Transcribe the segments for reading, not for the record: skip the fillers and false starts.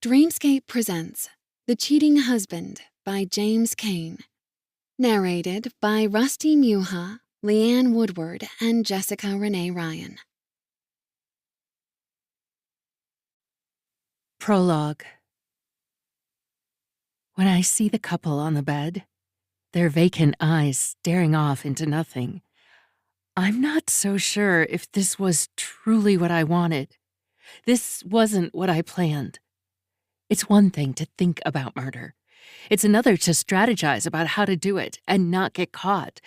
Dreamscape presents The Cheating Husband by James Caine. Narrated by Rusty Muha, Leanne Woodward, and Jessica Renee Ryan. Prologue. When I see the couple on the bed, their vacant eyes staring off into nothing, I'm not so sure if this was truly what I wanted. This wasn't what I planned. It's one thing to think about murder. It's another to strategize about how to do it and not get caught.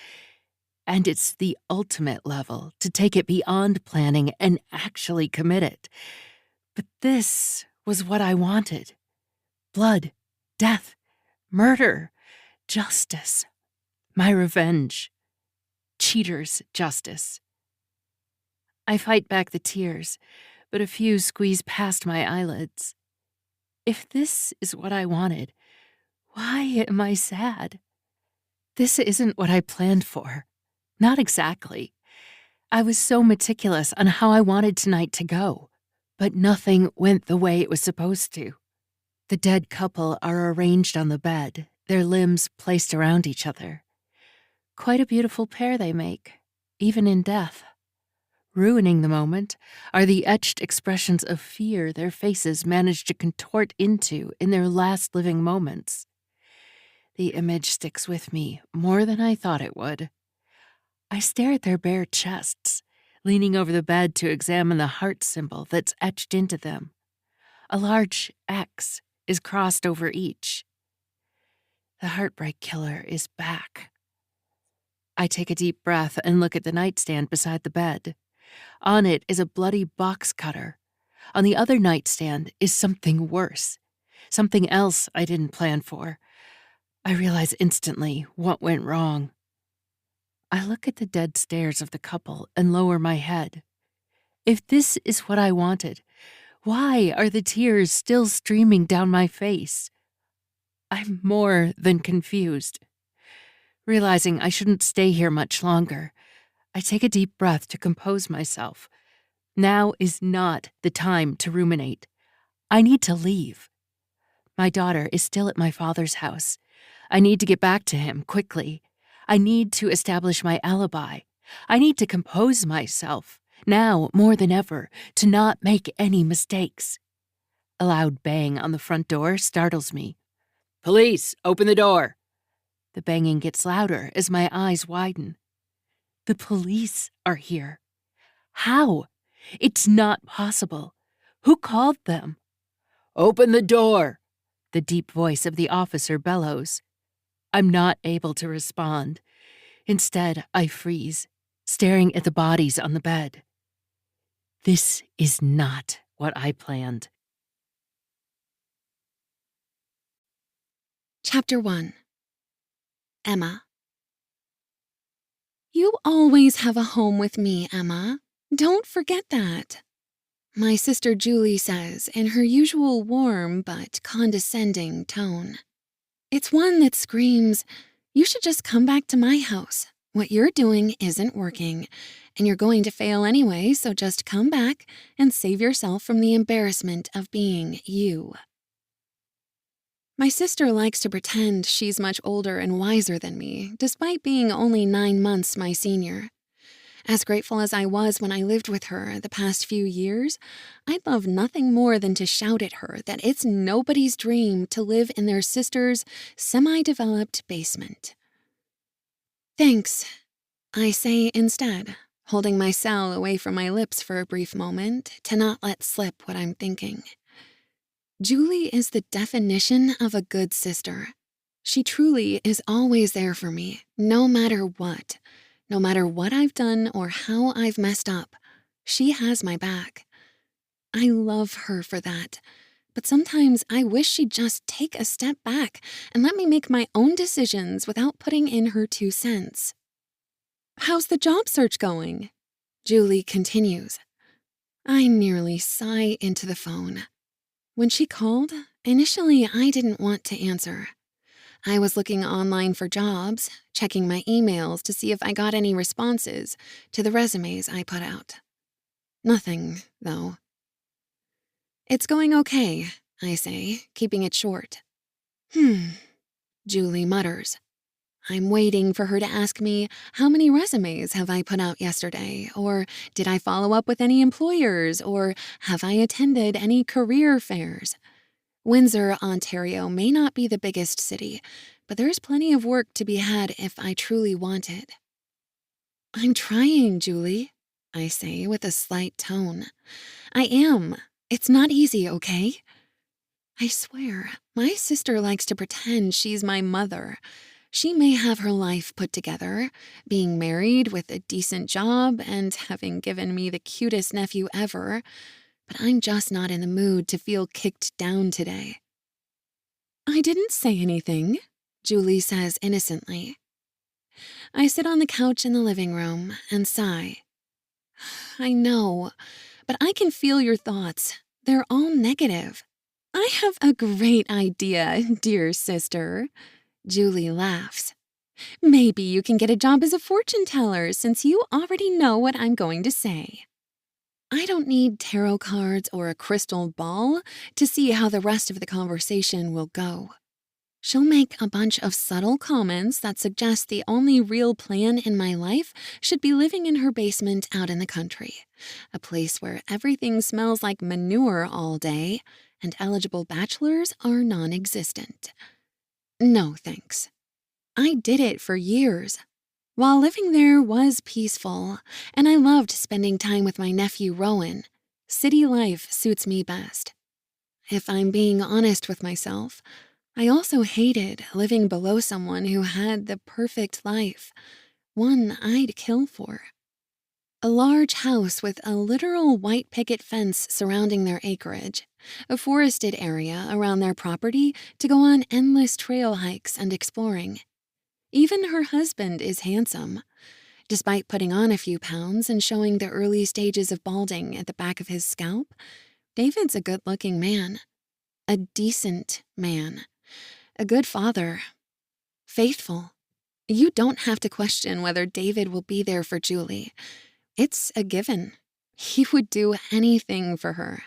And it's the ultimate level to take it beyond planning and actually commit it. But this was what I wanted. Blood, death, murder, justice, my revenge, cheater's justice. I fight back the tears, but a few squeeze past my eyelids. If this is what I wanted, why am I sad? This isn't what I planned for. Not exactly. I was so meticulous on how I wanted tonight to go, but nothing went the way it was supposed to. The dead couple are arranged on the bed, their limbs placed around each other. Quite a beautiful pair they make, even in death. Ruining the moment are the etched expressions of fear their faces manage to contort into in their last living moments. The image sticks with me more than I thought it would. I stare at their bare chests, leaning over the bed to examine the heart symbol that's etched into them. A large X is crossed over each. The heartbreak killer is back. I take a deep breath and look at the nightstand beside the bed. On it is a bloody box cutter. On the other nightstand is something worse. Something else I didn't plan for. I realize instantly what went wrong. I look at the dead stares of the couple and lower my head. If this is what I wanted, why are the tears still streaming down my face? I'm more than confused. Realizing I shouldn't stay here much longer, I take a deep breath to compose myself. Now is not the time to ruminate. I need to leave. My daughter is still at my father's house. I need to get back to him quickly. I need to establish my alibi. I need to compose myself, now more than ever, to not make any mistakes. A loud bang on the front door startles me. "Police, open the door!" The banging gets louder as my eyes widen. The police are here. How? It's not possible. Who called them? "Open the door!" the deep voice of the officer bellows. I'm not able to respond. Instead, I freeze, staring at the bodies on the bed. This is not what I planned. Chapter 1. Emma. You always have a home with me, Emma. Don't forget that. My sister Julie says in her usual warm but condescending tone. It's one that screams, you should just come back to my house. What you're doing isn't working, and you're going to fail anyway, so just come back and save yourself from the embarrassment of being you. My sister likes to pretend she's much older and wiser than me, despite being only 9 months my senior. As grateful as I was when I lived with her the past few years, I'd love nothing more than to shout at her that it's nobody's dream to live in their sister's semi-developed basement. Thanks, I say instead, holding my cell away from my lips for a brief moment to not let slip what I'm thinking. Julie is the definition of a good sister. She truly is always there for me, no matter what. No matter what I've done or how I've messed up, she has my back. I love her for that, but sometimes I wish she'd just take a step back and let me make my own decisions without putting in her 2 cents. How's the job search going? Julie continues. I nearly sigh into the phone. When she called, initially I didn't want to answer. I was looking online for jobs, checking my emails to see if I got any responses to the resumes I put out. Nothing, though. It's going okay, I say, keeping it short. Julie mutters. I'm waiting for her to ask me, how many resumes have I put out yesterday? Or did I follow up with any employers? Or have I attended any career fairs? Windsor, Ontario may not be the biggest city, but there's plenty of work to be had if I truly want it. I'm trying, Julie, I say with a slight tone. I am. It's not easy, okay? I swear, my sister likes to pretend she's my mother. She may have her life put together, being married with a decent job and having given me the cutest nephew ever, but I'm just not in the mood to feel kicked down today. I didn't say anything, Julie says innocently. I sit on the couch in the living room and sigh. I know, but I can feel your thoughts. They're all negative. I have a great idea, dear sister. Julie laughs. Maybe you can get a job as a fortune teller since you already know what I'm going to say. I don't need tarot cards or a crystal ball to see how the rest of the conversation will go. She'll make a bunch of subtle comments that suggest the only real plan in my life should be living in her basement out in the country, a place where everything smells like manure all day and eligible bachelors are non-existent. No, thanks. I did it for years. While living there was peaceful, and I loved spending time with my nephew Rowan, city life suits me best. If I'm being honest with myself, I also hated living below someone who had the perfect life, one I'd kill for. A large house with a literal white picket fence surrounding their acreage, a forested area around their property to go on endless trail hikes and exploring. Even her husband is handsome. Despite putting on a few pounds and showing the early stages of balding at the back of his scalp, David's a good-looking man. A decent man. A good father. Faithful. You don't have to question whether David will be there for Julie. It's a given. He would do anything for her.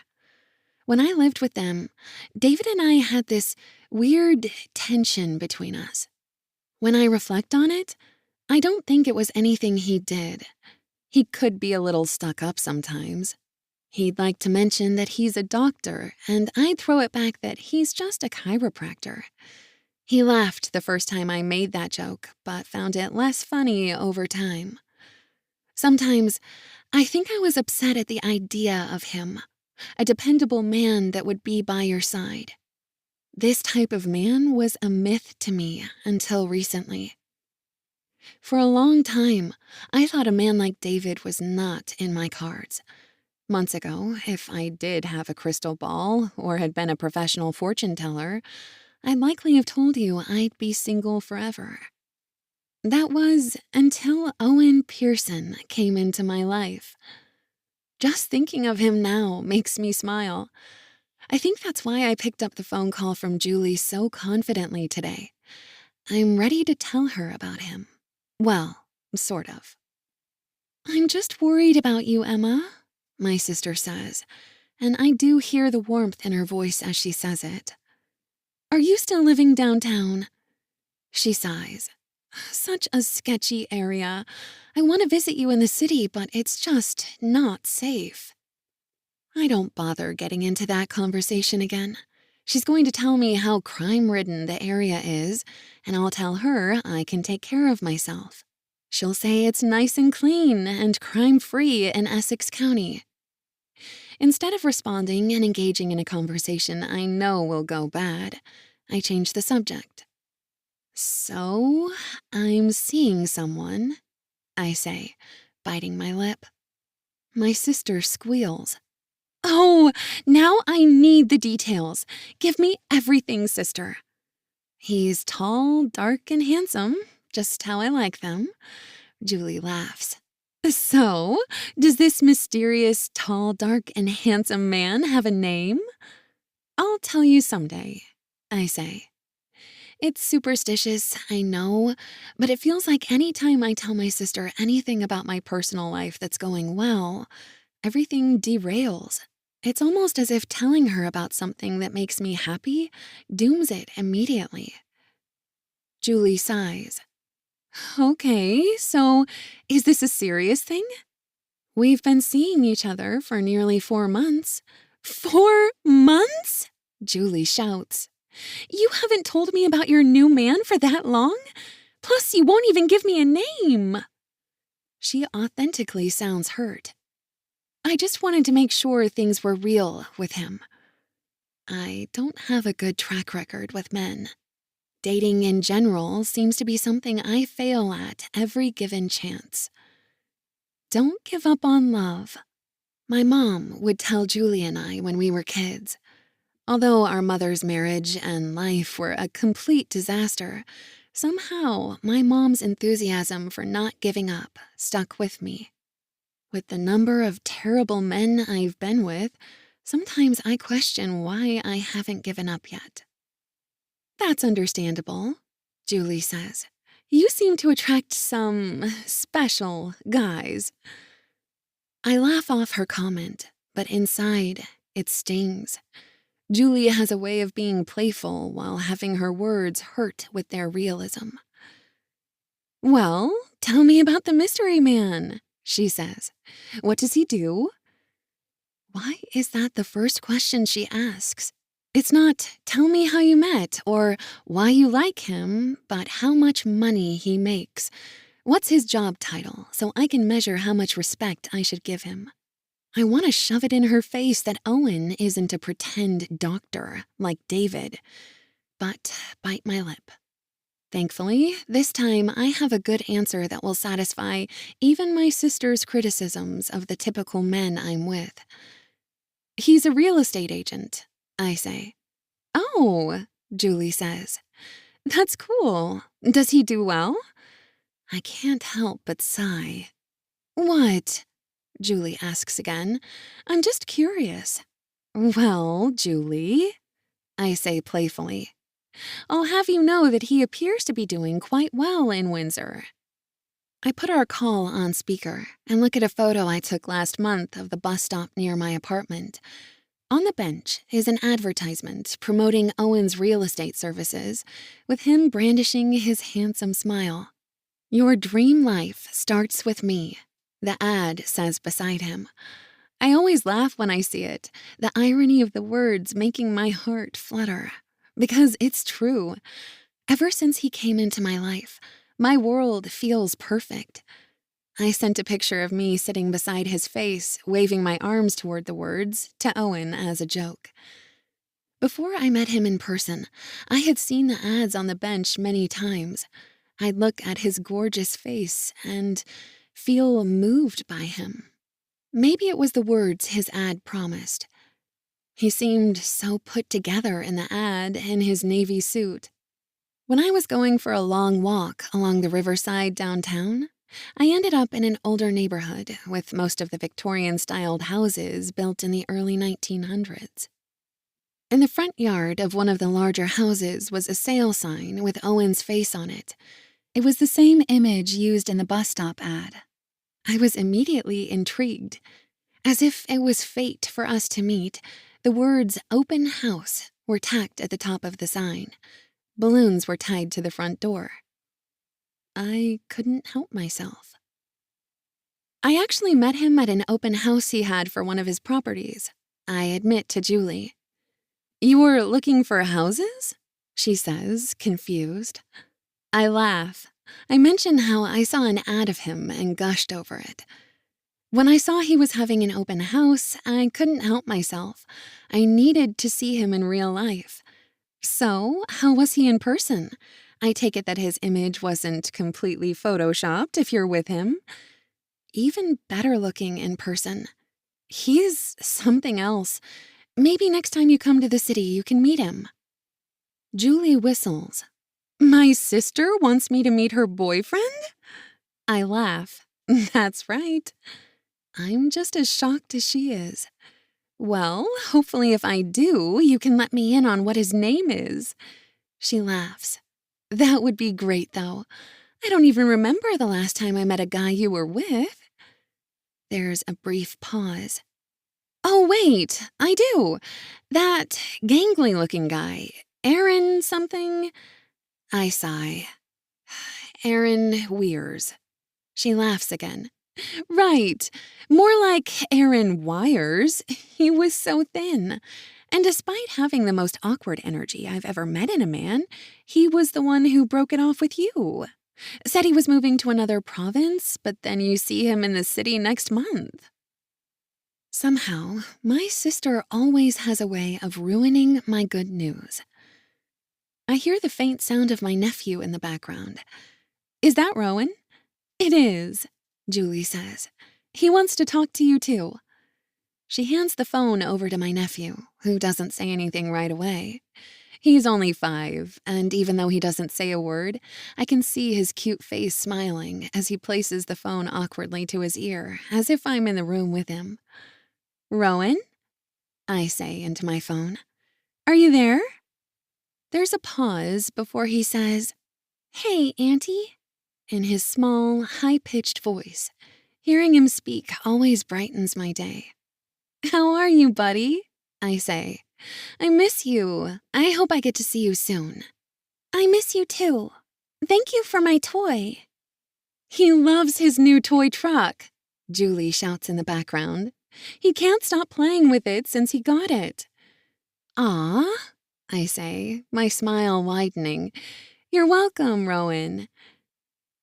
When I lived with them, David and I had this weird tension between us. When I reflect on it, I don't think it was anything he did. He could be a little stuck up sometimes. He'd like to mention that he's a doctor, and I'd throw it back that he's just a chiropractor. He laughed the first time I made that joke, but found it less funny over time. Sometimes, I think I was upset at the idea of him, a dependable man that would be by your side. This type of man was a myth to me until recently. For a long time, I thought a man like David was not in my cards. Months ago, if I did have a crystal ball or had been a professional fortune teller, I'd likely have told you I'd be single forever. That was until Owen Pearson came into my life. Just thinking of him now makes me smile. I think that's why I picked up the phone call from Julie so confidently today. I'm ready to tell her about him. Well, sort of. I'm just worried about you, Emma, my sister says, and I do hear the warmth in her voice as she says it. Are you still living downtown? She sighs. Such a sketchy area. I want to visit you in the city, but it's just not safe. I don't bother getting into that conversation again. She's going to tell me how crime-ridden the area is, and I'll tell her I can take care of myself. She'll say it's nice and clean and crime-free in Essex County. Instead of responding and engaging in a conversation I know will go bad, I change the subject. So, I'm seeing someone, I say, biting my lip. My sister squeals. Oh, now I need the details. Give me everything, sister. He's tall, dark, and handsome, just how I like them. Julie laughs. So, does this mysterious, tall, dark, and handsome man have a name? I'll tell you someday, I say. It's superstitious, I know, but it feels like any time I tell my sister anything about my personal life that's going well, everything derails. It's almost as if telling her about something that makes me happy dooms it immediately. Julie sighs. Okay, so is this a serious thing? We've been seeing each other for nearly 4 months. 4 months? Julie shouts. You haven't told me about your new man for that long? Plus, you won't even give me a name. She authentically sounds hurt. I just wanted to make sure things were real with him. I don't have a good track record with men. Dating in general seems to be something I fail at every given chance. Don't give up on love. My mom would tell Julie and I when we were kids. Although our mother's marriage and life were a complete disaster, somehow my mom's enthusiasm for not giving up stuck with me. With the number of terrible men I've been with, sometimes I question why I haven't given up yet. That's understandable, Julie says. You seem to attract some special guys. I laugh off her comment, but inside, it stings. Julie has a way of being playful while having her words hurt with their realism. Well, tell me about the mystery man, she says. What does he do? Why is that the first question she asks? It's not, tell me how you met or why you like him, but how much money he makes. What's his job title so I can measure how much respect I should give him? I want to shove it in her face that Owen isn't a pretend doctor like David, but bite my lip. Thankfully, this time I have a good answer that will satisfy even my sister's criticisms of the typical men I'm with. He's a real estate agent, I say. Oh, Julie says. That's cool. Does he do well? I can't help but sigh. What? Julie asks again. I'm just curious. Well, Julie, I say playfully, I'll have you know that he appears to be doing quite well in Windsor. I put our call on speaker and look at a photo I took last month of the bus stop near my apartment. On the bench is an advertisement promoting Owen's real estate services, with him brandishing his handsome smile. Your dream life starts with me, the ad says beside him. I always laugh when I see it, the irony of the words making my heart flutter. Because it's true. Ever since he came into my life, my world feels perfect. I sent a picture of me sitting beside his face, waving my arms toward the words, to Owen as a joke. Before I met him in person, I had seen the ads on the bench many times. I'd look at his gorgeous face and feel moved by him. Maybe it was the words his ad promised. He seemed so put together in the ad in his navy suit. When I was going for a long walk along the riverside downtown, I ended up in an older neighborhood with most of the Victorian-styled houses built in the early 1900s. In the front yard of one of the larger houses was a sale sign with Owen's face on it. It was the same image used in the bus stop ad. I was immediately intrigued. As if it was fate for us to meet, the words open house were tacked at the top of the sign. Balloons were tied to the front door. I couldn't help myself. I actually met him at an open house he had for one of his properties, I admit to Julie. You were looking for houses? She says, confused. I laugh. I mention how I saw an ad of him and gushed over it. When I saw he was having an open house, I couldn't help myself. I needed to see him in real life. So, how was he in person? I take it that his image wasn't completely photoshopped if you're with him. Even better looking in person. He's something else. Maybe next time you come to the city, you can meet him. Julie whistles. My sister wants me to meet her boyfriend? I laugh. That's right. I'm just as shocked as she is. Well, hopefully if I do, you can let me in on what his name is. She laughs. That would be great, though. I don't even remember the last time I met a guy you were with. There's a brief pause. Oh, wait, I do. That gangly-looking guy. Aaron something? I sigh. Aaron Weirs. She laughs again. Right. More like Aaron Wires. He was so thin. And despite having the most awkward energy I've ever met in a man, he was the one who broke it off with you. Said he was moving to another province, but then you see him in the city next month. Somehow, my sister always has a way of ruining my good news. I hear the faint sound of my nephew in the background. Is that Rowan? It is, Julie says. He wants to talk to you too. She hands the phone over to my nephew, who doesn't say anything right away. He's only 5, and even though he doesn't say a word, I can see his cute face smiling as he places the phone awkwardly to his ear, as if I'm in the room with him. Rowan? I say into my phone. Are you there? There's a pause before he says, Hey, Auntie, in his small, high-pitched voice. Hearing him speak always brightens my day. How are you, buddy? I say. I miss you. I hope I get to see you soon. I miss you too. Thank you for my toy. He loves his new toy truck, Julie shouts in the background. He can't stop playing with it since he got it. Aw, I say, my smile widening. You're welcome, Rowan.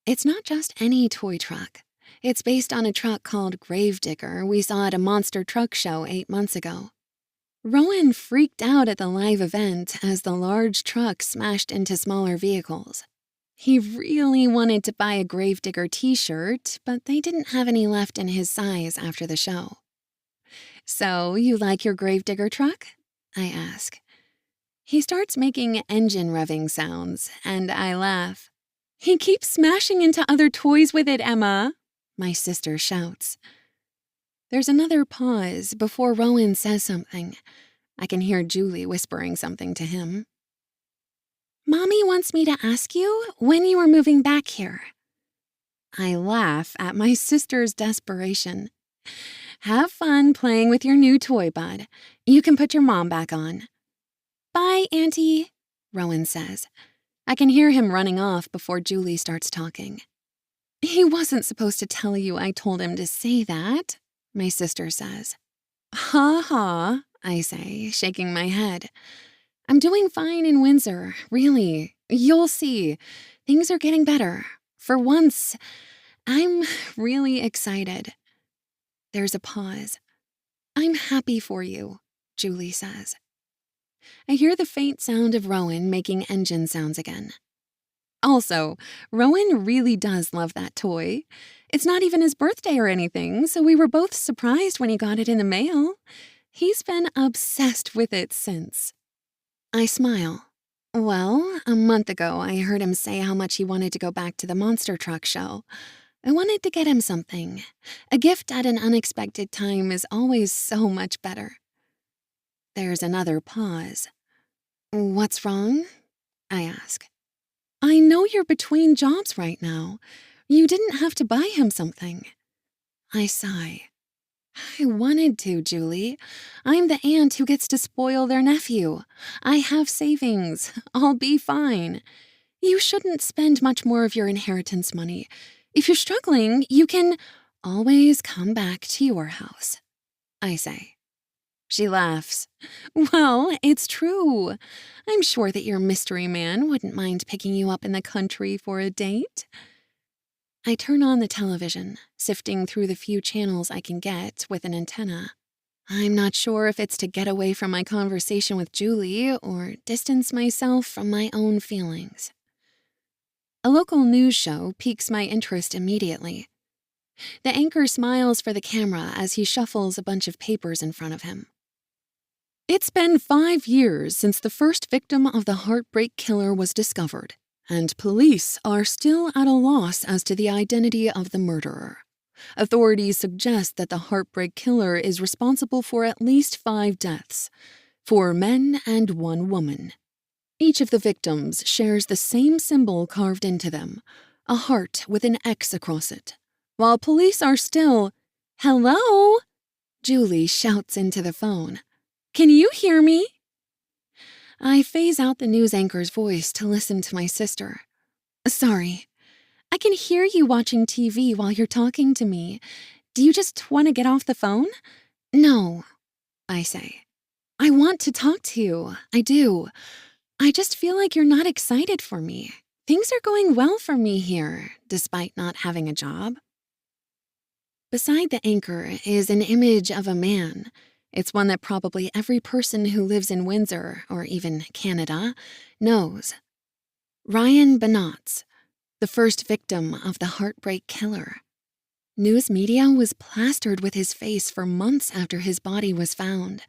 It's not just any toy truck. It's based on a truck called Gravedigger we saw at a monster truck show 8 months ago. Rowan freaked out at the live event as the large truck smashed into smaller vehicles. He really wanted to buy a Gravedigger t-shirt, but they didn't have any left in his size after the show. So, you like your Gravedigger truck? I ask. He starts making engine revving sounds, and I laugh. He keeps smashing into other toys with it, Emma, my sister shouts. There's another pause before Rowan says something. I can hear Julie whispering something to him. Mommy wants me to ask you when you are moving back here. I laugh at my sister's desperation. Have fun playing with your new toy, bud. You can put your mom back on. Bye, Auntie, Rowan says. I can hear him running off before Julie starts talking. He wasn't supposed to tell you I told him to say that, my sister says. Ha ha, I say, shaking my head. I'm doing fine in Windsor, really. You'll see. Things are getting better. For once, I'm really excited. There's a pause. I'm happy for you, Julie says. I hear the faint sound of Rowan making engine sounds again. Also, Rowan really does love that toy. It's not even his birthday or anything, so we were both surprised when he got it in the mail. He's been obsessed with it since. I smile. Well, a month ago I heard him say how much he wanted to go back to the monster truck show. I wanted to get him something. A gift at an unexpected time is always so much better. There's another pause. What's wrong? I ask. I know you're between jobs right now. You didn't have to buy him something. I sigh. I wanted to, Julie. I'm the aunt who gets to spoil their nephew. I have savings. I'll be fine. You shouldn't spend much more of your inheritance money. If you're struggling, you can always come back to your house, I say. She laughs. Well, it's true. I'm sure that your mystery man wouldn't mind picking you up in the country for a date. I turn on the television, sifting through the few channels I can get with an antenna. I'm not sure if it's to get away from my conversation with Julie or distance myself from my own feelings. A local news show piques my interest immediately. The anchor smiles for the camera as he shuffles a bunch of papers in front of him. It's been 5 years since the first victim of the heartbreak killer was discovered, and police are still at a loss as to the identity of the murderer. Authorities suggest that the heartbreak killer is responsible for at least 5 deaths, 4 men and 1 woman. Each of the victims shares the same symbol carved into them, a heart with an X across it. While police are still, hello? Julie shouts into the phone. Can you hear me? I phase out the news anchor's voice to listen to my sister. Sorry. I can hear you watching TV while you're talking to me. Do you just want to get off the phone? No, I say. I want to talk to you. I do. I just feel like you're not excited for me. Things are going well for me here, despite not having a job. Beside the anchor is an image of a man. It's one that probably every person who lives in Windsor, or even Canada, knows. Ryan Bonnat's, the first victim of the Heartbreak Killer. News media was plastered with his face for months after his body was found.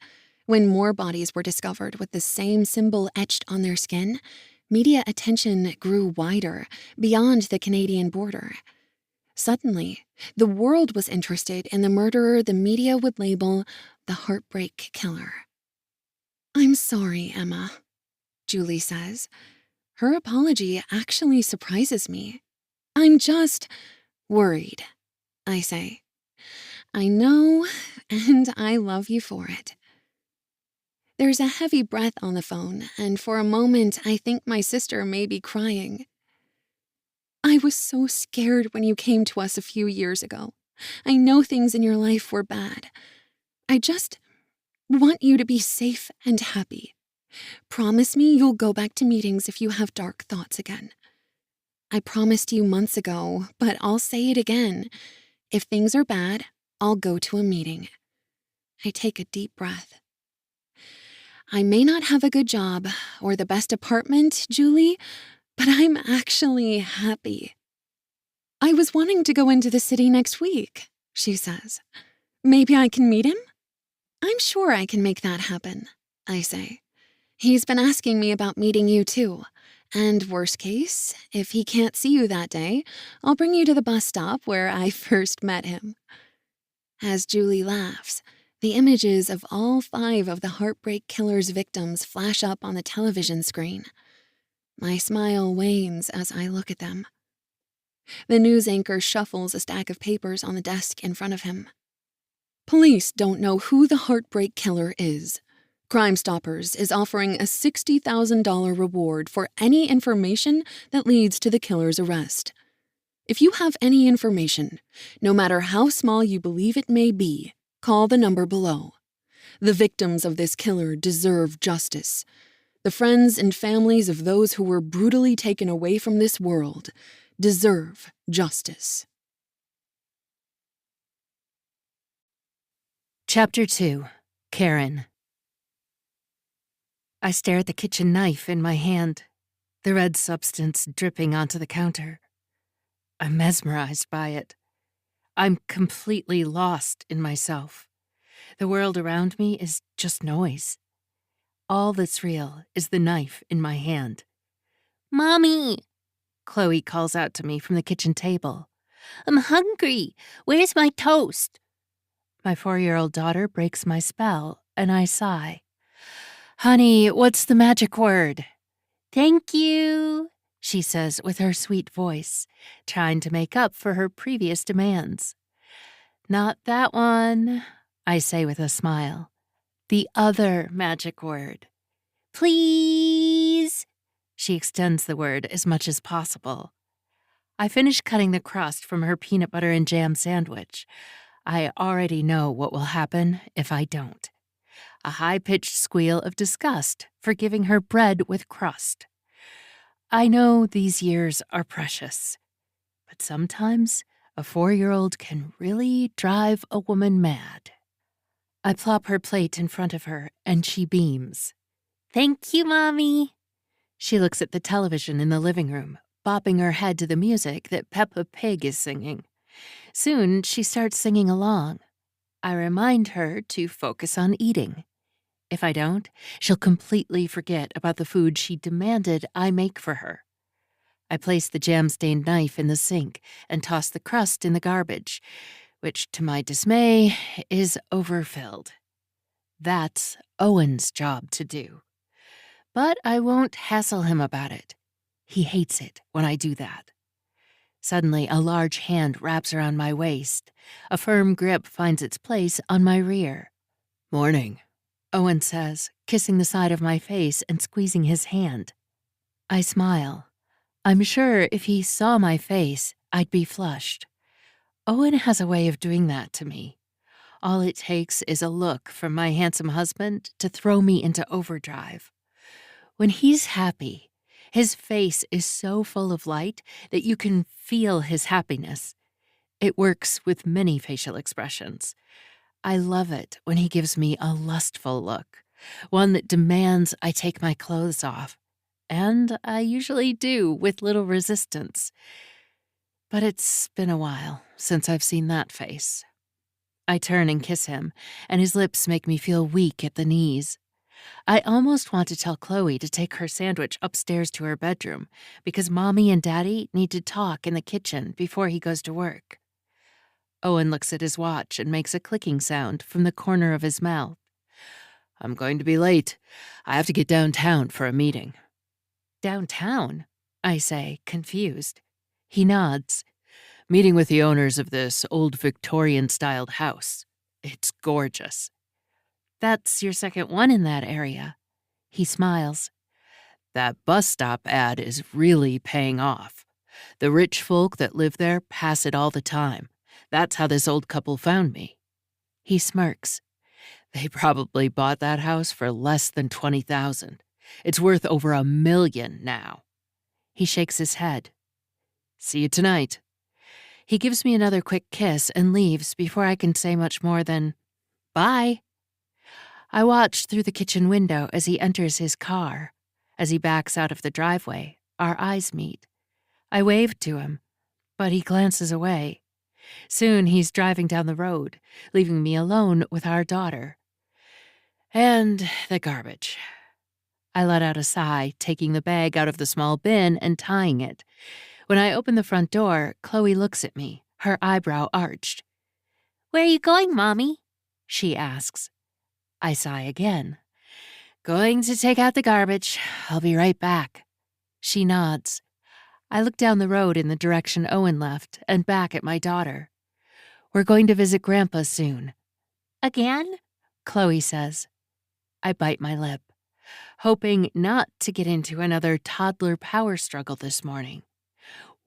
When more bodies were discovered with the same symbol etched on their skin, media attention grew wider, beyond the Canadian border. Suddenly, the world was interested in the murderer the media would label the Heartbreak Killer. I'm sorry, Emma, Julie says. Her apology actually surprises me. I'm just worried, I say. I know, and I love you for it. There's a heavy breath on the phone, and for a moment I think my sister may be crying. I was so scared when you came to us a few years ago. I know things in your life were bad. I just want you to be safe and happy. Promise me you'll go back to meetings if you have dark thoughts again. I promised you months ago, but I'll say it again. If things are bad, I'll go to a meeting. I take a deep breath. I may not have a good job or the best apartment, Julie, but I'm actually happy. I was wanting to go into the city next week, she says. Maybe I can meet him? I'm sure I can make that happen, I say. He's been asking me about meeting you too. And worst case, if he can't see you that day, I'll bring you to the bus stop where I first met him. As Julie laughs, the images of all 5 of the Heartbreak Killer's victims flash up on the television screen. My smile wanes as I look at them. The news anchor shuffles a stack of papers on the desk in front of him. Police don't know who the Heartbreak Killer is. Crime Stoppers is offering a $60,000 reward for any information that leads to the killer's arrest. If you have any information, no matter how small you believe it may be, call the number below. The victims of this killer deserve justice. The friends and families of those who were brutally taken away from this world deserve justice. Chapter 2. Caine. I stare at the kitchen knife in my hand, the red substance dripping onto the counter. I'm mesmerized by it. I'm completely lost in myself. The world around me is just noise. All that's real is the knife in my hand. "Mommy!" Chloe calls out to me from the kitchen table. "I'm hungry. Where's my toast?" My 4-year-old daughter breaks my spell, and I sigh. "Honey, what's the magic word?" "Thank you," she says with her sweet voice, trying to make up for her previous demands. "Not that one," I say with a smile. "The other magic word." "Please." She extends the word as much as possible. I finish cutting the crust from her peanut butter and jam sandwich. I already know what will happen if I don't. A high-pitched squeal of disgust for giving her bread with crust. I know these years are precious, but sometimes a 4-year-old can really drive a woman mad. I plop her plate in front of her, and she beams. "Thank you, Mommy." She looks at the television in the living room, bopping her head to the music that Peppa Pig is singing. Soon, she starts singing along. I remind her to focus on eating. If I don't, she'll completely forget about the food she demanded I make for her. I place the jam-stained knife in the sink and toss the crust in the garbage, which, to my dismay, is overfilled. That's Owen's job to do. But I won't hassle him about it. He hates it when I do that. Suddenly, a large hand wraps around my waist. A firm grip finds its place on my rear. "Morning," Owen says, kissing the side of my face and squeezing his hand. I smile. I'm sure if he saw my face, I'd be flushed. Owen has a way of doing that to me. All it takes is a look from my handsome husband to throw me into overdrive. When he's happy, his face is so full of light that you can feel his happiness. It works with many facial expressions. I love it when he gives me a lustful look, one that demands I take my clothes off. And I usually do with little resistance. But it's been a while since I've seen that face. I turn and kiss him, and his lips make me feel weak at the knees. I almost want to tell Chloe to take her sandwich upstairs to her bedroom because Mommy and Daddy need to talk in the kitchen before he goes to work. Owen looks at his watch and makes a clicking sound from the corner of his mouth. "I'm going to be late. I have to get downtown for a meeting." "Downtown?" I say, confused. He nods. "Meeting with the owners of this old Victorian-styled house. It's gorgeous." "That's your second one in that area." He smiles. "That bus stop ad is really paying off. The rich folk that live there pass it all the time. That's how this old couple found me." He smirks. "They probably bought that house for less than $20,000. It's worth over $1 million now." He shakes his head. "See you tonight." He gives me another quick kiss and leaves before I can say much more than, "Bye." I watch through the kitchen window as he enters his car. As he backs out of the driveway, our eyes meet. I wave to him, but he glances away. Soon he's driving down the road, leaving me alone with our daughter. And the garbage. I let out a sigh, taking the bag out of the small bin and tying it. When I open the front door, Chloe looks at me, her eyebrow arched. "Where are you going, Mommy?" she asks. I sigh again. "Going to take out the garbage. I'll be right back." She nods. I look down the road in the direction Owen left and back at my daughter. "We're going to visit Grandpa soon." "Again?" Chloe says. I bite my lip, hoping not to get into another toddler power struggle this morning.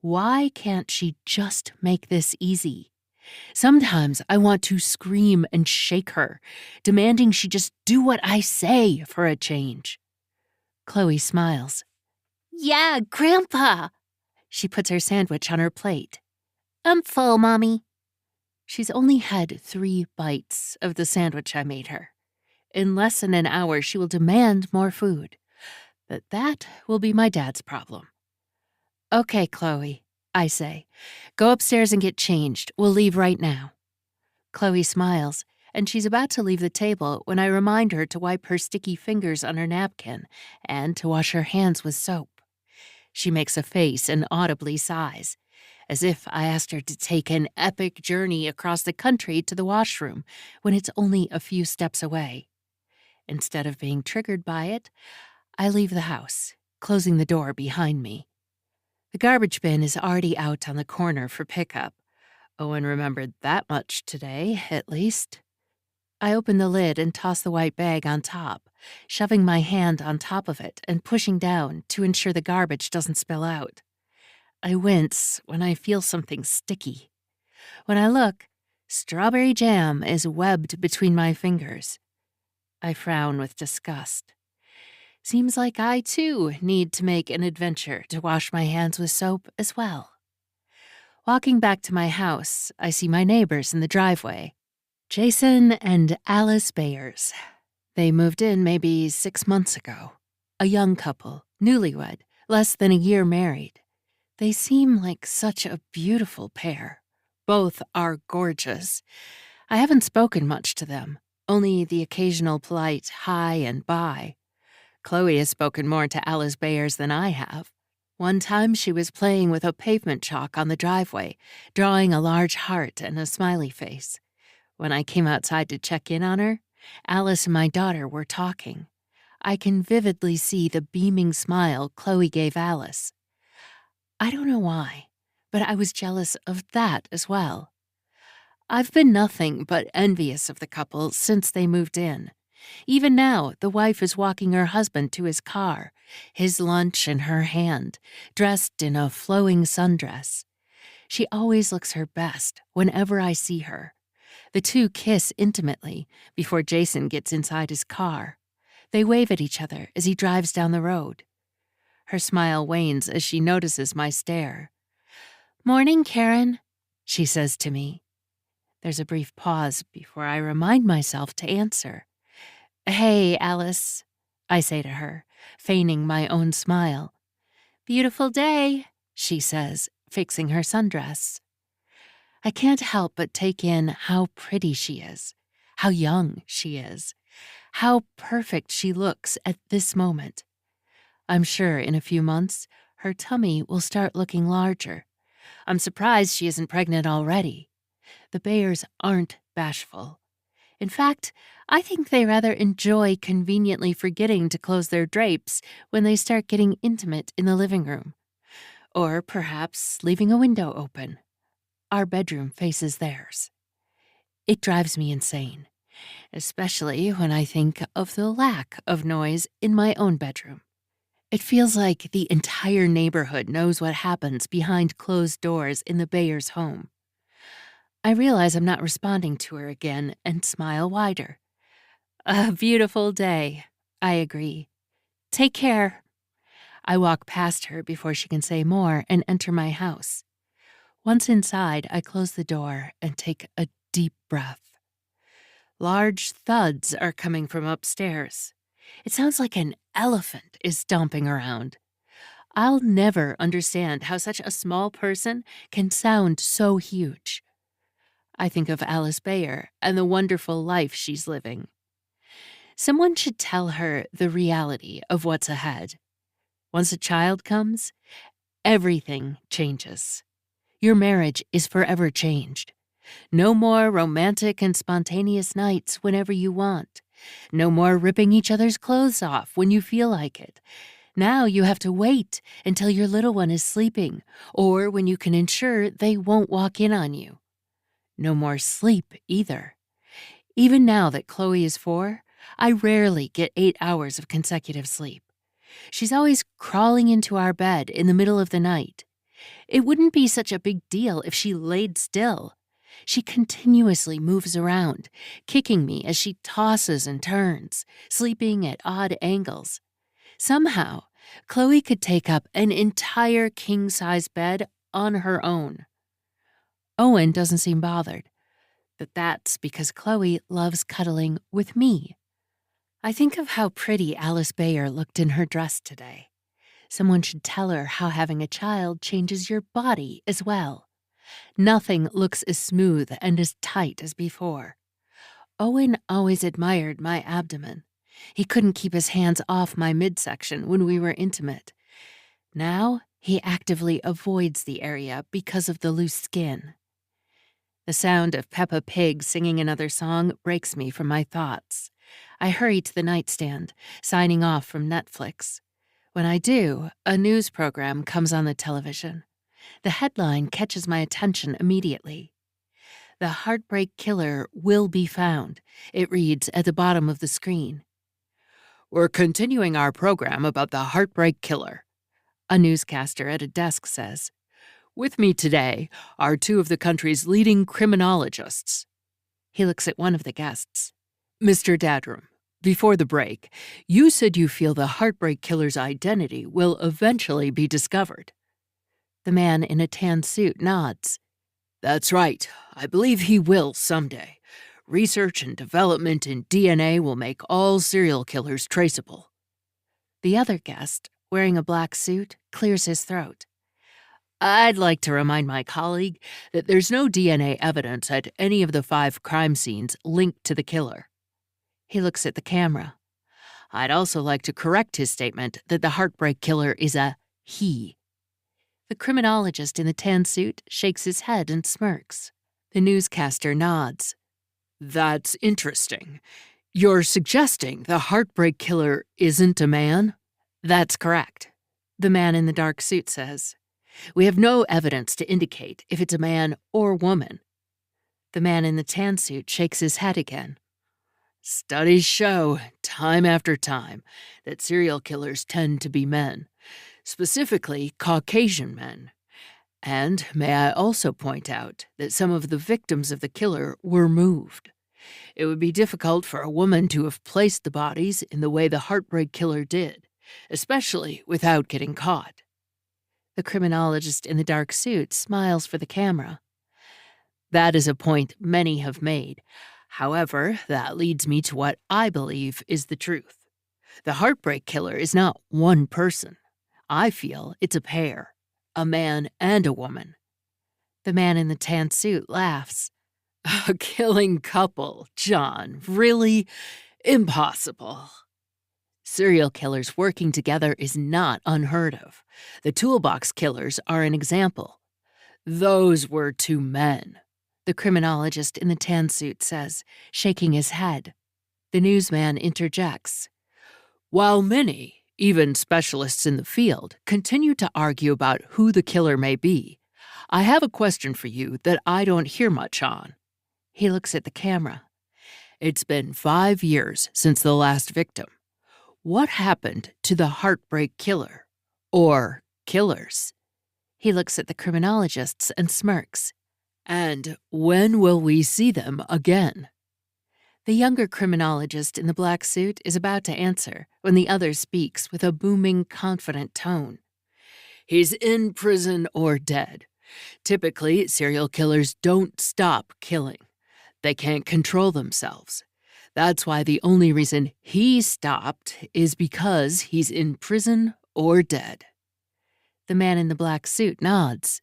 Why can't she just make this easy? Sometimes I want to scream and shake her, demanding she just do what I say for a change. Chloe smiles. "Yeah, Grandpa." She puts her sandwich on her plate. "I'm full, Mommy." She's only had 3 bites of the sandwich I made her. In less than an hour, she will demand more food. But that will be my dad's problem. "Okay, Chloe," I say. "Go upstairs and get changed. We'll leave right now." Chloe smiles, and she's about to leave the table when I remind her to wipe her sticky fingers on her napkin and to wash her hands with soap. She makes a face and audibly sighs, as if I asked her to take an epic journey across the country to the washroom when it's only a few steps away. Instead of being triggered by it, I leave the house, closing the door behind me. The garbage bin is already out on the corner for pickup. Owen remembered that much today, at least. I open the lid and toss the white bag on top, shoving my hand on top of it and pushing down to ensure the garbage doesn't spill out. I wince when I feel something sticky. When I look, strawberry jam is webbed between my fingers. I frown with disgust. Seems like I, too, need to make an adventure to wash my hands with soap as well. Walking back to my house, I see my neighbors in the driveway. Jason and Alice Bayers. They moved in maybe 6 months ago. A young couple, newlywed, less than a year married. They seem like such a beautiful pair. Both are gorgeous. I haven't spoken much to them, only the occasional polite hi and bye. Chloe has spoken more to Alice Bayers than I have. One time she was playing with a pavement chalk on the driveway, drawing a large heart and a smiley face. When I came outside to check in on her, Alice and my daughter were talking. I can vividly see the beaming smile Chloe gave Alice. I don't know why, but I was jealous of that as well. I've been nothing but envious of the couple since they moved in. Even now, the wife is walking her husband to his car, his lunch in her hand, dressed in a flowing sundress. She always looks her best whenever I see her. The two kiss intimately before Jason gets inside his car. They wave at each other as he drives down the road. Her smile wanes as she notices my stare. "Morning, Karen," she says to me. There's a brief pause before I remind myself to answer. "Hey, Alice," I say to her, feigning my own smile. "Beautiful day," she says, fixing her sundress. I can't help but take in how pretty she is, how young she is, how perfect she looks at this moment. I'm sure in a few months, her tummy will start looking larger. I'm surprised she isn't pregnant already. The Bayers aren't bashful. In fact, I think they rather enjoy conveniently forgetting to close their drapes when they start getting intimate in the living room. Or perhaps leaving a window open. Our bedroom faces theirs. It drives me insane, especially when I think of the lack of noise in my own bedroom. It feels like the entire neighborhood knows what happens behind closed doors in the Bayers' home. I realize I'm not responding to her again and smile wider. "A beautiful day," I agree. "Take care." I walk past her before she can say more and enter my house. Once inside, I close the door and take a deep breath. Large thuds are coming from upstairs. It sounds like an elephant is stomping around. I'll never understand how such a small person can sound so huge. I think of Alice Bayer and the wonderful life she's living. Someone should tell her the reality of what's ahead. Once a child comes, everything changes. Your marriage is forever changed. No more romantic and spontaneous nights whenever you want. No more ripping each other's clothes off when you feel like it. Now you have to wait until your little one is sleeping, or when you can ensure they won't walk in on you. No more sleep either. Even now that Chloe is 4, I rarely get 8 hours of consecutive sleep. She's always crawling into our bed in the middle of the night. It wouldn't be such a big deal if she laid still. She continuously moves around, kicking me as she tosses and turns, sleeping at odd angles. Somehow, Chloe could take up an entire king-size bed on her own. Owen doesn't seem bothered, but that's because Chloe loves cuddling with me. I think of how pretty Alice Bayer looked in her dress today. Someone should tell her how having a child changes your body as well. Nothing looks as smooth and as tight as before. Owen always admired my abdomen. He couldn't keep his hands off my midsection when we were intimate. Now he actively avoids the area because of the loose skin. The sound of Peppa Pig singing another song breaks me from my thoughts. I hurry to the nightstand, signing off from Netflix. When I do, a news program comes on the television. The headline catches my attention immediately. "The heartbreak killer will be found," it reads at the bottom of the screen. "We're continuing our program about the heartbreak killer," a newscaster at a desk says. "With me today are 2 of the country's leading criminologists." He looks at one of the guests. "Mr. Dadrum, before the break, you said you feel the heartbreak killer's identity will eventually be discovered." The man in a tan suit nods. "That's right. I believe he will someday. Research and development in DNA will make all serial killers traceable." The other guest, wearing a black suit, clears his throat. "I'd like to remind my colleague that there's no DNA evidence at any of the 5 crime scenes linked to the killer." He looks at the camera. "I'd also like to correct his statement that the heartbreak killer is a he." The criminologist in the tan suit shakes his head and smirks. The newscaster nods. "That's interesting. You're suggesting the heartbreak killer isn't a man?" "That's correct," the man in the dark suit says. We have no evidence to indicate if it's a man or woman. The man in the tan suit shakes his head again. Studies show, time after time, that serial killers tend to be men, specifically Caucasian men. And may I also point out that some of the victims of the killer were moved. It would be difficult for a woman to have placed the bodies in the way the Heartbreak Killer did, especially without getting caught. The criminologist in the dark suit smiles for the camera. That is a point many have made. However, that leads me to what I believe is the truth. The Heartbreak Killer is not one person. I feel it's a pair, a man and a woman. The man in the tan suit laughs. A killing couple, John. Really? Impossible. Serial killers working together is not unheard of. The toolbox killers are an example. Those were two men, the criminologist in the tan suit says, shaking his head. The newsman interjects. While many, even specialists in the field, continue to argue about who the killer may be, I have a question for you that I don't hear much on. He looks at the camera. It's been 5 years since the last victim. What happened to the Heartbreak Killer? Or killers? He looks at the criminologists and smirks. And when will we see them again? The younger criminologist in the black suit is about to answer when the other speaks with a booming, confident tone. He's in prison or dead. Typically, serial killers don't stop killing. They can't control themselves. That's why the only reason he stopped is because he's in prison or dead. The man in the black suit nods.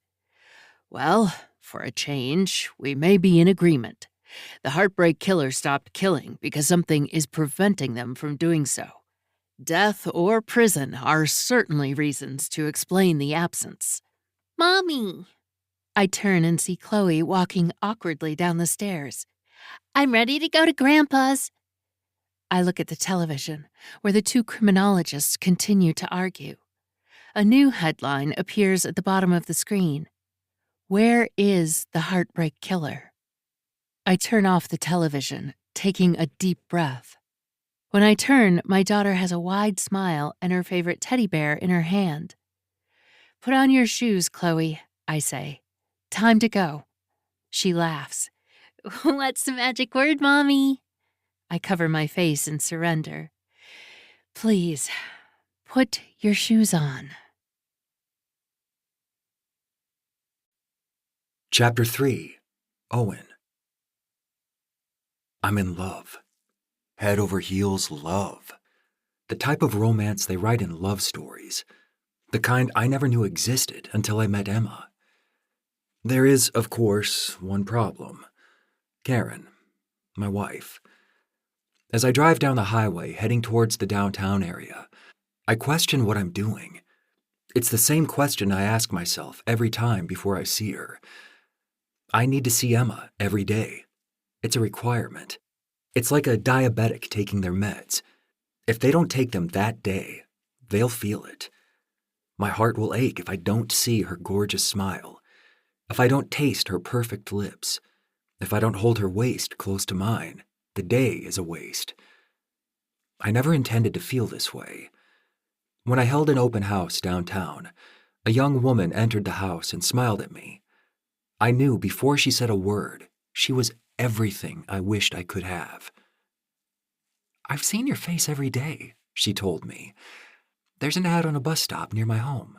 Well, for a change, we may be in agreement. The Heartbreak Killer stopped killing because something is preventing them from doing so. Death or prison are certainly reasons to explain the absence. Mommy! I turn and see Chloe walking awkwardly down the stairs. I'm ready to go to Grandpa's. I look at the television, where the two criminologists continue to argue. A new headline appears at the bottom of the screen. Where is the Heartbreak Killer? I turn off the television, taking a deep breath. When I turn, my daughter has a wide smile and her favorite teddy bear in her hand. Put on your shoes, Chloe, I say. Time to go. She laughs. What's the magic word, Mommy? I cover my face in surrender. Please, put your shoes on. Chapter 3. Owen. I'm in love. Head over heels love. The type of romance they write in love stories. The kind I never knew existed until I met Emma. There is, of course, one problem. Karen, my wife. As I drive down the highway heading towards the downtown area, I question what I'm doing. It's the same question I ask myself every time before I see her. I need to see Emma every day. It's a requirement. It's like a diabetic taking their meds. If they don't take them that day, they'll feel it. My heart will ache if I don't see her gorgeous smile, if I don't taste her perfect lips, if I don't hold her waist close to mine. The day is a waste. I never intended to feel this way. When I held an open house downtown, a young woman entered the house and smiled at me. I knew before she said a word, she was everything I wished I could have. I've seen your face every day, she told me. There's an ad on a bus stop near my home.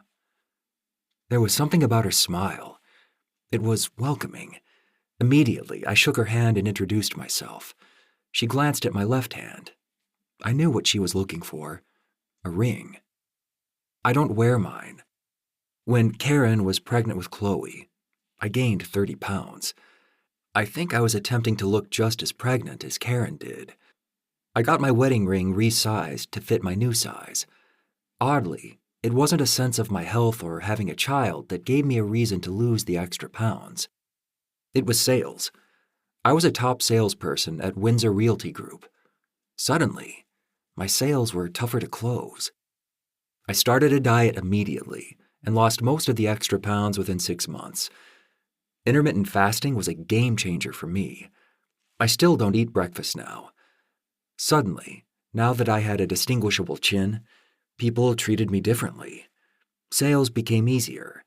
There was something about her smile. It was welcoming. Immediately, I shook her hand and introduced myself. She glanced at my left hand. I knew what she was looking for. A ring. I don't wear mine. When Karen was pregnant with Chloe, I gained 30 pounds. I think I was attempting to look just as pregnant as Karen did. I got my wedding ring resized to fit my new size. Oddly, it wasn't a sense of my health or having a child that gave me a reason to lose the extra pounds. It was sales. I was a top salesperson at Windsor Realty Group. Suddenly, my sales were tougher to close. I started a diet immediately and lost most of the extra pounds within 6 months. Intermittent fasting was a game changer for me. I still don't eat breakfast now. Suddenly, now that I had a distinguishable chin, people treated me differently. Sales became easier.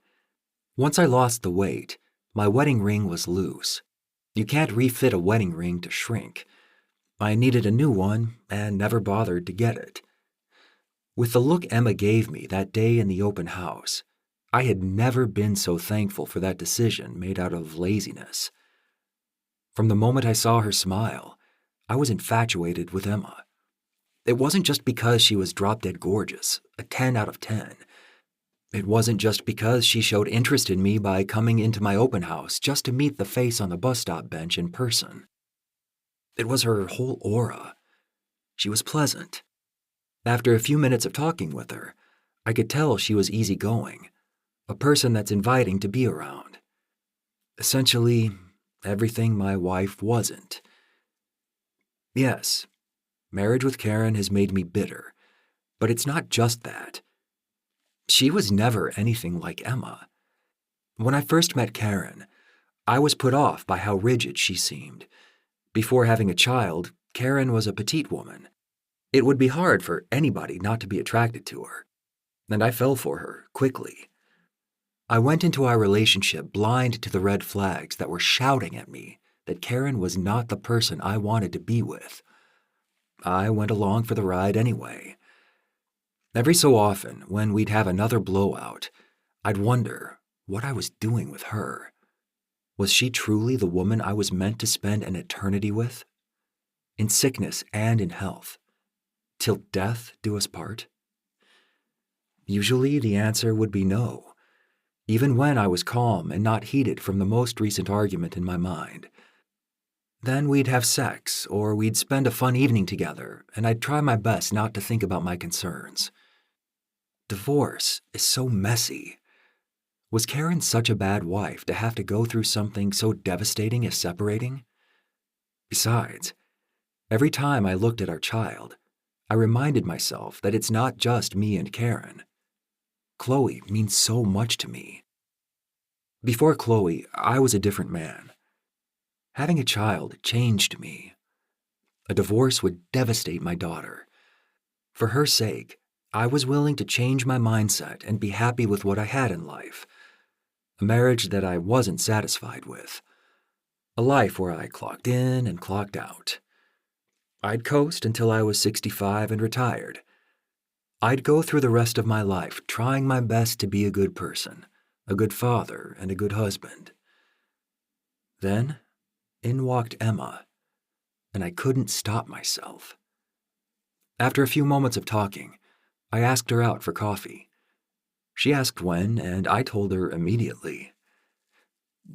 Once I lost the weight, my wedding ring was loose. You can't refit a wedding ring to shrink. I needed a new one and never bothered to get it. With the look Emma gave me that day in the open house, I had never been so thankful for that decision made out of laziness. From the moment I saw her smile, I was infatuated with Emma. It wasn't just because she was drop-dead gorgeous, a 10 out of 10. It wasn't just because she showed interest in me by coming into my open house just to meet the face on the bus stop bench in person. It was her whole aura. She was pleasant. After a few minutes of talking with her, I could tell she was easygoing, a person that's inviting to be around. Essentially, everything my wife wasn't. Yes, marriage with Karen has made me bitter, but it's not just that. She was never anything like Emma. When I first met Karen, I was put off by how rigid she seemed. Before having a child, Karen was a petite woman. It would be hard for anybody not to be attracted to her, and I fell for her quickly. I went into our relationship blind to the red flags that were shouting at me that Karen was not the person I wanted to be with. I went along for the ride anyway. Every so often, when we'd have another blowout, I'd wonder what I was doing with her. Was she truly the woman I was meant to spend an eternity with? In sickness and in health. Till death do us part? Usually the answer would be no, even when I was calm and not heated from the most recent argument in my mind. Then we'd have sex, or we'd spend a fun evening together, and I'd try my best not to think about my concerns. Divorce is so messy. Was Karen such a bad wife to have to go through something so devastating as separating? Besides, every time I looked at our child, I reminded myself that it's not just me and Karen. Chloe means so much to me. Before Chloe, I was a different man. Having a child changed me. A divorce would devastate my daughter. For her sake, I was willing to change my mindset and be happy with what I had in life. A marriage that I wasn't satisfied with. A life where I clocked in and clocked out. I'd coast until I was 65 and retired. I'd go through the rest of my life trying my best to be a good person, a good father, and a good husband. Then, in walked Emma, and I couldn't stop myself. After a few moments of talking, I asked her out for coffee. She asked when, and I told her immediately.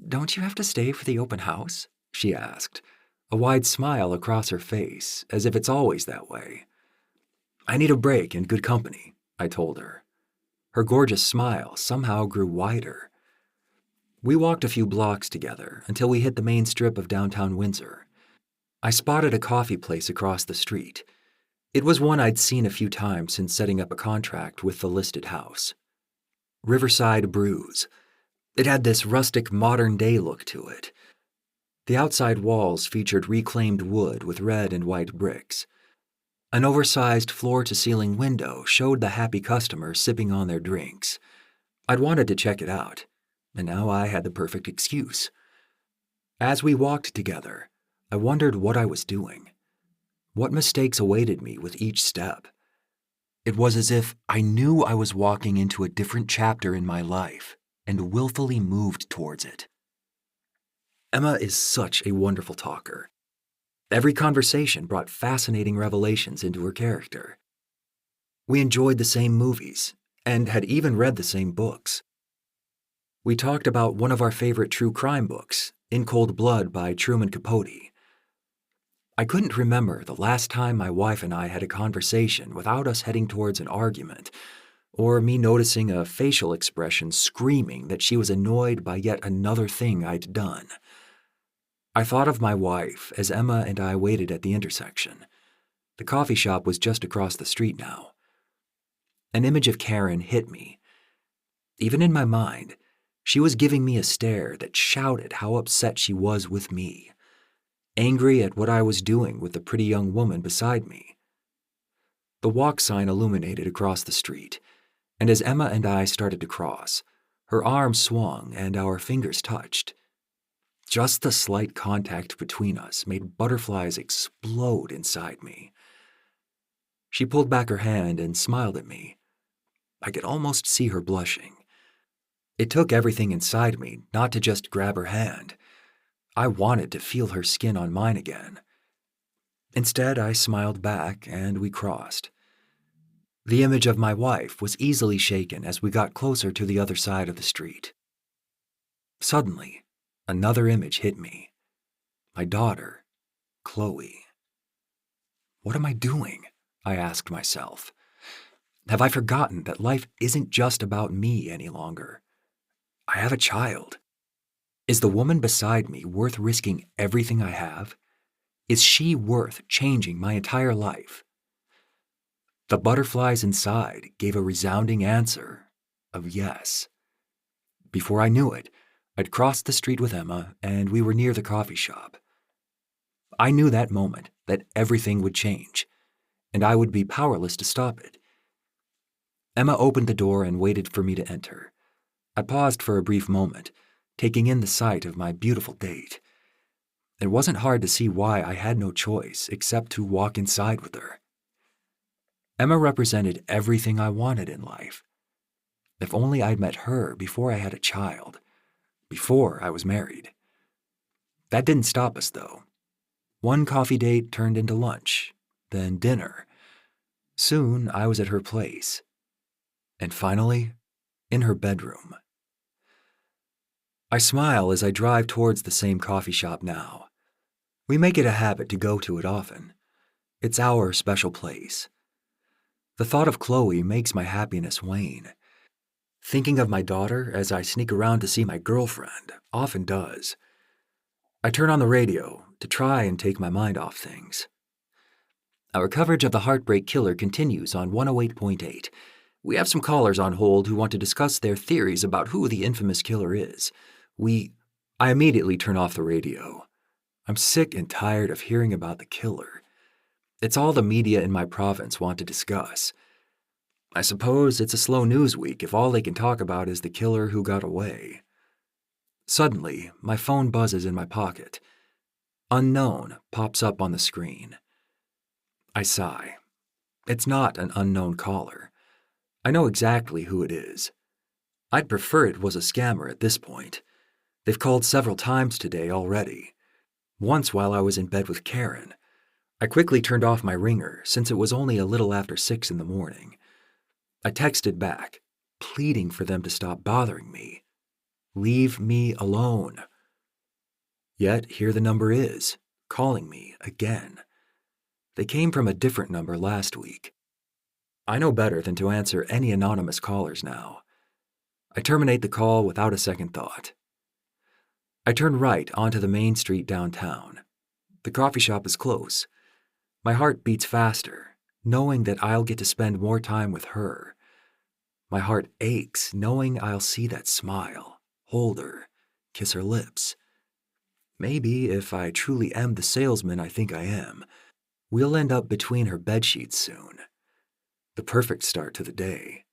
"Don't you have to stay for the open house?" she asked, a wide smile across her face, as if it's always that way. "I need a break and good company," I told her. Her gorgeous smile somehow grew wider. We walked a few blocks together until we hit the main strip of downtown Windsor. I spotted a coffee place across the street. It was one I'd seen a few times since setting up a contract with the listed house. Riverside Brews. It had this rustic modern-day look to it. The outside walls featured reclaimed wood with red and white bricks. An oversized floor-to-ceiling window showed the happy customer sipping on their drinks. I'd wanted to check it out, and now I had the perfect excuse. As we walked together, I wondered what I was doing. What mistakes awaited me with each step? It was as if I knew I was walking into a different chapter in my life and willfully moved towards it. Emma is such a wonderful talker. Every conversation brought fascinating revelations into her character. We enjoyed the same movies and had even read the same books. We talked about one of our favorite true crime books, In Cold Blood by Truman Capote. I couldn't remember the last time my wife and I had a conversation without us heading towards an argument, or me noticing a facial expression screaming that she was annoyed by yet another thing I'd done. I thought of my wife as Emma and I waited at the intersection. The coffee shop was just across the street now. An image of Karen hit me. Even in my mind, she was giving me a stare that shouted how upset she was with me, angry at what I was doing with the pretty young woman beside me. The walk sign illuminated across the street, and as Emma and I started to cross, her arm swung and our fingers touched. Just the slight contact between us made butterflies explode inside me. She pulled back her hand and smiled at me. I could almost see her blushing. It took everything inside me not to just grab her hand. I wanted to feel her skin on mine again. Instead, I smiled back and we crossed. The image of my wife was easily shaken as we got closer to the other side of the street. Suddenly, another image hit me. My daughter, Chloe. What am I doing? I asked myself. Have I forgotten that life isn't just about me any longer? I have a child. Is the woman beside me worth risking everything I have? Is she worth changing my entire life? The butterflies inside gave a resounding answer of yes. Before I knew it, I'd crossed the street with Emma and we were near the coffee shop. I knew that moment that everything would change, and I would be powerless to stop it. Emma opened the door and waited for me to enter. I paused for a brief moment, taking in the sight of my beautiful date. It wasn't hard to see why I had no choice except to walk inside with her. Emma represented everything I wanted in life. If only I'd met her before I had a child, before I was married. That didn't stop us, though. One coffee date turned into lunch, then dinner. Soon I was at her place. And finally, in her bedroom. I smile as I drive towards the same coffee shop now. We make it a habit to go to it often. It's our special place. The thought of Chloe makes my happiness wane. Thinking of my daughter as I sneak around to see my girlfriend often does. I turn on the radio to try and take my mind off things. Our coverage of the Heartbreak Killer continues on 108.8. We have some callers on hold who want to discuss their theories about who the infamous killer is. I immediately turn off the radio. I'm sick and tired of hearing about the killer. It's all the media in my province want to discuss. I suppose it's a slow news week if all they can talk about is the killer who got away. Suddenly, my phone buzzes in my pocket. Unknown pops up on the screen. I sigh. It's not an unknown caller. I know exactly who it is. I'd prefer it was a scammer at this point. They've called several times today already. Once while I was in bed with Karen. I quickly turned off my ringer since it was only a little after 6 in the morning. I texted back, pleading for them to stop bothering me. Leave me alone. Yet here the number is, calling me again. They came from a different number last week. I know better than to answer any anonymous callers now. I terminate the call without a second thought. I turn right onto the main street downtown. The coffee shop is close. My heart beats faster, knowing that I'll get to spend more time with her. My heart aches knowing I'll see that smile, hold her, kiss her lips. Maybe if I truly am the salesman I think I am, we'll end up between her bedsheets soon. The perfect start to the day.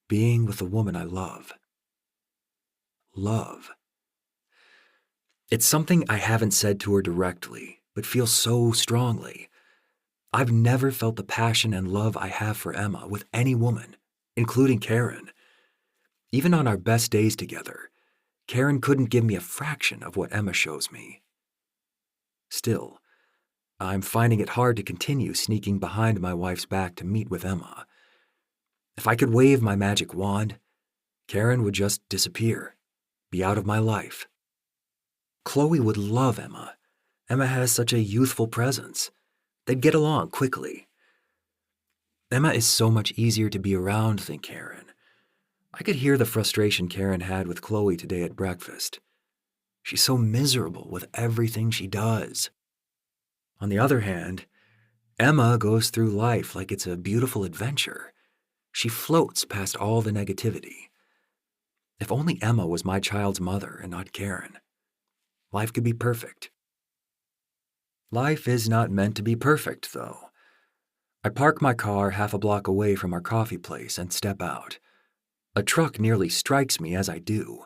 Being with the woman I love. Love. It's something I haven't said to her directly, but feel so strongly. I've never felt the passion and love I have for Emma with any woman, including Karen. Even on our best days together, Karen couldn't give me a fraction of what Emma shows me. Still, I'm finding it hard to continue sneaking behind my wife's back to meet with Emma. If I could wave my magic wand, Karen would just disappear, be out of my life. Chloe would love Emma. Emma has such a youthful presence. They'd get along quickly. Emma is so much easier to be around than Karen. I could hear the frustration Karen had with Chloe today at breakfast. She's so miserable with everything she does. On the other hand, Emma goes through life like it's a beautiful adventure. She floats past all the negativity. If only Emma was my child's mother and not Karen. Life could be perfect. Life is not meant to be perfect, though. I park my car half a block away from our coffee place and step out. A truck nearly strikes me as I do.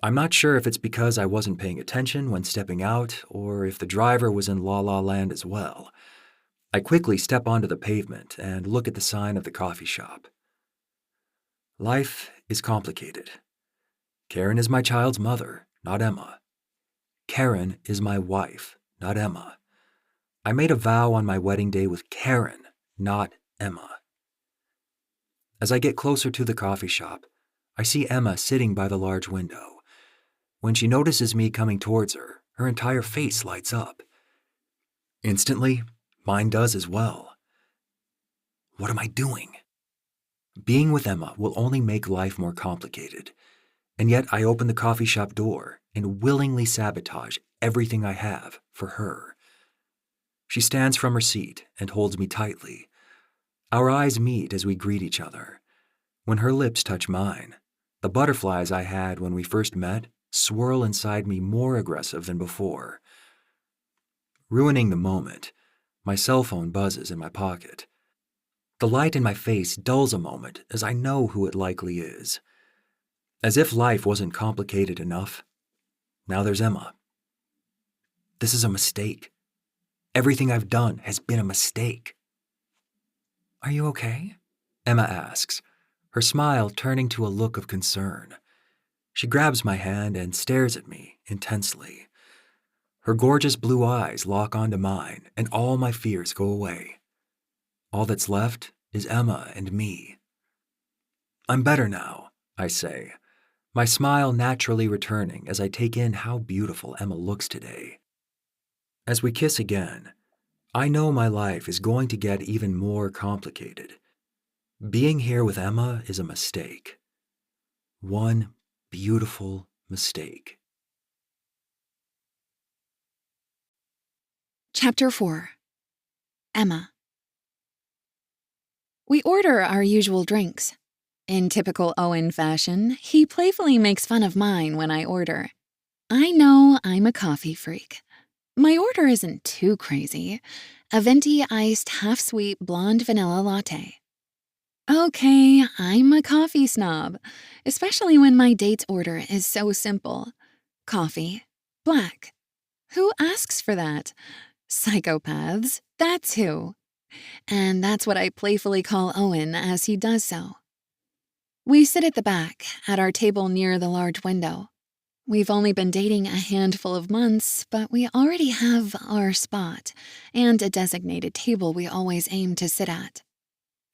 I'm not sure if it's because I wasn't paying attention when stepping out or if the driver was in La La Land as well. I quickly step onto the pavement and look at the sign of the coffee shop. Life is complicated. Karen is my child's mother, not Emma. Karen is my wife, not Emma. I made a vow on my wedding day with Karen, not Emma. As I get closer to the coffee shop, I see Emma sitting by the large window. When she notices me coming towards her, her entire face lights up. Instantly, mine does as well. What am I doing? Being with Emma will only make life more complicated, and yet I open the coffee shop door and willingly sabotage everything I have for her. She stands from her seat and holds me tightly. Our eyes meet as we greet each other. When her lips touch mine, the butterflies I had when we first met swirl inside me more aggressive than before. Ruining the moment, my cell phone buzzes in my pocket. The light in my face dulls a moment as I know who it likely is. As if life wasn't complicated enough, now there's Emma. This is a mistake. Everything I've done has been a mistake. Are you okay? Emma asks, her smile turning to a look of concern. She grabs my hand and stares at me intensely. Her gorgeous blue eyes lock onto mine, and all my fears go away. All that's left is Emma and me. I'm better now, I say, my smile naturally returning as I take in how beautiful Emma looks today. As we kiss again, I know my life is going to get even more complicated. Being here with Emma is a mistake. One beautiful mistake. Chapter 4. Emma. We order our usual drinks. In typical Owen fashion, he playfully makes fun of mine when I order. I know I'm a coffee freak. My order isn't too crazy. A venti iced half-sweet blonde vanilla latte. Okay, I'm a coffee snob, especially when my date's order is so simple. Coffee, black. Who asks for that? Psychopaths, that's who. And that's what I playfully call Owen as he does so. We sit at the back, at our table near the large window. We've only been dating a handful of months, but we already have our spot and a designated table we always aim to sit at.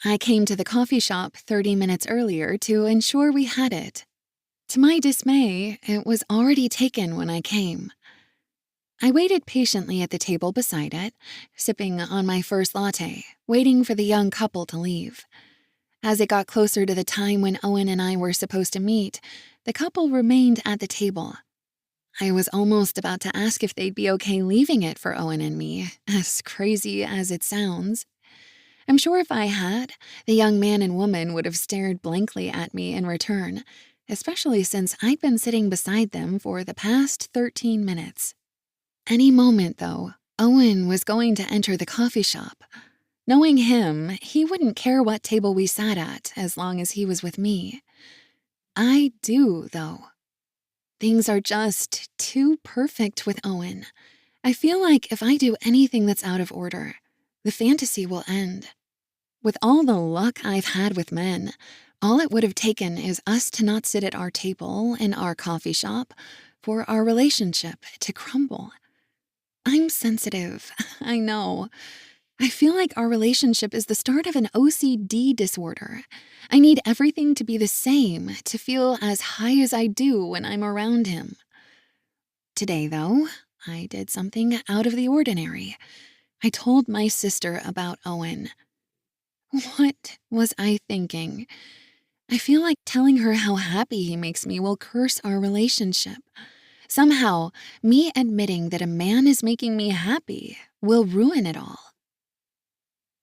I came to the coffee shop 30 minutes earlier to ensure we had it. To my dismay, it was already taken when I came. I waited patiently at the table beside it, sipping on my first latte, waiting for the young couple to leave. As it got closer to the time when Owen and I were supposed to meet, the couple remained at the table. I was almost about to ask if they'd be okay leaving it for Owen and me, as crazy as it sounds. I'm sure if I had, the young man and woman would have stared blankly at me in return, especially since I'd been sitting beside them for the past 13 minutes. Any moment, though, Owen was going to enter the coffee shop. Knowing him, he wouldn't care what table we sat at as long as he was with me. I do, though. Things are just too perfect with Owen. I feel like if I do anything that's out of order, the fantasy will end. With all the luck I've had with men, all it would have taken is us to not sit at our table in our coffee shop for our relationship to crumble. I'm sensitive, I know. I feel like our relationship is the start of an OCD disorder. I need everything to be the same to feel as high as I do when I'm around him. Today, though, I did something out of the ordinary. I told my sister about Owen. What was I thinking? I feel like telling her how happy he makes me will curse our relationship. Somehow, me admitting that a man is making me happy will ruin it all.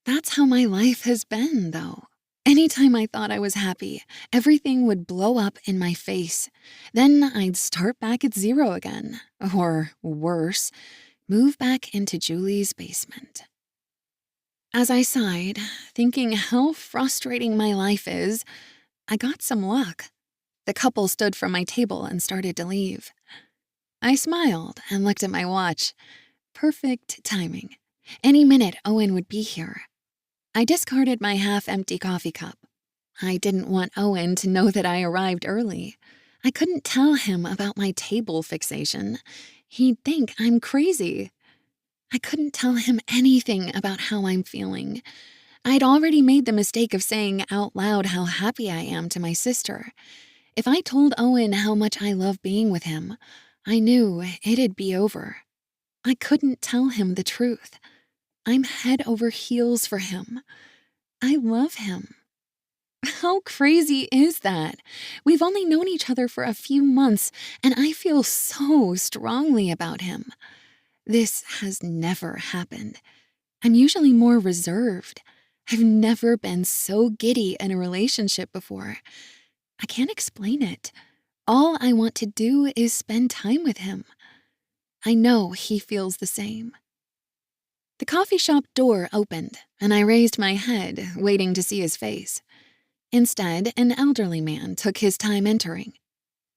That's how my life has been, though. Anytime I thought I was happy, everything would blow up in my face. Then I'd start back at zero again. Or worse, move back into Julie's basement. As I sighed, thinking how frustrating my life is, I got some luck. The couple stood from my table and started to leave. I smiled and looked at my watch. Perfect timing. Any minute Owen would be here. I discarded my half-empty coffee cup. I didn't want Owen to know that I arrived early. I couldn't tell him about my table fixation. He'd think I'm crazy. I couldn't tell him anything about how I'm feeling. I'd already made the mistake of saying out loud how happy I am to my sister. If I told Owen how much I love being with him, I knew it'd be over. I couldn't tell him the truth. I'm head over heels for him. I love him. How crazy is that? We've only known each other for a few months, and I feel so strongly about him. This has never happened. I'm usually more reserved. I've never been so giddy in a relationship before. I can't explain it. All I want to do is spend time with him. I know he feels the same. The coffee shop door opened, and I raised my head, waiting to see his face. Instead, an elderly man took his time entering.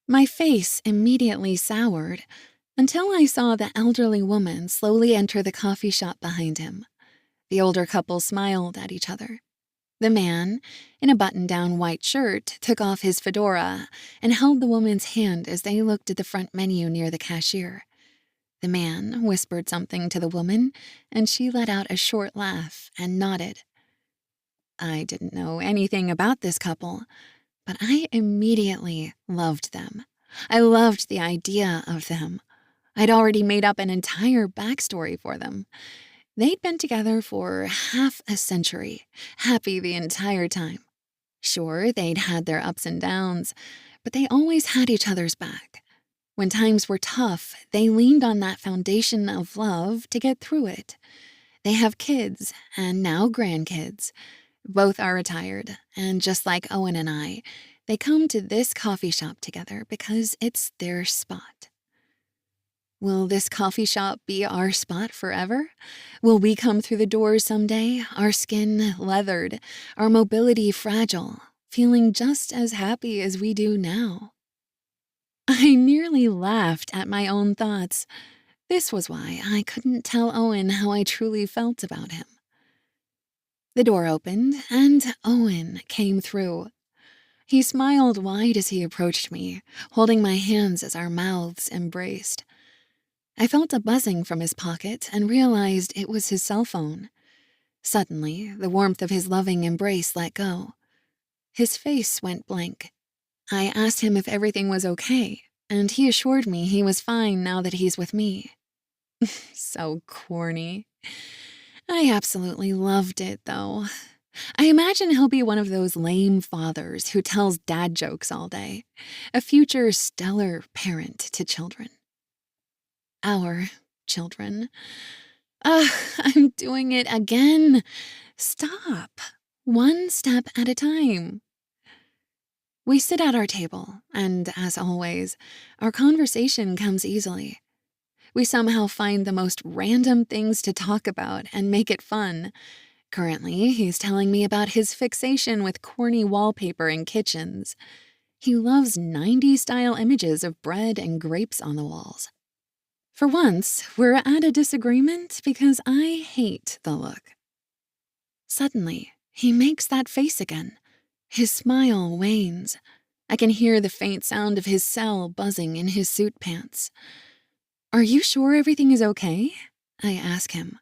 My face immediately soured until I saw the elderly woman slowly enter the coffee shop behind him. The older couple smiled at each other. The man, in a button-down white shirt, took off his fedora and held the woman's hand as they looked at the front menu near the cashier. The man whispered something to the woman, and she let out a short laugh and nodded. I didn't know anything about this couple, but I immediately loved them. I loved the idea of them. I'd already made up an entire backstory for them. They'd been together for half a century, happy the entire time. Sure, they'd had their ups and downs, but they always had each other's back. When times were tough, they leaned on that foundation of love to get through it. They have kids, and now grandkids. Both are retired, and just like Owen and I, they come to this coffee shop together because it's their spot. Will this coffee shop be our spot forever? Will we come through the doors someday, our skin leathered, our mobility fragile, feeling just as happy as we do now? I nearly laughed at my own thoughts. This was why I couldn't tell Owen how I truly felt about him. The door opened, and Owen came through. He smiled wide as he approached me, holding my hands as our mouths embraced. I felt a buzzing from his pocket and realized it was his cell phone. Suddenly, the warmth of his loving embrace let go. His face went blank. I asked him if everything was okay, and he assured me he was fine now that he's with me. So corny. I absolutely loved it, though. I imagine he'll be one of those lame fathers who tells dad jokes all day, a future stellar parent to children. Our children. I'm doing it again. Stop. One step at a time. We sit at our table, and as always, our conversation comes easily. We somehow find the most random things to talk about and make it fun. Currently, he's telling me about his fixation with corny wallpaper in kitchens. He loves 90s-style images of bread and grapes on the walls. For once, we're at a disagreement because I hate the look. Suddenly, he makes that face again. His smile wanes. I can hear the faint sound of his cell buzzing in his suit pants. Are you sure everything is okay? I ask him.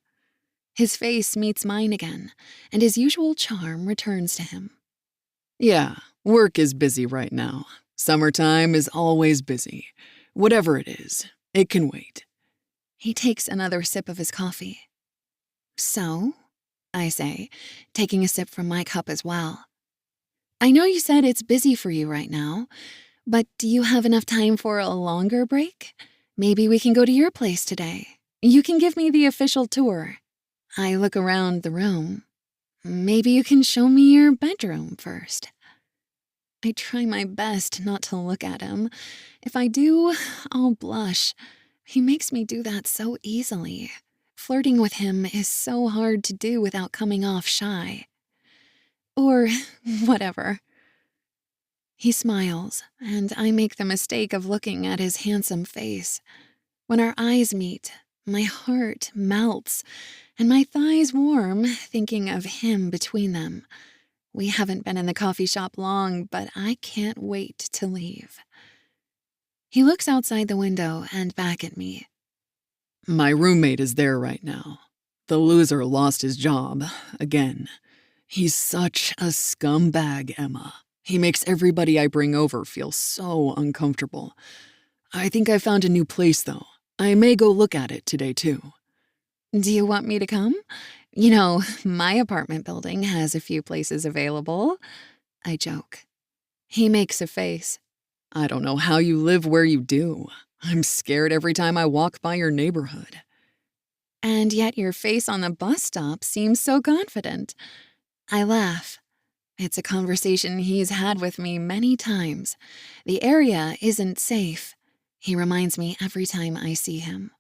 His face meets mine again, and his usual charm returns to him. Yeah, work is busy right now. Summertime is always busy. Whatever it is, it can wait. He takes another sip of his coffee. So? I say, taking a sip from my cup as well. I know you said it's busy for you right now, but do you have enough time for a longer break? Maybe we can go to your place today. You can give me the official tour. I look around the room. Maybe you can show me your bedroom first. I try my best not to look at him. If I do, I'll blush. He makes me do that so easily. Flirting with him is so hard to do without coming off shy. Or whatever. He smiles, and I make the mistake of looking at his handsome face. When our eyes meet, my heart melts, and my thighs warm, thinking of him between them. We haven't been in the coffee shop long, but I can't wait to leave. He looks outside the window and back at me. My roommate is there right now. The loser lost his job, again. He's such a scumbag, Emma. He makes everybody I bring over feel so uncomfortable. I think I found a new place, though. I may go look at it today, too. Do you want me to come? You know, my apartment building has a few places available. I joke. He makes a face. I don't know how you live where you do. I'm scared every time I walk by your neighborhood. And yet your face on the bus stop seems so confident. I laugh. It's a conversation he's had with me many times. The area isn't safe. He reminds me every time I see him.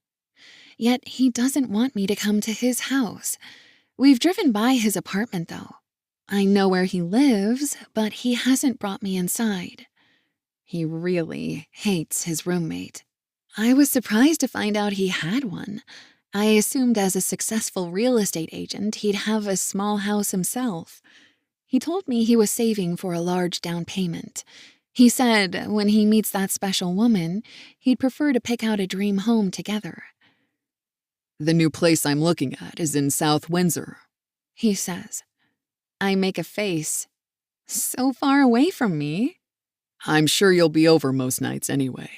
Yet he doesn't want me to come to his house. We've driven by his apartment, though. I know where he lives, but he hasn't brought me inside. He really hates his roommate. I was surprised to find out he had one. I assumed as a successful real estate agent he'd have a small house himself. He told me he was saving for a large down payment. He said when he meets that special woman, he'd prefer to pick out a dream home together. The new place I'm looking at is in South Windsor, he says. I make a face. So far away from me. I'm sure you'll be over most nights anyway.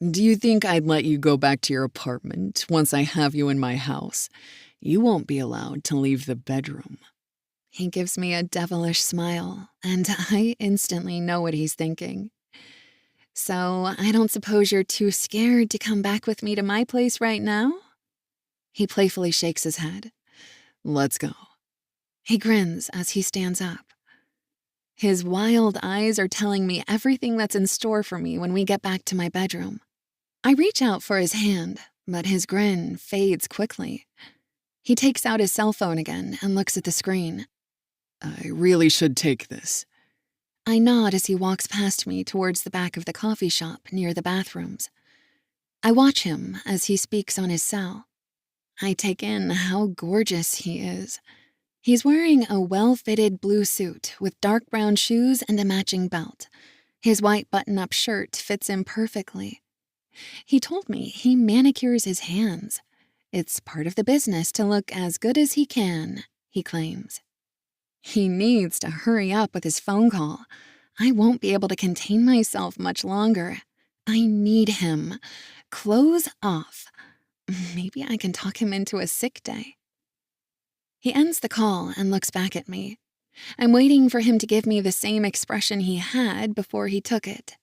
Do you think I'd let you go back to your apartment once I have you in my house? You won't be allowed to leave the bedroom. He gives me a devilish smile, and I instantly know what he's thinking. So I don't suppose you're too scared to come back with me to my place right now? He playfully shakes his head. Let's go. He grins as he stands up. His wild eyes are telling me everything that's in store for me when we get back to my bedroom. I reach out for his hand, but his grin fades quickly. He takes out his cell phone again and looks at the screen. I really should take this. I nod as he walks past me towards the back of the coffee shop near the bathrooms. I watch him as he speaks on his cell. I take in how gorgeous he is. He's wearing a well-fitted blue suit with dark brown shoes and a matching belt. His white button-up shirt fits him perfectly. He told me he manicures his hands. It's part of the business to look as good as he can, he claims. He needs to hurry up with his phone call. I won't be able to contain myself much longer. I need him. Clothes off. Maybe I can talk him into a sick day. He ends the call and looks back at me. I'm waiting for him to give me the same expression he had before he took it.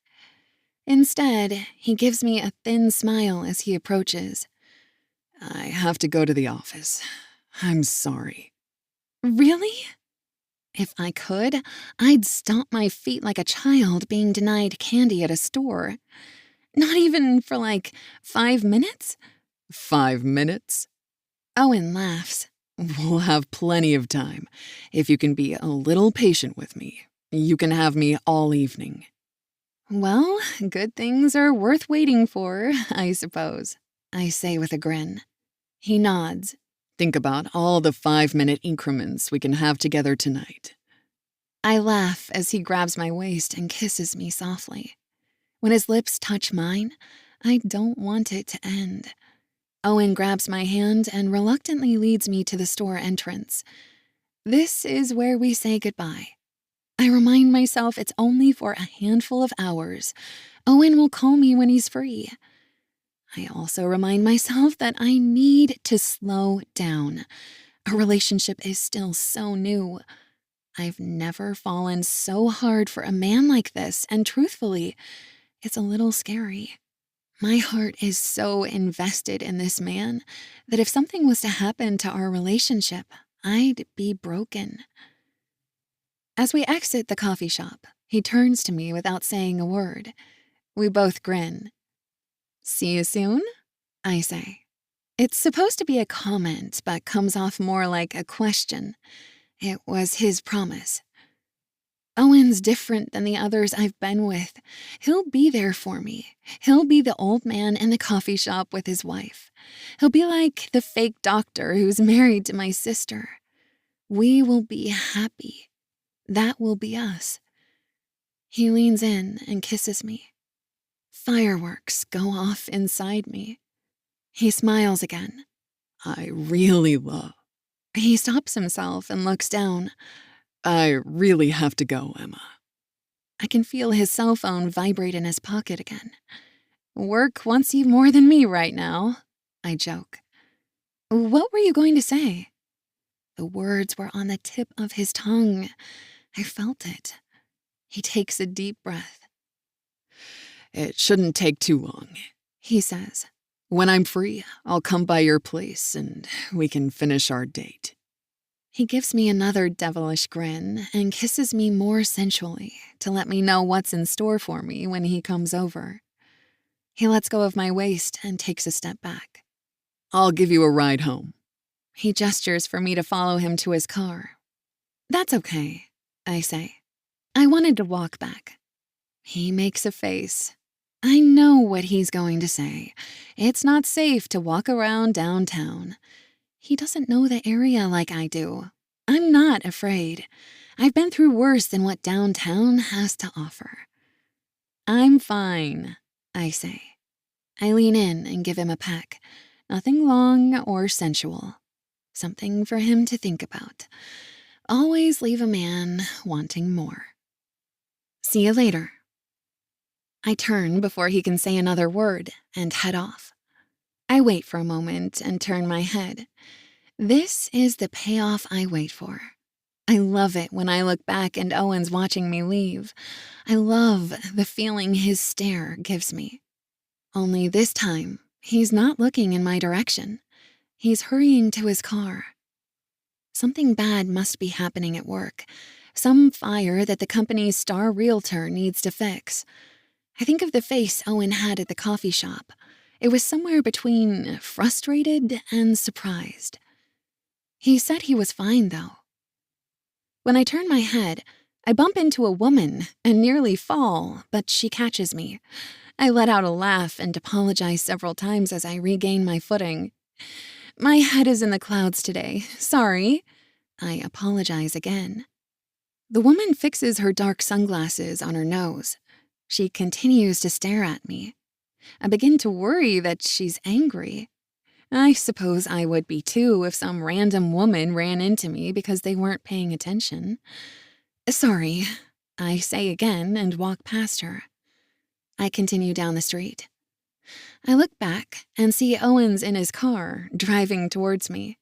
Instead, he gives me a thin smile as he approaches. I have to go to the office. I'm sorry. Really? If I could, I'd stomp my feet like a child being denied candy at a store. Not even for 5 minutes? 5 minutes? Owen laughs. We'll have plenty of time. If you can be a little patient with me, you can have me all evening. Well, good things are worth waiting for, I suppose, I say with a grin. He nods. Think about all the 5-minute increments we can have together tonight. I laugh as he grabs my waist and kisses me softly. When his lips touch mine, I don't want it to end. Owen grabs my hand and reluctantly leads me to the store entrance. This is where we say goodbye. I remind myself it's only for a handful of hours. Owen will call me when he's free. I also remind myself that I need to slow down. Our relationship is still so new. I've never fallen so hard for a man like this, and truthfully, it's a little scary. My heart is so invested in this man that if something was to happen to our relationship, I'd be broken. As we exit the coffee shop, he turns to me without saying a word. We both grin. "See you soon?" I say. It's supposed to be a comment, but comes off more like a question. It was his promise. Owen's different than the others I've been with. He'll be there for me. He'll be the old man in the coffee shop with his wife. He'll be like the fake doctor who's married to my sister. We will be happy. That will be us. He leans in and kisses me. Fireworks go off inside me. He smiles again. I really love. He stops himself and looks down. I really have to go, Emma. I can feel his cell phone vibrate in his pocket again. Work wants you more than me right now, I joke. What were you going to say? The words were on the tip of his tongue. I felt it. He takes a deep breath. It shouldn't take too long, he says. When I'm free, I'll come by your place and we can finish our date. He gives me another devilish grin and kisses me more sensually to let me know what's in store for me when he comes over. He lets go of my waist and takes a step back. I'll give you a ride home. He gestures for me to follow him to his car. That's okay, I say. I wanted to walk back. He makes a face. I know what he's going to say. It's not safe to walk around downtown. He doesn't know the area like I do. I'm not afraid. I've been through worse than what downtown has to offer. I'm fine, I say. I lean in and give him a peck. Nothing long or sensual. Something for him to think about. Always leave a man wanting more. See you later. I turn before he can say another word and head off. I wait for a moment and turn my head. This is the payoff I wait for. I love it when I look back and Owen's watching me leave. I love the feeling his stare gives me. Only this time, he's not looking in my direction. He's hurrying to his car. Something bad must be happening at work. Some fire that the company's star realtor needs to fix. I think of the face Owen had at the coffee shop. It was somewhere between frustrated and surprised. He said he was fine, though. When I turn my head, I bump into a woman and nearly fall, but she catches me. I let out a laugh and apologize several times as I regain my footing. My head is in the clouds today. Sorry. I apologize again. The woman fixes her dark sunglasses on her nose. She continues to stare at me. I begin to worry that she's angry. I suppose I would be too if some random woman ran into me because they weren't paying attention. Sorry, I say again and walk past her. I continue down the street. I look back and see Owens in his car, driving towards me.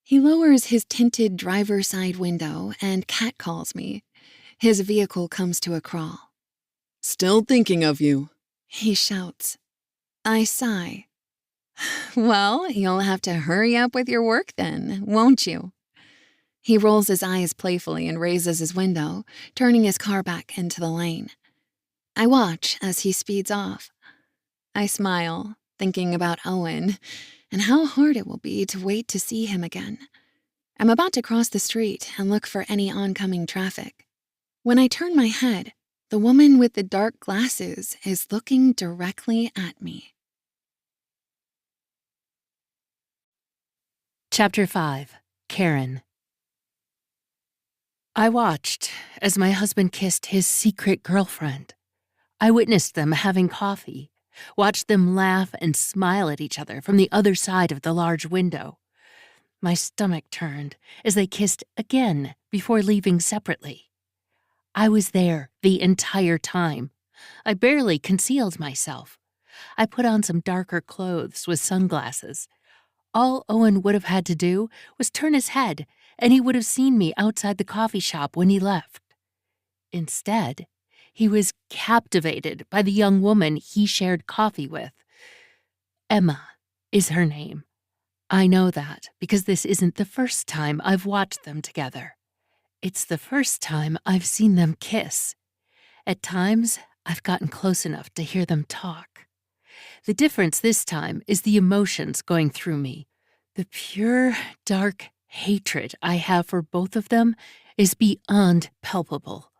He lowers his tinted driver's side window and catcalls me. His vehicle comes to a crawl. Still thinking of you, he shouts. I sigh. Well, you'll have to hurry up with your work then, won't you? He rolls his eyes playfully and raises his window, turning his car back into the lane. I watch as he speeds off. I smile, thinking about Owen and how hard it will be to wait to see him again. I'm about to cross the street and look for any oncoming traffic. When I turn my head, the woman with the dark glasses is looking directly at me. Chapter 5. Caine. I watched as my husband kissed his secret girlfriend. I witnessed them having coffee, watched them laugh and smile at each other from the other side of the large window. My stomach turned as they kissed again before leaving separately. I was there the entire time. I barely concealed myself. I put on some darker clothes with sunglasses. All Owen would have had to do was turn his head, and he would have seen me outside the coffee shop when he left. Instead, he was captivated by the young woman he shared coffee with. Emma is her name. I know that because this isn't the first time I've watched them together. It's the first time I've seen them kiss. At times, I've gotten close enough to hear them talk. The difference this time is the emotions going through me. The pure, dark hatred I have for both of them is beyond palpable.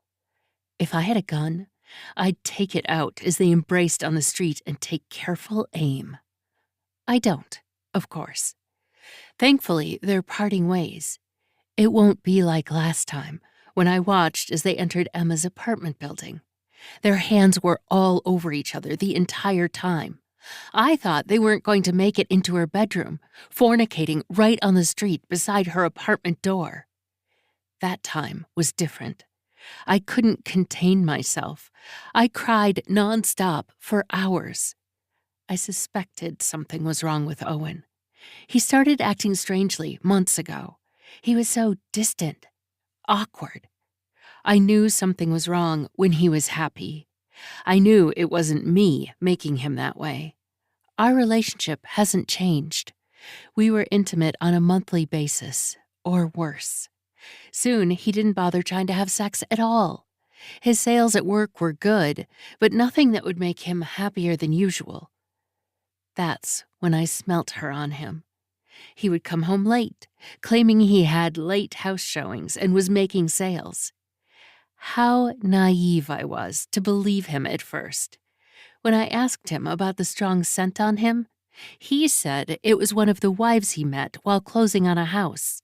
If I had a gun, I'd take it out as they embraced on the street and take careful aim. I don't, of course. Thankfully, they're parting ways. It won't be like last time, when I watched as they entered Emma's apartment building. Their hands were all over each other the entire time. I thought they weren't going to make it into her bedroom, fornicating right on the street beside her apartment door. That time was different. I couldn't contain myself. I cried nonstop for hours. I suspected something was wrong with Owen. He started acting strangely months ago. He was so distant, awkward. I knew something was wrong when he was happy. I knew it wasn't me making him that way. Our relationship hasn't changed. We were intimate on a monthly basis, or worse. Soon, he didn't bother trying to have sex at all. His sales at work were good, but nothing that would make him happier than usual. That's when I smelt her on him. He would come home late, claiming he had late house showings and was making sales. How naive I was to believe him at first. When I asked him about the strong scent on him, he said it was one of the wives he met while closing on a house.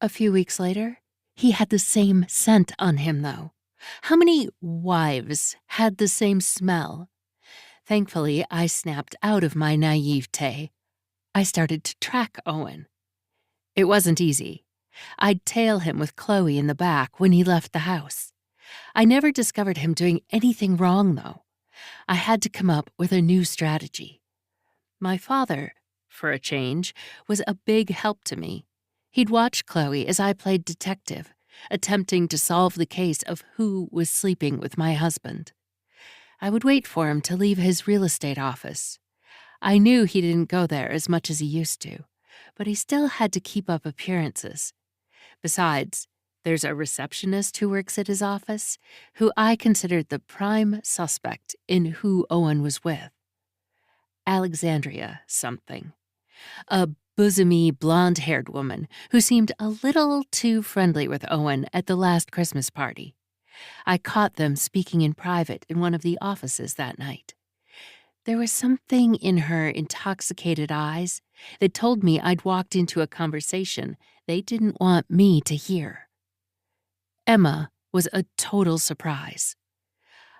A few weeks later, he had the same scent on him, though. How many wives had the same smell? Thankfully, I snapped out of my naivete. I started to track Owen. It wasn't easy. I'd tail him with Chloe in the back when he left the house. I never discovered him doing anything wrong, though. I had to come up with a new strategy. My father, for a change, was a big help to me. He'd watch Chloe as I played detective, attempting to solve the case of who was sleeping with my husband. I would wait for him to leave his real estate office. I knew he didn't go there as much as he used to, but he still had to keep up appearances. Besides, there's a receptionist who works at his office, who I considered the prime suspect in who Owen was with. Alexandria something. A bosomy, blonde-haired woman who seemed a little too friendly with Owen at the last Christmas party. I caught them speaking in private in one of the offices that night. There was something in her intoxicated eyes that told me I'd walked into a conversation they didn't want me to hear. Emma was a total surprise.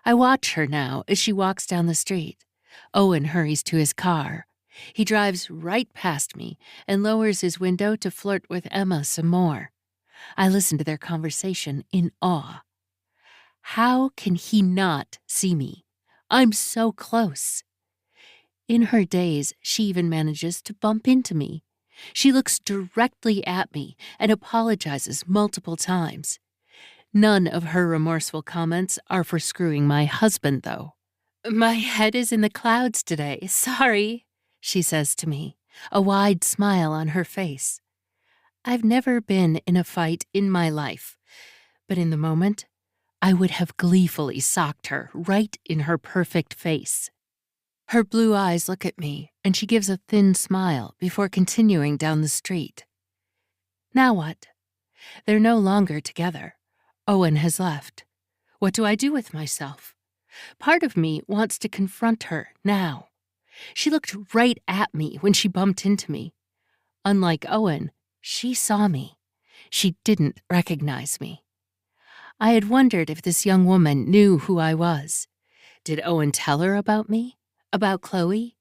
I watch her now as she walks down the street. Owen hurries to his car. He drives right past me and lowers his window to flirt with Emma some more. I listen to their conversation in awe. How can he not see me? I'm so close. In her daze, she even manages to bump into me. She looks directly at me and apologizes multiple times. None of her remorseful comments are for screwing my husband, though. "My head is in the clouds today, sorry," she says to me, a wide smile on her face. I've never been in a fight in my life, but in the moment, I would have gleefully socked her right in her perfect face. Her blue eyes look at me, and she gives a thin smile before continuing down the street. Now what? They're no longer together. Owen has left. What do I do with myself? Part of me wants to confront her now. She looked right at me when she bumped into me. Unlike Owen, she saw me. She didn't recognize me. I had wondered if this young woman knew who I was. Did Owen tell her about me? About Chloe?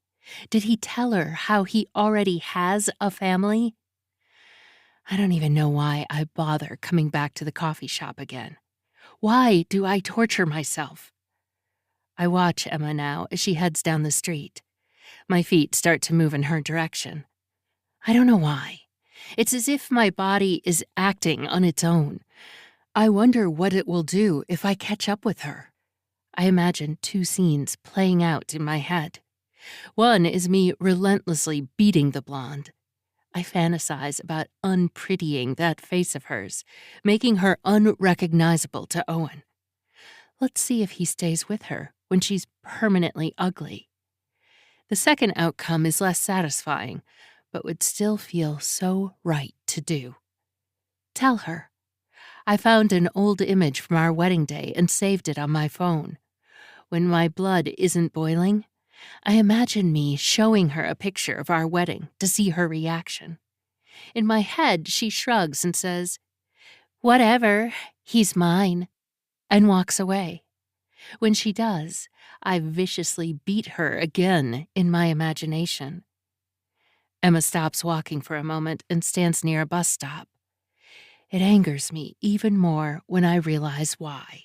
Did he tell her how he already has a family? I don't even know why I bother coming back to the coffee shop again. Why do I torture myself? I watch Emma now as she heads down the street. My feet start to move in her direction. I don't know why. It's as if my body is acting on its own. I wonder what it will do if I catch up with her. I imagine two scenes playing out in my head. One is me relentlessly beating the blonde. I fantasize about unprettying that face of hers, making her unrecognizable to Owen. Let's see if he stays with her when she's permanently ugly. The second outcome is less satisfying, but would still feel so right to do. Tell her. I found an old image from our wedding day and saved it on my phone. When my blood isn't boiling, I imagine me showing her a picture of our wedding to see her reaction. In my head, she shrugs and says, "Whatever, he's mine," and walks away. When she does, I viciously beat her again in my imagination. Emma stops walking for a moment and stands near a bus stop. It angers me even more when I realize why.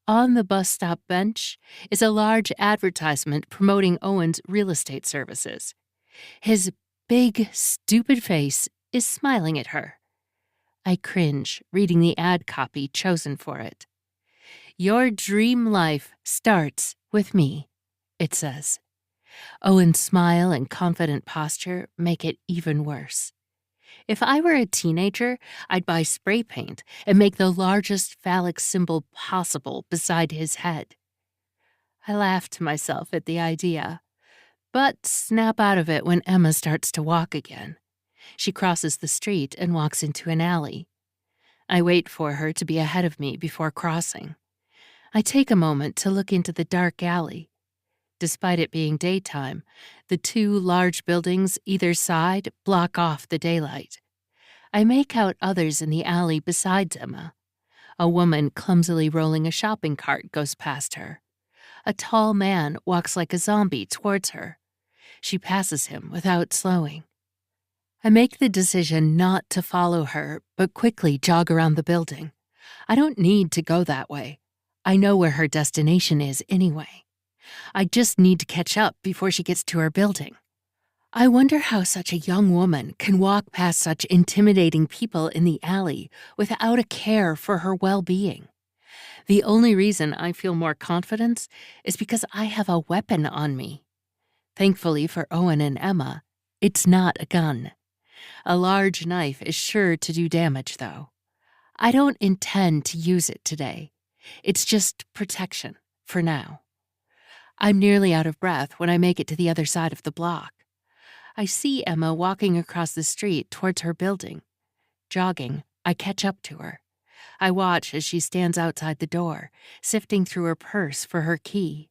On the bus stop bench is a large advertisement promoting Owen's real estate services. His big, stupid face is smiling at her. I cringe reading the ad copy chosen for it. "Your dream life starts with me," it says. Owen's smile and confident posture make it even worse. If I were a teenager, I'd buy spray paint and make the largest phallic symbol possible beside his head. I laugh to myself at the idea, but snap out of it when Emma starts to walk again. She crosses the street and walks into an alley. I wait for her to be ahead of me before crossing. I take a moment to look into the dark alley. Despite it being daytime, the two large buildings either side block off the daylight. I make out others in the alley besides Emma. A woman clumsily rolling a shopping cart goes past her. A tall man walks like a zombie towards her. She passes him without slowing. I make the decision not to follow her, but quickly jog around the building. I don't need to go that way. I know where her destination is anyway. I just need to catch up before she gets to her building. I wonder how such a young woman can walk past such intimidating people in the alley without a care for her well-being. The only reason I feel more confidence is because I have a weapon on me. Thankfully for Owen and Emma, it's not a gun. A large knife is sure to do damage, though. I don't intend to use it today. It's just protection, for now. I'm nearly out of breath when I make it to the other side of the block. I see Emma walking across the street towards her building. Jogging, I catch up to her. I watch as she stands outside the door, sifting through her purse for her key.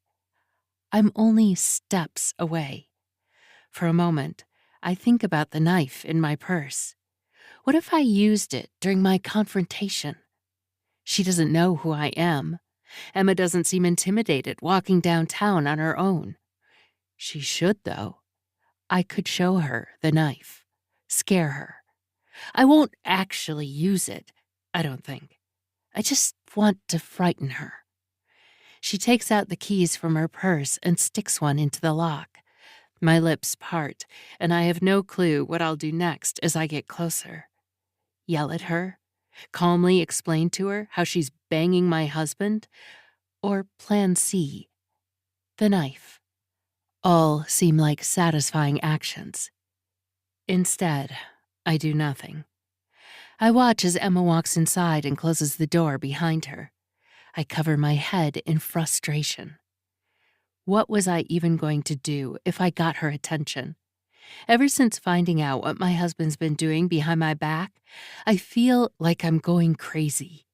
I'm only steps away. For a moment, I think about the knife in my purse. What if I used it during my confrontation? She doesn't know who I am. Emma doesn't seem intimidated walking downtown on her own. She should, though. I could show her the knife, scare her. I won't actually use it, I don't think. I just want to frighten her. She takes out the keys from her purse and sticks one into the lock. My lips part, and I have no clue what I'll do next as I get closer. Yell at her? Calmly explain to her how she's banging my husband? Or plan C, the knife? All seem like satisfying actions. Instead, I do nothing. I watch as Emma walks inside and closes the door behind her. I cover my head in frustration. What was I even going to do if I got her attention? Ever since finding out what my husband's been doing behind my back, I feel like I'm going crazy.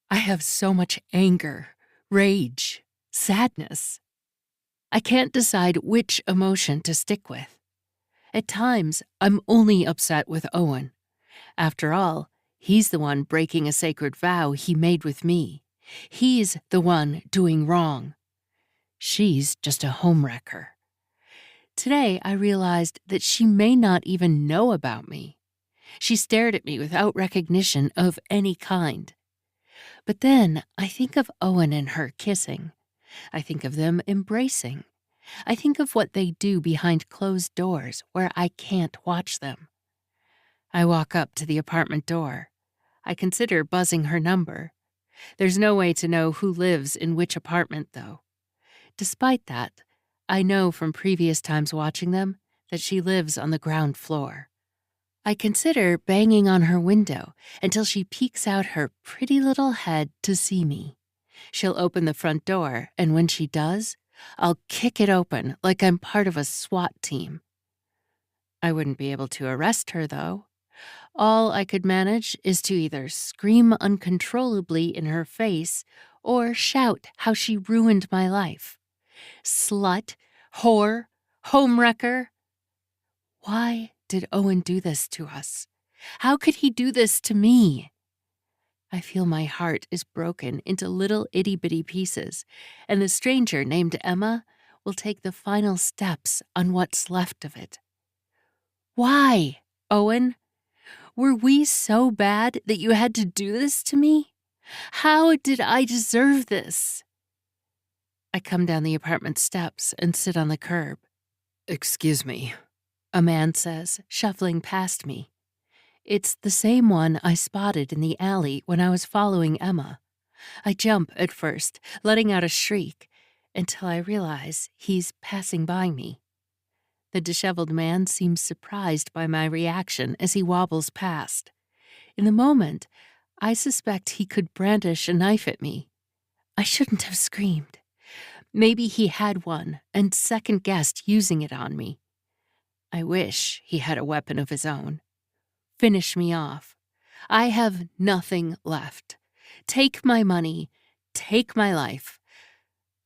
I have so much anger, rage, sadness. I can't decide which emotion to stick with. At times, I'm only upset with Owen. After all, he's the one breaking a sacred vow he made with me. He's the one doing wrong. She's just a homewrecker. Today, I realized that she may not even know about me. She stared at me without recognition of any kind. But then I think of Owen and her kissing. I think of them embracing. I think of what they do behind closed doors where I can't watch them. I walk up to the apartment door. I consider buzzing her number. There's no way to know who lives in which apartment, though. Despite that, I know from previous times watching them that she lives on the ground floor. I consider banging on her window until she peeks out her pretty little head to see me. She'll open the front door, and when she does, I'll kick it open like I'm part of a SWAT team. I wouldn't be able to arrest her, though. All I could manage is to either scream uncontrollably in her face or shout how she ruined my life. Slut, whore, homewrecker. Why did Owen do this to us? How could he do this to me? I feel my heart is broken into little itty-bitty pieces, and the stranger named Emma will take the final steps on what's left of it. Why, Owen? Were we so bad that you had to do this to me? How did I deserve this? I come down the apartment steps and sit on the curb. Excuse me, A man says, shuffling past me. It's the same one I spotted in the alley when I was following Emma. I jump at first, letting out a shriek, until I realize he's passing by me. The disheveled man seems surprised by my reaction as he wobbles past. In the moment, I suspect he could brandish a knife at me. I shouldn't have screamed. Maybe he had one and second-guessed using it on me. I wish he had a weapon of his own. Finish me off. I have nothing left. Take my money. Take my life.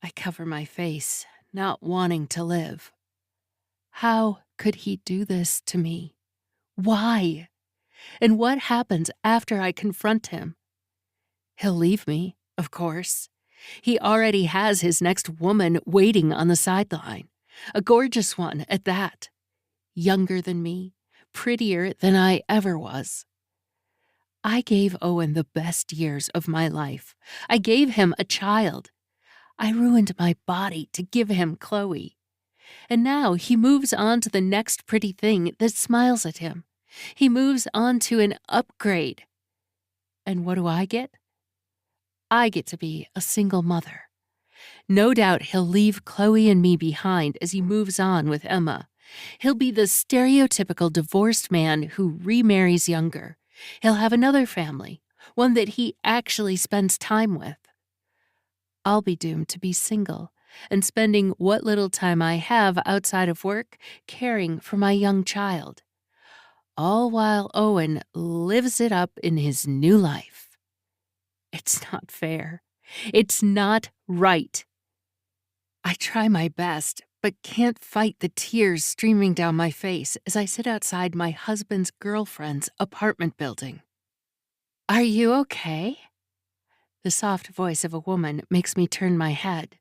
I cover my face, not wanting to live. How could he do this to me? Why? And what happens after I confront him? He'll leave me, of course. He already has his next woman waiting on the sideline, a gorgeous one at that. Younger than me, prettier than I ever was. I gave Owen the best years of my life. I gave him a child. I ruined my body to give him Chloe. And now he moves on to the next pretty thing that smiles at him. He moves on to an upgrade. And what do I get? I get to be a single mother. No doubt he'll leave Chloe and me behind as he moves on with Emma. He'll be the stereotypical divorced man who remarries younger. He'll have another family, one that he actually spends time with. I'll be doomed to be single and spending what little time I have outside of work caring for my young child. All while Owen lives it up in his new life. It's not fair. It's not right. I try my best, but can't fight the tears streaming down my face as I sit outside my husband's girlfriend's apartment building. Are you okay? The soft voice of a woman makes me turn my head.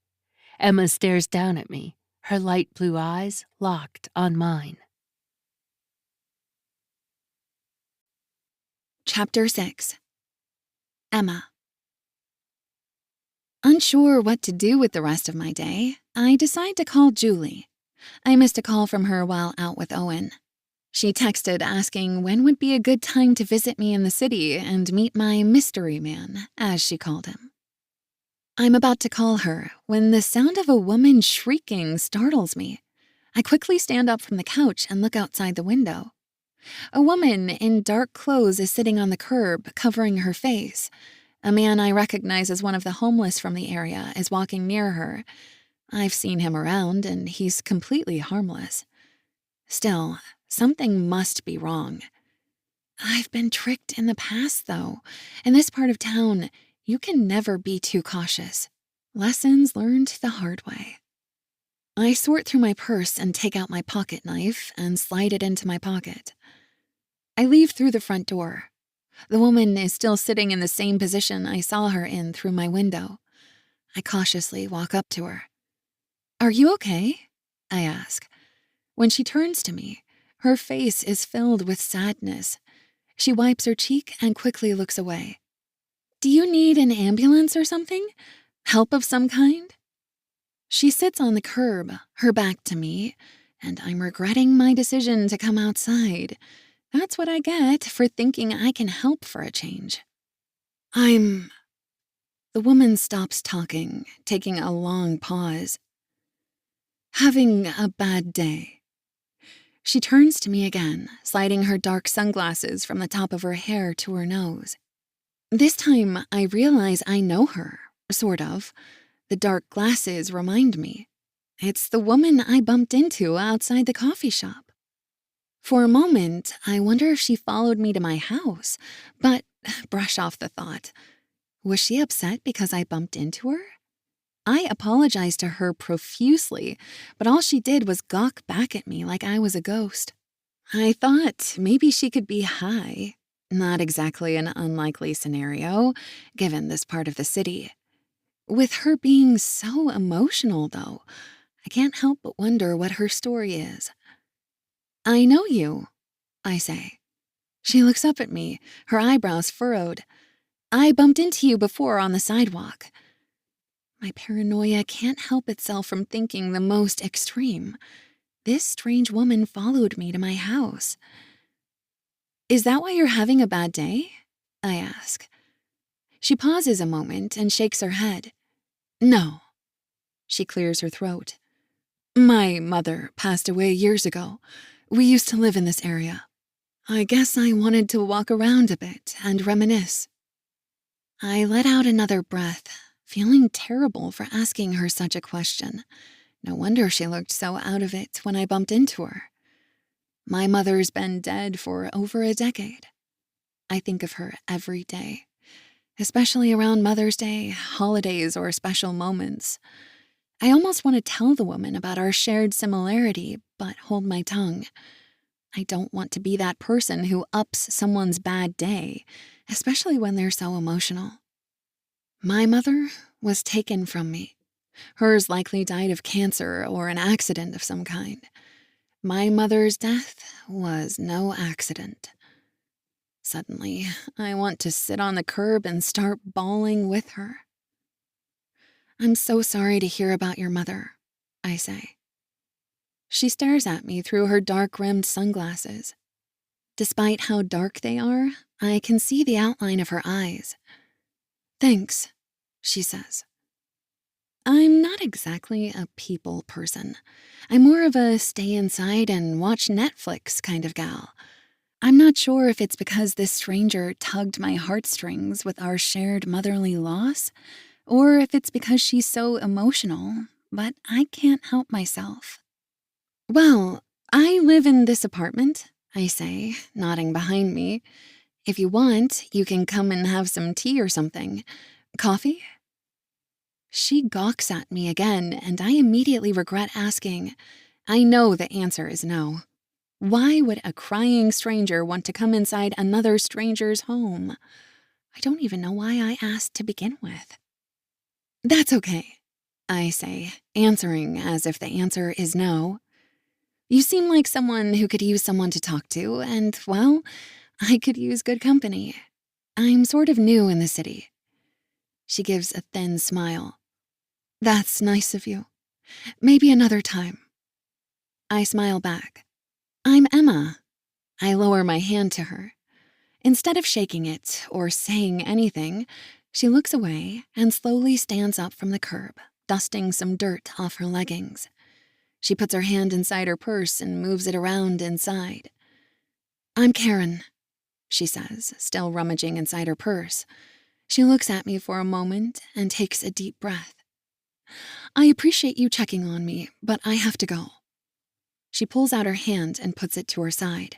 Emma stares down at me, her light blue eyes locked on mine. Chapter 6. Emma. Unsure what to do with the rest of my day, I decide to call Julie. I missed a call from her while out with Owen. She texted asking when would be a good time to visit me in the city and meet my mystery man, as she called him. I'm about to call her when the sound of a woman shrieking startles me. I quickly stand up from the couch and look outside the window. A woman in dark clothes is sitting on the curb, covering her face. A man I recognize as one of the homeless from the area is walking near her. I've seen him around, and he's completely harmless. Still, something must be wrong. I've been tricked in the past, though. In this part of town, you can never be too cautious. Lessons learned the hard way. I sort through my purse and take out my pocket knife and slide it into my pocket. I leave through the front door. The woman is still sitting in the same position I saw her in through my window. I cautiously walk up to her. "Are you okay?" I ask. When she turns to me, her face is filled with sadness. She wipes her cheek and quickly looks away. "Do you need an ambulance or something? Help of some kind?" She sits on the curb, her back to me, and I'm regretting my decision to come outside. That's what I get for thinking I can help for a change. The woman stops talking, taking a long pause. "Having a bad day. She turns to me again, sliding her dark sunglasses from the top of her hair to her nose. This time, I realize I know her, sort of. The dark glasses remind me. It's the woman I bumped into outside the coffee shop. For a moment, I wonder if she followed me to my house, but brush off the thought. Was she upset because I bumped into her? I apologized to her profusely, but all she did was gawk back at me like I was a ghost. I thought maybe she could be high. Not exactly an unlikely scenario, given this part of the city. With her being so emotional, though, I can't help but wonder what her story is. I know you, I say. She looks up at me, her eyebrows furrowed. I bumped into you before on the sidewalk. My paranoia can't help itself from thinking the most extreme. This strange woman followed me to my house. Is that why you're having a bad day? I ask. She pauses a moment and shakes her head. No. She clears her throat. My mother passed away years ago. We used to live in this area. I guess I wanted to walk around a bit and reminisce. I let out another breath, feeling terrible for asking her such a question. No wonder she looked so out of it when I bumped into her. My mother's been dead for over a decade. I think of her every day, especially around Mother's Day, holidays, or special moments. I almost want to tell the woman about our shared similarity, but hold my tongue. I don't want to be that person who ups someone's bad day, especially when they're so emotional. My mother was taken from me. Hers likely died of cancer or an accident of some kind. My mother's death was no accident. Suddenly, I want to sit on the curb and start bawling with her. I'm so sorry to hear about your mother, I say. She stares at me through her dark-rimmed sunglasses. Despite how dark they are, I can see the outline of her eyes. Thanks, she says. I'm not exactly a people person. I'm more of a stay inside and watch Netflix kind of gal. I'm not sure if it's because this stranger tugged my heartstrings with our shared motherly loss, or if it's because she's so emotional, but I can't help myself. Well, I live in this apartment, I say, nodding behind me. If you want, you can come and have some tea or something. Coffee? She gawks at me again, and I immediately regret asking. I know the answer is no. Why would a crying stranger want to come inside another stranger's home? I don't even know why I asked to begin with. That's okay, I say, answering as if the answer is no. You seem like someone who could use someone to talk to, and, well, I could use good company. I'm sort of new in the city. She gives a thin smile. That's nice of you. Maybe another time. I smile back. I'm Emma. I lower my hand to her. Instead of shaking it or saying anything, she looks away and slowly stands up from the curb, dusting some dirt off her leggings. She puts her hand inside her purse and moves it around inside. I'm Karen, she says, still rummaging inside her purse. She looks at me for a moment and takes a deep breath. I appreciate you checking on me, but I have to go. She pulls out her hand and puts it to her side.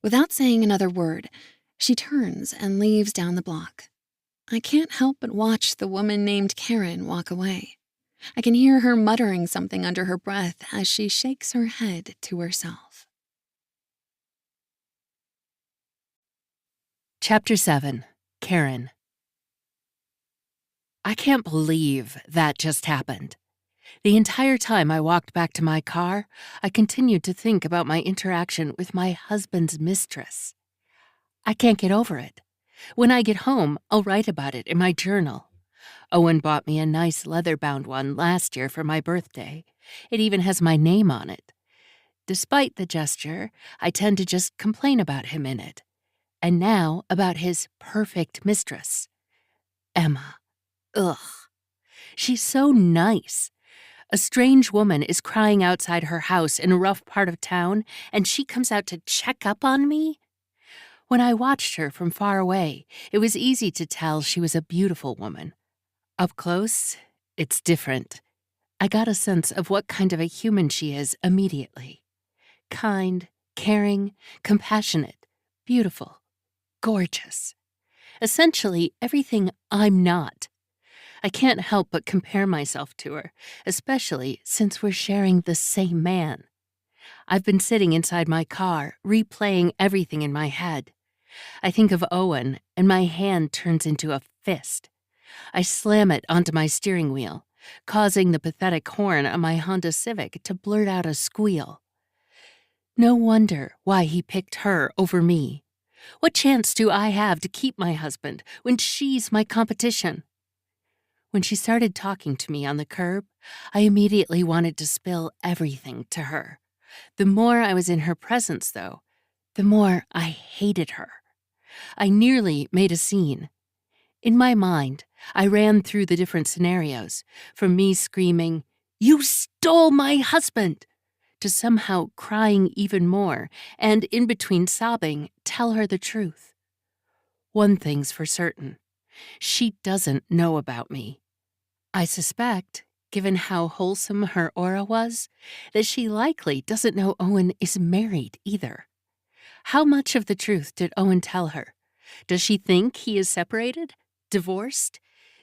Without saying another word, she turns and leaves down the block. I can't help but watch the woman named Karen walk away. I can hear her muttering something under her breath as she shakes her head to herself. Chapter 7. Caine. I can't believe that just happened. The entire time I walked back to my car, I continued to think about my interaction with my husband's mistress. I can't get over it. When I get home, I'll write about it in my journal. Owen bought me a nice leather-bound one last year for my birthday. It even has my name on it. Despite the gesture, I tend to just complain about him in it. And now about his perfect mistress. Emma. Ugh. She's so nice. A strange woman is crying outside her house in a rough part of town, and she comes out to check up on me? When I watched her from far away, it was easy to tell she was a beautiful woman. Up close, it's different. I got a sense of what kind of a human she is immediately. Kind, caring, compassionate, beautiful, gorgeous. Essentially everything I'm not. I can't help but compare myself to her, especially since we're sharing the same man. I've been sitting inside my car, replaying everything in my head. I think of Owen, and my hand turns into a fist. I slam it onto my steering wheel, causing the pathetic horn on my Honda Civic to blurt out a squeal. No wonder why he picked her over me. What chance do I have to keep my husband when she's my competition? When she started talking to me on the curb, I immediately wanted to spill everything to her. The more I was in her presence, though, the more I hated her. I nearly made a scene. In my mind, I ran through the different scenarios, from me screaming, "You stole my husband!" to somehow crying even more, and in between sobbing, tell her the truth. One thing's for certain. She doesn't know about me. I suspect, given how wholesome her aura was, that she likely doesn't know Owen is married either. How much of the truth did Owen tell her? Does she think he is separated? Divorced?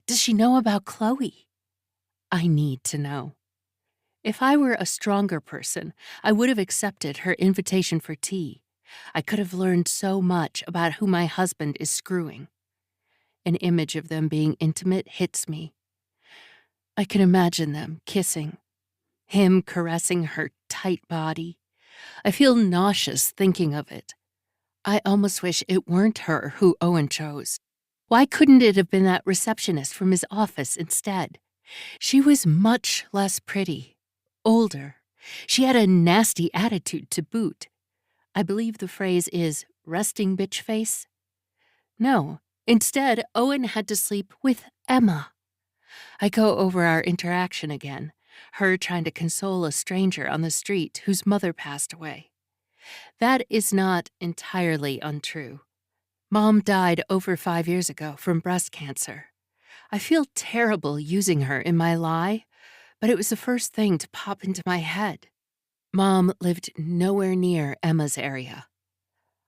Does she know about Chloe? I need to know. If I were a stronger person, I would have accepted her invitation for tea. I could have learned so much about who my husband is screwing. An image of them being intimate hits me. I can imagine them kissing, him caressing her tight body. I feel nauseous thinking of it. I almost wish it weren't her who Owen chose. Why couldn't it have been that receptionist from his office instead? She was much less pretty, older. She had a nasty attitude to boot. I believe the phrase is resting bitch face. No, instead, Owen had to sleep with Emma. I go over our interaction again, her trying to console a stranger on the street whose mother passed away. That is not entirely untrue. Mom died over 5 years ago from breast cancer. I feel terrible using her in my lie, but it was the first thing to pop into my head. Mom lived nowhere near Emma's area.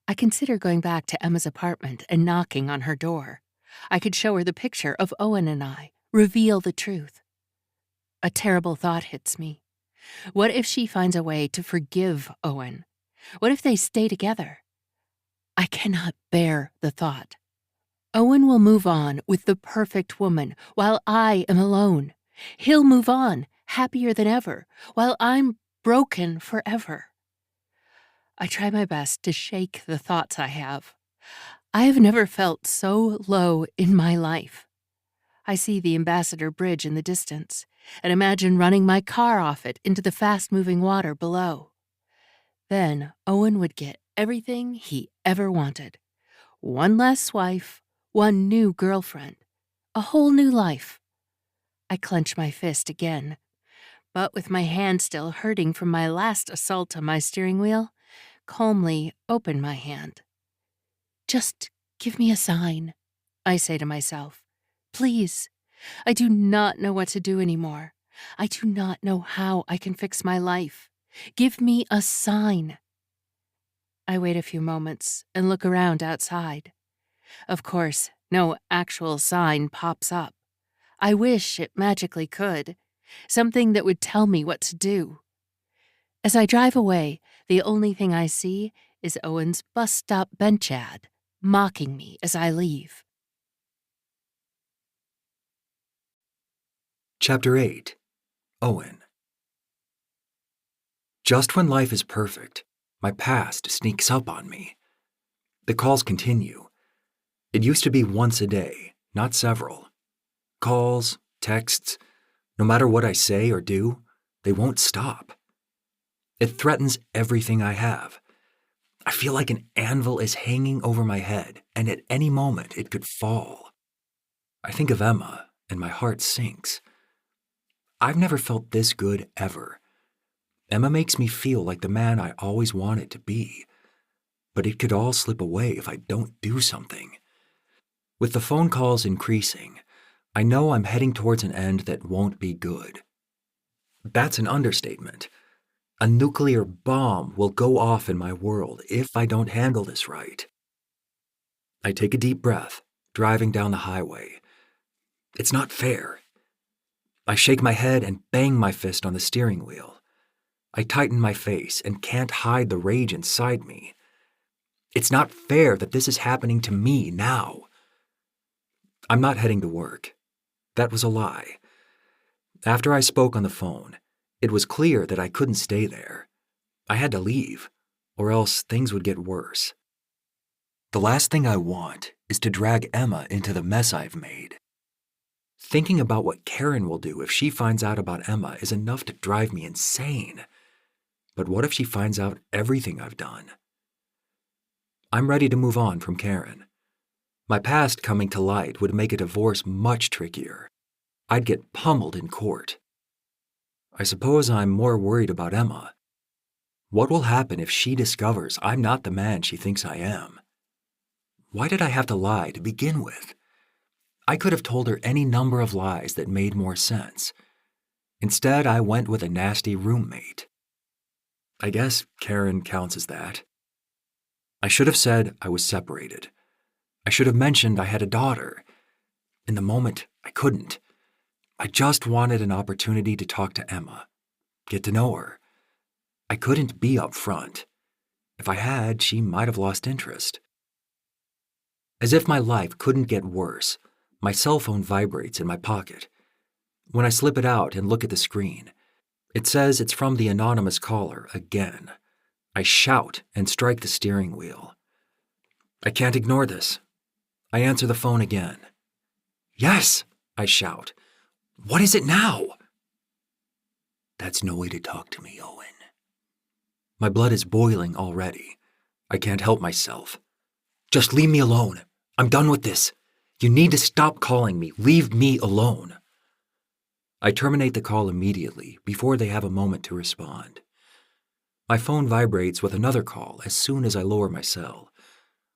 I consider going back to Emma's apartment and knocking on her door. I could show her the picture of Owen and I, reveal the truth. A terrible thought hits me. What if she finds a way to forgive Owen? What if they stay together? I cannot bear the thought. Owen will move on with the perfect woman while I am alone. He'll move on, happier than ever, while I'm broken forever. I try my best to shake the thoughts I have. I have never felt so low in my life. I see the Ambassador Bridge in the distance and imagine running my car off it into the fast-moving water below. Then Owen would get everything he ever wanted. One less wife, one new girlfriend, a whole new life. I clench my fist again, but with my hand still hurting from my last assault on my steering wheel, calmly open my hand. Just give me a sign, I say to myself. Please. I do not know what to do anymore. I do not know how I can fix my life. Give me a sign. I wait a few moments and look around outside. Of course, no actual sign pops up. I wish it magically could. Something that would tell me what to do. As I drive away, the only thing I see is Owen's bus stop bench ad, mocking me as I leave. Chapter 8. Owen. Just when life is perfect, my past sneaks up on me. The calls continue. It used to be once a day, not several. Calls, texts, no matter what I say or do, they won't stop. It threatens everything I have. I feel like an anvil is hanging over my head, and at any moment it could fall. I think of Emma, and my heart sinks. I've never felt this good ever. Emma makes me feel like the man I always wanted to be. But it could all slip away if I don't do something. With the phone calls increasing, I know I'm heading towards an end that won't be good. That's an understatement. A nuclear bomb will go off in my world if I don't handle this right. I take a deep breath, driving down the highway. It's not fair. I shake my head and bang my fist on the steering wheel. I tighten my face and can't hide the rage inside me. It's not fair that this is happening to me now. I'm not heading to work. That was a lie. After I spoke on the phone, it was clear that I couldn't stay there. I had to leave, or else things would get worse. The last thing I want is to drag Emma into the mess I've made. Thinking about what Karen will do if she finds out about Emma is enough to drive me insane. But what if she finds out everything I've done? I'm ready to move on from Karen. My past coming to light would make a divorce much trickier. I'd get pummeled in court. I suppose I'm more worried about Emma. What will happen if she discovers I'm not the man she thinks I am? Why did I have to lie to begin with? I could have told her any number of lies that made more sense. Instead, I went with a nasty roommate. I guess Karen counts as that. I should have said I was separated. I should have mentioned I had a daughter. In the moment, I couldn't. I just wanted an opportunity to talk to Emma, get to know her. I couldn't be upfront. If I had, she might have lost interest. As if my life couldn't get worse, my cell phone vibrates in my pocket. When I slip it out and look at the screen, it says it's from the anonymous caller again. I shout and strike the steering wheel. I can't ignore this. I answer the phone again. Yes, I shout. What is it now? That's no way to talk to me, Owen. My blood is boiling already. I can't help myself. Just leave me alone. I'm done with this. You need to stop calling me. Leave me alone. I terminate the call immediately before they have a moment to respond. My phone vibrates with another call as soon as I lower my cell.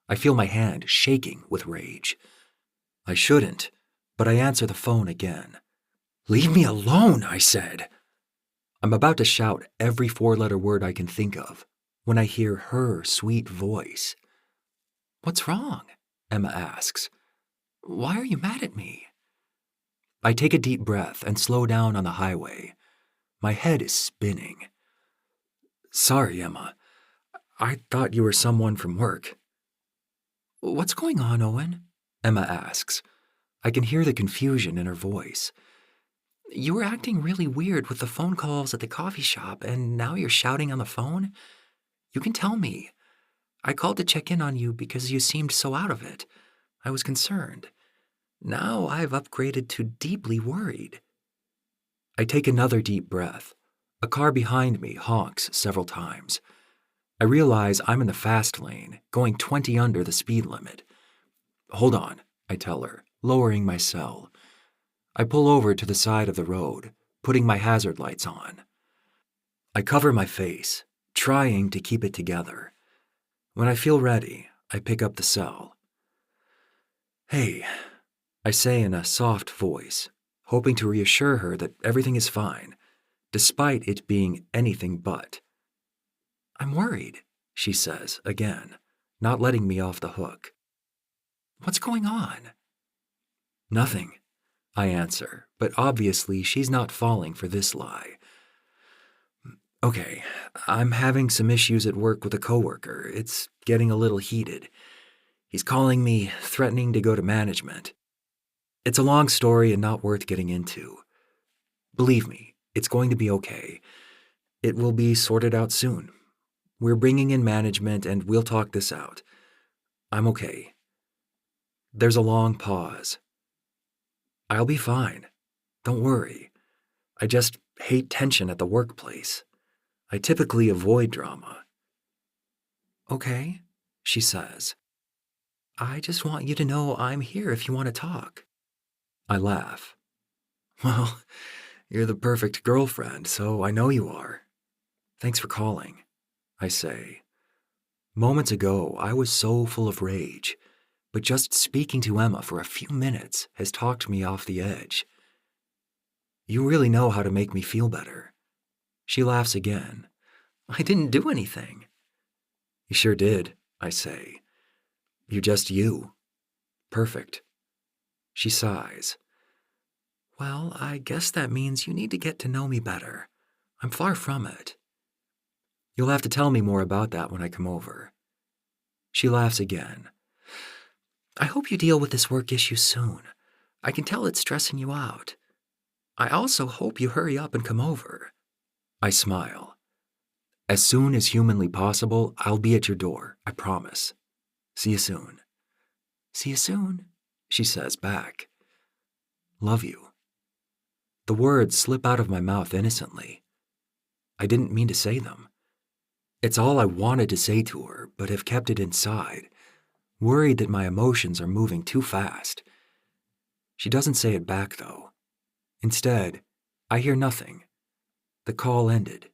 I feel my hand shaking with rage. I shouldn't, but I answer the phone again. Leave me alone, I said. I'm about to shout every four-letter word I can think of when I hear her sweet voice. What's wrong? Emma asks. Why are you mad at me? I take a deep breath and slow down on the highway. My head is spinning. Sorry, Emma. I thought you were someone from work. What's going on, Owen? Emma asks. I can hear the confusion in her voice. You were acting really weird with the phone calls at the coffee shop, and now you're shouting on the phone? You can tell me. I called to check in on you because you seemed so out of it. I was concerned. Now I've upgraded to deeply worried. I take another deep breath. A car behind me honks several times. I realize I'm in the fast lane, going 20 under the speed limit. Hold on, I tell her, lowering my cell. I pull over to the side of the road, putting my hazard lights on. I cover my face, trying to keep it together. When I feel ready, I pick up the cell. Hey, I say in a soft voice, hoping to reassure her that everything is fine, despite it being anything but. I'm worried, she says again, not letting me off the hook. What's going on? Nothing, I answer, but obviously she's not falling for this lie. Okay, I'm having some issues at work with a coworker. It's getting a little heated. He's calling me, threatening to go to management. It's a long story and not worth getting into. Believe me, it's going to be okay. It will be sorted out soon. We're bringing in management and we'll talk this out. I'm okay. There's a long pause. I'll be fine. Don't worry. I just hate tension at the workplace. I typically avoid drama. Okay, she says. I just want you to know I'm here if you want to talk. I laugh. Well, You're the perfect girlfriend, so I know you are. Thanks for calling, I say. Moments ago, I was so full of rage, but just speaking to Emma for a few minutes has talked me off the edge. You really know how to make me feel better. She laughs again. I didn't do anything. You sure did, I say. You're just you. Perfect. She sighs. Well, I guess that means you need to get to know me better. I'm far from it. You'll have to tell me more about that when I come over. She laughs again. I hope you deal with this work issue soon. I can tell it's stressing you out. I also hope you hurry up and come over. I smile. As soon as humanly possible, I'll be at your door, I promise. See you soon. See you soon, she says back. Love you. The words slip out of my mouth innocently. I didn't mean to say them. It's all I wanted to say to her, but have kept it inside, worried that my emotions are moving too fast. She doesn't say it back, though. Instead, I hear nothing. The call ended.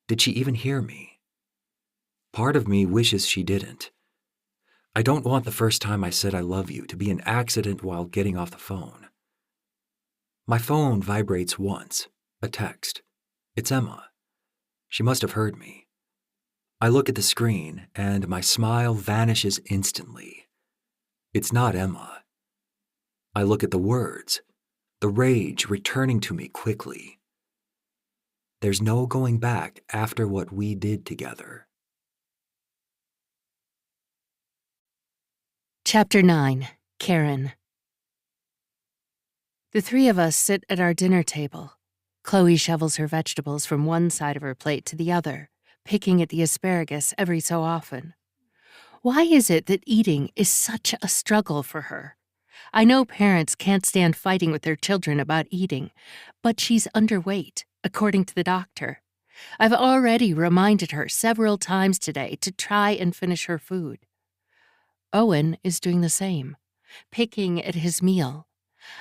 Did she even hear me? Part of me wishes she didn't. I don't want the first time I said I love you to be an accident while getting off the phone. My phone vibrates once, a text. It's Emma. She must have heard me. I look at the screen, and my smile vanishes instantly. It's not Emma. I look at the words, the rage returning to me quickly. There's no going back after what we did together. Chapter 9. Karen. The three of us sit at our dinner table. Chloe shovels her vegetables from one side of her plate to the other, picking at the asparagus every so often. Why is it that eating is such a struggle for her? I know parents can't stand fighting with their children about eating, but she's underweight, according to the doctor. I've already reminded her several times today to try and finish her food. Owen is doing the same, picking at his meal.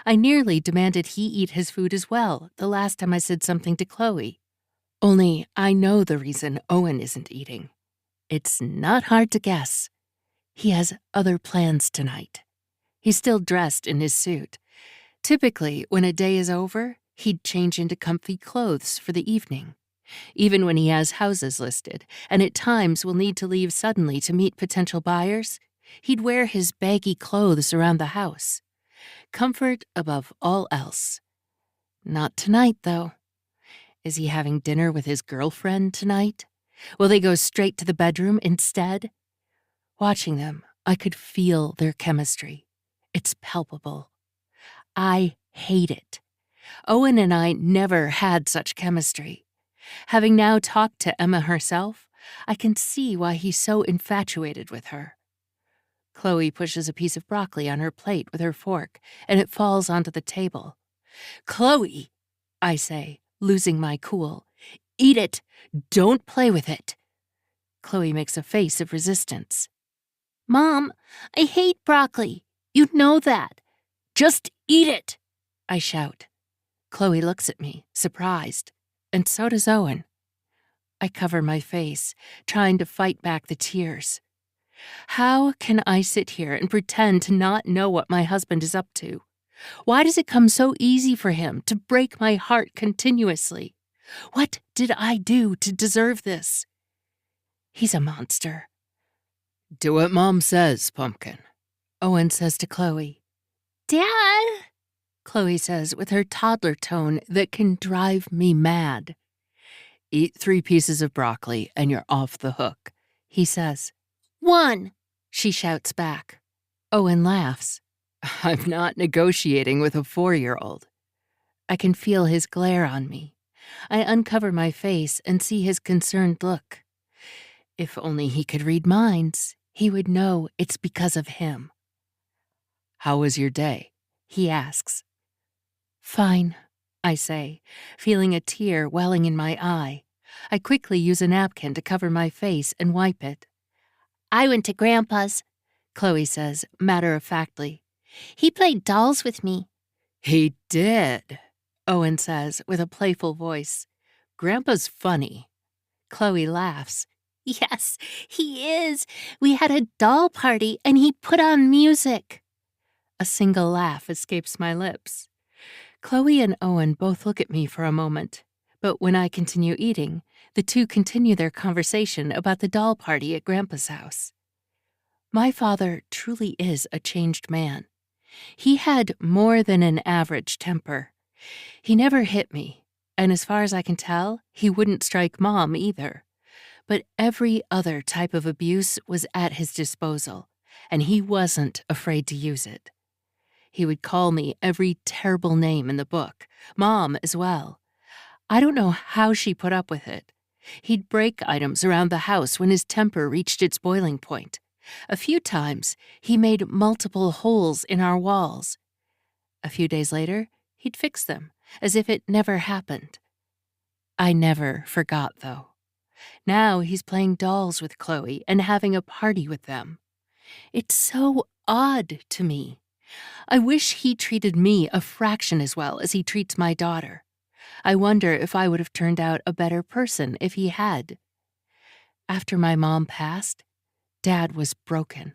I nearly demanded he eat his food as well the last time I said something to Chloe. Only I know the reason Owen isn't eating. It's not hard to guess. He has other plans tonight. He's still dressed in his suit. Typically, when a day is over, he'd change into comfy clothes for the evening. Even when he has houses listed, and at times will need to leave suddenly to meet potential buyers, he'd wear his baggy clothes around the house. Comfort above all else. Not tonight, though. Is he having dinner with his girlfriend tonight? Will they go straight to the bedroom instead? Watching them, I could feel their chemistry. It's palpable. I hate it. Owen and I never had such chemistry. Having now talked to Emma herself, I can see why he's so infatuated with her. Chloe pushes a piece of broccoli on her plate with her fork, and it falls onto the table. Chloe, I say, losing my cool. Eat it. Don't play with it. Chloe makes a face of resistance. Mom, I hate broccoli. You know that. Just eat it, I shout. Chloe looks at me, surprised, and so does Owen. I cover my face, trying to fight back the tears. How can I sit here and pretend to not know what my husband is up to? Why does it come so easy for him to break my heart continuously? What did I do to deserve this? He's a monster. Do what Mom says, Pumpkin, Owen says to Chloe. Dad, Chloe says with her toddler tone that can drive me mad. Eat 3 pieces of broccoli and you're off the hook, he says. 1, she shouts back. Owen laughs. I'm not negotiating with a 4-year-old. I can feel his glare on me. I uncover my face and see his concerned look. If only he could read minds, he would know it's because of him. How was your day? He asks. Fine, I say, feeling a tear welling in my eye. I quickly use a napkin to cover my face and wipe it. I went to Grandpa's, Chloe says, matter-of-factly. He played dolls with me. He did. Owen says with a playful voice. Grandpa's funny. Chloe laughs. Yes, he is. We had a doll party and he put on music. A single laugh escapes my lips. Chloe and Owen both look at me for a moment, but when I continue eating, the two continue their conversation about the doll party at Grandpa's house. My father truly is a changed man. He had more than an average temper. He never hit me, and as far as I can tell, he wouldn't strike Mom either. But every other type of abuse was at his disposal, and he wasn't afraid to use it. He would call me every terrible name in the book, Mom as well. I don't know how she put up with it. He'd break items around the house when his temper reached its boiling point. A few times, he made multiple holes in our walls. A few days later, he'd fix them, as if it never happened. I never forgot, though. Now he's playing dolls with Chloe and having a party with them. It's so odd to me. I wish he treated me a fraction as well as he treats my daughter. I wonder if I would have turned out a better person if he had. After my mom passed, Dad was broken.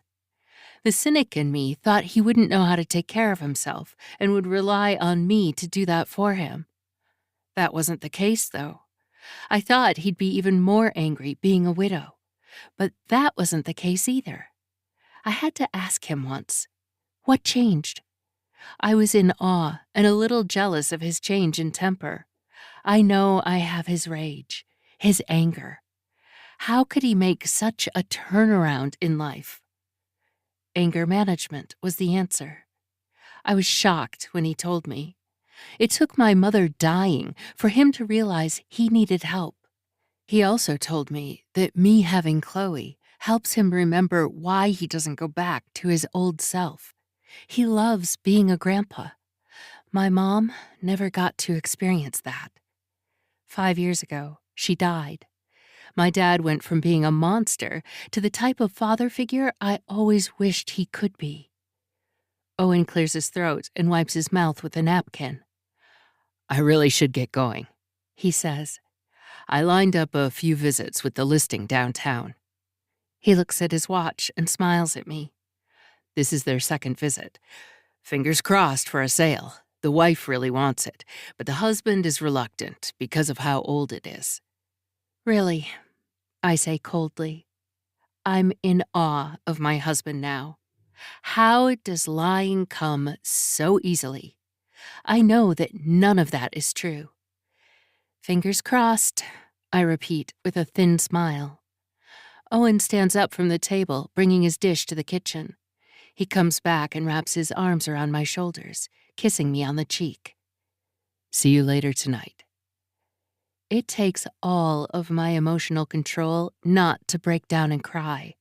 The cynic in me thought he wouldn't know how to take care of himself and would rely on me to do that for him. That wasn't the case, though. I thought he'd be even more angry being a widow, but that wasn't the case either. I had to ask him once, what changed? I was in awe and a little jealous of his change in temper. I know I have his rage, his anger. How could he make such a turnaround in life? Anger management was the answer. I was shocked when he told me. It took my mother dying for him to realize he needed help. He also told me that me having Chloe helps him remember why he doesn't go back to his old self. He loves being a grandpa. My mom never got to experience that. 5 years ago, she died. My dad went from being a monster to the type of father figure I always wished he could be. Owen clears his throat and wipes his mouth with a napkin. I really should get going, he says. I lined up a few visits with the listing downtown. He looks at his watch and smiles at me. This is their second visit. Fingers crossed for a sale. The wife really wants it, but the husband is reluctant because of how old it is. Really, I say coldly. I'm in awe of my husband now. How does lying come so easily? I know that none of that is true. Fingers crossed, I repeat with a thin smile. Owen stands up from the table, bringing his dish to the kitchen. He comes back and wraps his arms around my shoulders, kissing me on the cheek. See you later tonight. It takes all of my emotional control not to break down and cry.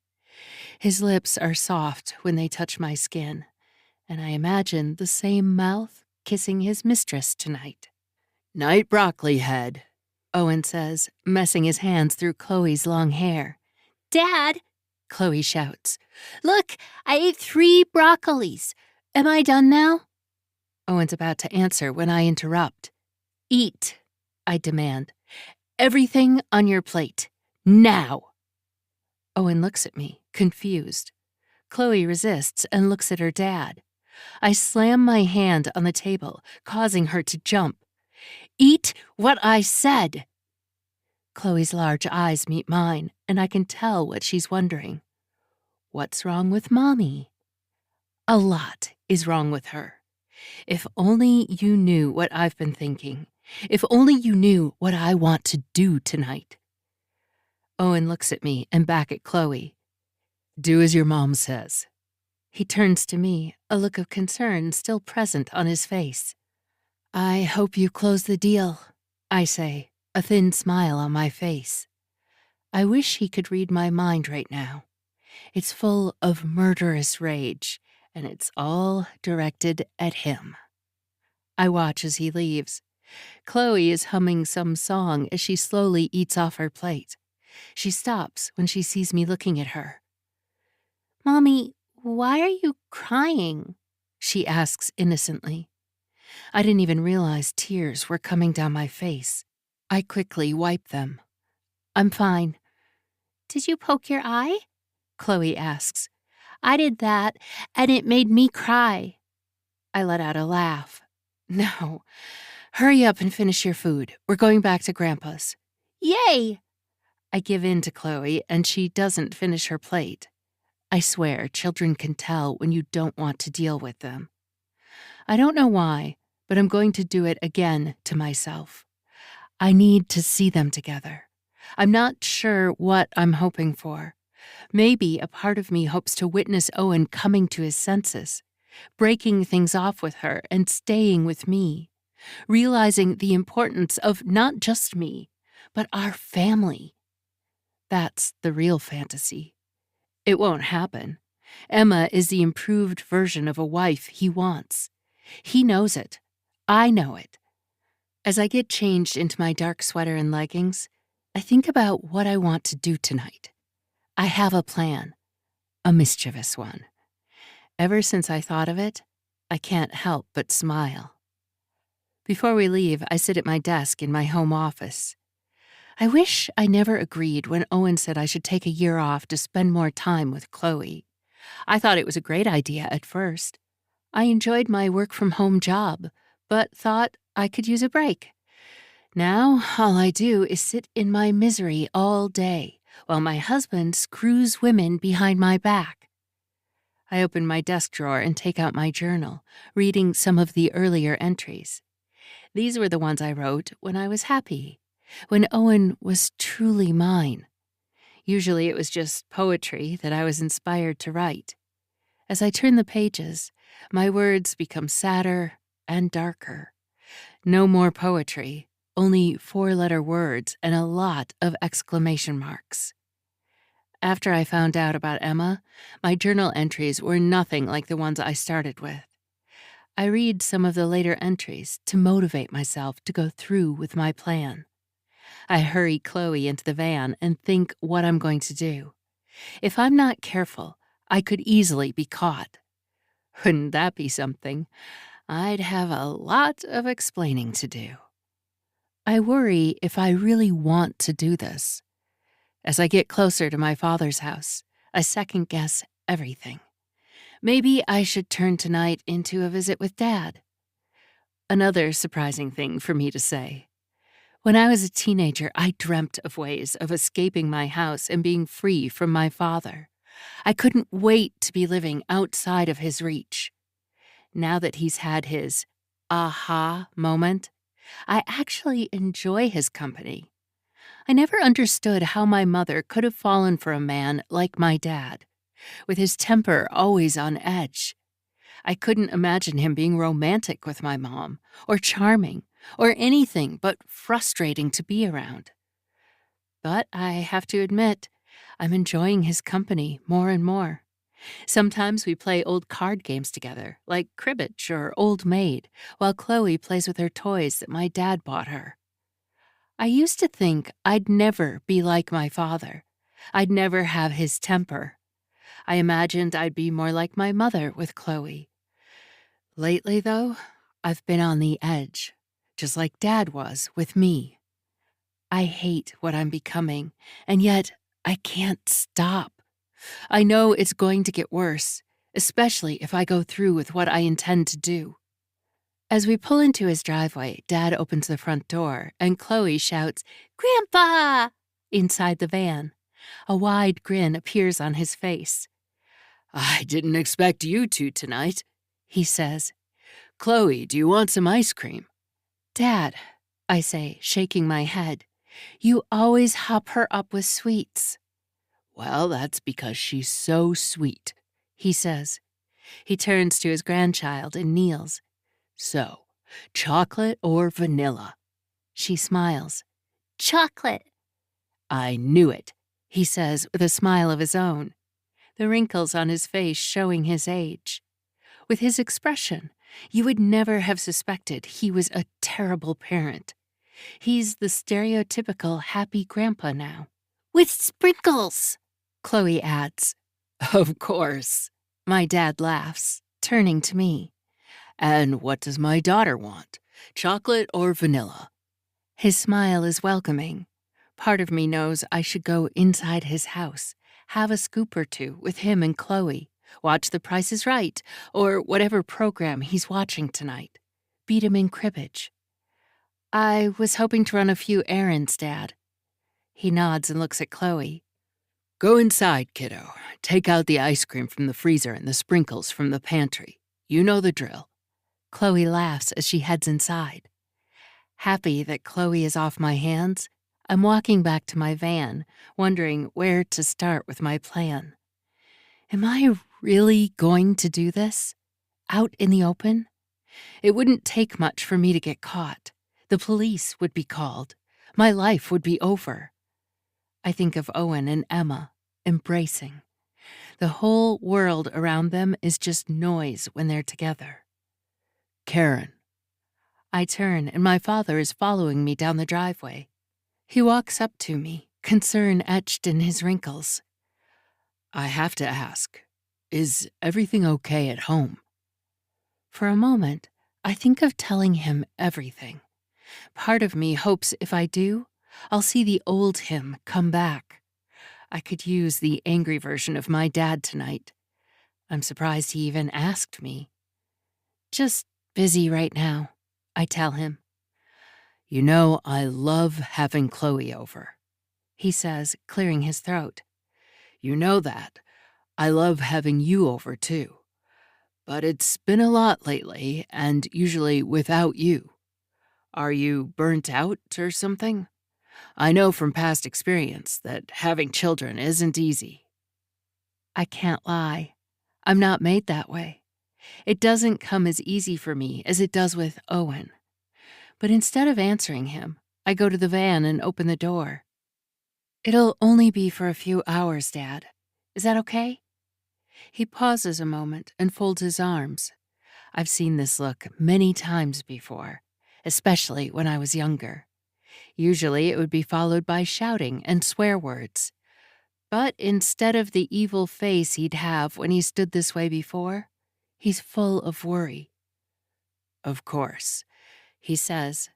His lips are soft when they touch my skin, and I imagine the same mouth kissing his mistress tonight. Night, broccoli head, Owen says, messing his hands through Chloe's long hair. Dad, Chloe shouts. Look, I ate 3 broccolis. Am I done now? Owen's about to answer when I interrupt. Eat, I demand. Everything on your plate. Now. Owen looks at me, confused. Chloe resists and looks at her dad. I slam my hand on the table, causing her to jump. Eat what I said. Chloe's large eyes meet mine, and I can tell what she's wondering. What's wrong with Mommy? A lot is wrong with her. If only you knew what I've been thinking. If only you knew what I want to do tonight. Owen looks at me and back at Chloe. Do as your mom says. He turns to me, a look of concern still present on his face. I hope you close the deal, I say, a thin smile on my face. I wish he could read my mind right now. It's full of murderous rage, and it's all directed at him. I watch as he leaves. Chloe is humming some song as she slowly eats off her plate. She stops when she sees me looking at her. Mommy, why are you crying? She asks innocently. I didn't even realize tears were coming down my face. I quickly wiped them. I'm fine. Did you poke your eye? Chloe asks. I did that, and it made me cry. I let out a laugh. No. Hurry up and finish your food. We're going back to Grandpa's. Yay! I give in to Chloe, and she doesn't finish her plate. I swear, children can tell when you don't want to deal with them. I don't know why, but I'm going to do it again to myself. I need to see them together. I'm not sure what I'm hoping for. Maybe a part of me hopes to witness Owen coming to his senses, breaking things off with her and staying with me, realizing the importance of not just me, but our family. That's the real fantasy. It won't happen. Emma is the improved version of a wife he wants. He knows it. I know it. As I get changed into my dark sweater and leggings, I think about what I want to do tonight. I have a plan, a mischievous one. Ever since I thought of it, I can't help but smile. Before we leave, I sit at my desk in my home office. I wish I never agreed when Owen said I should take a year off to spend more time with Chloe. I thought it was a great idea at first. I enjoyed my work-from-home job, but thought I could use a break. Now, all I do is sit in my misery all day, while my husband screws women behind my back. I open my desk drawer and take out my journal, reading some of the earlier entries. These were the ones I wrote when I was happy, when Owen was truly mine. Usually it was just poetry that I was inspired to write. As I turn the pages, my words become sadder and darker. No more poetry, only 4-letter words and a lot of exclamation marks. After I found out about Emma, my journal entries were nothing like the ones I started with. I read some of the later entries to motivate myself to go through with my plan. I hurry Chloe into the van and think what I'm going to do. If I'm not careful, I could easily be caught. Wouldn't that be something? I'd have a lot of explaining to do. I worry if I really want to do this. As I get closer to my father's house, I second-guess everything. Maybe I should turn tonight into a visit with Dad. Another surprising thing for me to say. When I was a teenager, I dreamt of ways of escaping my house and being free from my father. I couldn't wait to be living outside of his reach. Now that he's had his aha moment, I actually enjoy his company. I never understood how my mother could have fallen for a man like my dad, with his temper always on edge. I couldn't imagine him being romantic with my mom, or charming, or anything but frustrating to be around. But I have to admit, I'm enjoying his company more and more. Sometimes we play old card games together, like cribbage or Old Maid, while Chloe plays with her toys that my dad bought her. I used to think I'd never be like my father. I'd never have his temper. I imagined I'd be more like my mother with Chloe. Lately, though, I've been on the edge, just like Dad was with me. I hate what I'm becoming, and yet I can't stop. I know it's going to get worse, especially if I go through with what I intend to do. As we pull into his driveway, Dad opens the front door, and Chloe shouts, "Grandpa!" inside the van. A wide grin appears on his face. "I didn't expect you two tonight," he says. "Chloe, do you want some ice cream?" "Dad," I say, shaking my head, "you always hop her up with sweets." "Well, that's because she's so sweet," he says. He turns to his grandchild and kneels. "So, chocolate or vanilla?" She smiles. "Chocolate." "I knew it," he says with a smile of his own, the wrinkles on his face showing his age. With his expression, you would never have suspected he was a terrible parent. He's the stereotypical happy grandpa now. "With sprinkles," Chloe adds. "Of course," my dad laughs, turning to me. And what does my daughter want? Chocolate or vanilla? His smile is welcoming. Part of me knows I should go inside his house, have a scoop or two with him and Chloe, watch The Price is Right, or whatever program he's watching tonight. Beat him in cribbage. I was hoping to run a few errands, Dad. He nods and looks at Chloe. Go inside, kiddo. Take out the ice cream from the freezer and the sprinkles from the pantry. You know the drill. Chloe laughs as she heads inside. Happy that Chloe is off my hands, I'm walking back to my van, wondering where to start with my plan. Am I really going to do this? Out in the open? It wouldn't take much for me to get caught. The police would be called. My life would be over. I think of Owen and Emma, embracing. The whole world around them is just noise when they're together. Karen. I turn, and my father is following me down the driveway. He walks up to me, concern etched in his wrinkles. I have to ask, is everything okay at home? For a moment, I think of telling him everything. Part of me hopes if I do, I'll see the old him come back. I could use the angry version of my dad tonight. I'm surprised he even asked me. Just busy right now, I tell him. You know, I love having Chloe over, he says, clearing his throat. You know that. I love having you over, too. But it's been a lot lately, and usually without you. Are you burnt out or something? I know from past experience that having children isn't easy. I can't lie. I'm not made that way. It doesn't come as easy for me as it does with Owen. But instead of answering him, I go to the van and open the door. It'll only be for a few hours, Dad. Is that okay? He pauses a moment and folds his arms. I've seen this look many times before, especially when I was younger. Usually it would be followed by shouting and swear words. But instead of the evil face he'd have when he stood this way before, he's full of worry. Of course, he says.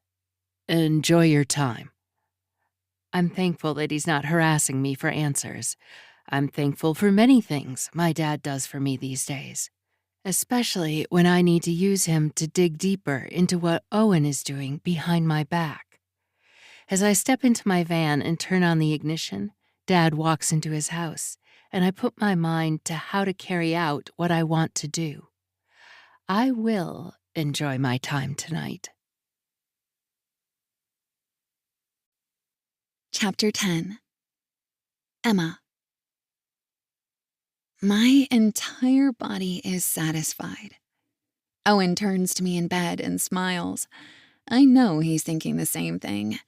Enjoy your time. I'm thankful that he's not harassing me for answers. I'm thankful for many things my dad does for me these days, especially when I need to use him to dig deeper into what Owen is doing behind my back. As I step into my van and turn on the ignition, Dad walks into his house, and I put my mind to how to carry out what I want to do. I will enjoy my time tonight. Chapter 10. Emma. My entire body is satisfied. Owen turns to me in bed and smiles. I know he's thinking the same thing.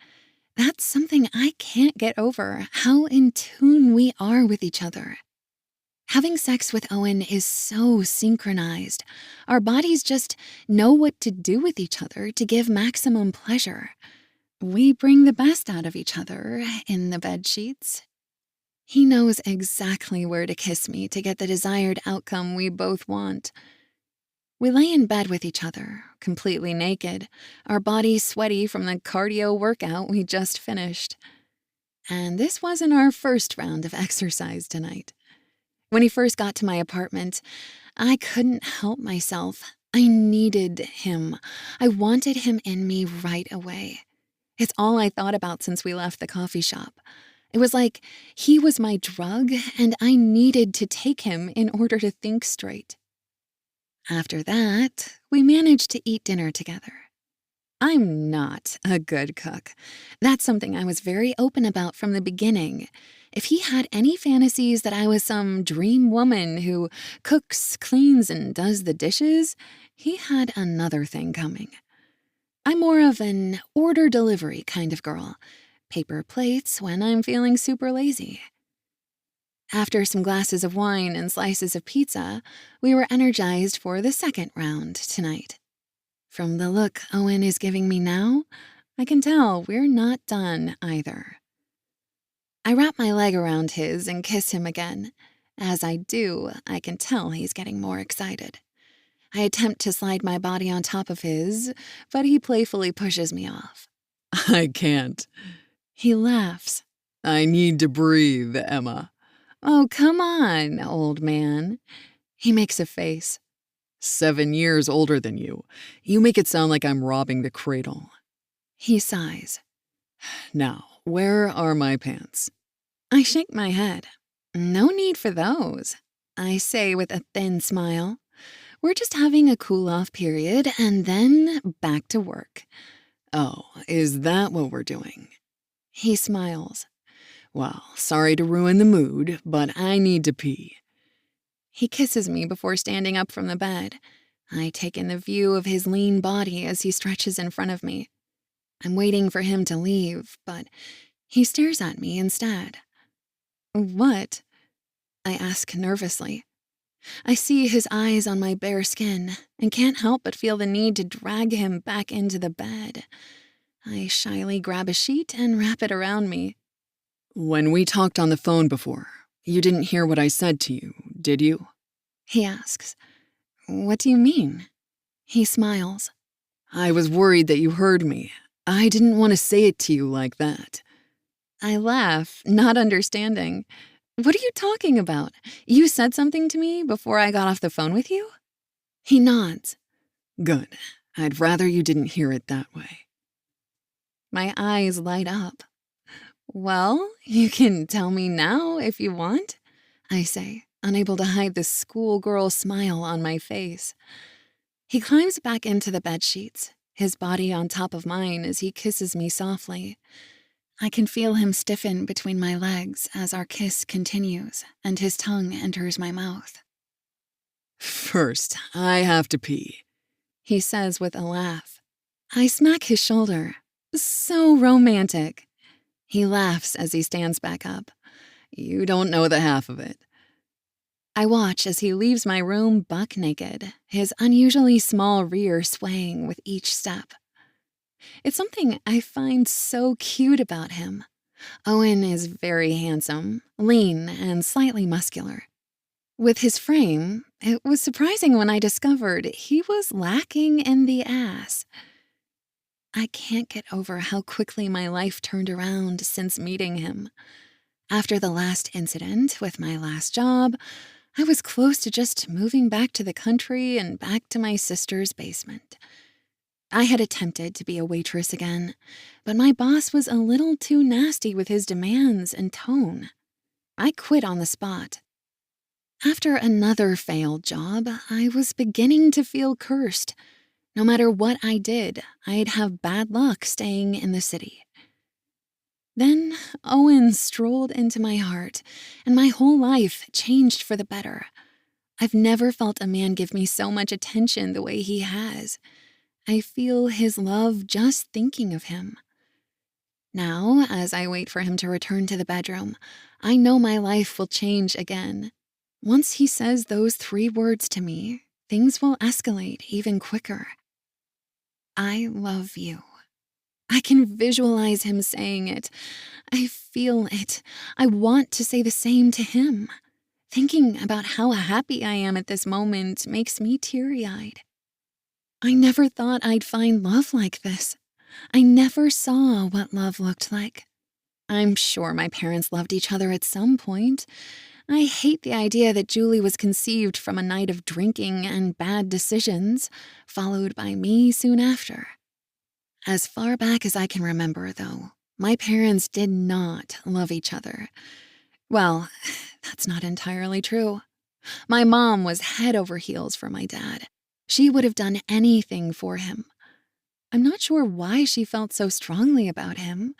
That's something I can't get over, how in tune we are with each other. Having sex with Owen is so synchronized. Our bodies just know what to do with each other to give maximum pleasure. We bring the best out of each other in the bed sheets. He knows exactly where to kiss me to get the desired outcome we both want. We lay in bed with each other, completely naked, our bodies sweaty from the cardio workout we just finished. And this wasn't our first round of exercise tonight. When he first got to my apartment, I couldn't help myself. I needed him. I wanted him in me right away. It's all I thought about since we left the coffee shop. It was like he was my drug, and I needed to take him in order to think straight. After that, we managed to eat dinner together. I'm not a good cook. That's something I was very open about from the beginning. If he had any fantasies that I was some dream woman who cooks, cleans, and does the dishes, he had another thing coming. I'm more of an order delivery kind of girl. Paper plates when I'm feeling super lazy. After some glasses of wine and slices of pizza, we were energized for the second round tonight. From the look Owen is giving me now, I can tell we're not done either. I wrap my leg around his and kiss him again. As I do, I can tell he's getting more excited. I attempt to slide my body on top of his, but he playfully pushes me off. I can't. He laughs. I need to breathe, Emma. Oh, come on, old man. He makes a face. 7 years older than you. You make it sound like I'm robbing the cradle. He sighs. Now, where are my pants? I shake my head. No need for those, I say with a thin smile. We're just having a cool-off period and then back to work. Oh, is that what we're doing? He smiles. Well, sorry to ruin the mood, but I need to pee. He kisses me before standing up from the bed. I take in the view of his lean body as he stretches in front of me. I'm waiting for him to leave, but he stares at me instead. What? I ask nervously. I see his eyes on my bare skin and can't help but feel the need to drag him back into the bed. I shyly grab a sheet and wrap it around me. When we talked on the phone before, you didn't hear what I said to you, did you? He asks. What do you mean? He smiles. I was worried that you heard me. I didn't want to say it to you like that. I laugh, not understanding. What are you talking about? You said something to me before I got off the phone with you? He nods. Good. I'd rather you didn't hear it that way. My eyes light up. Well, you can tell me now if you want, I say, unable to hide the schoolgirl smile on my face. He climbs back into the bedsheets, his body on top of mine as he kisses me softly. I can feel him stiffen between my legs as our kiss continues and his tongue enters my mouth. First, I have to pee, he says with a laugh. I smack his shoulder. So romantic. He laughs as he stands back up. You don't know the half of it. I watch as he leaves my room buck naked, his unusually small rear swaying with each step. It's something I find so cute about him. Owen is very handsome, lean, and slightly muscular. With his frame, it was surprising when I discovered he was lacking in the ass. I can't get over how quickly my life turned around since meeting him. After the last incident with my last job, I was close to just moving back to the country and back to my sister's basement. I had attempted to be a waitress again, but my boss was a little too nasty with his demands and tone. I quit on the spot. After another failed job, I was beginning to feel cursed. No matter what I did, I'd have bad luck staying in the city. Then Owen strolled into my heart, and my whole life changed for the better. I've never felt a man give me so much attention the way he has. I feel his love just thinking of him. Now, as I wait for him to return to the bedroom, I know my life will change again. Once he says those 3 words to me, things will escalate even quicker. I love you. I can visualize him saying it. I feel it. I want to say the same to him. Thinking about how happy I am at this moment makes me teary-eyed. I never thought I'd find love like this. I never saw what love looked like. I'm sure my parents loved each other at some point. I hate the idea that Julie was conceived from a night of drinking and bad decisions, followed by me soon after. As far back as I can remember, though, my parents did not love each other. Well, that's not entirely true. My mom was head over heels for my dad. She would have done anything for him. I'm not sure why she felt so strongly about him.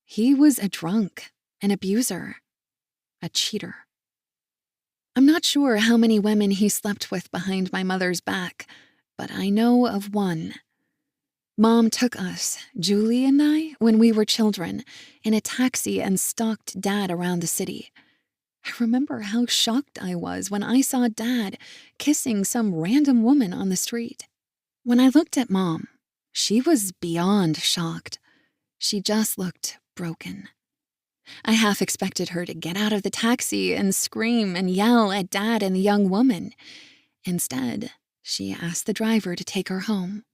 He was a drunk, an abuser, a cheater. I'm not sure how many women he slept with behind my mother's back, but I know of one. Mom took us, Julie and I, when we were children, in a taxi and stalked Dad around the city. I remember how shocked I was when I saw Dad kissing some random woman on the street. When I looked at Mom, she was beyond shocked. She just looked broken. I half expected her to get out of the taxi and scream and yell at Dad and the young woman. Instead, She asked the driver to take her home.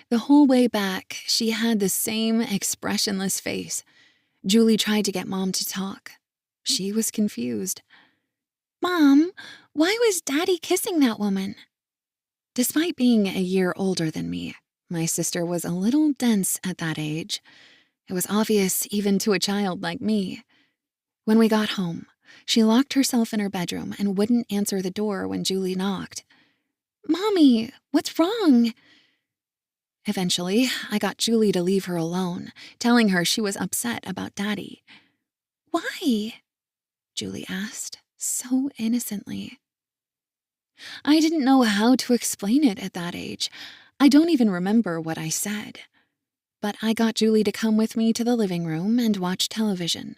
The whole way back, she had the same expressionless face. Julie tried to get Mom to talk. She was confused. "Mom, why was Daddy kissing that woman?" Despite being a year older than me, my sister was a little dense at that age. It was obvious even to a child like me. When we got home, she locked herself in her bedroom and wouldn't answer the door when Julie knocked. "Mommy, what's wrong?" Eventually, I got Julie to leave her alone, telling her she was upset about Daddy. "Why?" Julie asked, so innocently. I didn't know how to explain it at that age. I don't even remember what I said. But I got Julie to come with me to the living room and watch television.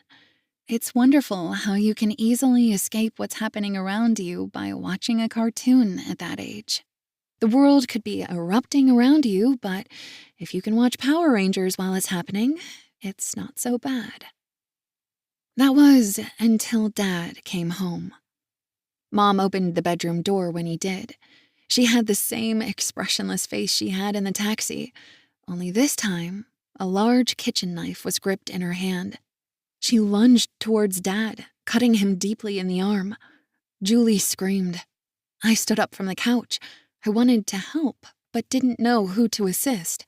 It's wonderful how you can easily escape what's happening around you by watching a cartoon at that age. The world could be erupting around you, but if you can watch Power Rangers while it's happening, it's not so bad. That was until Dad came home. Mom opened the bedroom door when he did. She had the same expressionless face she had in the taxi, only this time, a large kitchen knife was gripped in her hand. She lunged towards Dad, cutting him deeply in the arm. Julie screamed. I stood up from the couch. I wanted to help, but didn't know who to assist.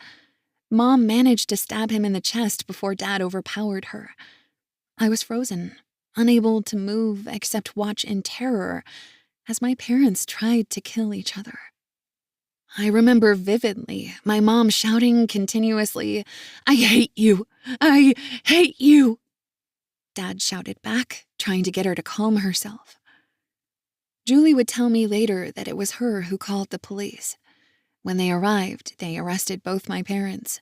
Mom managed to stab him in the chest before Dad overpowered her. I was frozen, unable to move except watch in terror as my parents tried to kill each other. I remember vividly my mom shouting continuously, "I hate you! I hate you!" Dad shouted back, trying to get her to calm herself. Julie would tell me later that it was her who called the police. When they arrived, they arrested both my parents.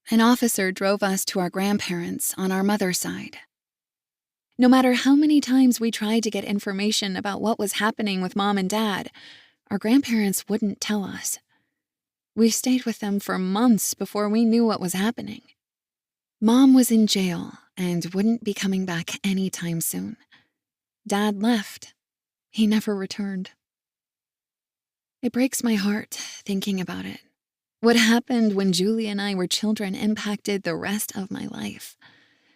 An officer drove us to our grandparents on our mother's side. No matter how many times we tried to get information about what was happening with Mom and Dad, our grandparents wouldn't tell us. We stayed with them for months before we knew what was happening. Mom was in jail and wouldn't be coming back anytime soon. Dad left. He never returned. It breaks my heart thinking about it. What happened when Julie and I were children impacted the rest of my life.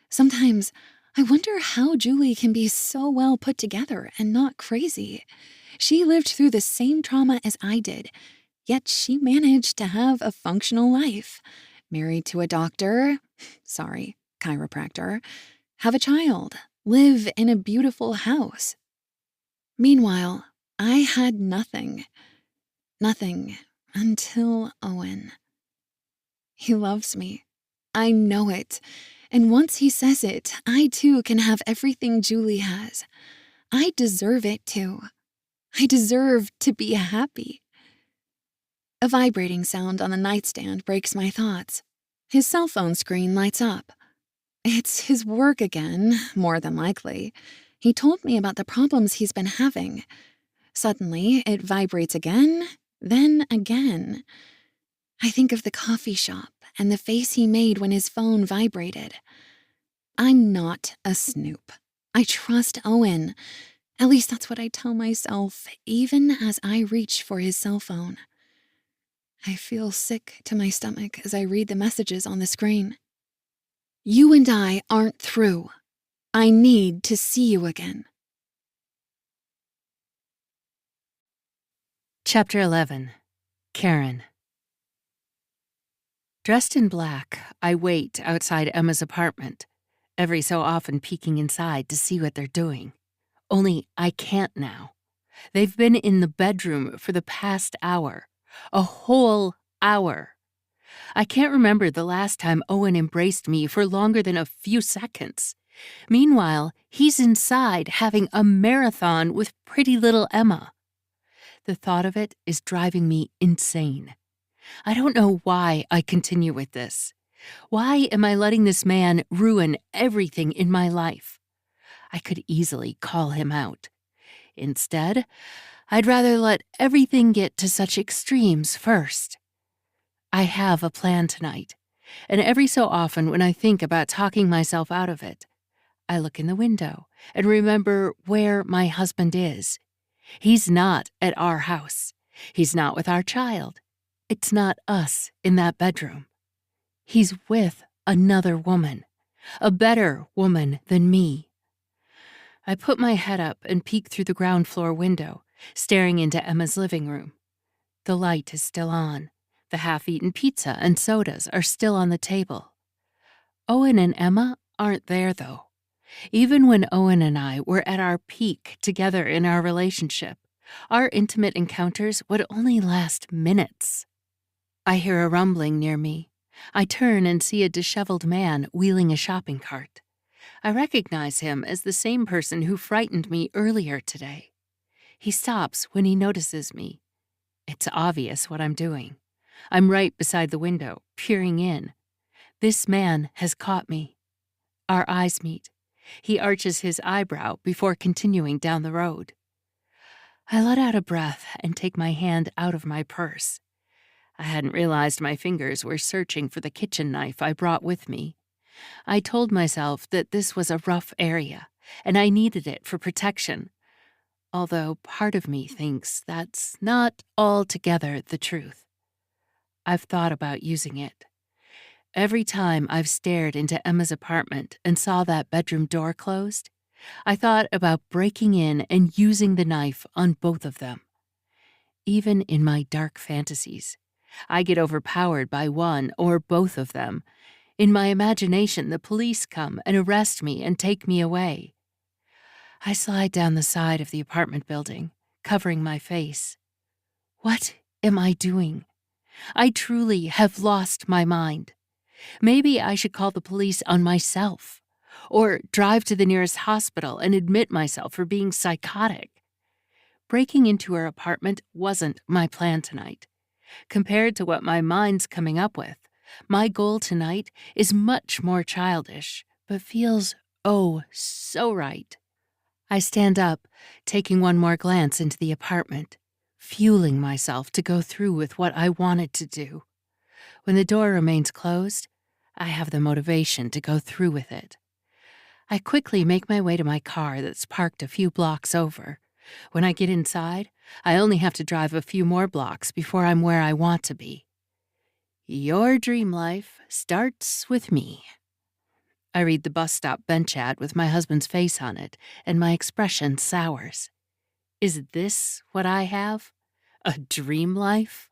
Sometimes I wonder how Julie can be so well put together and not crazy. She lived through the same trauma as I did, yet she managed to have a functional life. Married to a doctor, chiropractor, have a child, live in a beautiful house. Meanwhile, I had nothing. Nothing until Owen. He loves me. I know it. And once he says it, I too can have everything Julie has. I deserve it too. I deserve to be happy. A vibrating sound on the nightstand breaks my thoughts. His cell phone screen lights up. It's his work again, more than likely. He told me about the problems he's been having. Suddenly, it vibrates again, then again. I think of the coffee shop and the face he made when his phone vibrated. I'm not a snoop. I trust Owen. At least that's what I tell myself, even as I reach for his cell phone. I feel sick to my stomach as I read the messages on the screen. You and I aren't through. I need to see you again. Chapter 11. Karen. Dressed in black, I wait outside Emma's apartment, every so often peeking inside to see what they're doing. Only I can't now. They've been in the bedroom for the past hour. A whole hour. I can't remember the last time Owen embraced me for longer than a few seconds. Meanwhile, he's inside having a marathon with pretty little Emma. The thought of it is driving me insane. I don't know why I continue with this. Why am I letting this man ruin everything in my life? I could easily call him out. Instead, I'd rather let everything get to such extremes first. I have a plan tonight, and every so often when I think about talking myself out of it, I look in the window and remember where my husband is. He's not at our house. He's not with our child. It's not us in that bedroom. He's with another woman, a better woman than me. I put my head up and peek through the ground floor window, staring into Emma's living room. The light is still on. The half-eaten pizza and sodas are still on the table. Owen and Emma aren't there, though. Even when Owen and I were at our peak together in our relationship, our intimate encounters would only last minutes. I hear a rumbling near me. I turn and see a disheveled man wheeling a shopping cart. I recognize him as the same person who frightened me earlier today. He stops when he notices me. It's obvious what I'm doing. I'm right beside the window, peering in. This man has caught me. Our eyes meet. He arches his eyebrow before continuing down the road. I let out a breath and take my hand out of my purse. I hadn't realized my fingers were searching for the kitchen knife I brought with me. I told myself that this was a rough area, and I needed it for protection, although part of me thinks that's not altogether the truth. I've thought about using it. Every time I've stared into Emma's apartment and saw that bedroom door closed, I thought about breaking in and using the knife on both of them. Even in my dark fantasies, I get overpowered by one or both of them. In my imagination, the police come and arrest me and take me away. I slide down the side of the apartment building, covering my face. What am I doing? I truly have lost my mind. Maybe I should call the police on myself, or drive to the nearest hospital and admit myself for being psychotic. Breaking into her apartment wasn't my plan tonight. Compared to what my mind's coming up with, my goal tonight is much more childish, but feels, oh, so right. I stand up, taking one more glance into the apartment, fueling myself to go through with what I wanted to do. When the door remains closed, I have the motivation to go through with it. I quickly make my way to my car that's parked a few blocks over. When I get inside, I only have to drive a few more blocks before I'm where I want to be. Your dream life starts with me. I read the bus stop bench ad with my husband's face on it, and my expression sours. Is this what I have? A dream life?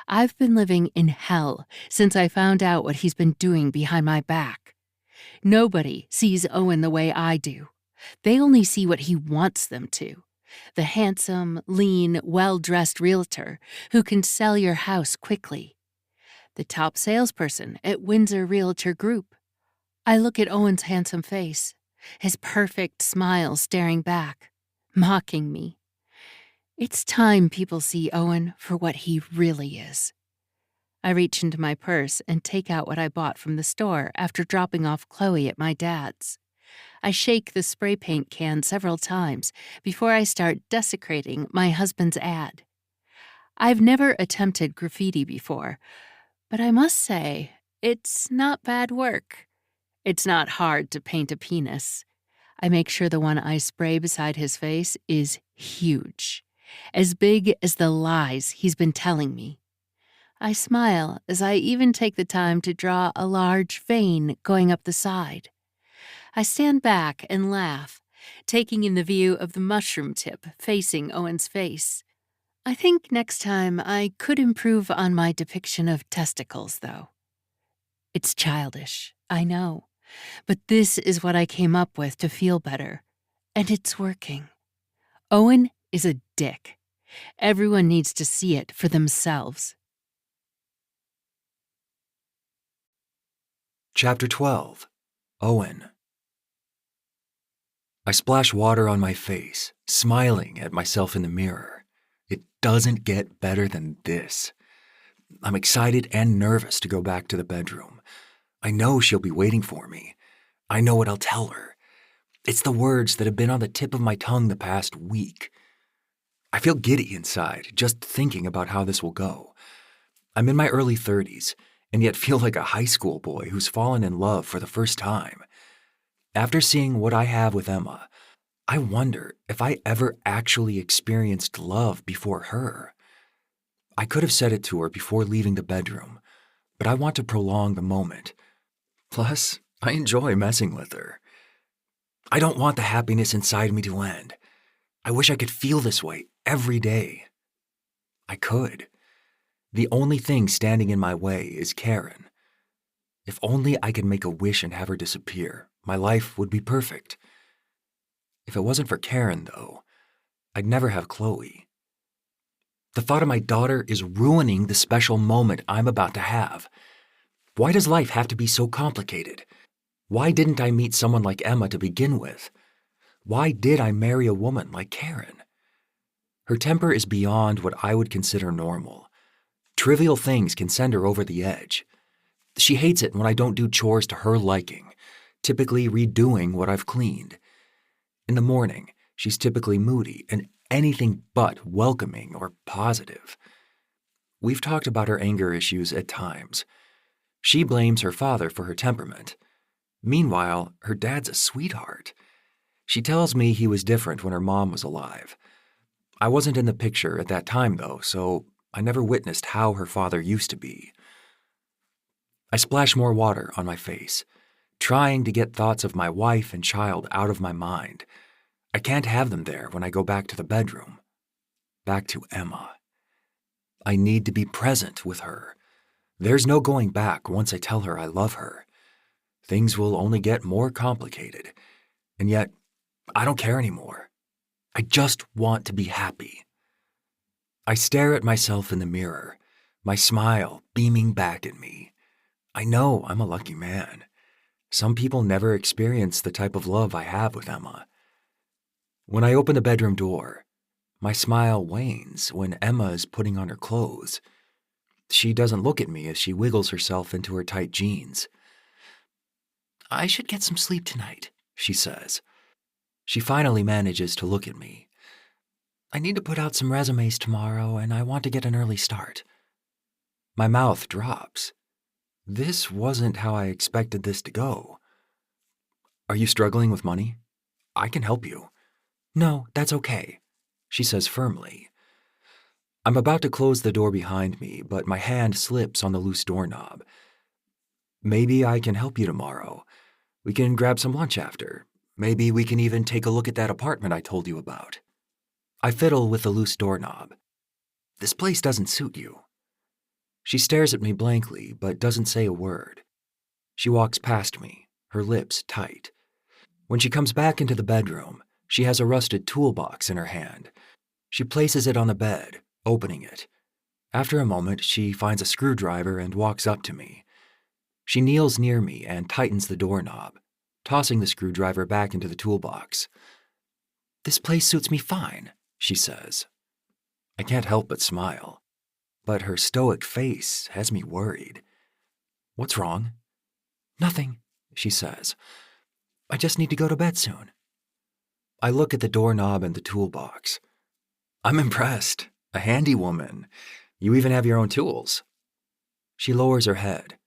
I've been living in hell since I found out what he's been doing behind my back. Nobody sees Owen the way I do. They only see what he wants them to. The handsome, lean, well-dressed realtor who can sell your house quickly. The top salesperson at Windsor Realtor Group. I look at Owen's handsome face, his perfect smile staring back, mocking me. It's time people see Owen for what he really is. I reach into my purse and take out what I bought from the store after dropping off Chloe at my dad's. I shake the spray paint can several times before I start desecrating my husband's ad. I've never attempted graffiti before, but I must say, it's not bad work. It's not hard to paint a penis. I make sure the one I spray beside his face is huge, as big as the lies he's been telling me. I smile as I even take the time to draw a large vein going up the side. I stand back and laugh, taking in the view of the mushroom tip facing Owen's face. I think next time I could improve on my depiction of testicles, though. It's childish, I know, but this is what I came up with to feel better, and it's working. Owen is a dick. Everyone needs to see it for themselves. Chapter 12. Owen. I splash water on my face, smiling at myself in the mirror. It doesn't get better than this. I'm excited and nervous to go back to the bedroom. I know she'll be waiting for me. I know what I'll tell her. It's the words that have been on the tip of my tongue the past week. I feel giddy inside, just thinking about how this will go. I'm in my early 30s, and yet feel like a high school boy who's fallen in love for the first time. After seeing what I have with Emma, I wonder if I ever actually experienced love before her. I could have said it to her before leaving the bedroom, but I want to prolong the moment. Plus, I enjoy messing with her. I don't want the happiness inside me to end. I wish I could feel this way every day. I could. The only thing standing in my way is Karen. If only I could make a wish and have her disappear, my life would be perfect. If it wasn't for Karen, though, I'd never have Chloe. The thought of my daughter is ruining the special moment I'm about to have. Why does life have to be so complicated? Why didn't I meet someone like Emma to begin with? Why did I marry a woman like Karen? Her temper is beyond what I would consider normal. Trivial things can send her over the edge. She hates it when I don't do chores to her liking, typically redoing what I've cleaned. In the morning, she's typically moody and anything but welcoming or positive. We've talked about her anger issues at times. She blames her father for her temperament. Meanwhile, her dad's a sweetheart. She tells me he was different when her mom was alive. I wasn't in the picture at that time, though, so I never witnessed how her father used to be. I splash more water on my face, trying to get thoughts of my wife and child out of my mind. I can't have them there when I go back to the bedroom. Back to Emma. I need to be present with her. There's no going back once I tell her I love her. Things will only get more complicated. And yet, I don't care anymore. I just want to be happy. I stare at myself in the mirror, my smile beaming back at me. I know I'm a lucky man. Some people never experience the type of love I have with Emma. When I open the bedroom door, my smile wanes when Emma is putting on her clothes. She doesn't look at me as she wiggles herself into her tight jeans. "I should get some sleep tonight," she says. She finally manages to look at me. "I need to put out some resumes tomorrow, and I want to get an early start." My mouth drops. This wasn't how I expected this to go. "Are you struggling with money? I can help you." "No, that's okay," she says firmly. I'm about to close the door behind me, but my hand slips on the loose doorknob. "Maybe I can help you tomorrow. We can grab some lunch after. Maybe we can even take a look at that apartment I told you about." I fiddle with the loose doorknob. "This place doesn't suit you." She stares at me blankly, but doesn't say a word. She walks past me, her lips tight. When she comes back into the bedroom, she has a rusted toolbox in her hand. She places it on the bed, opening it. After a moment, she finds a screwdriver and walks up to me. She kneels near me and tightens the doorknob, tossing the screwdriver back into the toolbox. "This place suits me fine," she says. I can't help but smile, but her stoic face has me worried. "What's wrong?" "Nothing," she says. "I just need to go to bed soon." I look at the doorknob and the toolbox. I'm impressed. A handy woman. You even have your own tools. She lowers her head.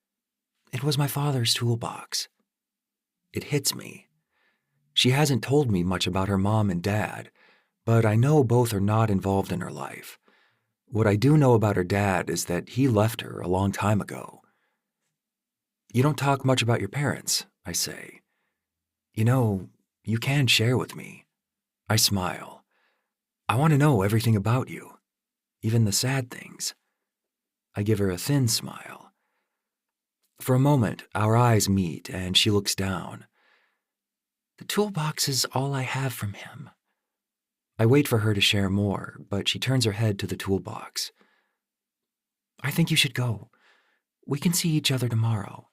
"It was my father's toolbox." It hits me. She hasn't told me much about her mom and dad, but I know both are not involved in her life. What I do know about her dad is that he left her a long time ago. "You don't talk much about your parents," I say. "You know, you can share with me." I smile. "I want to know everything about you, even the sad things." I give her a thin smile. For a moment, our eyes meet and she looks down. "The toolbox is all I have from him." I wait for her to share more, but she turns her head to the toolbox. "I think you should go. We can see each other tomorrow."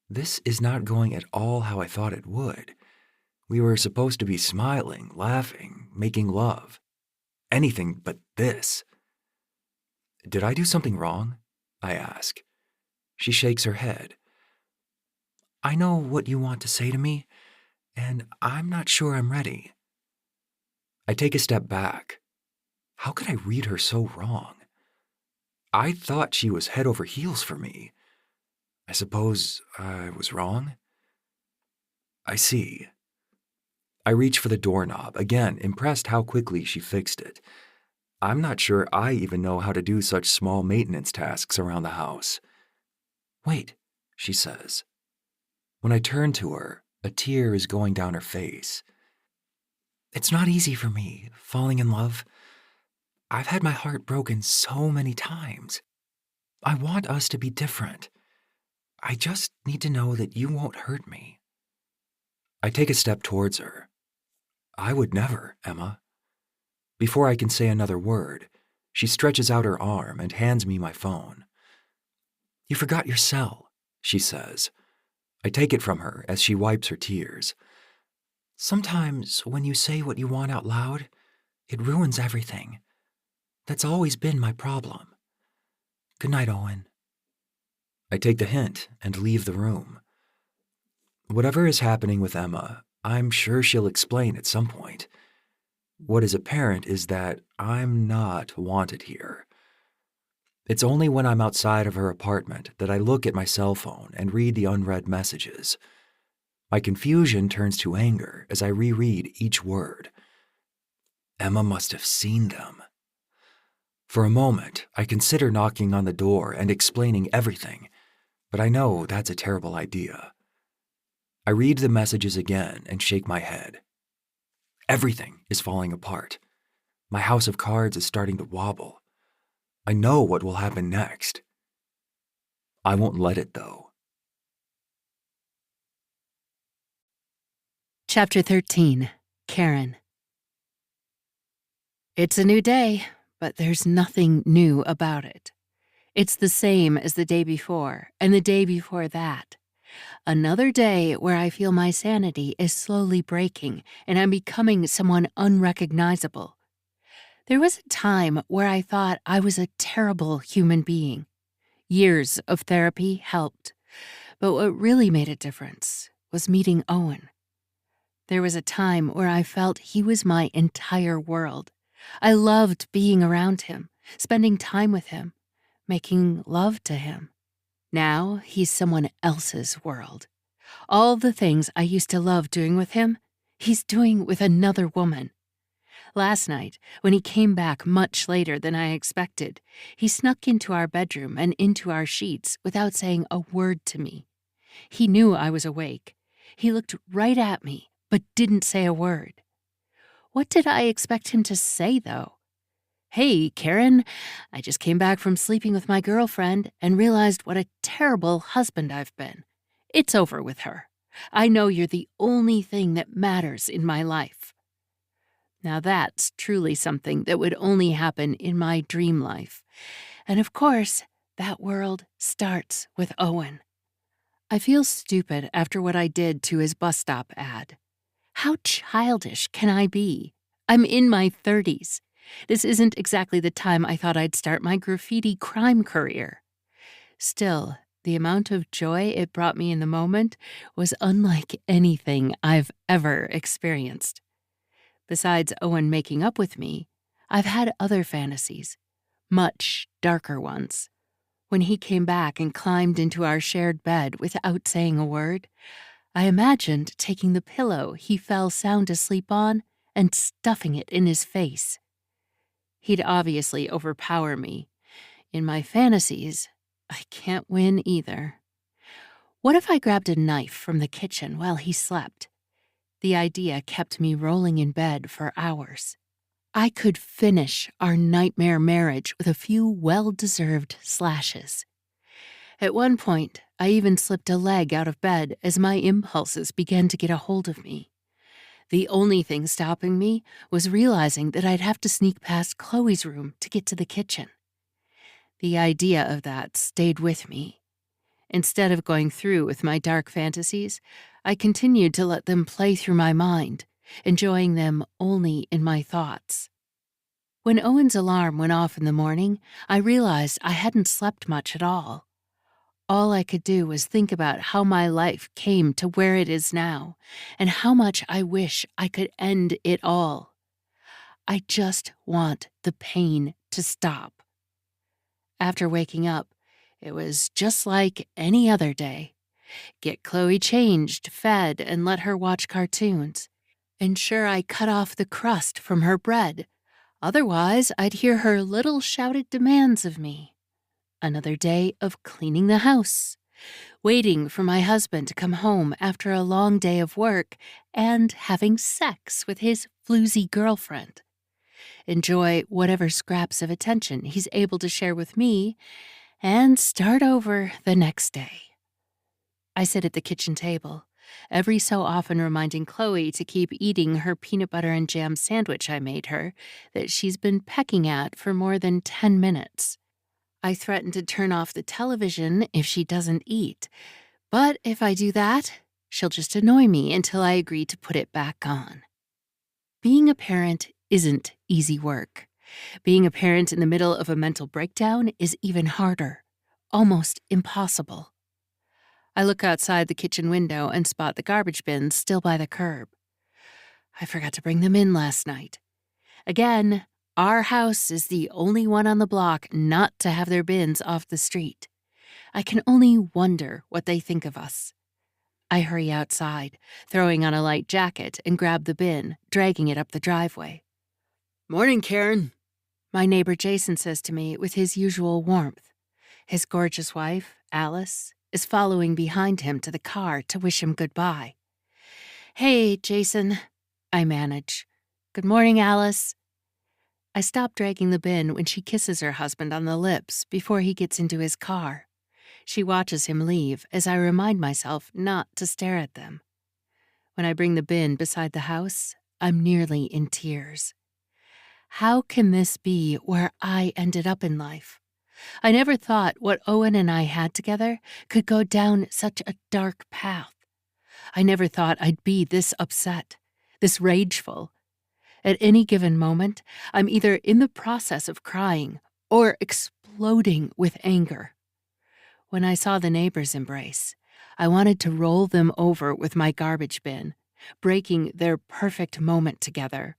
This is not going at all how I thought it would. We were supposed to be smiling, laughing, making love. Anything but this. "Did I do something wrong?" I ask. She shakes her head. "I know what you want to say to me, and I'm not sure I'm ready." I take a step back. How could I read her so wrong? I thought she was head over heels for me. I suppose I was wrong? I see. I reach for the doorknob, again impressed how quickly she fixed it. I'm not sure I even know how to do such small maintenance tasks around the house. Wait, she says. When I turn to her, a tear is going down her face. It's not easy for me, falling in love. I've had my heart broken so many times. I want us to be different. I just need to know that you won't hurt me. I take a step towards her. I would never, Emma. Before I can say another word, she stretches out her arm and hands me my phone. You forgot your cell, she says. I take it from her as she wipes her tears. Sometimes when you say what you want out loud, it ruins everything. That's always been my problem. Good night, Owen. I take the hint and leave the room. Whatever is happening with Emma, I'm sure she'll explain at some point. What is apparent is that I'm not wanted here. It's only when I'm outside of her apartment that I look at my cell phone and read the unread messages. My confusion turns to anger as I reread each word. Emma must have seen them. For a moment, I consider knocking on the door and explaining everything, but I know that's a terrible idea. I read the messages again and shake my head. Everything is falling apart. My house of cards is starting to wobble. I know what will happen next. I won't let it, though. Chapter 13. Caine. It's a new day, but there's nothing new about it. It's the same as the day before, and the day before that. Another day where I feel my sanity is slowly breaking, and I'm becoming someone unrecognizable. There was a time where I thought I was a terrible human being. Years of therapy helped, but what really made a difference was meeting Owen. There was a time where I felt he was my entire world. I loved being around him, spending time with him, making love to him. Now he's someone else's world. All the things I used to love doing with him, he's doing with another woman. Last night, when he came back much later than I expected, he snuck into our bedroom and into our sheets without saying a word to me. He knew I was awake. He looked right at me, but didn't say a word. What did I expect him to say, though? Hey, Caine, I just came back from sleeping with my girlfriend and realized what a terrible husband I've been. It's over with her. I know you're the only thing that matters in my life. Now that's truly something that would only happen in my dream life. And of course, that world starts with Owen. I feel stupid after what I did to his bus stop ad. How childish can I be? I'm in my 30s. This isn't exactly the time I thought I'd start my graffiti crime career. Still, the amount of joy it brought me in the moment was unlike anything I've ever experienced. Besides Owen making up with me, I've had other fantasies, much darker ones. When he came back and climbed into our shared bed without saying a word, I imagined taking the pillow he fell sound asleep on and stuffing it in his face. He'd obviously overpower me. In my fantasies, I can't win either. What if I grabbed a knife from the kitchen while he slept? The idea kept me rolling in bed for hours. I could finish our nightmare marriage with a few well-deserved slashes. At one point, I even slipped a leg out of bed as my impulses began to get a hold of me. The only thing stopping me was realizing that I'd have to sneak past Chloe's room to get to the kitchen. The idea of that stayed with me. Instead of going through with my dark fantasies, I continued to let them play through my mind, enjoying them only in my thoughts. When Owen's alarm went off in the morning, I realized I hadn't slept much at all. All I could do was think about how my life came to where it is now, and how much I wish I could end it all. I just want the pain to stop. After waking up, it was just like any other day. Get Chloe changed, fed, and let her watch cartoons. Ensure I cut off the crust from her bread. Otherwise, I'd hear her little shouted demands of me. Another day of cleaning the house, waiting for my husband to come home after a long day of work, and having sex with his floozy girlfriend. Enjoy whatever scraps of attention he's able to share with me, and start over the next day. I sit at the kitchen table, every so often reminding Chloe to keep eating her peanut butter and jam sandwich I made her that she's been pecking at for more than 10 minutes. I threaten to turn off the television if she doesn't eat, but if I do that, she'll just annoy me until I agree to put it back on. Being a parent isn't easy work. Being a parent in the middle of a mental breakdown is even harder, almost impossible. I look outside the kitchen window and spot the garbage bins still by the curb. I forgot to bring them in last night. Again, our house is the only one on the block not to have their bins off the street. I can only wonder what they think of us. I hurry outside, throwing on a light jacket, and grab the bin, dragging it up the driveway. Morning, Karen. My neighbor Jason says to me with his usual warmth. His gorgeous wife, Alice, is following behind him to the car to wish him goodbye. Hey, Jason, I manage. Good morning, Alice. I stop dragging the bin when she kisses her husband on the lips before he gets into his car. She watches him leave as I remind myself not to stare at them. When I bring the bin beside the house, I'm nearly in tears. How can this be where I ended up in life? I never thought what Owen and I had together could go down such a dark path. I never thought I'd be this upset, this rageful. At any given moment, I'm either in the process of crying or exploding with anger. When I saw the neighbors embrace, I wanted to roll them over with my garbage bin, breaking their perfect moment together.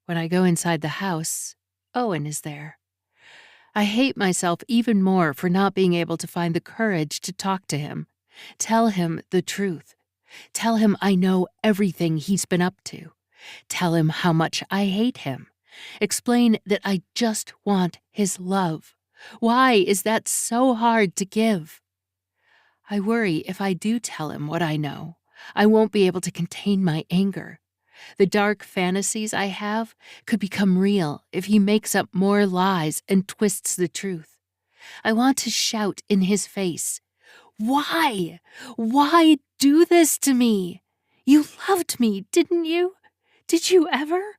When I go inside the house, Owen is there. I hate myself even more for not being able to find the courage to talk to him, tell him the truth, tell him I know everything he's been up to, tell him how much I hate him, explain that I just want his love. Why is that so hard to give? I worry if I do tell him what I know, I won't be able to contain my anger. The dark fantasies I have could become real if he makes up more lies and twists the truth. I want to shout in his face, "Why? Why do this to me? You loved me, didn't you? Did you ever?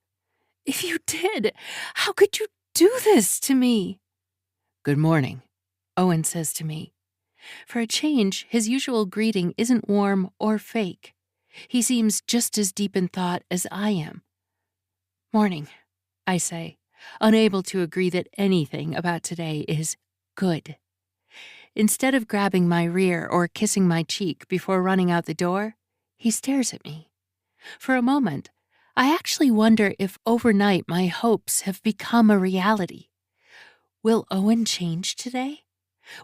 If you did, how could you do this to me?" "Good morning," Owen says to me. For a change, his usual greeting isn't warm or fake. He seems just as deep in thought as I am. "Morning," I say, unable to agree that anything about today is good. Instead of grabbing my rear or kissing my cheek before running out the door, he stares at me. For a moment, I actually wonder if overnight my hopes have become a reality. Will Owen change today?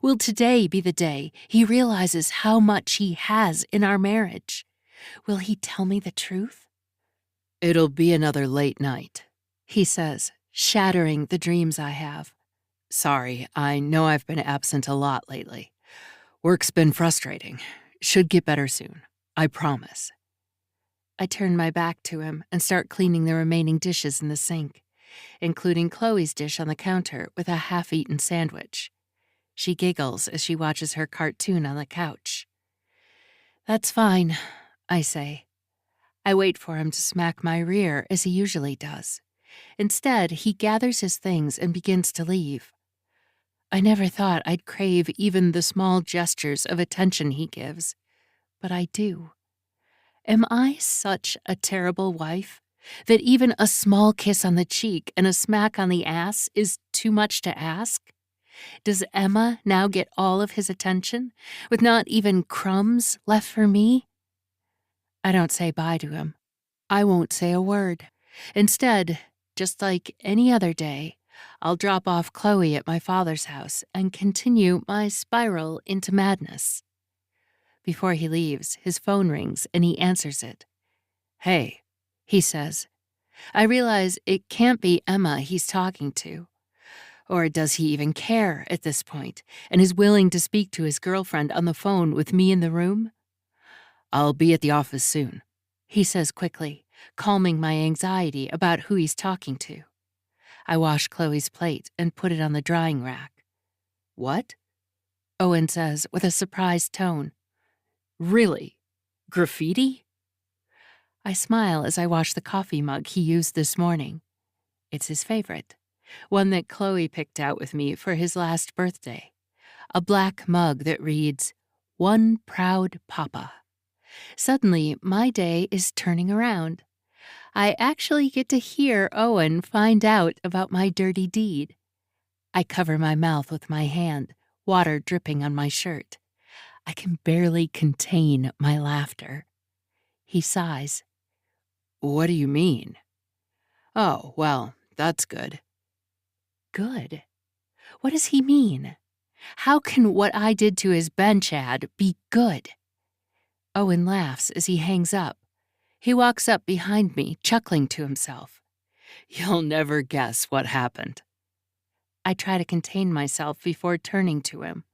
Will today be the day he realizes how much he has in our marriage? Will he tell me the truth? "It'll be another late night," he says, shattering the dreams I have. "Sorry, I know I've been absent a lot lately. Work's been frustrating. Should get better soon. I promise." I turn my back to him and start cleaning the remaining dishes in the sink, including Chloe's dish on the counter with a half-eaten sandwich. She giggles as she watches her cartoon on the couch. "That's fine," I say. I wait for him to smack my rear as he usually does. Instead, he gathers his things and begins to leave. I never thought I'd crave even the small gestures of attention he gives, but I do. Am I such a terrible wife that even a small kiss on the cheek and a smack on the ass is too much to ask? Does Emma now get all of his attention, with not even crumbs left for me? I don't say bye to him. I won't say a word. Instead, just like any other day, I'll drop off Chloe at my father's house and continue my spiral into madness. Before he leaves, his phone rings and he answers it. "Hey," he says. I realize it can't be Emma he's talking to. Or does he even care at this point and is willing to speak to his girlfriend on the phone with me in the room? "I'll be at the office soon," he says quickly, calming my anxiety about who he's talking to. I wash Chloe's plate and put it on the drying rack. "What?" Owen says with a surprised tone. "Really? Graffiti?" I smile as I wash the coffee mug he used this morning. It's his favorite, one that Chloe picked out with me for his last birthday. A black mug that reads, "One Proud Papa." Suddenly, my day is turning around. I actually get to hear Owen find out about my dirty deed. I cover my mouth with my hand, water dripping on my shirt. I can barely contain my laughter. He sighs. "What do you mean?" "Oh, well, that's good." Good? What does he mean? How can what I did to his bench ad be good? Owen laughs as he hangs up. He walks up behind me, chuckling to himself. "You'll never guess what happened." I try to contain myself before turning to him.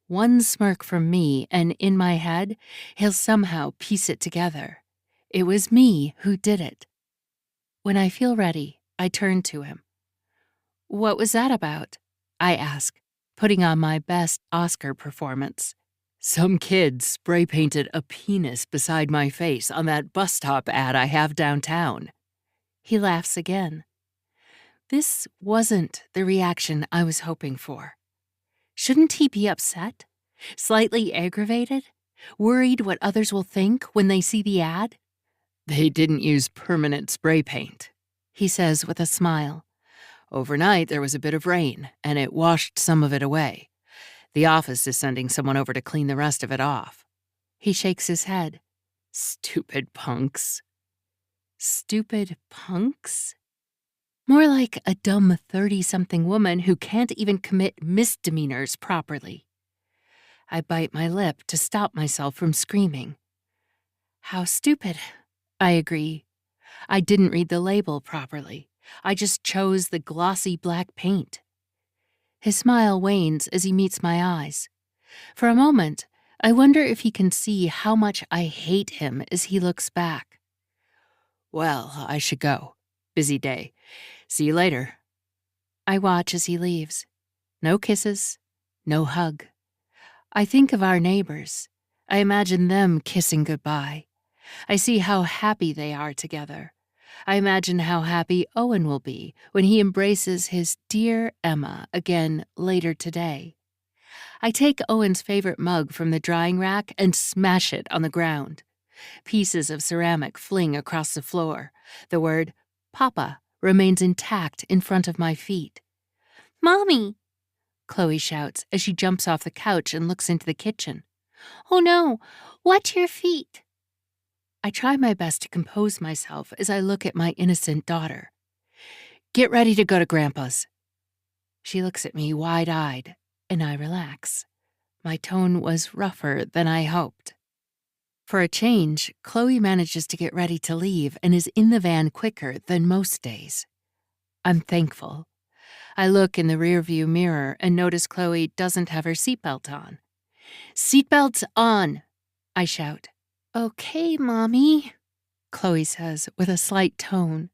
One smirk from me, and in my head, he'll somehow piece it together. It was me who did it. When I feel ready, I turn to him. "What was that about?" I ask, putting on my best Oscar performance. "Some kid spray-painted a penis beside my face on that bus stop ad I have downtown." He laughs again. This wasn't the reaction I was hoping for. Shouldn't he be upset? Slightly aggravated? Worried what others will think when they see the ad? "They didn't use permanent spray paint," he says with a smile. "Overnight there was a bit of rain, and it washed some of it away. The office is sending someone over to clean the rest of it off." He shakes his head. "Stupid punks." Stupid punks? More like a dumb 30-something woman who can't even commit misdemeanors properly. I bite my lip to stop myself from screaming. "How stupid," I agree. I didn't read the label properly. I just chose the glossy black paint. His smile wanes as he meets my eyes. For a moment, I wonder if he can see how much I hate him as he looks back. "Well, I should go. Busy day. See you later." I watch as he leaves. No kisses, no hug. I think of our neighbors. I imagine them kissing goodbye. I see how happy they are together. I imagine how happy Owen will be when he embraces his dear Emma again later today. I take Owen's favorite mug from the drying rack and smash it on the ground. Pieces of ceramic fling across the floor. The word "Papa" remains intact in front of my feet. "Mommy!" Chloe shouts as she jumps off the couch and looks into the kitchen. "Oh no, watch your feet!" I try my best to compose myself as I look at my innocent daughter. "Get ready to go to Grandpa's." She looks at me wide-eyed, and I relax. My tone was rougher than I hoped. For a change, Chloe manages to get ready to leave and is in the van quicker than most days. I'm thankful. I look in the rearview mirror and notice Chloe doesn't have her seatbelt on. "Seatbelts on!" I shout. "Okay, Mommy," Chloe says with a slight tone.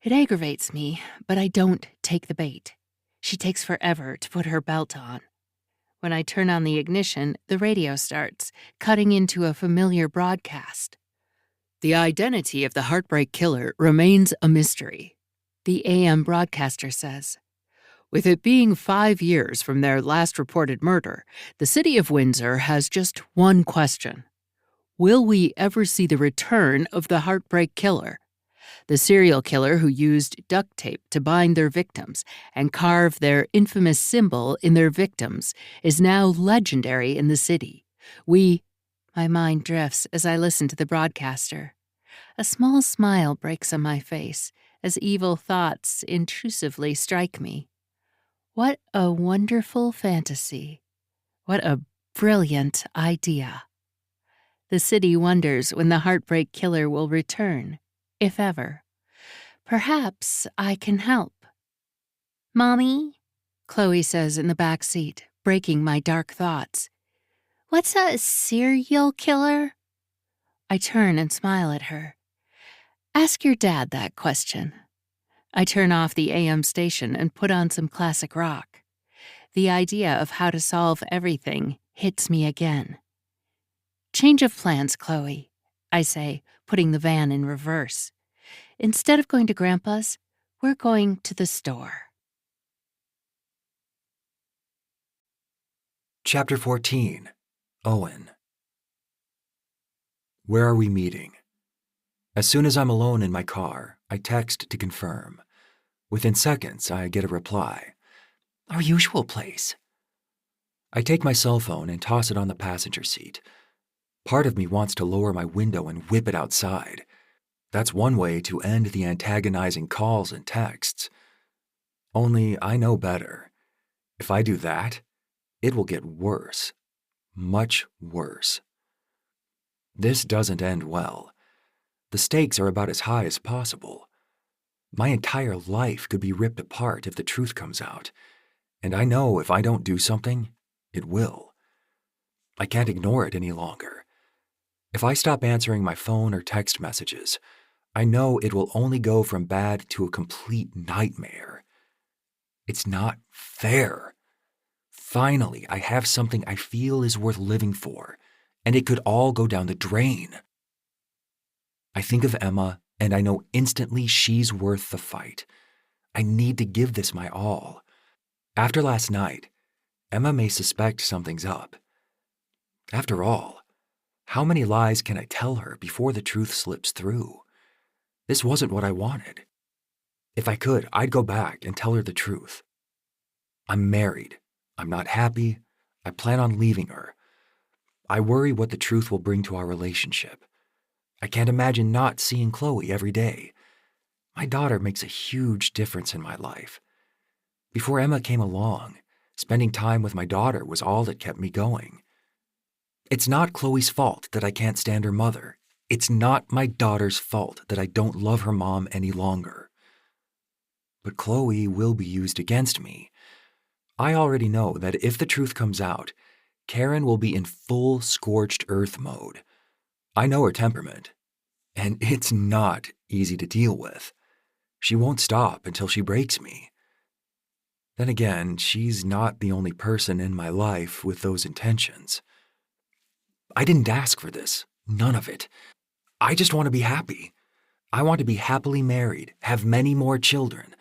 It aggravates me, but I don't take the bait. She takes forever to put her belt on. When I turn on the ignition, the radio starts, cutting into a familiar broadcast. "The identity of the Heartbreak Killer remains a mystery," the AM broadcaster says. "With it being 5 years from their last reported murder, the city of Windsor has just one question. Will we ever see the return of the Heartbreak Killer? The serial killer who used duct tape to bind their victims and carve their infamous symbol in their victims is now legendary in the city. My mind drifts as I listen to the broadcaster. A small smile breaks on my face as evil thoughts intrusively strike me. What a wonderful fantasy. What a brilliant idea. The city wonders when the Heartbreak Killer will return, if ever. Perhaps I can help. Mommy, Chloe says in the back seat, breaking my dark thoughts. What's a serial killer? I turn and smile at her. Ask your dad that question. I turn off the AM station and put on some classic rock. The idea of how to solve everything hits me again. Change of plans, Chloe, I say, putting the van in reverse. Instead of going to Grandpa's, we're going to the store. Chapter 14. Owen. Where are we meeting? As soon as I'm alone in my car, I text to confirm. Within seconds, I get a reply. Our usual place. I take my cell phone and toss it on the passenger seat. Part of me wants to lower my window and whip it outside. That's one way to end the antagonizing calls and texts. Only I know better. If I do that, it will get worse. Much worse. This doesn't end well. The stakes are about as high as possible. My entire life could be ripped apart if the truth comes out, and I know if I don't do something, it will. I can't ignore it any longer. If I stop answering my phone or text messages, I know it will only go from bad to a complete nightmare. It's not fair. Finally, I have something I feel is worth living for, and it could all go down the drain. I think of Emma, and I know instantly she's worth the fight. I need to give this my all. After last night, Emma may suspect something's up. After all, how many lies can I tell her before the truth slips through? This wasn't what I wanted. If I could, I'd go back and tell her the truth. I'm married. I'm not happy. I plan on leaving her. I worry what the truth will bring to our relationship. I can't imagine not seeing Chloe every day. My daughter makes a huge difference in my life. Before Emma came along, spending time with my daughter was all that kept me going. It's not Chloe's fault that I can't stand her mother. It's not my daughter's fault that I don't love her mom any longer. But Chloe will be used against me. I already know that if the truth comes out, Karen will be in full scorched earth mode. I know her temperament, and it's not easy to deal with. She won't stop until she breaks me. Then again, she's not the only person in my life with those intentions. I didn't ask for this, none of it. I just want to be happy. I want to be happily married, have many more children,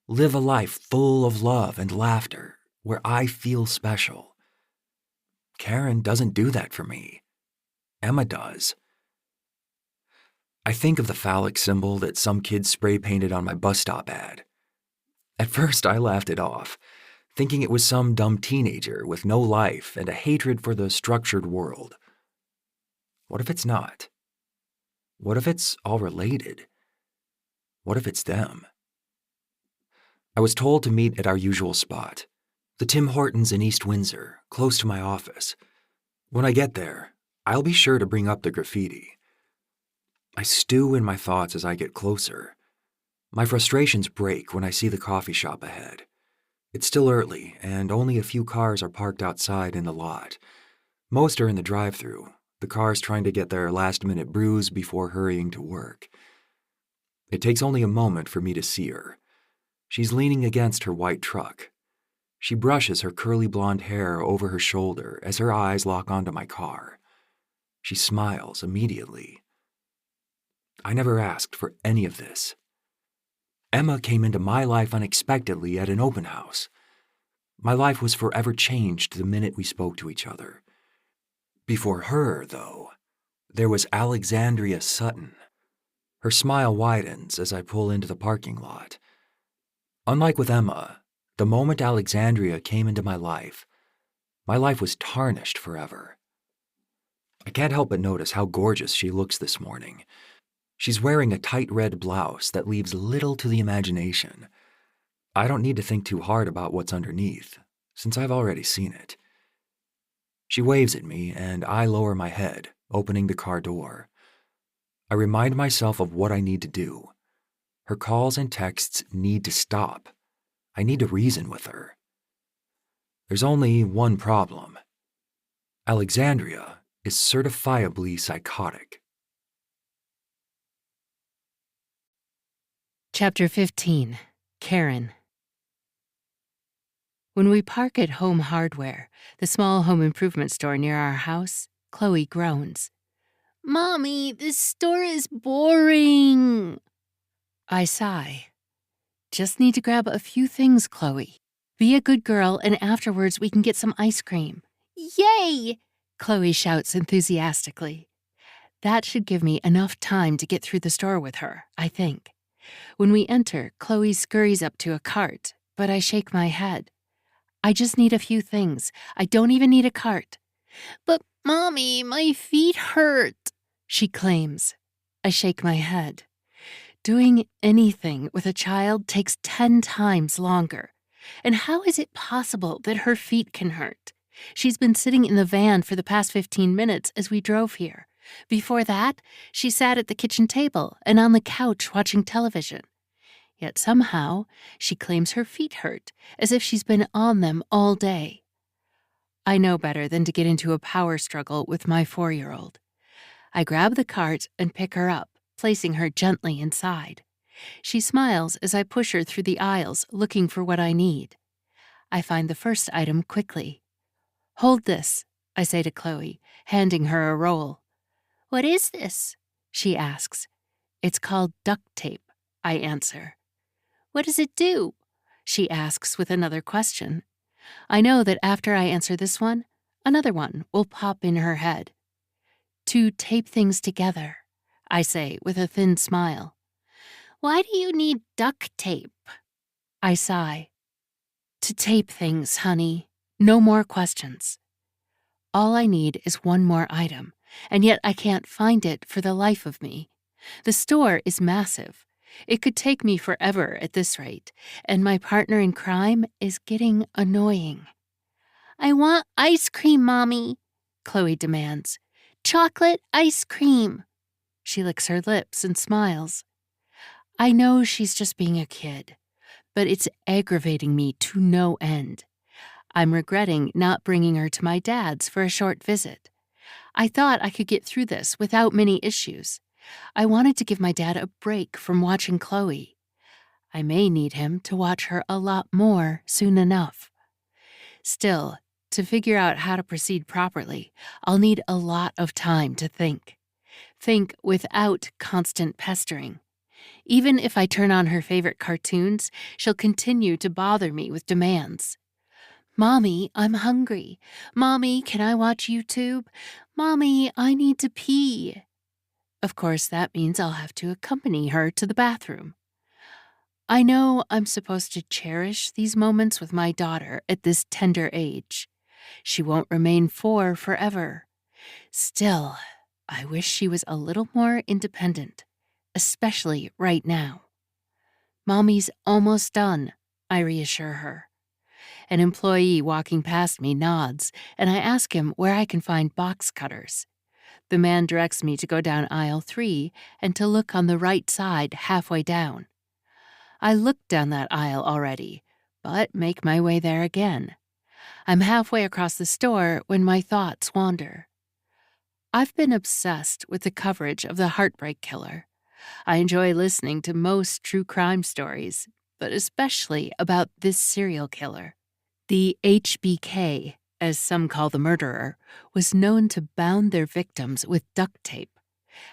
live a life full of love and laughter, where I feel special. Karen doesn't do that for me. Emma does. I think of the phallic symbol that some kids spray painted on my bus stop ad. At first, I laughed it off, thinking it was some dumb teenager with no life and a hatred for the structured world. What if it's not? What if it's all related? What if it's them? I was told to meet at our usual spot, the Tim Hortons in East Windsor, close to my office. When I get there, I'll be sure to bring up the graffiti. I stew in my thoughts as I get closer. My frustrations break when I see the coffee shop ahead. It's still early, and only a few cars are parked outside in the lot. Most are in the drive-thru, the cars trying to get their last-minute brews before hurrying to work. It takes only a moment for me to see her. She's leaning against her white truck. She brushes her curly blonde hair over her shoulder as her eyes lock onto my car. She smiles immediately. I never asked for any of this. Emma came into my life unexpectedly at an open house. My life was forever changed the minute we spoke to each other. Before her, though, there was Alexandria Sutton. Her smile widens as I pull into the parking lot. Unlike with Emma, the moment Alexandria came into my life was tarnished forever. I can't help but notice how gorgeous she looks this morning. She's wearing a tight red blouse that leaves little to the imagination. I don't need to think too hard about what's underneath, since I've already seen it. She waves at me, and I lower my head, opening the car door. I remind myself of what I need to do. Her calls and texts need to stop. I need to reason with her. There's only one problem. Alexandria is certifiably psychotic. Chapter 15. Karen. When we park at Home Hardware, the small home improvement store near our house, Chloe groans. "Mommy, this store is boring." I sigh. "Just need to grab a few things, Chloe. Be a good girl, and afterwards we can get some ice cream." "Yay!" Chloe shouts enthusiastically. That should give me enough time to get through the store with her, I think. When we enter, Chloe scurries up to a cart, but I shake my head. "I just need a few things. I don't even need a cart." "But, Mommy, my feet hurt," she claims. I shake my head. Doing anything with a child takes 10 times longer. And how is it possible that her feet can hurt? She's been sitting in the van for the past 15 minutes as we drove here. Before that, she sat at the kitchen table and on the couch watching television. Yet somehow, she claims her feet hurt, as if she's been on them all day. I know better than to get into a power struggle with my 4-year-old. I grab the cart and pick her up, placing her gently inside. She smiles as I push her through the aisles, looking for what I need. I find the first item quickly. "Hold this," I say to Chloe, handing her a roll. "What is this?" she asks. "It's called duct tape," I answer. "What does it do?" she asks with another question. I know that after I answer this one, another one will pop in her head. "To tape things together," I say with a thin smile. "Why do you need duct tape?" I sigh. "To tape things, honey. No more questions." All I need is one more item, and yet I can't find it for the life of me. The store is massive. It could take me forever at this rate, and my partner in crime is getting annoying. "I want ice cream, Mommy," Chloe demands. "Chocolate ice cream." She licks her lips and smiles. I know she's just being a kid, but it's aggravating me to no end. I'm regretting not bringing her to my dad's for a short visit. I thought I could get through this without many issues. I wanted to give my dad a break from watching Chloe. I may need him to watch her a lot more soon enough. Still, to figure out how to proceed properly, I'll need a lot of time to think. Think without constant pestering. Even if I turn on her favorite cartoons, she'll continue to bother me with demands. "Mommy, I'm hungry. Mommy, can I watch YouTube? Mommy, I need to pee." Of course, that means I'll have to accompany her to the bathroom. I know I'm supposed to cherish these moments with my daughter at this tender age. She won't remain 4 forever. Still, I wish she was a little more independent, especially right now. "Mommy's almost done," I reassure her. An employee walking past me nods, and I ask him where I can find box cutters. The man directs me to go down aisle 3 and to look on the right side halfway down. I looked down that aisle already, but make my way there again. I'm halfway across the store when my thoughts wander. I've been obsessed with the coverage of the Heartbreak Killer. I enjoy listening to most true crime stories, but especially about this serial killer. The HBK, as some call the murderer, was known to bound their victims with duct tape.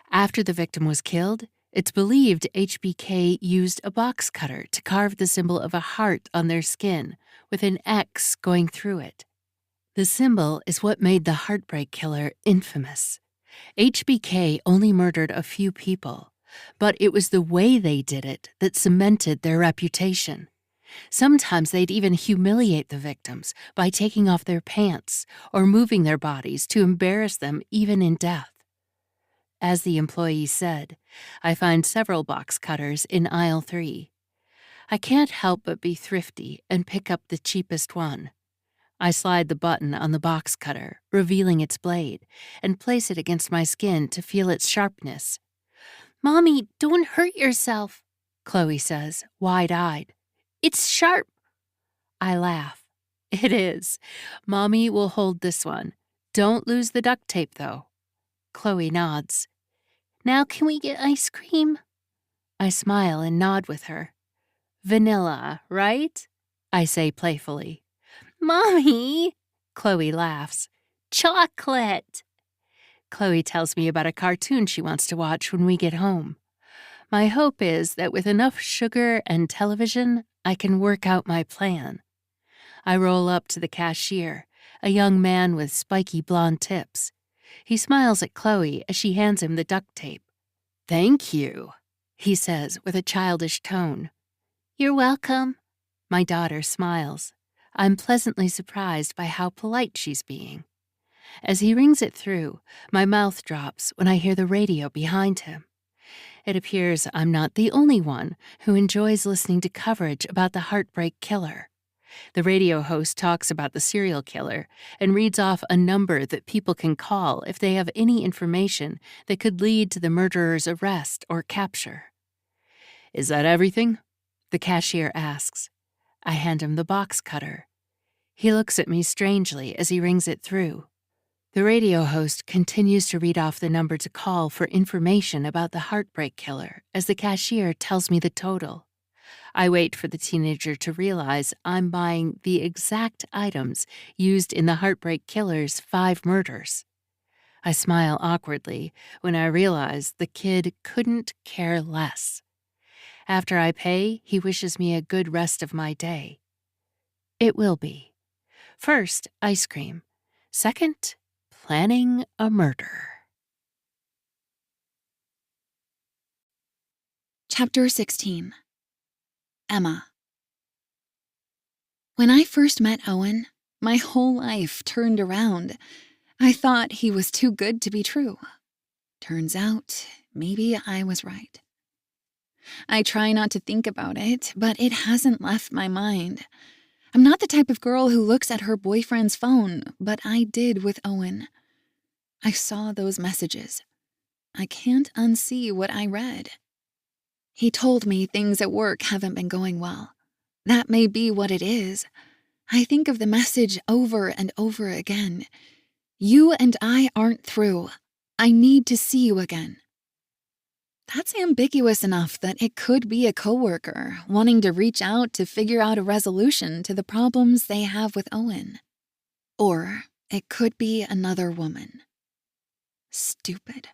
After the victim was killed, it's believed HBK used a box cutter to carve the symbol of a heart on their skin, with an X going through it. The symbol is what made the Heartbreak Killer infamous. HBK only murdered a few people, but it was the way they did it that cemented their reputation. Sometimes they'd even humiliate the victims by taking off their pants or moving their bodies to embarrass them even in death. As the employee said, I find several box cutters in aisle 3. I can't help but be thrifty and pick up the cheapest one. I slide the button on the box cutter, revealing its blade, and place it against my skin to feel its sharpness. "Mommy, don't hurt yourself," Chloe says, wide-eyed. It's sharp. I laugh. It is. Mommy will hold this one. Don't lose the duct tape, though. Chloe nods. Now can we get ice cream? I smile and nod with her. Vanilla, right? I say playfully. Mommy! Chloe laughs. Chocolate! Chloe tells me about a cartoon she wants to watch when we get home. My hope is that with enough sugar and television, I can work out my plan. I roll up to the cashier, a young man with spiky blonde tips. He smiles at Chloe as she hands him the duct tape. Thank you, he says with a childish tone. You're welcome. My daughter smiles. I'm pleasantly surprised by how polite she's being. As he rings it through, my mouth drops when I hear the radio behind him. It appears I'm not the only one who enjoys listening to coverage about the heartbreak killer. The radio host talks about the serial killer and reads off a number that people can call if they have any information that could lead to the murderer's arrest or capture. Is that everything? The cashier asks. I hand him the box cutter. He looks at me strangely as he rings it through. The radio host continues to read off the number to call for information about the heartbreak killer as the cashier tells me the total. I wait for the teenager to realize I'm buying the exact items used in the heartbreak killer's 5 murders. I smile awkwardly when I realize the kid couldn't care less. After I pay, he wishes me a good rest of my day. It will be. First, ice cream. Second, planning a murder. Chapter 16. Emma. When I first met Owen, my whole life turned around. I thought he was too good to be true. Turns out, maybe I was right. I try not to think about it, but it hasn't left my mind. I'm not the type of girl who looks at her boyfriend's phone, but I did with Owen. I saw those messages. I can't unsee what I read. He told me things at work haven't been going well. That may be what it is. I think of the message over and over again. You and I aren't through. I need to see you again. That's ambiguous enough that it could be a coworker wanting to reach out to figure out a resolution to the problems they have with Owen. Or it could be another woman. Stupid.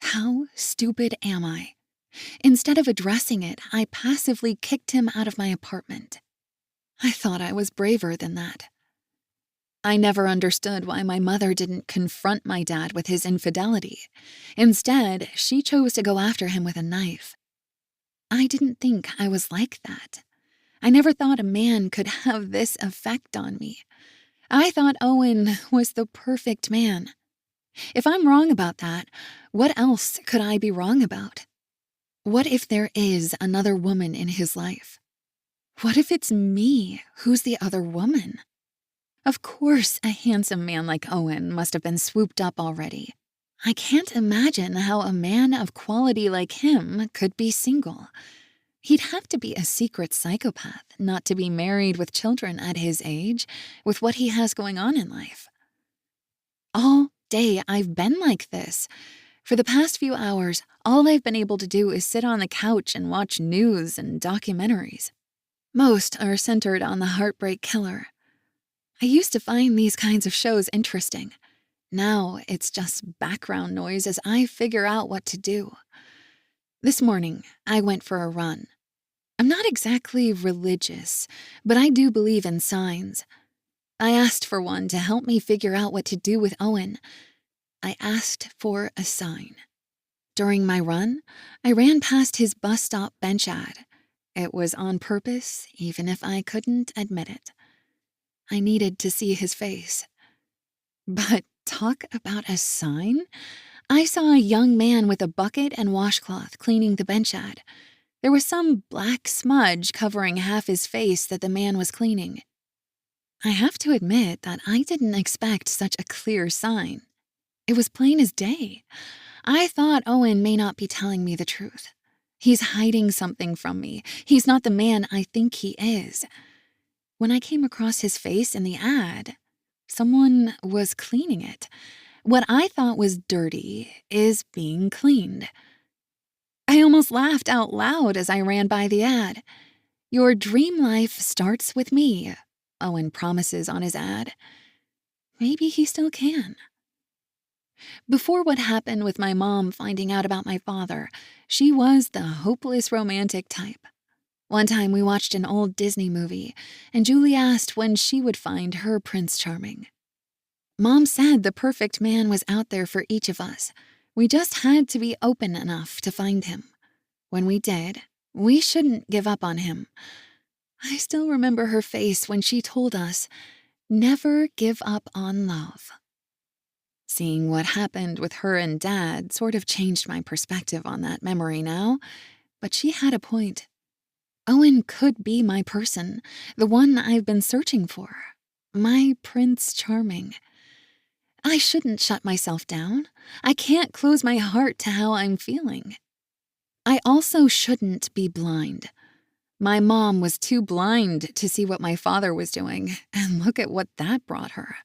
How stupid am I? Instead of addressing it, I passively kicked him out of my apartment. I thought I was braver than that. I never understood why my mother didn't confront my dad with his infidelity. Instead, she chose to go after him with a knife. I didn't think I was like that. I never thought a man could have this effect on me. I thought Owen was the perfect man. If I'm wrong about that, what else could I be wrong about? What if there is another woman in his life? What if it's me who's the other woman? Of course, a handsome man like Owen must have been swooped up already. I can't imagine how a man of quality like him could be single. He'd have to be a secret psychopath not to be married with children at his age, with what he has going on in life. All day I've been like this. For the past few hours, all I've been able to do is sit on the couch and watch news and documentaries. Most are centered on the heartbreak killer. I used to find these kinds of shows interesting. Now it's just background noise as I figure out what to do. This morning, I went for a run. I'm not exactly religious, but I do believe in signs. I asked for one to help me figure out what to do with Owen. I asked for a sign. During my run, I ran past his bus stop bench ad. It was on purpose, even if I couldn't admit it. I needed to see his face. But talk about a sign? I saw a young man with a bucket and washcloth cleaning the bench ad. There was some black smudge covering half his face that the man was cleaning. I have to admit that I didn't expect such a clear sign. It was plain as day. I thought Owen may not be telling me the truth. He's hiding something from me. He's not the man I think he is. When I came across his face in the ad, someone was cleaning it. What I thought was dirty is being cleaned. I almost laughed out loud as I ran by the ad. Your dream life starts with me, Owen promises on his ad. Maybe he still can. Before what happened with my mom finding out about my father, she was the hopeless romantic type. One time we watched an old Disney movie, and Julie asked when she would find her Prince Charming. Mom said the perfect man was out there for each of us. We just had to be open enough to find him. When we did, we shouldn't give up on him. I still remember her face when she told us, never give up on love. Seeing what happened with her and Dad sort of changed my perspective on that memory now, but she had a point. Owen could be my person, the one I've been searching for, my Prince Charming. I shouldn't shut myself down. I can't close my heart to how I'm feeling. I also shouldn't be blind. My mom was too blind to see what my father was doing, and look at what that brought her.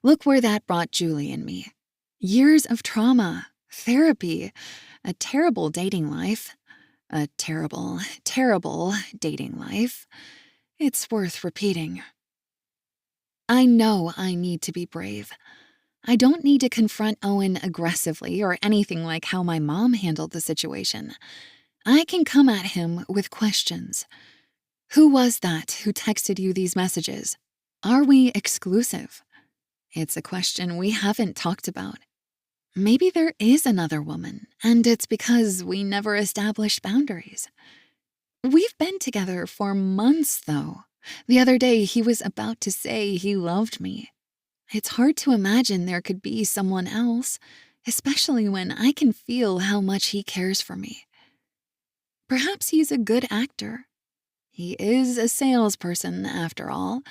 Look where that brought Julie and me. Years of trauma, therapy, a terrible dating life. A terrible, terrible dating life. It's worth repeating. I know I need to be brave. I don't need to confront Owen aggressively or anything like how my mom handled the situation. I can come at him with questions. Who was that who texted you these messages? Are we exclusive? It's a question we haven't talked about. Maybe there is another woman, and it's because we never established boundaries. We've been together for months, though. The other day, he was about to say he loved me. It's hard to imagine there could be someone else, especially when I can feel how much he cares for me. Perhaps he's a good actor. He is a salesperson, after all.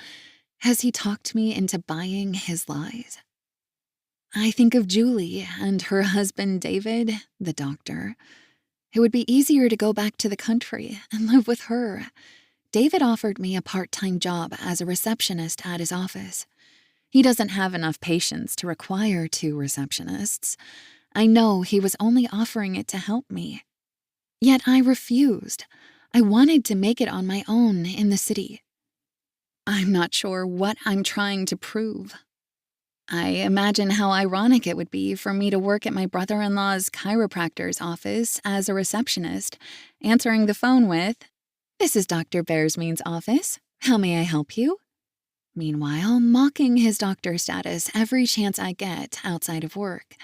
Has he talked me into buying his lies? I think of Julie and her husband David, the doctor. It would be easier to go back to the country and live with her. David offered me a part-time job as a receptionist at his office. He doesn't have enough patience to require 2 receptionists. I know he was only offering it to help me. Yet I refused. I wanted to make it on my own in the city. I'm not sure what I'm trying to prove. I imagine how ironic it would be for me to work at my brother-in-law's chiropractor's office as a receptionist, answering the phone with, "This is Dr. Bearsmean's office. How may I help you?" Meanwhile, mocking his doctor status every chance I get outside of work.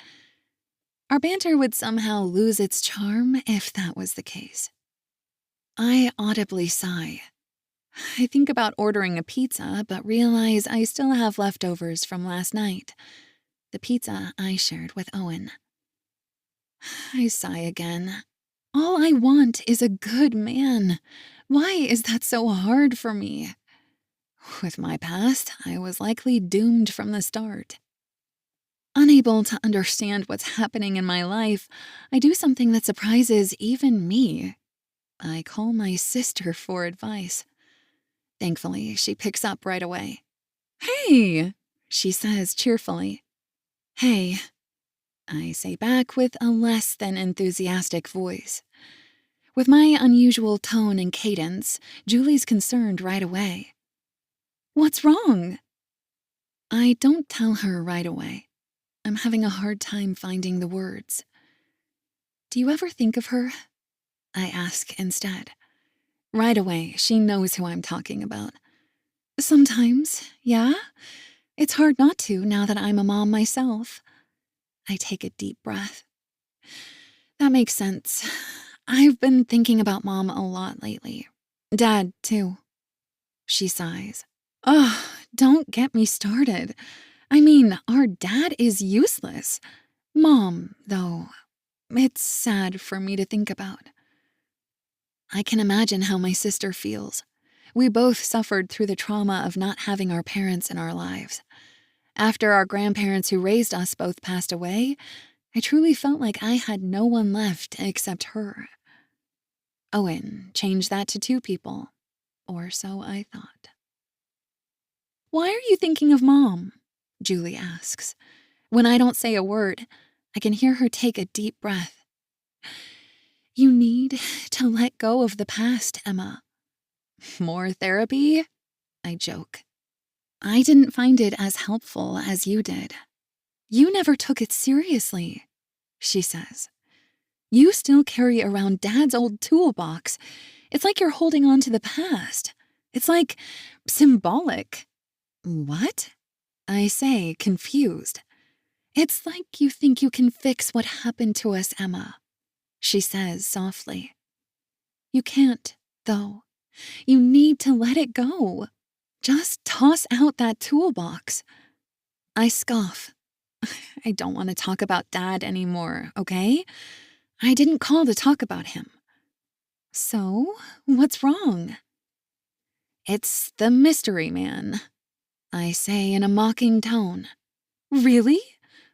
Our banter would somehow lose its charm if that was the case. I audibly sigh. I think about ordering a pizza, but realize I still have leftovers from last night. The pizza I shared with Owen. I sigh again. All I want is a good man. Why is that so hard for me? With my past, I was likely doomed from the start. Unable to understand what's happening in my life, I do something that surprises even me. I call my sister for advice. Thankfully, she picks up right away. "Hey," she says cheerfully. "Hey," I say back with a less than enthusiastic voice. With my unusual tone and cadence, Julie's concerned right away. "What's wrong?" I don't tell her right away. I'm having a hard time finding the words. "Do you ever think of her?" I ask instead. Right away, she knows who I'm talking about. "Sometimes, yeah. It's hard not to now that I'm a mom myself." I take a deep breath. That makes sense. I've been thinking about Mom a lot lately. Dad, too. She sighs. Ugh, don't get me started. I mean, our dad is useless. Mom, though, it's sad for me to think about. I can imagine how my sister feels. We both suffered through the trauma of not having our parents in our lives. After our grandparents who raised us both passed away, I truly felt like I had no one left except her. Owen changed that to 2 people. Or so I thought. Why are you thinking of Mom? Julie asks. When I don't say a word, I can hear her take a deep breath. You need to let go of the past, Emma. More therapy? I joke. I didn't find it as helpful as you did. You never took it seriously, she says. You still carry around Dad's old toolbox. It's like you're holding on to the past. It's like symbolic. What? I say, confused. It's like you think you can fix what happened to us, Emma, she says softly. You can't, though. You need to let it go. Just toss out that toolbox. I scoff. I don't want to talk about Dad anymore, okay? I didn't call to talk about him. So, what's wrong? It's the mystery man, I say in a mocking tone. Really?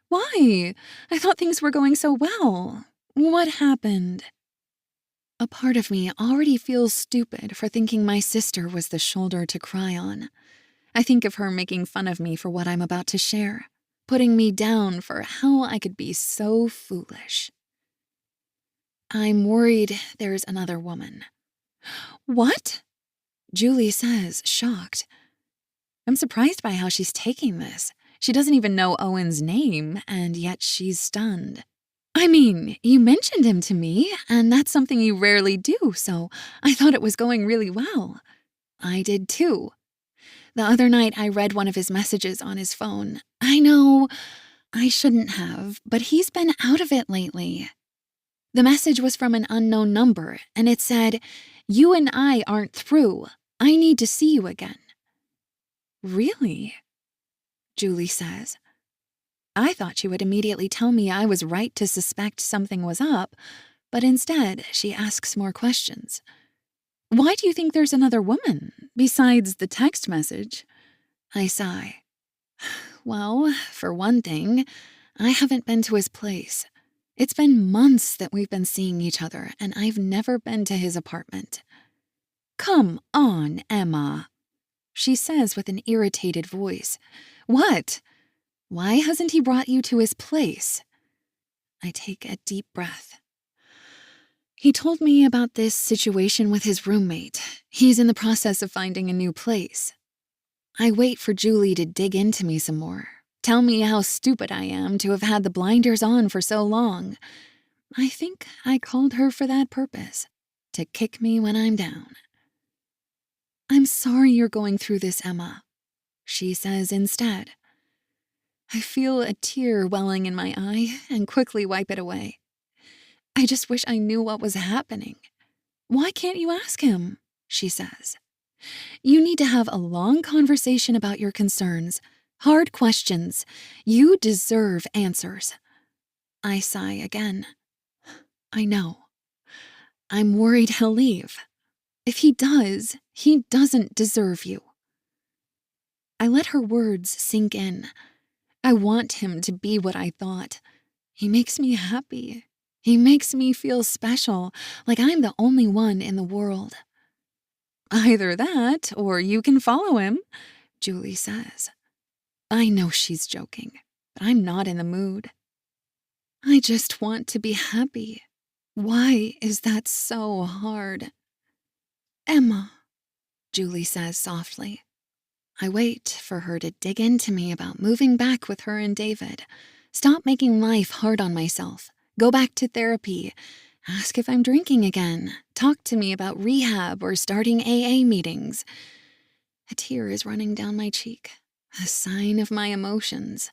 Why? I thought things were going so well. What happened? A part of me already feels stupid for thinking my sister was the shoulder to cry on. I think of her making fun of me for what I'm about to share, putting me down for how I could be so foolish. I'm worried there's another woman. What? Julie says, shocked. I'm surprised by how she's taking this. She doesn't even know Owen's name, and yet she's stunned. I mean, you mentioned him to me, and that's something you rarely do, so I thought it was going really well. I did too. The other night I read one of his messages on his phone. I know I shouldn't have, but he's been out of it lately. The message was from an unknown number, and it said, "You and I aren't through. I need to see you again." Really? Julie says. I thought she would immediately tell me I was right to suspect something was up, but instead she asks more questions. Why do you think there's another woman, besides the text message? I sigh. Well, for one thing, I haven't been to his place. It's been months that we've been seeing each other, and I've never been to his apartment. Come on, Emma, she says with an irritated voice. What? Why hasn't he brought you to his place? I take a deep breath. He told me about this situation with his roommate. He's in the process of finding a new place. I wait for Julie to dig into me some more, tell me how stupid I am to have had the blinders on for so long. I think I called her for that purpose, to kick me when I'm down. I'm sorry you're going through this, Emma, she says instead. I feel a tear welling in my eye and quickly wipe it away. I just wish I knew what was happening. Why can't you ask him? She says. You need to have a long conversation about your concerns. Hard questions. You deserve answers. I sigh again. I know. I'm worried he'll leave. If he does, he doesn't deserve you. I let her words sink in. I want him to be what I thought. He makes me happy. He makes me feel special, like I'm the only one in the world. Either that, or you can follow him, Julie says. I know she's joking, but I'm not in the mood. I just want to be happy. Why is that so hard? Emma, Julie says softly. I wait for her to dig into me about moving back with her and David. Stop making life hard on myself. Go back to therapy. Ask if I'm drinking again. Talk to me about rehab or starting AA meetings. A tear is running down my cheek, a sign of my emotions.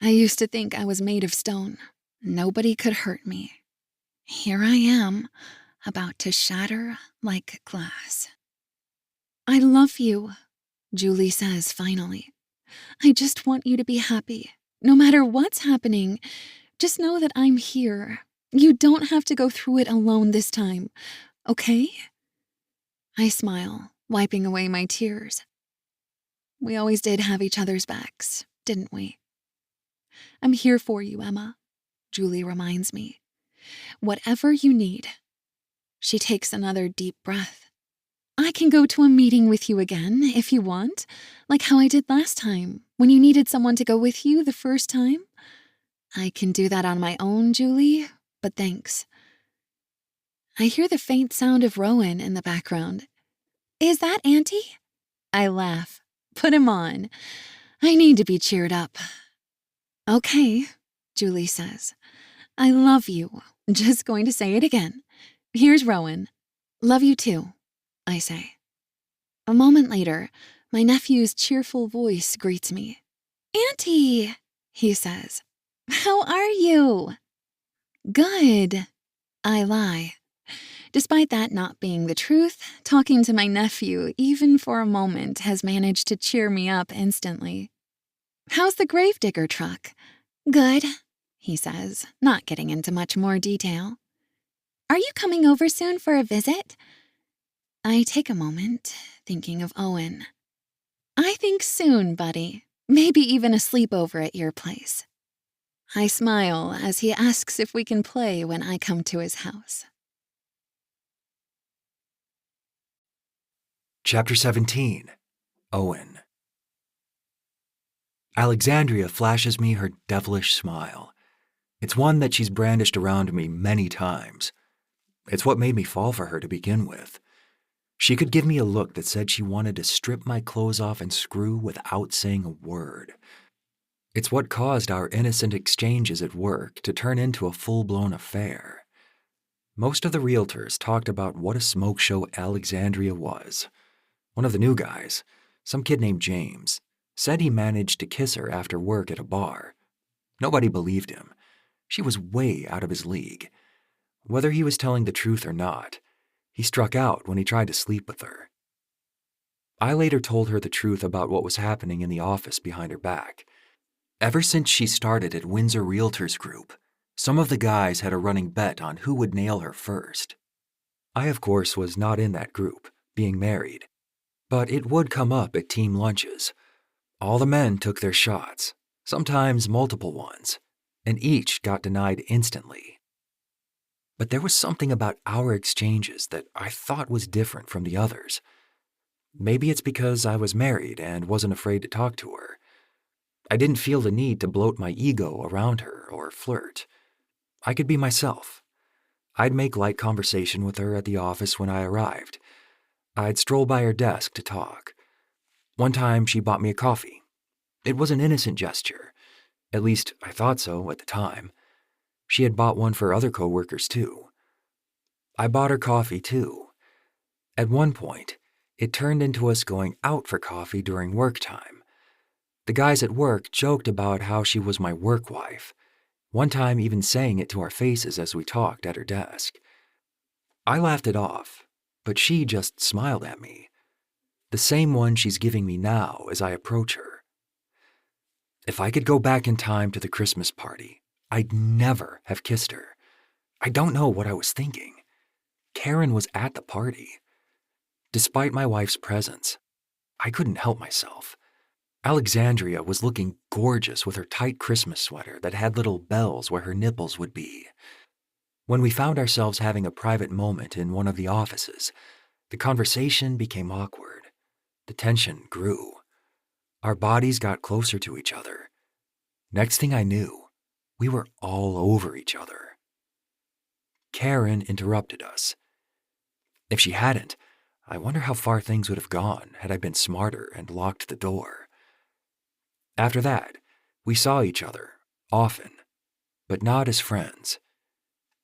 I used to think I was made of stone. Nobody could hurt me. Here I am, about to shatter like glass. I love you, Julie says finally. I just want you to be happy. No matter what's happening, just know that I'm here. You don't have to go through it alone this time, okay? I smile, wiping away my tears. We always did have each other's backs, didn't we? I'm here for you, Emma, Julie reminds me. Whatever you need. She takes another deep breath. I can go to a meeting with you again if you want, like how I did last time when you needed someone to go with you the first time. I can do that on my own, Julie, but thanks. I hear the faint sound of Rowan in the background. Is that Auntie? I laugh. Put him on. I need to be cheered up. Okay, Julie says. I love you. Just going to say it again. Here's Rowan. Love you too, I say. A moment later, my nephew's cheerful voice greets me. Auntie, he says. How are you? Good, I lie. Despite that not being the truth, talking to my nephew, even for a moment, has managed to cheer me up instantly. How's the gravedigger truck? Good, he says, not getting into much more detail. Are you coming over soon for a visit? I take a moment, thinking of Owen. I think soon, buddy. Maybe even a sleepover at your place. I smile as he asks if we can play when I come to his house. Chapter 17. Owen. Alexandria flashes me her devilish smile. It's one that she's brandished around me many times. It's what made me fall for her to begin with. She could give me a look that said she wanted to strip my clothes off and screw without saying a word. It's what caused our innocent exchanges at work to turn into a full-blown affair. Most of the realtors talked about what a smoke show Alexandria was. One of the new guys, some kid named James, said he managed to kiss her after work at a bar. Nobody believed him. She was way out of his league. Whether he was telling the truth or not, he struck out when he tried to sleep with her. I later told her the truth about what was happening in the office behind her back. Ever since she started at Windsor Realtors Group, some of the guys had a running bet on who would nail her first. I, of course, was not in that group, being married. But it would come up at team lunches. All the men took their shots, sometimes multiple ones, and each got denied instantly. But there was something about our exchanges that I thought was different from the others. Maybe it's because I was married and wasn't afraid to talk to her. I didn't feel the need to bloat my ego around her or flirt. I could be myself. I'd make light conversation with her at the office when I arrived. I'd stroll by her desk to talk. One time she bought me a coffee. It was an innocent gesture. At least I thought so at the time. She had bought one for other coworkers too. I bought her coffee too. At one point, it turned into us going out for coffee during work time. The guys at work joked about how she was my work wife, one time even saying it to our faces as we talked at her desk. I laughed it off, but she just smiled at me. The same one she's giving me now as I approach her. If I could go back in time to the Christmas party, I'd never have kissed her. I don't know what I was thinking. Karen was at the party. Despite my wife's presence, I couldn't help myself. Alexandria was looking gorgeous with her tight Christmas sweater that had little bells where her nipples would be. When we found ourselves having a private moment in one of the offices, the conversation became awkward. The tension grew. Our bodies got closer to each other. Next thing I knew, we were all over each other. Karen interrupted us. If she hadn't, I wonder how far things would have gone had I been smarter and locked the door. After that, we saw each other, often, but not as friends.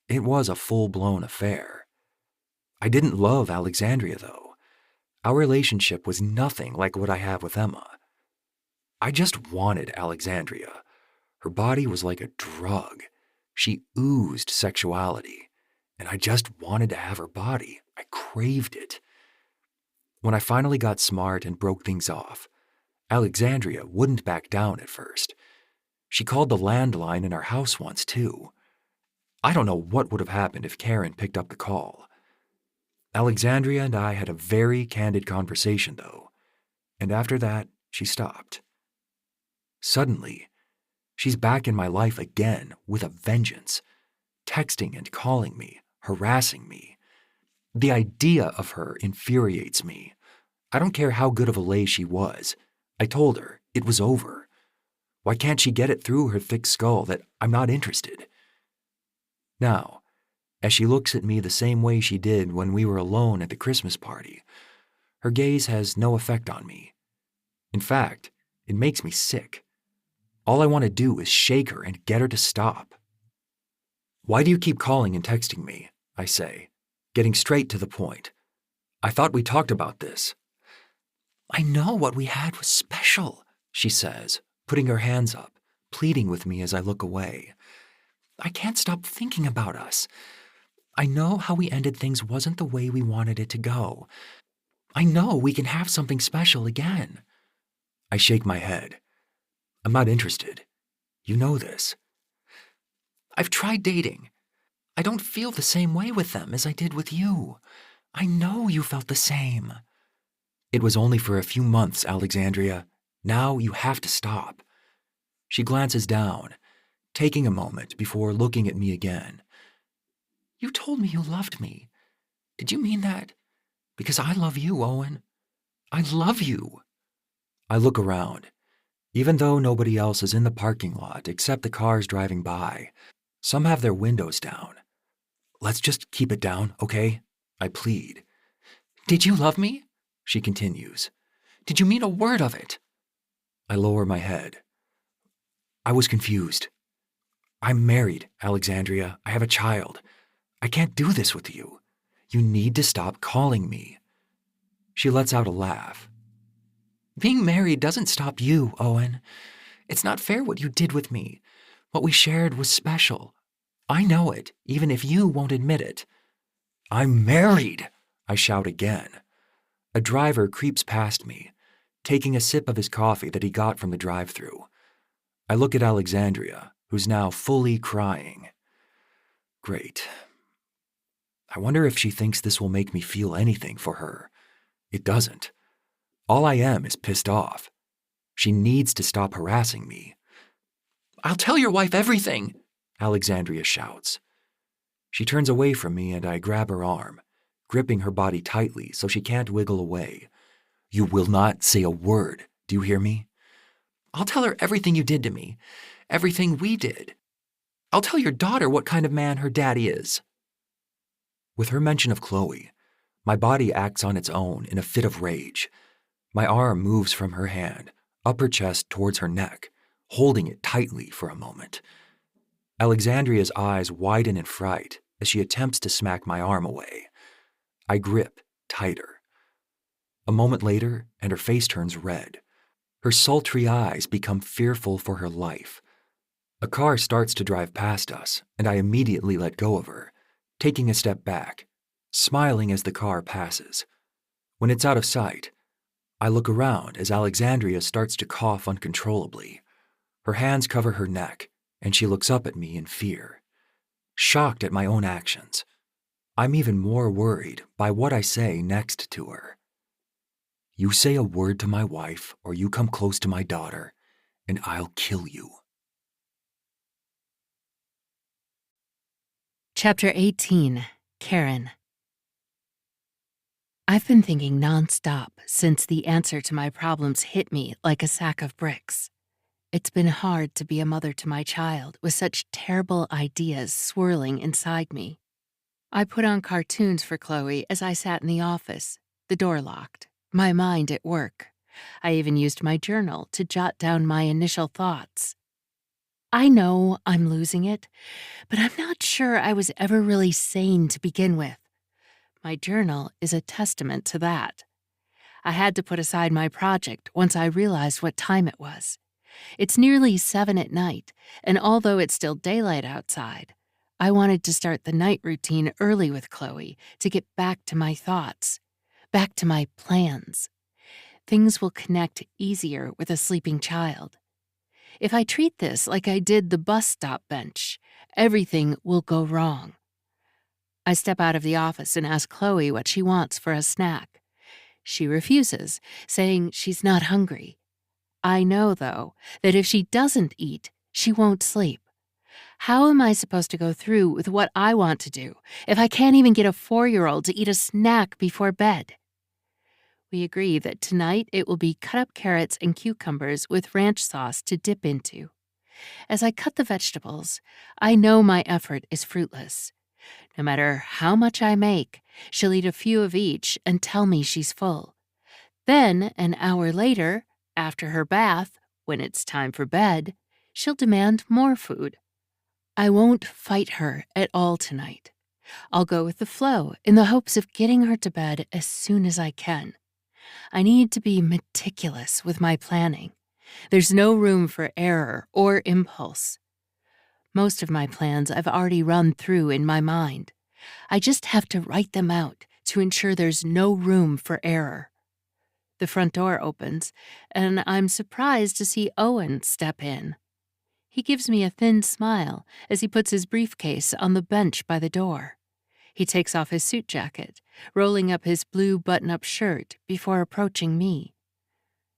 It was a full-blown affair. I didn't love Alexandria, though. Our relationship was nothing like what I have with Emma. I just wanted Alexandria. Her body was like a drug. She oozed sexuality, and I just wanted to have her body. I craved it. When I finally got smart and broke things off, Alexandria wouldn't back down at first. She called the landline in our house once, too. I don't know what would have happened if Karen picked up the call. Alexandria and I had a very candid conversation, though, and after that, she stopped. Suddenly, she's back in my life again with a vengeance, texting and calling me, harassing me. The idea of her infuriates me. I don't care how good of a lay she was. I told her it was over. Why can't she get it through her thick skull that I'm not interested? Now, as she looks at me the same way she did when we were alone at the Christmas party, her gaze has no effect on me. In fact, it makes me sick. All I want to do is shake her and get her to stop. Why do you keep calling and texting me? I say, getting straight to the point. I thought we talked about this. I know what we had was special, she says, putting her hands up, pleading with me as I look away. I can't stop thinking about us. I know how we ended things wasn't the way we wanted it to go. I know we can have something special again. I shake my head. I'm not interested. You know this. I've tried dating. I don't feel the same way with them as I did with you. I know you felt the same. It was only for a few months, Alexandria. Now you have to stop. She glances down, taking a moment before looking at me again. You told me you loved me. Did you mean that? Because I love you, Owen. I love you. I look around. Even though nobody else is in the parking lot except the cars driving by, some have their windows down. Let's just keep it down, okay? I plead. Did you love me? She continues. Did you mean a word of it? I lower my head. I was confused. I'm married, Alexandria. I have a child. I can't do this with you. You need to stop calling me. She lets out a laugh. Being married doesn't stop you, Owen. It's not fair what you did with me. What we shared was special. I know it, even if you won't admit it. I'm married, I shout again. A driver creeps past me, taking a sip of his coffee that he got from the drive-thru. I look at Alexandria, who's now fully crying. Great. I wonder if she thinks this will make me feel anything for her. It doesn't. All I am is pissed off. She needs to stop harassing me. I'll tell your wife everything, Alexandria shouts. She turns away from me and I grab her arm, gripping her body tightly so she can't wiggle away. You will not say a word, do you hear me? I'll tell her everything you did to me, everything we did. I'll tell your daughter what kind of man her daddy is. With her mention of Chloe, my body acts on its own in a fit of rage. My arm moves from her hand, up her chest towards her neck, holding it tightly for a moment. Alexandria's eyes widen in fright as she attempts to smack my arm away. I grip tighter. A moment later, and her face turns red. Her sultry eyes become fearful for her life. A car starts to drive past us, and I immediately let go of her, taking a step back, smiling as the car passes. When it's out of sight, I look around as Alexandria starts to cough uncontrollably. Her hands cover her neck, and she looks up at me in fear. Shocked at my own actions, I'm even more worried by what I say next to her. You say a word to my wife or you come close to my daughter, and I'll kill you. Chapter 18, Karen. I've been thinking nonstop since the answer to my problems hit me like a sack of bricks. It's been hard to be a mother to my child with such terrible ideas swirling inside me. I put on cartoons for Chloe as I sat in the office, the door locked, my mind at work. I even used my journal to jot down my initial thoughts. I know I'm losing it, but I'm not sure I was ever really sane to begin with. My journal is a testament to that. I had to put aside my project once I realized what time it was. It's nearly 7 at night, and although it's still daylight outside, I wanted to start the night routine early with Chloe to get back to my thoughts, back to my plans. Things will connect easier with a sleeping child. If I treat this like I did the bus stop bench, everything will go wrong. I step out of the office and ask Chloe what she wants for a snack. She refuses, saying she's not hungry. I know, though, that if she doesn't eat, she won't sleep. How am I supposed to go through with what I want to do if I can't even get a 4-year-old to eat a snack before bed? We agree that tonight it will be cut up carrots and cucumbers with ranch sauce to dip into. As I cut the vegetables, I know my effort is fruitless. No matter how much I make, she'll eat a few of each and tell me she's full. Then, an hour later, after her bath, when it's time for bed, she'll demand more food. I won't fight her at all tonight. I'll go with the flow in the hopes of getting her to bed as soon as I can. I need to be meticulous with my planning. There's no room for error or impulse. Most of my plans I've already run through in my mind. I just have to write them out to ensure there's no room for error. The front door opens, and I'm surprised to see Owen step in. He gives me a thin smile as he puts his briefcase on the bench by the door. He takes off his suit jacket, rolling up his blue button-up shirt before approaching me.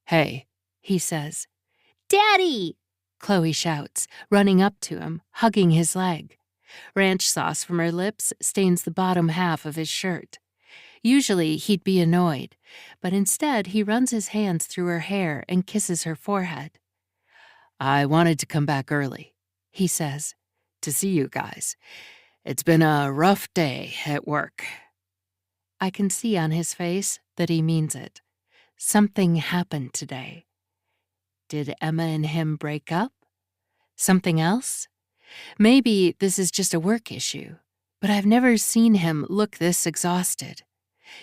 "Hey," he says. "Daddy!" Chloe shouts, running up to him, hugging his leg. Ranch sauce from her lips stains the bottom half of his shirt. Usually he'd be annoyed, but instead he runs his hands through her hair and kisses her forehead. "I wanted to come back early," he says, "to see you guys. It's been a rough day at work." I can see on his face that he means it. Something happened today. Did Emma and him break up? Something else? Maybe this is just a work issue, but I've never seen him look this exhausted.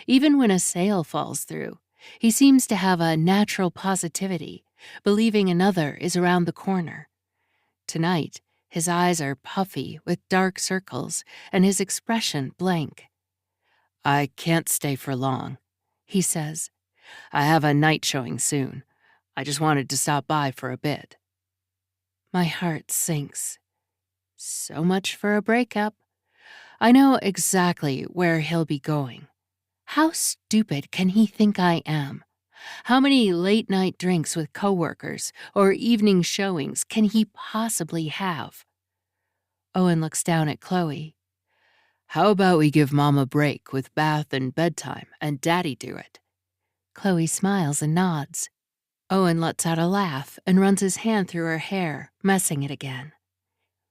Even when a sale falls through, he seems to have a natural positivity, believing another is around the corner. Tonight, his eyes are puffy with dark circles and his expression blank. "I can't stay for long," he says. "I have a night showing soon. I just wanted to stop by for a bit." My heart sinks. So much for a breakup. I know exactly where he'll be going. How stupid can he think I am? How many late-night drinks with coworkers or evening showings can he possibly have? Owen looks down at Chloe. "How about we give Mom a break with bath and bedtime and Daddy do it?" Chloe smiles and nods. Owen lets out a laugh and runs his hand through her hair, messing it again.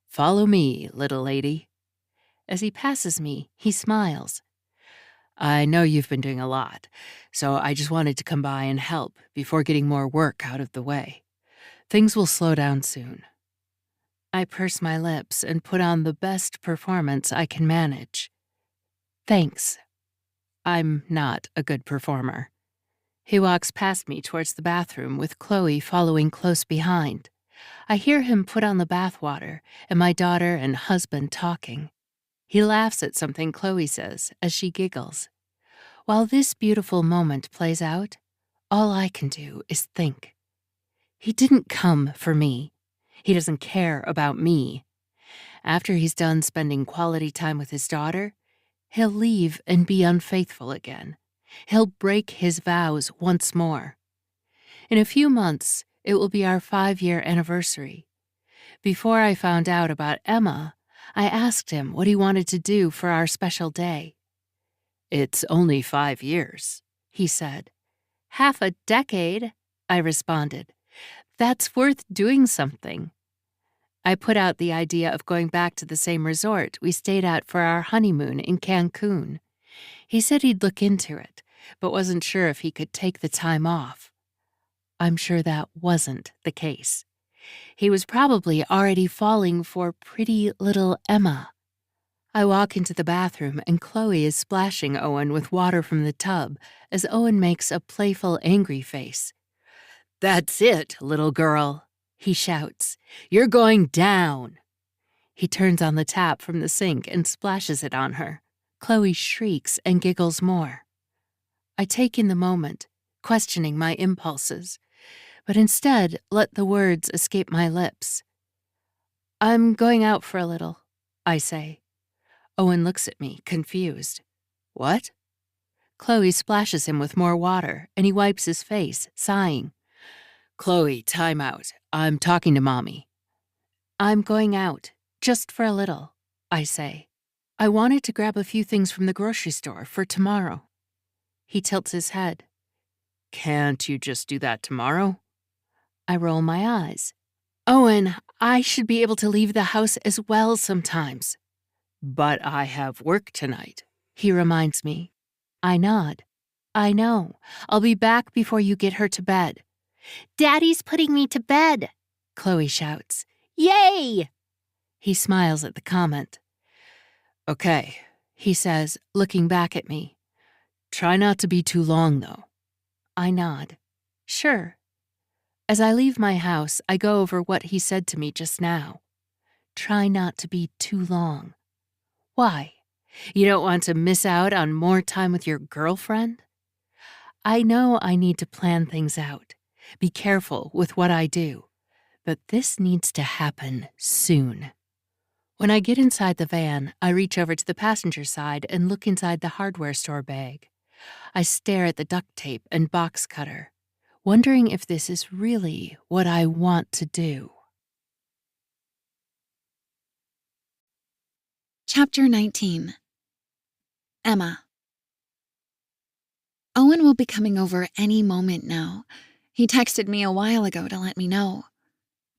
"Follow me, little lady." As he passes me, he smiles. "I know you've been doing a lot, so I just wanted to come by and help before getting more work out of the way. Things will slow down soon." I purse my lips and put on the best performance I can manage. "Thanks. I'm not a good performer." He walks past me towards the bathroom with Chloe following close behind. I hear him put on the bathwater and my daughter and husband talking. He laughs at something Chloe says as she giggles. While this beautiful moment plays out, all I can do is think. He didn't come for me. He doesn't care about me. After he's done spending quality time with his daughter, he'll leave and be unfaithful again. He'll break his vows once more. In a few months, it will be our 5-year anniversary. Before I found out about Emma, I asked him what he wanted to do for our special day. "It's only 5 years," he said. "Half a decade," I responded. "That's worth doing something." I put out the idea of going back to the same resort we stayed at for our honeymoon in Cancun. He said he'd look into it, but wasn't sure if he could take the time off. I'm sure that wasn't the case. He was probably already falling for pretty little Emma. I walk into the bathroom and Chloe is splashing Owen with water from the tub as Owen makes a playful, angry face. "That's it, little girl," he shouts. "You're going down." He turns on the tap from the sink and splashes it on her. Chloe shrieks and giggles more. I take in the moment, questioning my impulses, but instead let the words escape my lips. "I'm going out for a little," I say. Owen looks at me, confused. "What?" Chloe splashes him with more water, and he wipes his face, sighing. "Chloe, time out. I'm talking to Mommy." "I'm going out," Just for a little, I say. I wanted to grab a few things from the grocery store for tomorrow. He tilts his head. Can't you just do that tomorrow? I roll my eyes. Owen, I should be able to leave the house as well sometimes. But I have work tonight, he reminds me. I nod. I know. I'll be back before you get her to bed. Daddy's putting me to bed, Chloe shouts. Yay! He smiles at the comment. Okay, he says, looking back at me. Try not to be too long, though. I nod. Sure. As I leave my house, I go over what he said to me just now. Try not to be too long. Why? You don't want to miss out on more time with your girlfriend? I know I need to plan things out, be careful with what I do, but this needs to happen soon. When I get inside the van, I reach over to the passenger side and look inside the hardware store bag. I stare at the duct tape and box cutter, wondering if this is really what I want to do. Chapter 19. Emma. Owen will be coming over any moment now. He texted me a while ago to let me know.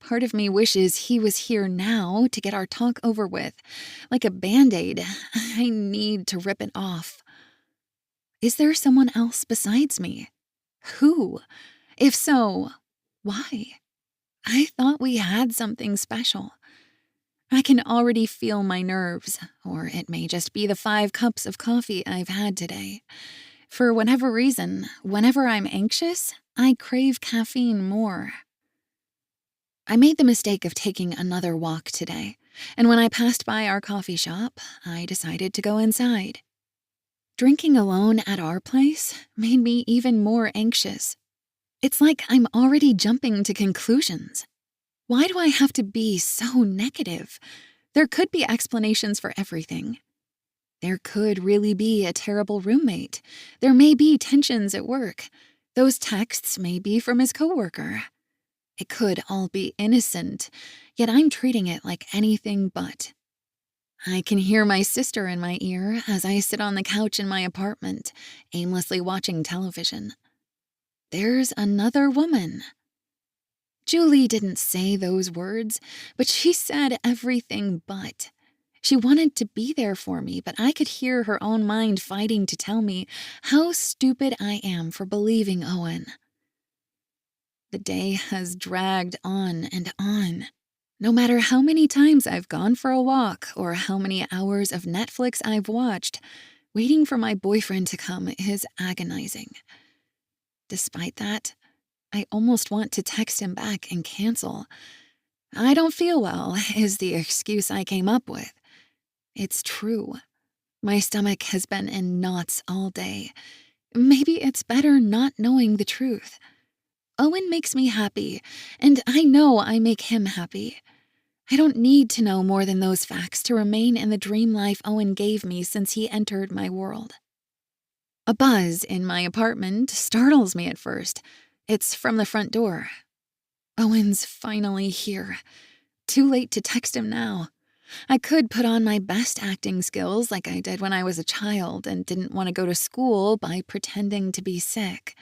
Part of me wishes he was here now to get our talk over with. Like a Band-Aid, I need to rip it off. Is there someone else besides me? Who? If so, why? I thought we had something special. I can already feel my nerves, or it may just be the 5 cups of coffee I've had today. For whatever reason, whenever I'm anxious, I crave caffeine more. I made the mistake of taking another walk today, and when I passed by our coffee shop, I decided to go inside. Drinking alone at our place made me even more anxious. It's like I'm already jumping to conclusions. Why do I have to be so negative? There could be explanations for everything. There could really be a terrible roommate. There may be tensions at work. Those texts may be from his coworker. It could all be innocent, yet I'm treating it like anything but. I can hear my sister in my ear as I sit on the couch in my apartment, aimlessly watching television. There's another woman. Julie didn't say those words, but she said everything but. She wanted to be there for me, but I could hear her own mind fighting to tell me how stupid I am for believing Owen. The day has dragged on and on. No matter how many times I've gone for a walk or how many hours of Netflix I've watched, waiting for my boyfriend to come is agonizing. Despite that, I almost want to text him back and cancel. I don't feel well is the excuse I came up with. It's true. My stomach has been in knots all day. Maybe it's better not knowing the truth. Owen makes me happy, and I know I make him happy. I don't need to know more than those facts to remain in the dream life Owen gave me since he entered my world. A buzz in my apartment startles me at first. It's from the front door. Owen's finally here. Too late to text him now. I could put on my best acting skills like I did when I was a child and didn't want to go to school by pretending to be sick.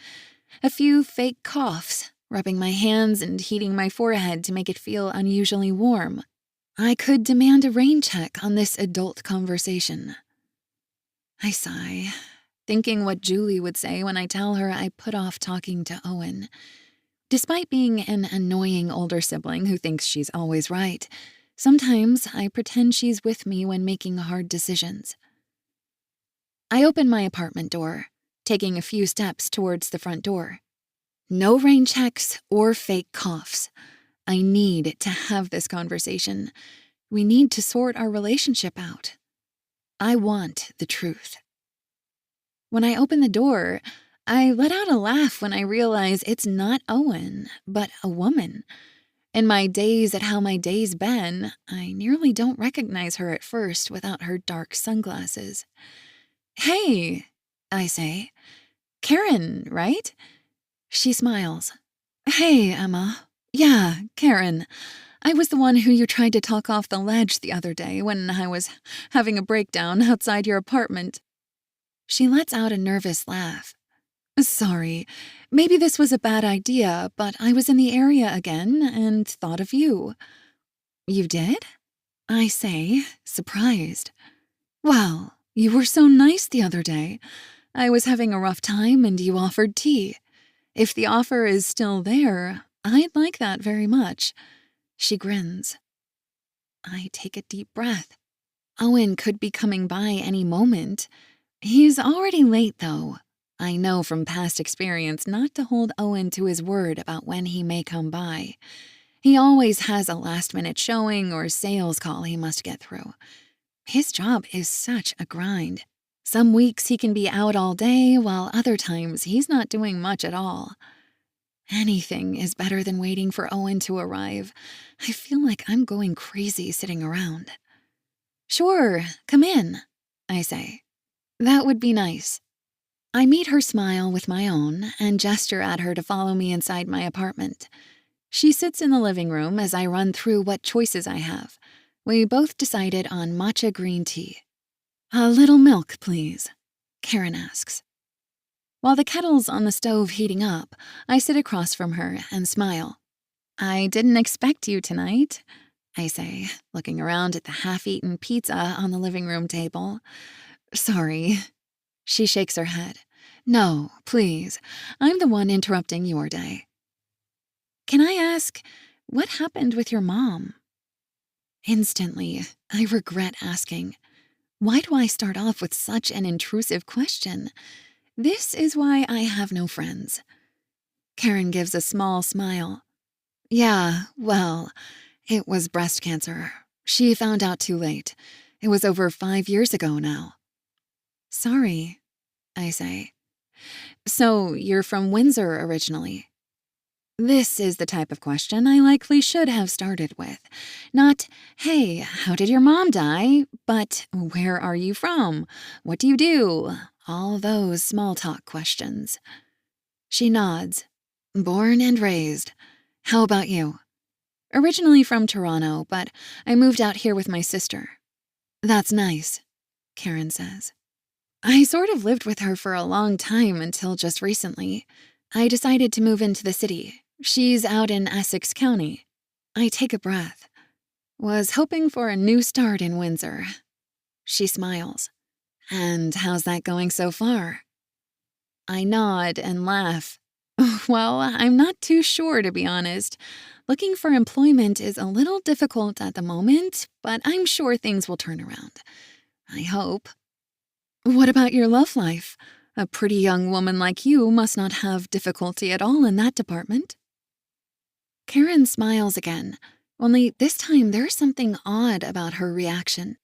A few fake coughs, rubbing my hands and heating my forehead to make it feel unusually warm. I could demand a rain check on this adult conversation. I sigh, thinking what Julie would say when I tell her I put off talking to Owen. Despite being an annoying older sibling who thinks she's always right, sometimes I pretend she's with me when making hard decisions. I open my apartment door, taking a few steps towards the front door. No rain checks or fake coughs. I need to have this conversation. We need to sort our relationship out. I want the truth. When I open the door, I let out a laugh when I realize it's not Owen, but a woman. In my days at How My Day's Been, I nearly don't recognize her at first without her dark sunglasses. Hey, I say. Karen, right? She smiles. Hey, Emma. Yeah, Karen. I was the one who you tried to talk off the ledge the other day when I was having a breakdown outside your apartment. She lets out a nervous laugh. Sorry, maybe this was a bad idea, but I was in the area again and thought of you. You did? I say, surprised. Well, you were so nice the other day. I was having a rough time and you offered tea. If the offer is still there, I'd like that very much. She grins. I take a deep breath. Owen could be coming by any moment. He's already late, though. I know from past experience not to hold Owen to his word about when he may come by. He always has a last-minute showing or sales call he must get through. His job is such a grind. Some weeks he can be out all day, while other times he's not doing much at all. Anything is better than waiting for Owen to arrive. I feel like I'm going crazy sitting around. Sure, come in, I say. That would be nice. I meet her smile with my own and gesture at her to follow me inside my apartment. She sits in the living room as I run through what choices I have. We both decided on matcha green tea. A little milk, please, Karen asks. While the kettle's on the stove heating up, I sit across from her and smile. I didn't expect you tonight, I say, looking around at the half-eaten pizza on the living room table. Sorry. She shakes her head. No, please. I'm the one interrupting your day. Can I ask, what happened with your mom? Instantly, I regret asking. Why do I start off with such an intrusive question? This is why I have no friends. Karen gives a small smile. Yeah, well, it was breast cancer. She found out too late. It was over 5 years ago now. Sorry, I say. So, you're from Windsor originally? This is the type of question I likely should have started with. Not, hey, how did your mom die? But, where are you from? What do you do? All those small talk questions. She nods. Born and raised. How about you? Originally from Toronto, but I moved out here with my sister. That's nice, Karen says. I sort of lived with her for a long time until just recently. I decided to move into the city. She's out in Essex County. I take a breath. Was hoping for a new start in Windsor. She smiles. And how's that going so far? I nod and laugh. Well, I'm not too sure, to be honest. Looking for employment is a little difficult at the moment, but I'm sure things will turn around. I hope. What about your love life? A pretty young woman like you must not have difficulty at all in that department. Karen smiles again, only this time there's something odd about her reaction.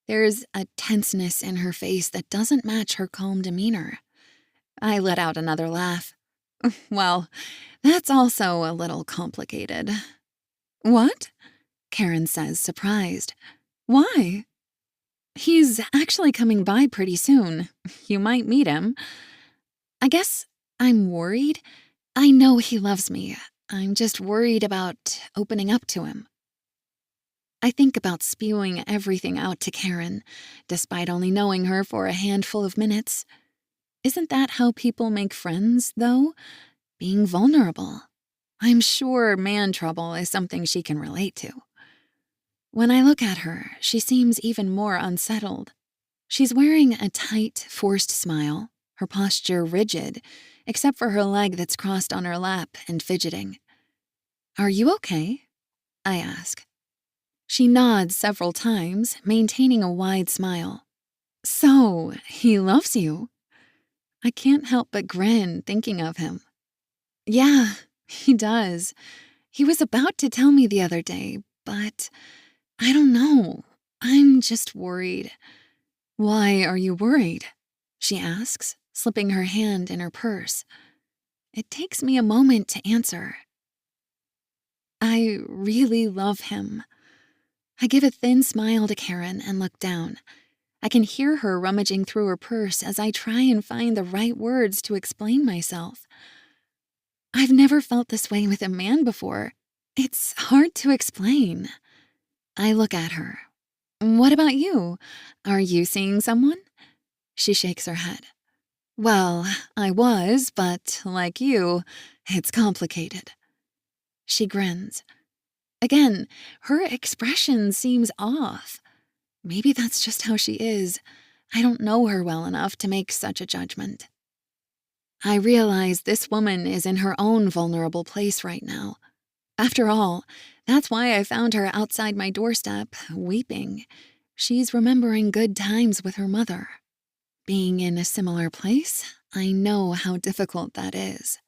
There's a tenseness in her face that doesn't match her calm demeanor. I let out another laugh. Well, that's also a little complicated. What? Karen says, surprised. Why? He's actually coming by pretty soon. You might meet him. I guess I'm worried. I know he loves me. I'm just worried about opening up to him. I think about spewing everything out to Karen, despite only knowing her for a handful of minutes. Isn't that how people make friends, though? Being vulnerable. I'm sure man trouble is something she can relate to. When I look at her, she seems even more unsettled. She's wearing a tight, forced smile, her posture rigid, except for her leg that's crossed on her lap and fidgeting. Are you okay? I ask. She nods several times, maintaining a wide smile. So, he loves you? I can't help but grin thinking of him. Yeah, he does. He was about to tell me the other day, but I don't know. I'm just worried. Why are you worried? She asks, slipping her hand in her purse. It takes me a moment to answer. I really love him. I give a thin smile to Karen and look down. I can hear her rummaging through her purse as I try and find the right words to explain myself. I've never felt this way with a man before. It's hard to explain. I look at her. What about you? Are you seeing someone? She shakes her head. Well, I was, but like you, it's complicated. She grins. Again, her expression seems off. Maybe that's just how she is. I don't know her well enough to make such a judgment. I realize this woman is in her own vulnerable place right now. After all, that's why I found her outside my doorstep, weeping. She's remembering good times with her mother. Being in a similar place, I know how difficult that is.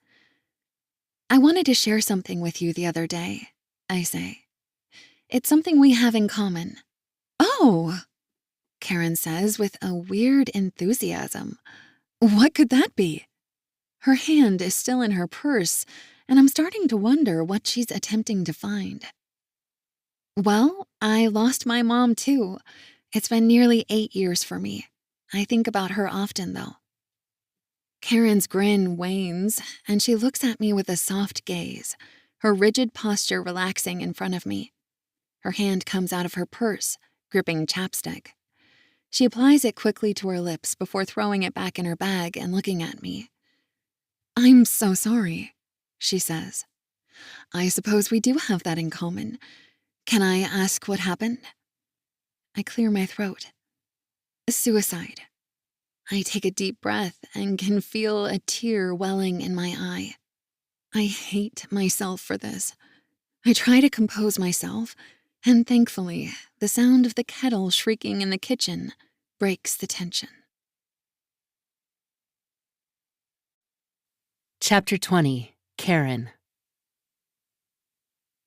I wanted to share something with you the other day, I say. It's something we have in common. Oh, Karen says with a weird enthusiasm. What could that be? Her hand is still in her purse, and I'm starting to wonder what she's attempting to find. Well, I lost my mom too. It's been nearly 8 years for me. I think about her often, though. Karen's grin wanes, and she looks at me with a soft gaze, her rigid posture relaxing in front of me. Her hand comes out of her purse, gripping chapstick. She applies it quickly to her lips before throwing it back in her bag and looking at me. I'm so sorry, she says. I suppose we do have that in common. Can I ask what happened? I clear my throat. Suicide. I take a deep breath and can feel a tear welling in my eye. I hate myself for this. I try to compose myself, and thankfully, the sound of the kettle shrieking in the kitchen breaks the tension. Chapter 20, Caine.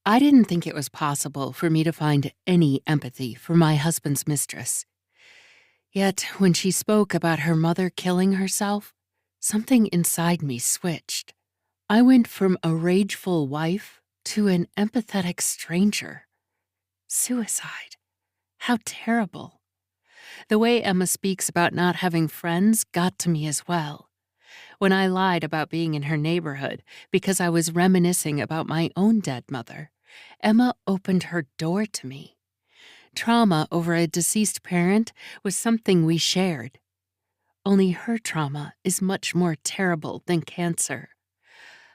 I didn't think it was possible for me to find any empathy for my husband's mistress. Yet, when she spoke about her mother killing herself, something inside me switched. I went from a rageful wife to an empathetic stranger. Suicide. How terrible. The way Emma speaks about not having friends got to me as well. When I lied about being in her neighborhood because I was reminiscing about my own dead mother, Emma opened her door to me. Trauma over a deceased parent was something we shared. Only her trauma is much more terrible than cancer.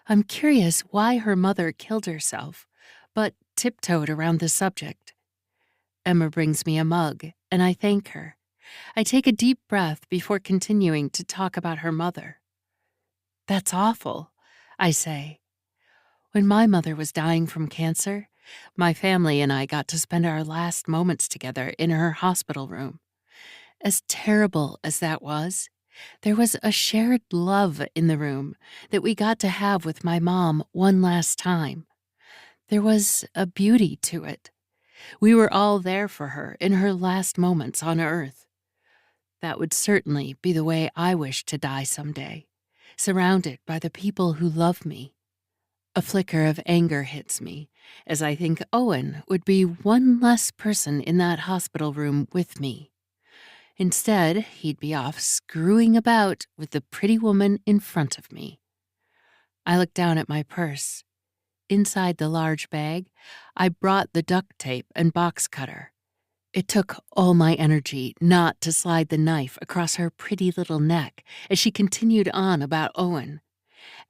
I'm curious why her mother killed herself, but tiptoed around the subject. Emma brings me a mug, and I thank her. I take a deep breath before continuing to talk about her mother. That's awful, I say. When my mother was dying from cancer, my family and I got to spend our last moments together in her hospital room. As terrible as that was, there was a shared love in the room that we got to have with my mom one last time. There was a beauty to it. We were all there for her in her last moments on Earth. That would certainly be the way I wish to die someday, surrounded by the people who love me. A flicker of anger hits me as I think Owen would be one less person in that hospital room with me. Instead, he'd be off screwing about with the pretty woman in front of me. I look down at my purse. Inside the large bag, I brought the duct tape and box cutter. It took all my energy not to slide the knife across her pretty little neck as she continued on about Owen.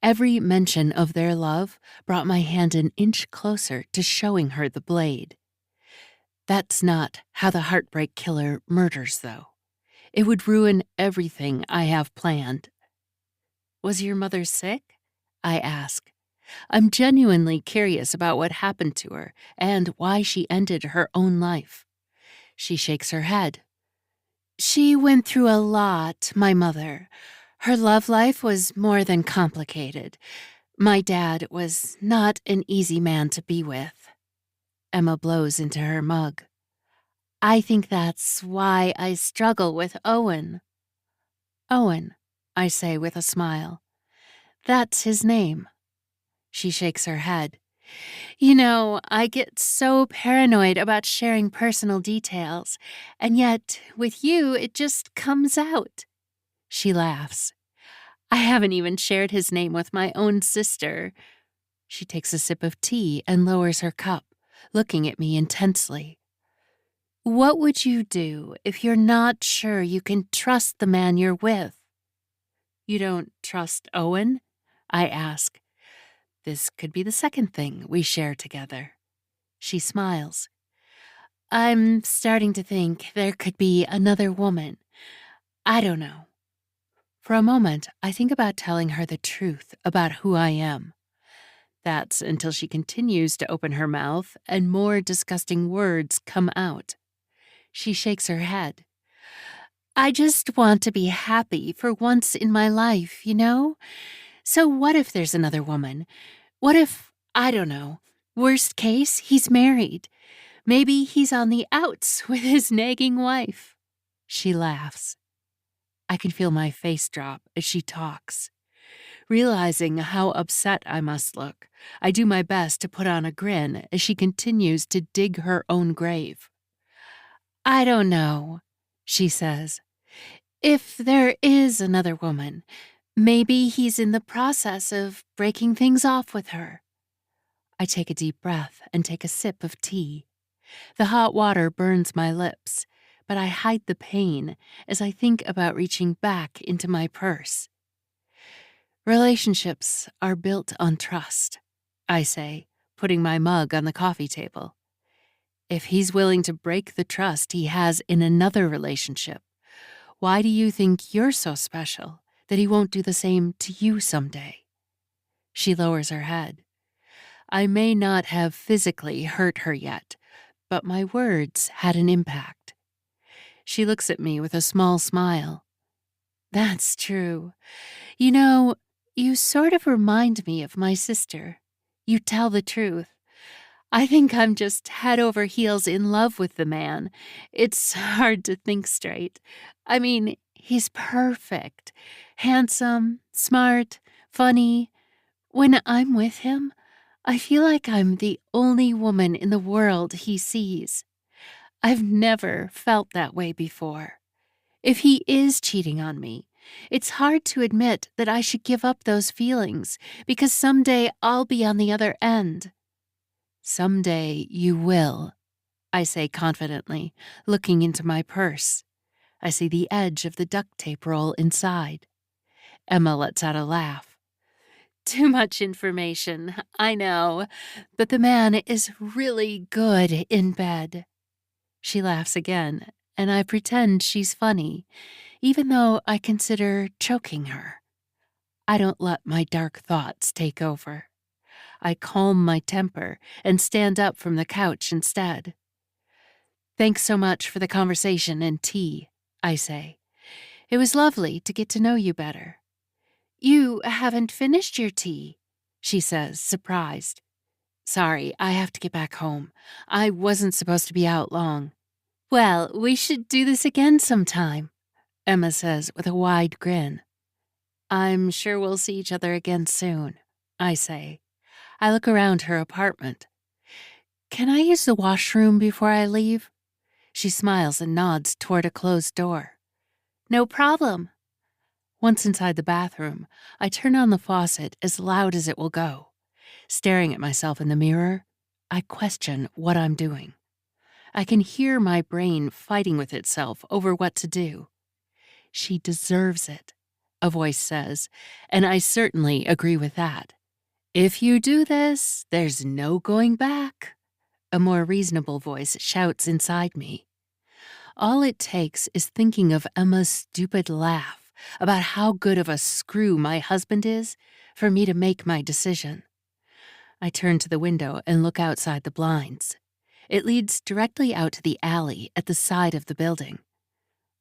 Every mention of their love brought my hand an inch closer to showing her the blade. That's not how the heartbreak killer murders, though. It would ruin everything I have planned. Was your mother sick? I ask. I'm genuinely curious about what happened to her and why she ended her own life. She shakes her head. She went through a lot, my mother. Her love life was more than complicated. My dad was not an easy man to be with. Emma blows into her mug. I think that's why I struggle with Owen. Owen, I say with a smile. That's his name. She shakes her head. You know, I get so paranoid about sharing personal details, and yet, with you, it just comes out. She laughs. I haven't even shared his name with my own sister. She takes a sip of tea and lowers her cup, looking at me intensely. What would you do if you're not sure you can trust the man you're with? You don't trust Owen? I ask. This could be the second thing we share together. She smiles. I'm starting to think there could be another woman. I don't know. For a moment, I think about telling her the truth about who I am. That's until she continues to open her mouth and more disgusting words come out. She shakes her head. I just want to be happy for once in my life, you know? So what if there's another woman? What if, I don't know, worst case, he's married? Maybe he's on the outs with his nagging wife. She laughs. I can feel my face drop as she talks. Realizing how upset I must look, I do my best to put on a grin as she continues to dig her own grave. I don't know, she says. If there is another woman, maybe he's in the process of breaking things off with her. I take a deep breath and take a sip of tea. The hot water burns my lips, but I hide the pain as I think about reaching back into my purse. Relationships are built on trust, I say, putting my mug on the coffee table. If he's willing to break the trust he has in another relationship, why do you think you're so special that he won't do the same to you someday? She lowers her head. I may not have physically hurt her yet, but my words had an impact. She looks at me with a small smile. That's true. You know, you sort of remind me of my sister. You tell the truth. I think I'm just head over heels in love with the man. It's hard to think straight. I mean, he's perfect. Handsome, smart, funny. When I'm with him, I feel like I'm the only woman in the world he sees. I've never felt that way before. If he is cheating on me, it's hard to admit that I should give up those feelings because someday I'll be on the other end. Someday you will, I say confidently, looking into my purse. I see the edge of the duct tape roll inside. Emma lets out a laugh. Too much information, I know, but the man is really good in bed. She laughs again, and I pretend she's funny, even though I consider choking her. I don't let my dark thoughts take over. I calm my temper and stand up from the couch instead. Thanks so much for the conversation and tea, I say. It was lovely to get to know you better. You haven't finished your tea, she says, surprised. Sorry, I have to get back home. I wasn't supposed to be out long. Well, we should do this again sometime, Emma says with a wide grin. I'm sure we'll see each other again soon, I say. I look around her apartment. Can I use the washroom before I leave? She smiles and nods toward a closed door. No problem. Once inside the bathroom, I turn on the faucet as loud as it will go. Staring at myself in the mirror, I question what I'm doing. I can hear my brain fighting with itself over what to do. She deserves it, a voice says, and I certainly agree with that. If you do this, there's no going back, a more reasonable voice shouts inside me. All it takes is thinking of Emma's stupid laugh about how good of a screw my husband is for me to make my decision. I turn to the window and look outside the blinds. It leads directly out to the alley at the side of the building.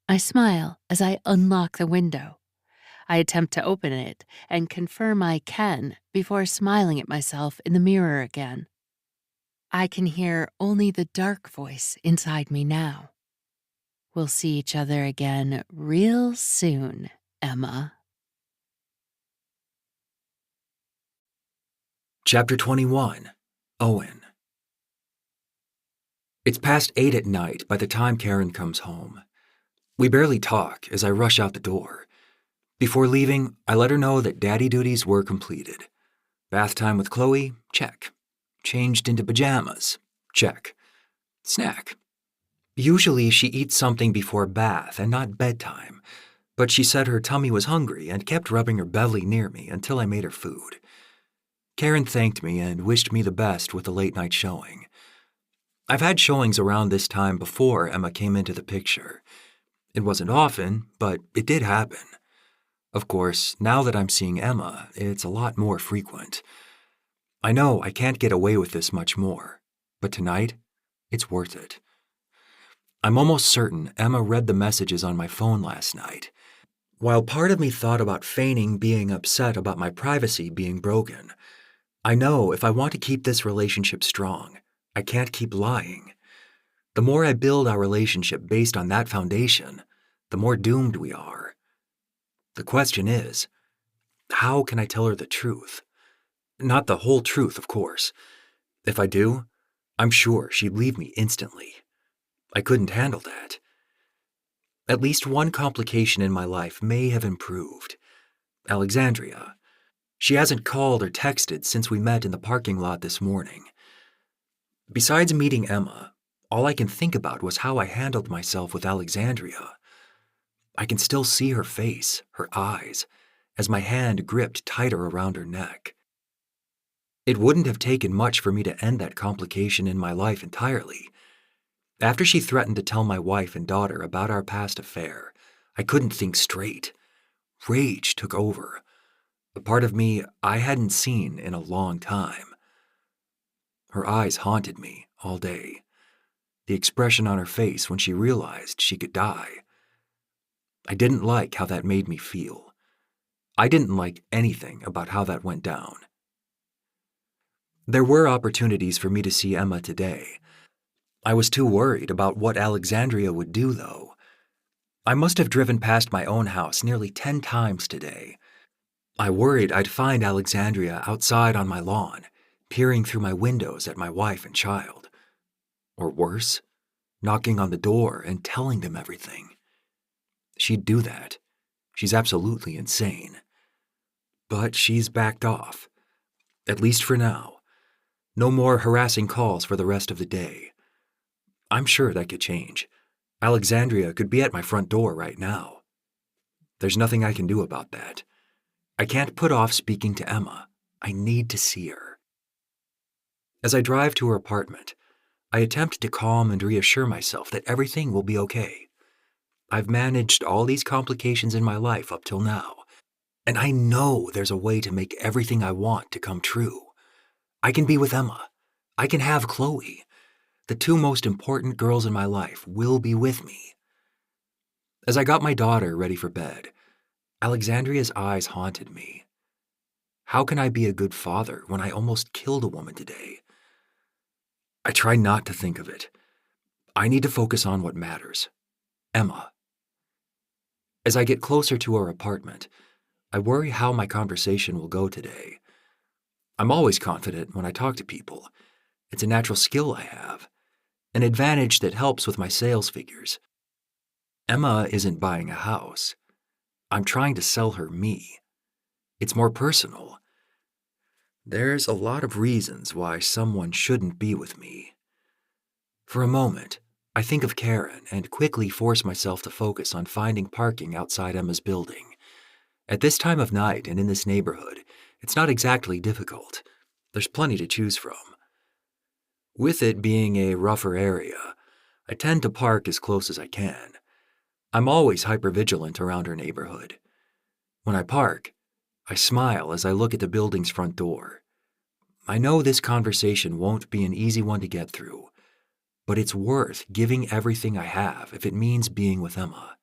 I smile as I unlock the window. I attempt to open it and confirm I can before smiling at myself in the mirror again. I can hear only the dark voice inside me now. We'll see each other again real soon, Emma. Chapter 21. Owen. It's past 8 at night by the time Karen comes home. We barely talk as I rush out the door. Before leaving, I let her know that daddy duties were completed. Bath time with Chloe? Check. Changed into pajamas? Check. Snack. Usually she eats something before bath and not bedtime, but she said her tummy was hungry and kept rubbing her belly near me until I made her food. Karen thanked me and wished me the best with the late-night showing. I've had showings around this time before Emma came into the picture. It wasn't often, but it did happen. Of course, now that I'm seeing Emma, it's a lot more frequent. I know I can't get away with this much more, but tonight, it's worth it. I'm almost certain Emma read the messages on my phone last night. While part of me thought about feigning being upset about my privacy being broken, I know if I want to keep this relationship strong, I can't keep lying. The more I build our relationship based on that foundation, the more doomed we are. The question is, how can I tell her the truth? Not the whole truth, of course. If I do, I'm sure she'd leave me instantly. I couldn't handle that. At least one complication in my life may have improved. Alexandria. She hasn't called or texted since we met in the parking lot this morning. Besides meeting Emma, all I can think about was how I handled myself with Alexandria. I can still see her face, her eyes, as my hand gripped tighter around her neck. It wouldn't have taken much for me to end that complication in my life entirely. After she threatened to tell my wife and daughter about our past affair, I couldn't think straight. Rage took over, a part of me I hadn't seen in a long time. Her eyes haunted me all day. The expression on her face when she realized she could die. I didn't like how that made me feel. I didn't like anything about how that went down. There were opportunities for me to see Emma today. I was too worried about what Alexandria would do, though. I must have driven past my own house nearly 10 times today. I worried I'd find Alexandria outside on my lawn, peering through my windows at my wife and child. Or worse, knocking on the door and telling them everything. She'd do that. She's absolutely insane. But she's backed off. At least for now. No more harassing calls for the rest of the day. I'm sure that could change. Alexandria could be at my front door right now. There's nothing I can do about that. I can't put off speaking to Emma. I need to see her. As I drive to her apartment, I attempt to calm and reassure myself that everything will be okay. I've managed all these complications in my life up till now, and I know there's a way to make everything I want to come true. I can be with Emma. I can have Chloe. The two most important girls in my life will be with me. As I got my daughter ready for bed, Alexandria's eyes haunted me. How can I be a good father when I almost killed a woman today? I try not to think of it. I need to focus on what matters. Emma. As I get closer to her apartment, I worry how my conversation will go today. I'm always confident when I talk to people. It's a natural skill I have, an advantage that helps with my sales figures. Emma isn't buying a house. I'm trying to sell her me. It's more personal. There's a lot of reasons why someone shouldn't be with me. For a moment, I think of Karen and quickly force myself to focus on finding parking outside Emma's building. At this time of night and in this neighborhood, it's not exactly difficult. There's plenty to choose from. With it being a rougher area, I tend to park as close as I can. I'm always hypervigilant around her neighborhood. When I park, I smile as I look at the building's front door. I know this conversation won't be an easy one to get through, but it's worth giving everything I have if it means being with Emma.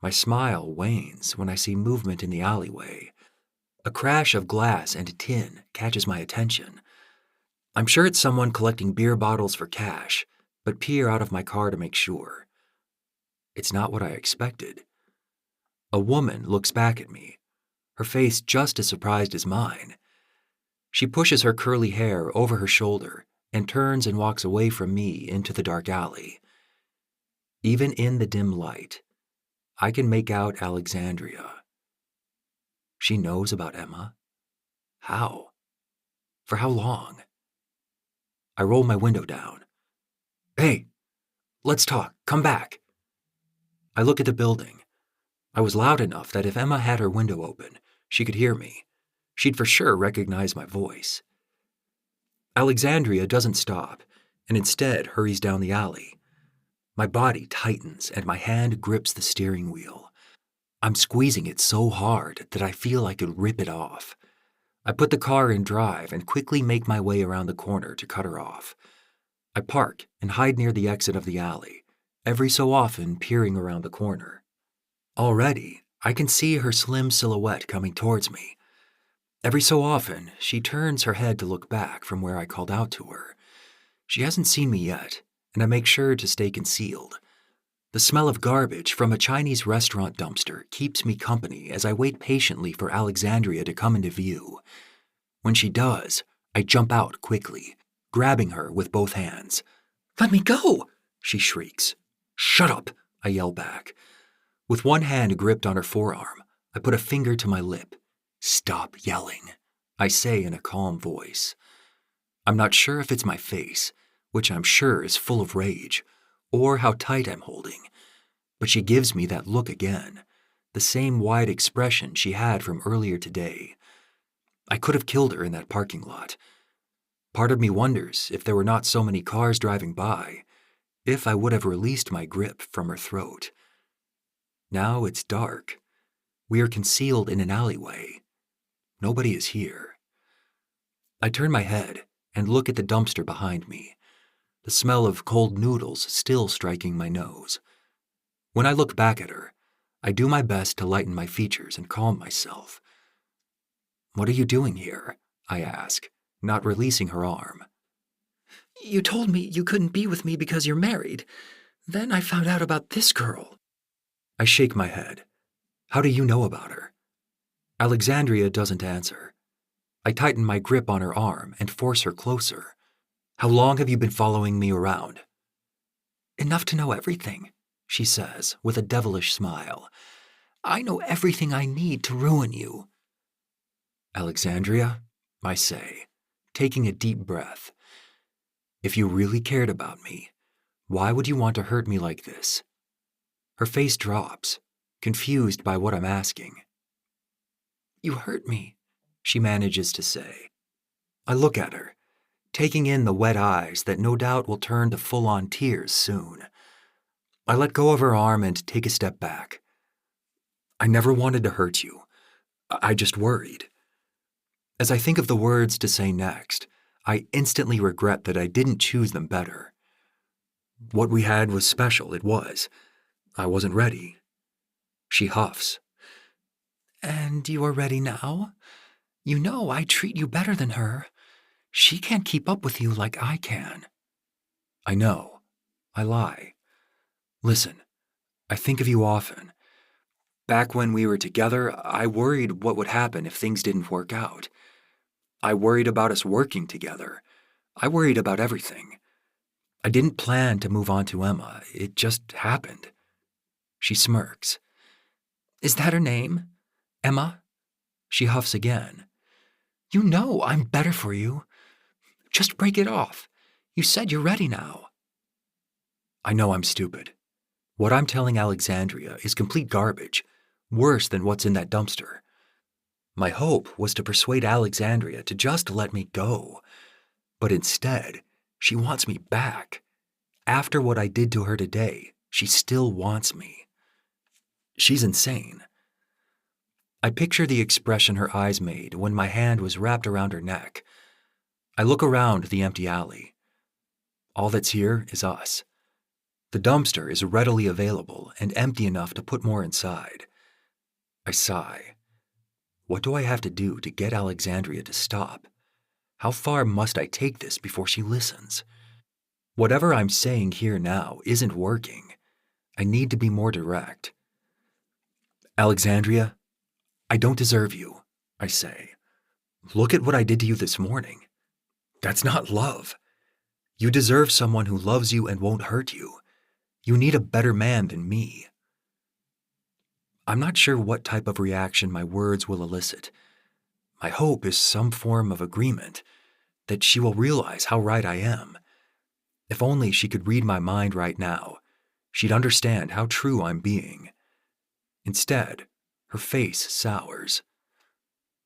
My smile wanes when I see movement in the alleyway. A crash of glass and tin catches my attention. I'm sure it's someone collecting beer bottles for cash, but peer out of my car to make sure. It's not what I expected. A woman looks back at me, her face just as surprised as mine. She pushes her curly hair over her shoulder and turns and walks away from me into the dark alley. Even in the dim light, I can make out Alexandria. She knows about Emma. How? For how long? I roll my window down. Hey, let's talk. Come back. I look at the building. I was loud enough that if Emma had her window open, she could hear me. She'd for sure recognize my voice. Alexandria doesn't stop, and instead hurries down the alley. My body tightens and my hand grips the steering wheel. I'm squeezing it so hard that I feel I could rip it off. I put the car in drive and quickly make my way around the corner to cut her off. I park and hide near the exit of the alley, every so often peering around the corner. Already, I can see her slim silhouette coming towards me. Every so often, she turns her head to look back from where I called out to her. She hasn't seen me yet, and I make sure to stay concealed. The smell of garbage from a Chinese restaurant dumpster keeps me company as I wait patiently for Alexandria to come into view. When she does, I jump out quickly, grabbing her with both hands. "Let me go!" she shrieks. "Shut up!" I yell back. With one hand gripped on her forearm, I put a finger to my lip. "Stop yelling," I say in a calm voice. I'm not sure if it's my face, which I'm sure is full of rage, or how tight I'm holding, but she gives me that look again, the same wide expression she had from earlier today. I could have killed her in that parking lot. Part of me wonders if there were not so many cars driving by, if I would have released my grip from her throat. Now it's dark. We are concealed in an alleyway. Nobody is here. I turn my head and look at the dumpster behind me, the smell of cold noodles still striking my nose. When I look back at her, I do my best to lighten my features and calm myself. "What are you doing here?" I ask, not releasing her arm. "You told me you couldn't be with me because you're married. Then I found out about this girl." I shake my head. "How do you know about her?" Alexandria doesn't answer. I tighten my grip on her arm and force her closer. "How long have you been following me around?" "Enough to know everything," she says with a devilish smile. "I know everything I need to ruin you." "Alexandria," I say, taking a deep breath. "If you really cared about me, why would you want to hurt me like this?" Her face drops, confused by what I'm asking. "You hurt me," she manages to say. I look at her, taking in the wet eyes that no doubt will turn to full-on tears soon. I let go of her arm and take a step back. "I never wanted to hurt you. I just worried." As I think of the words to say next, I instantly regret that I didn't choose them better. What we had was special, it was. I wasn't ready. She huffs. "And you are ready now? You know I treat you better than her. She can't keep up with you like I can." I know. I lie. Listen, I think of you often. Back when we were together, I worried what would happen if things didn't work out. I worried about us working together. I worried about everything. I didn't plan to move on to Emma. It just happened. She smirks. "Is that her name? Emma?" She huffs again. "You know I'm better for you. Just break it off. You said you're ready now." I know I'm stupid. What I'm telling Alexandria is complete garbage, worse than what's in that dumpster. My hope was to persuade Alexandria to just let me go. But instead, she wants me back. After what I did to her today, she still wants me. She's insane. I picture the expression her eyes made when my hand was wrapped around her neck. I look around the empty alley. All that's here is us. The dumpster is readily available and empty enough to put more inside. I sigh. What do I have to do to get Alexandria to stop? How far must I take this before she listens? Whatever I'm saying here now isn't working. I need to be more direct. "Alexandria, I don't deserve you," I say. "Look at what I did to you this morning. That's not love. You deserve someone who loves you and won't hurt you. You need a better man than me." I'm not sure what type of reaction my words will elicit. My hope is some form of agreement, that she will realize how right I am. If only she could read my mind right now, she'd understand how true I'm being. Instead, her face sours.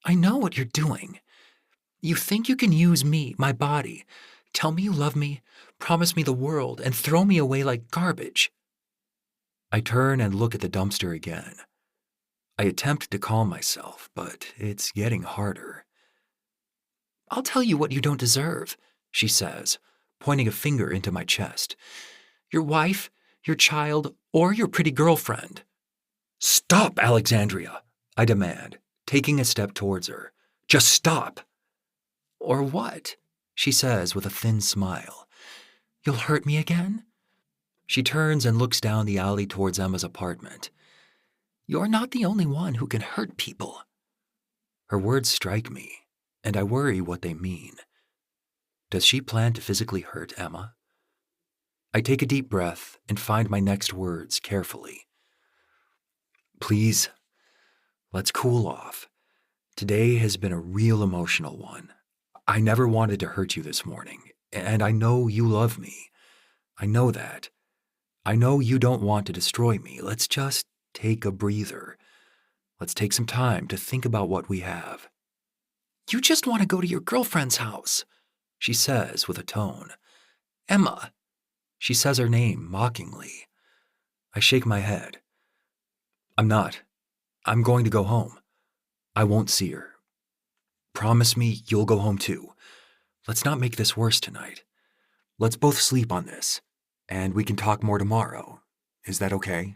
I know what you're doing. You think you can use me, my body, tell me you love me, promise me the world, and throw me away like garbage. I turn and look at the dumpster again. I attempt to calm myself, but it's getting harder. I'll tell you what you don't deserve, she says, pointing a finger into my chest. Your wife, your child, or your pretty girlfriend. Stop, Alexandria, I demand, taking a step towards her. Just stop. Or what? She says with a thin smile. You'll hurt me again? She turns and looks down the alley towards Emma's apartment. You're not the only one who can hurt people. Her words strike me, and I worry what they mean. Does she plan to physically hurt Emma? I take a deep breath and find my next words carefully. Please, let's cool off. Today has been a real emotional one. I never wanted to hurt you this morning, and I know you love me. I know that. I know you don't want to destroy me. Let's just take a breather. Let's take some time to think about what we have. You just want to go to your girlfriend's house, she says with a tone. Emma. She says her name mockingly. I shake my head. I'm not. I'm going to go home. I won't see her. Promise me you'll go home too. Let's not make this worse tonight. Let's both sleep on this, and we can talk more tomorrow. Is that okay?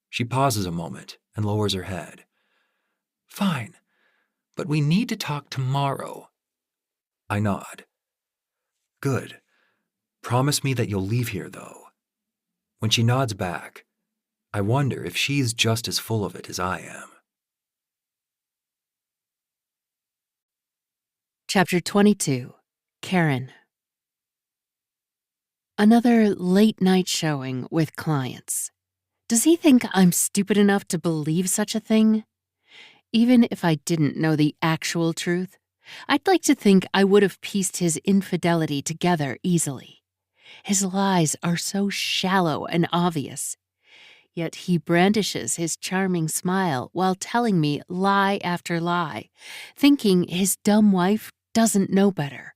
She pauses a moment and lowers her head. Fine, but we need to talk tomorrow. I nod. Good. Promise me that you'll leave here, though. When she nods back, I wonder if she's just as full of it as I am. Chapter 22, Caine. Another late-night showing with clients. Does he think I'm stupid enough to believe such a thing? Even if I didn't know the actual truth, I'd like to think I would have pieced his infidelity together easily. His lies are so shallow and obvious. Yet he brandishes his charming smile while telling me lie after lie, thinking his dumb wife doesn't know better.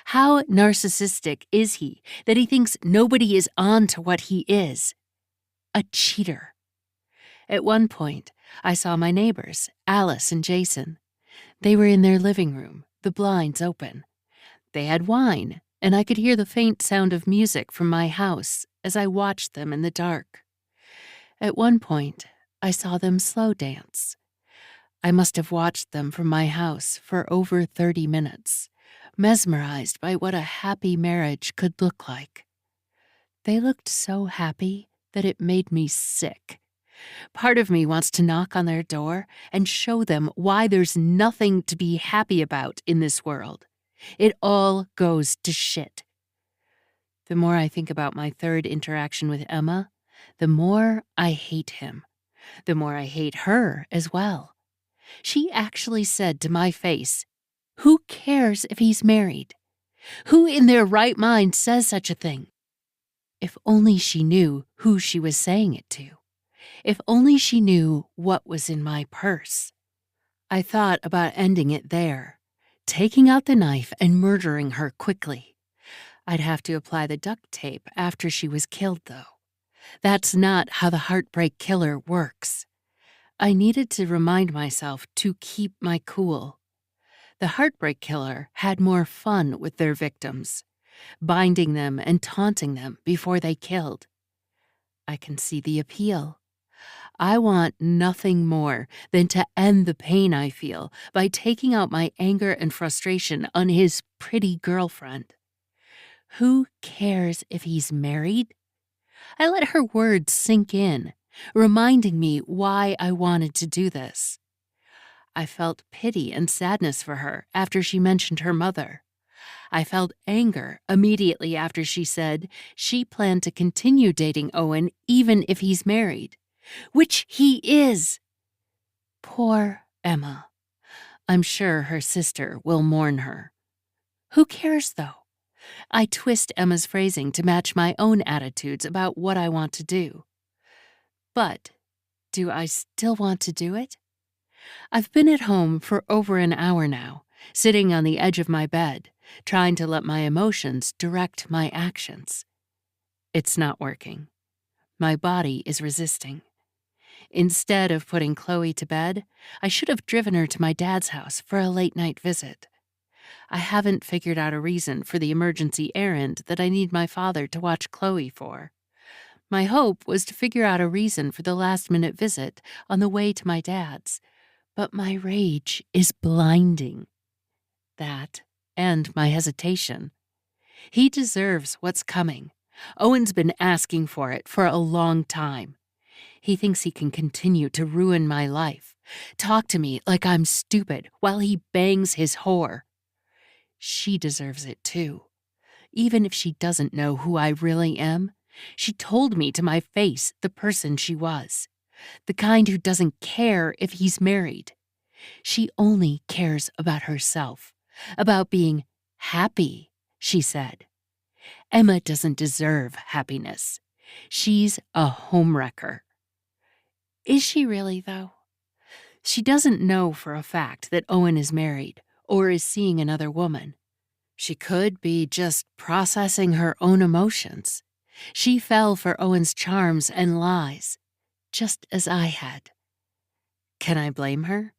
How narcissistic is he that he thinks nobody is on to what he is? A cheater. At one point, I saw my neighbors, Alice and Jason. They were in their living room, the blinds open. They had wine, and I could hear the faint sound of music from my house as I watched them in the dark. At one point, I saw them slow dance. I must have watched them from my house for over 30 minutes, mesmerized by what a happy marriage could look like. They looked so happy that it made me sick. Part of me wants to knock on their door and show them why there's nothing to be happy about in this world. It all goes to shit. The more I think about my third interaction with Emma, the more I hate him. The more I hate her as well. She actually said to my face, "Who cares if he's married? Who in their right mind says such a thing?" If only she knew who she was saying it to. If only she knew what was in my purse. I thought about ending it there, taking out the knife and murdering her quickly. I'd have to apply the duct tape after she was killed, though. That's not how the heartbreak killer works. I needed to remind myself to keep my cool. The heartbreak killer had more fun with their victims, binding them and taunting them before they killed. I can see the appeal. I want nothing more than to end the pain I feel by taking out my anger and frustration on his pretty girlfriend. Who cares if he's married? I let her words sink in, reminding me why I wanted to do this. I felt pity and sadness for her after she mentioned her mother. I felt anger immediately after she said she planned to continue dating Owen even if he's married, which he is. Poor Emma. I'm sure her sister will mourn her. Who cares, though? I twist Emma's phrasing to match my own attitudes about what I want to do. But do I still want to do it? I've been at home for over an hour now, sitting on the edge of my bed, trying to let my emotions direct my actions. It's not working. My body is resisting. Instead of putting Chloe to bed, I should have driven her to my dad's house for a late-night visit. I haven't figured out a reason for the emergency errand that I need my father to watch Chloe for. My hope was to figure out a reason for the last-minute visit on the way to my dad's, but my rage is blinding. That, and my hesitation. He deserves what's coming. Owen's been asking for it for a long time. He thinks he can continue to ruin my life, talk to me like I'm stupid while he bangs his whore. She deserves it too. Even if she doesn't know who I really am, she told me to my face the person she was. The kind who doesn't care if he's married. She only cares about herself, about being happy, she said. Emma doesn't deserve happiness. She's a homewrecker. Is she really, though? She doesn't know for a fact that Owen is married or is seeing another woman. She could be just processing her own emotions. She fell for Owen's charms and lies, just as I had. Can I blame her?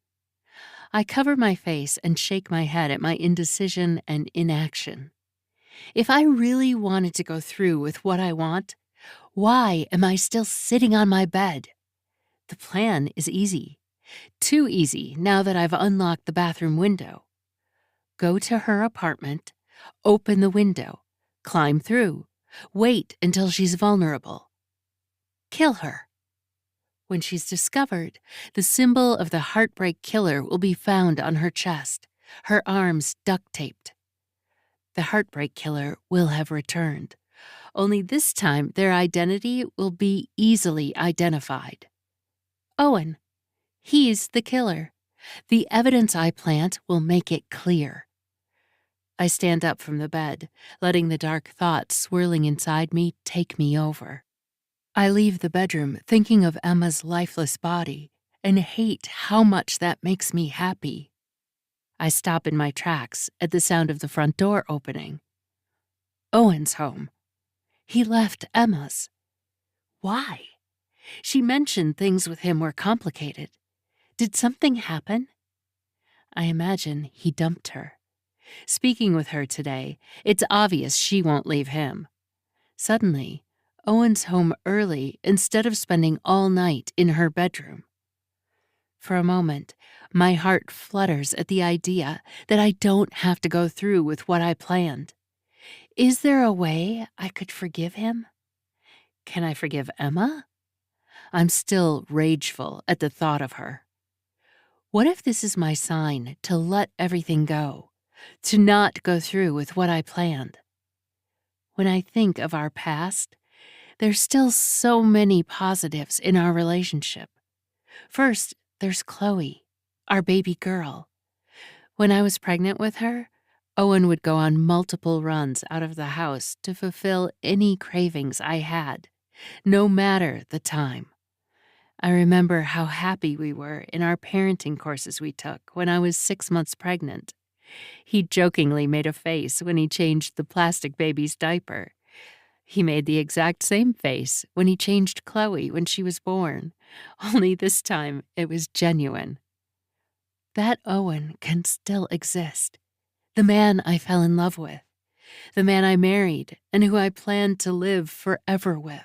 I cover my face and shake my head at my indecision and inaction. If I really wanted to go through with what I want, why am I still sitting on my bed? The plan is easy. Too easy now that I've unlocked the bathroom window. Go to her apartment, open the window, climb through, wait until she's vulnerable. Kill her. When she's discovered, the symbol of the heartbreak killer will be found on her chest, her arms duct-taped. The heartbreak killer will have returned, only this time their identity will be easily identified. Owen. He's the killer. The evidence I plant will make it clear. I stand up from the bed, letting the dark thoughts swirling inside me take me over. I leave the bedroom thinking of Emma's lifeless body and hate how much that makes me happy. I stop in my tracks at the sound of the front door opening. Owen's home. He left Emma's. Why? She mentioned things with him were complicated. Did something happen? I imagine he dumped her. Speaking with her today, it's obvious she won't leave him. Suddenly, Owen's home early instead of spending all night in her bedroom. For a moment, my heart flutters at the idea that I don't have to go through with what I planned. Is there a way I could forgive him? Can I forgive Emma? I'm still rageful at the thought of her. What if this is my sign to let everything go, to not go through with what I planned? When I think of our past, there's still so many positives in our relationship. First, there's Chloe, our baby girl. When I was pregnant with her, Owen would go on multiple runs out of the house to fulfill any cravings I had, no matter the time. I remember how happy we were in our parenting courses we took when I was 6 months pregnant. He jokingly made a face when he changed the plastic baby's diaper. He made the exact same face when he changed Chloe when she was born, only this time it was genuine. That Owen can still exist. The man I fell in love with. The man I married and who I planned to live forever with.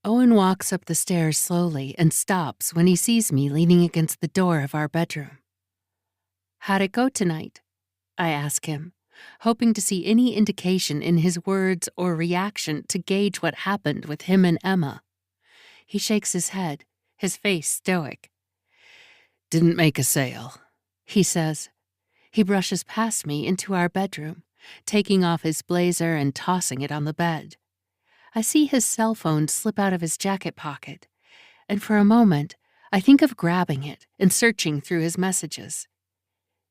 Owen walks up the stairs slowly and stops when he sees me leaning against the door of our bedroom. How'd it go tonight? I ask him, hoping to see any indication in his words or reaction to gauge what happened with him and Emma. He shakes his head, his face stoic. Didn't make a sale, He says. He brushes past me into our bedroom, taking off his blazer and tossing it on the bed. I see his cell phone slip out of his jacket pocket, and for a moment, I think of grabbing it and searching through his messages.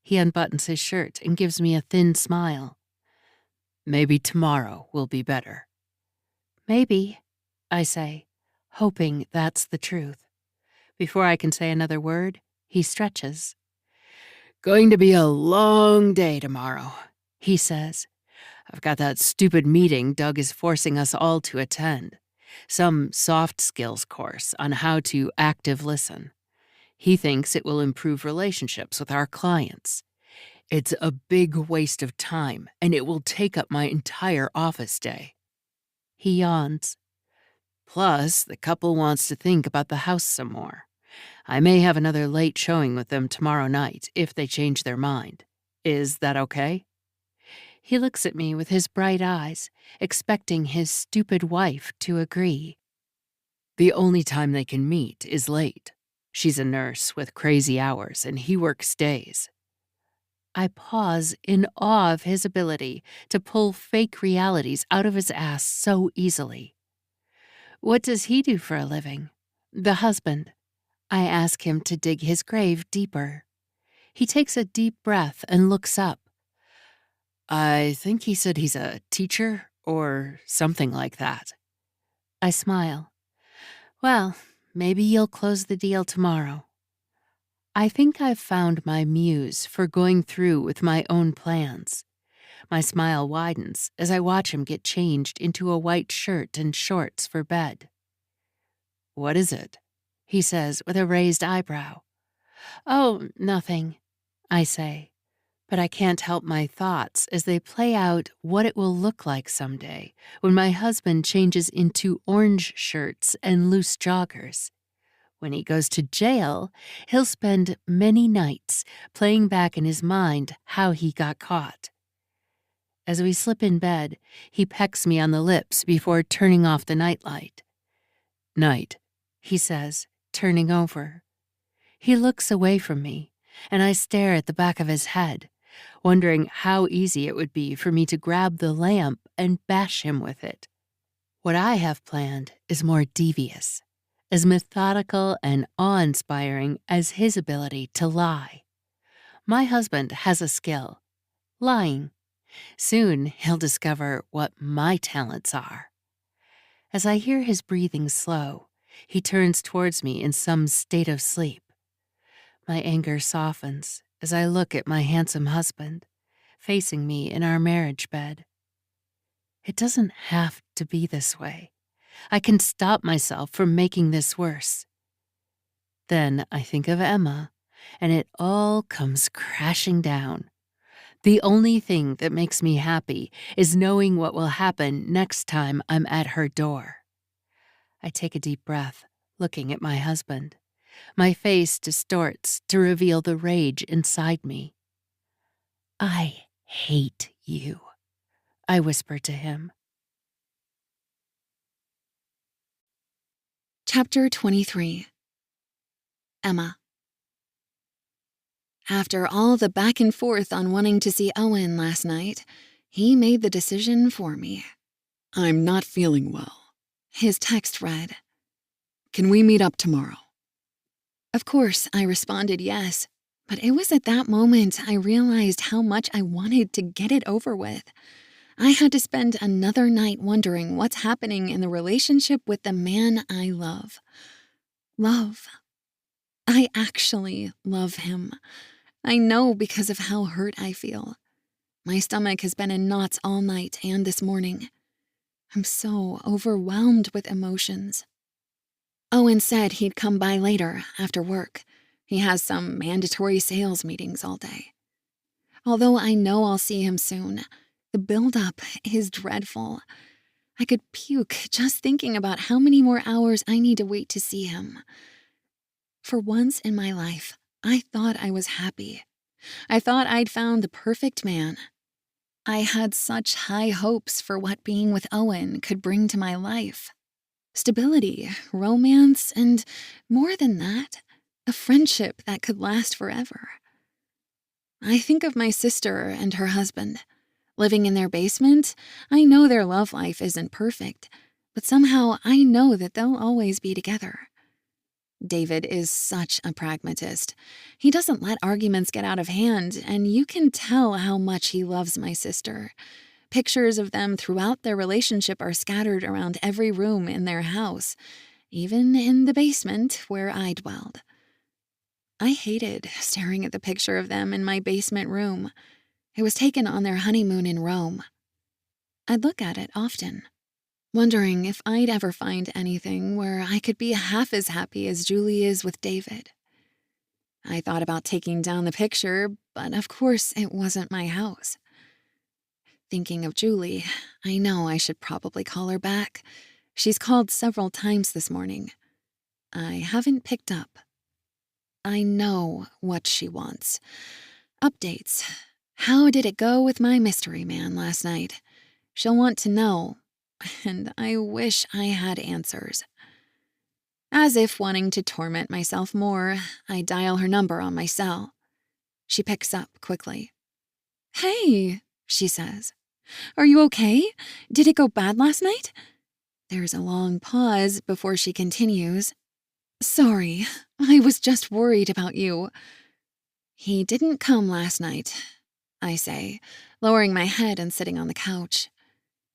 He unbuttons his shirt and gives me a thin smile. Maybe tomorrow will be better. Maybe, I say, hoping that's the truth. Before I can say another word, he stretches. Going to be a long day tomorrow, he says. I've got that stupid meeting Doug is forcing us all to attend. Some soft skills course on how to active listen. He thinks it will improve relationships with our clients. It's a big waste of time, and it will take up my entire office day. He yawns. Plus, the couple wants to think about the house some more. I may have another late showing with them tomorrow night if they change their mind. Is that okay? He looks at me with his bright eyes, expecting his stupid wife to agree. The only time they can meet is late. She's a nurse with crazy hours, and he works days. I pause in awe of his ability to pull fake realities out of his ass so easily. What does he do for a living? The husband. I ask him to dig his grave deeper. He takes a deep breath and looks up. I think he said he's a teacher or something like that. I smile. Well, maybe you'll close the deal tomorrow. I think I've found my muse for going through with my own plans. My smile widens as I watch him get changed into a white shirt and shorts for bed. What is it? He says with a raised eyebrow. Oh, nothing, I say, but I can't help my thoughts as they play out what it will look like someday when my husband changes into orange shirts and loose joggers. When he goes to jail, he'll spend many nights playing back in his mind how he got caught. As we slip in bed, he pecks me on the lips before turning off the nightlight. Night, he says, turning over. He looks away from me, and I stare at the back of his head, wondering how easy it would be for me to grab the lamp and bash him with it. What I have planned is more devious, as methodical and awe-inspiring as his ability to lie. My husband has a skill, lying. Soon he'll discover what my talents are. As I hear his breathing slow, he turns towards me in some state of sleep. My anger softens as I look at my handsome husband, facing me in our marriage bed. It doesn't have to be this way. I can stop myself from making this worse. Then I think of Emma, and it all comes crashing down. The only thing that makes me happy is knowing what will happen next time I'm at her door. I take a deep breath, looking at my husband. My face distorts to reveal the rage inside me. I hate you, I whisper to him. Chapter 23. Emma. After all the back and forth on wanting to see Owen last night, he made the decision for me. I'm not feeling well. His text read. Can we meet up tomorrow? Of course, I responded yes, but it was at that moment I realized how much I wanted to get it over with. I had to spend another night wondering what's happening in the relationship with the man I love. Love. I actually love him. I know because of how hurt I feel. My stomach has been in knots all night and this morning. I'm so overwhelmed with emotions. Owen said he'd come by later, after work. He has some mandatory sales meetings all day. Although I know I'll see him soon, the buildup is dreadful. I could puke just thinking about how many more hours I need to wait to see him. For once in my life, I thought I was happy. I thought I'd found the perfect man. I had such high hopes for what being with Owen could bring to my life. Stability, romance, and more than that, a friendship that could last forever. I think of my sister and her husband. Living in their basement, I know their love life isn't perfect, but somehow I know that they'll always be together. David is such a pragmatist. He doesn't let arguments get out of hand, and you can tell how much he loves my sister. Pictures of them throughout their relationship are scattered around every room in their house, even in the basement where I dwelled. I hated staring at the picture of them in my basement room. It was taken on their honeymoon in Rome. I'd look at it often, wondering if I'd ever find anything where I could be half as happy as Julie is with David. I thought about taking down the picture, but of course it wasn't my house. Thinking of Julie, I know I should probably call her back. She's called several times this morning. I haven't picked up. I know what she wants. Updates. How did it go with my mystery man last night? She'll want to know, and I wish I had answers. As if wanting to torment myself more, I dial her number on my cell. She picks up quickly. "Hey," she says. "Are you okay? Did it go bad last night?" There's a long pause before she continues. "Sorry, I was just worried about you." "He didn't come last night," I say, lowering my head and sitting on the couch.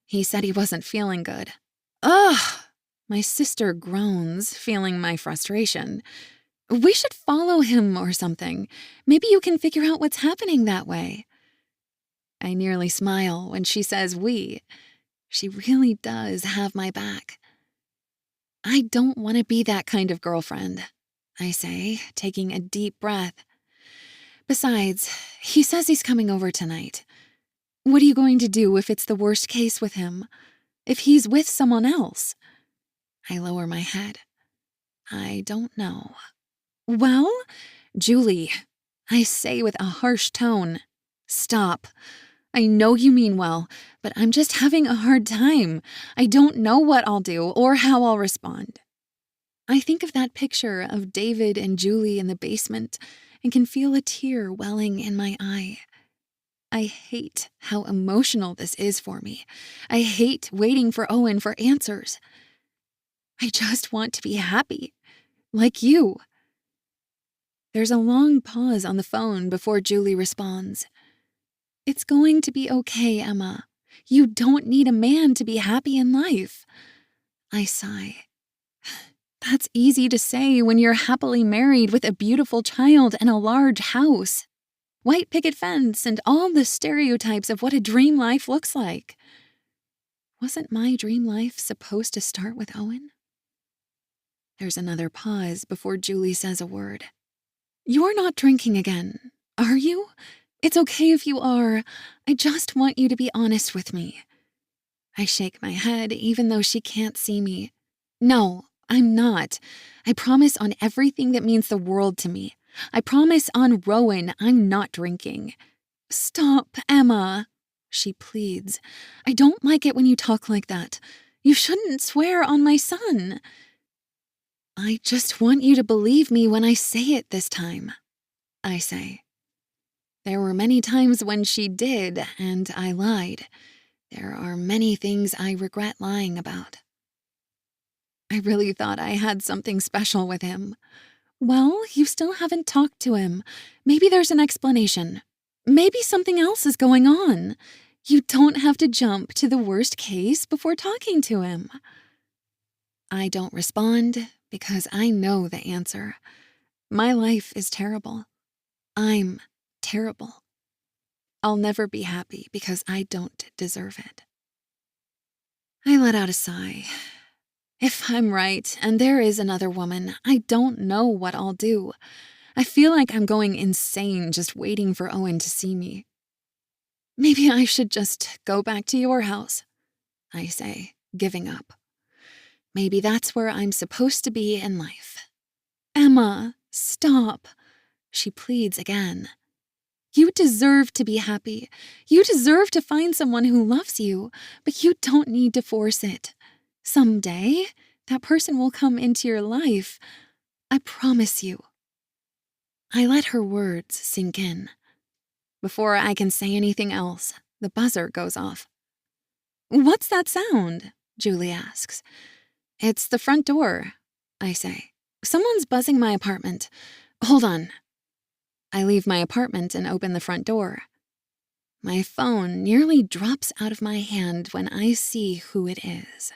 "He said he wasn't feeling good." "Ugh!" My sister groans, feeling my frustration. "We should follow him or something. Maybe you can figure out what's happening that way." I nearly smile when she says we. She really does have my back. "I don't want to be that kind of girlfriend," I say, taking a deep breath. "Besides, he says he's coming over tonight. What are you going to do if it's the worst case with him? If he's with someone else?" I lower my head. I don't know. "Well, Julie," I say with a harsh tone. "Stop. I know you mean well, but I'm just having a hard time. I don't know what I'll do or how I'll respond." I think of that picture of David and Julie in the basement and can feel a tear welling in my eye. I hate how emotional this is for me. I hate waiting for Owen for answers. I just want to be happy, like you. There's a long pause on the phone before Julie responds. "It's going to be okay, Emma. You don't need a man to be happy in life." I sigh. That's easy to say when you're happily married with a beautiful child and a large house. White picket fence and all the stereotypes of what a dream life looks like. Wasn't my dream life supposed to start with Owen? There's another pause before Julie says a word. "You're not drinking again, are you? It's okay if you are. I just want you to be honest with me." I shake my head even though she can't see me. "No, I'm not. I promise on everything that means the world to me. I promise on Rowan I'm not drinking." "Stop, Emma," she pleads. "I don't like it when you talk like that. You shouldn't swear on my son." "I just want you to believe me when I say it this time," I say. There were many times when she did, and I lied. There are many things I regret lying about. I really thought I had something special with him. Well, you still haven't talked to him. Maybe there's an explanation. Maybe something else is going on. You don't have to jump to the worst case before talking to him. I don't respond because I know the answer. My life is terrible. I'm terrible. I'll never be happy because I don't deserve it. I let out a sigh. If I'm right and there is another woman, I don't know what I'll do. I feel like I'm going insane just waiting for Owen to see me. "Maybe I should just go back to your house," I say, giving up. Maybe that's where I'm supposed to be in life. "Emma, stop," she pleads again. "You deserve to be happy. You deserve to find someone who loves you, but you don't need to force it. Someday, that person will come into your life. I promise you." I let her words sink in. Before I can say anything else, the buzzer goes off. "What's that sound?" Julie asks. "It's the front door," I say. Someone's buzzing my apartment. Hold on. I leave my apartment and open the front door. My phone nearly drops out of my hand when I see who it is.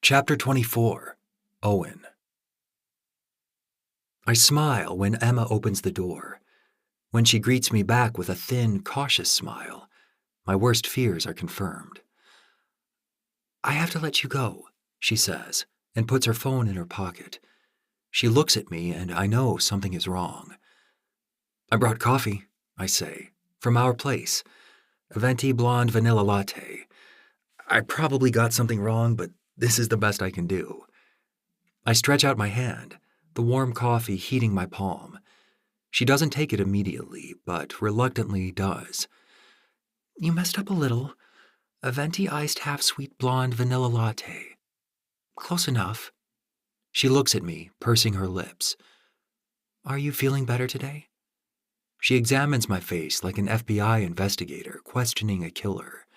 Chapter 24. Owen. I smile when Emma opens the door. When she greets me back with a thin, cautious smile, my worst fears are confirmed. "I have to let you go," she says, and puts her phone in her pocket. She looks at me, and I know something is wrong. "I brought coffee," I say, "from our place. A venti blonde vanilla latte. I probably got something wrong, but this is the best I can do." I stretch out my hand, the warm coffee heating my palm. She doesn't take it immediately, but reluctantly does. "You messed up a little. A venti iced half-sweet blonde vanilla latte. Close enough." She looks at me, pursing her lips. "Are you feeling better today?" She examines my face like an FBI investigator questioning a killer.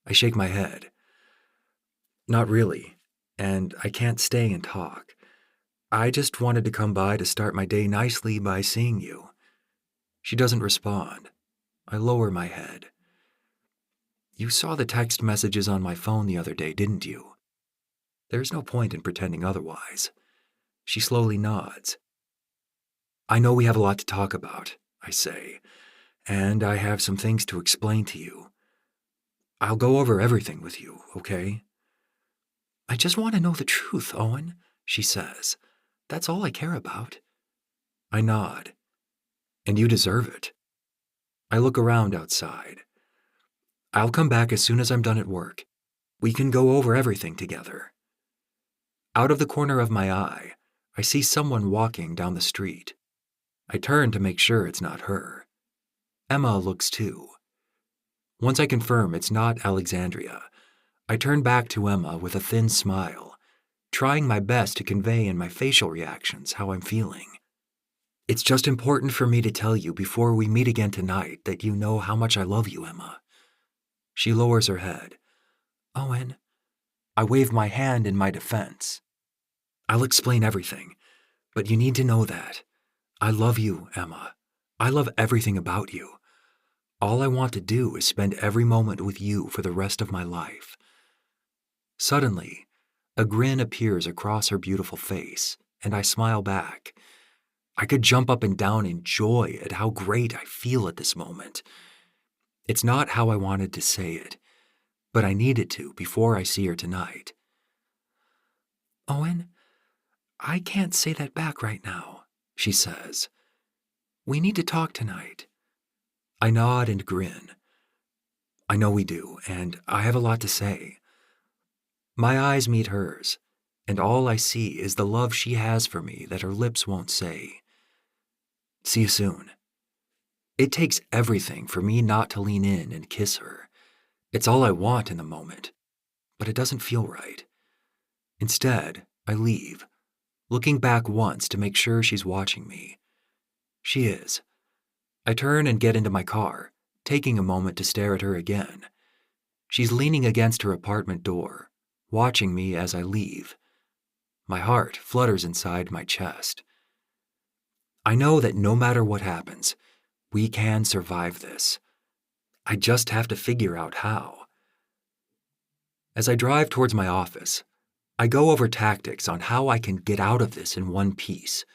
I shake my head. "Not really, and I can't stay and talk. I just wanted to come by to start my day nicely by seeing you." She doesn't respond. I lower my head. "You saw the text messages on my phone the other day, didn't you?" There's no point in pretending otherwise. She slowly nods. "I know we have a lot to talk about," I say, "and I have some things to explain to you. I'll go over everything with you, okay?" "I just want to know the truth, Owen," she says. "That's all I care about." I nod. "And you deserve it." I look around outside. "I'll come back as soon as I'm done at work. We can go over everything together." Out of the corner of my eye, I see someone walking down the street. I turn to make sure it's not her. Emma looks too. Once I confirm it's not Alexandria, I turn back to Emma with a thin smile, trying my best to convey in my facial reactions how I'm feeling. "It's just important for me to tell you before we meet again tonight that you know how much I love you, Emma." She lowers her head. "Owen." I wave my hand in my defense. "I'll explain everything, but you need to know that. I love you, Emma. I love everything about you. All I want to do is spend every moment with you for the rest of my life." Suddenly, a grin appears across her beautiful face, and I smile back. I could jump up and down in joy at how great I feel at this moment. It's not how I wanted to say it, but I needed to before I see her tonight. "Owen, I can't say that back right now," she says. "We need to talk tonight." I nod and grin. "I know we do, and I have a lot to say." My eyes meet hers, and all I see is the love she has for me that her lips won't say. "See you soon." It takes everything for me not to lean in and kiss her. It's all I want in the moment, but it doesn't feel right. Instead, I leave, looking back once to make sure she's watching me. She is. I turn and get into my car, taking a moment to stare at her again. She's leaning against her apartment door, watching me as I leave. My heart flutters inside my chest. I know that no matter what happens, we can survive this. I just have to figure out how. As I drive towards my office, I go over tactics on how I can get out of this in one piece.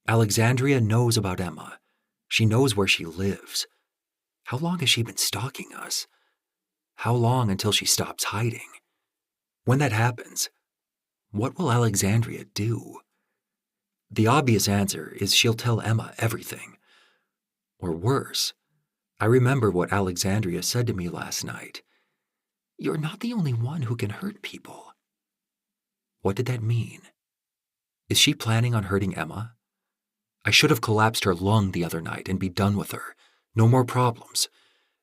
Alexandria knows about Emma. She knows where she lives. How long has she been stalking us? How long until she stops hiding? When that happens, what will Alexandria do? The obvious answer is she'll tell Emma everything. Or worse, I remember what Alexandria said to me last night. "You're not the only one who can hurt people." What did that mean? Is she planning on hurting Emma? I should have collapsed her lung the other night and be done with her. No more problems.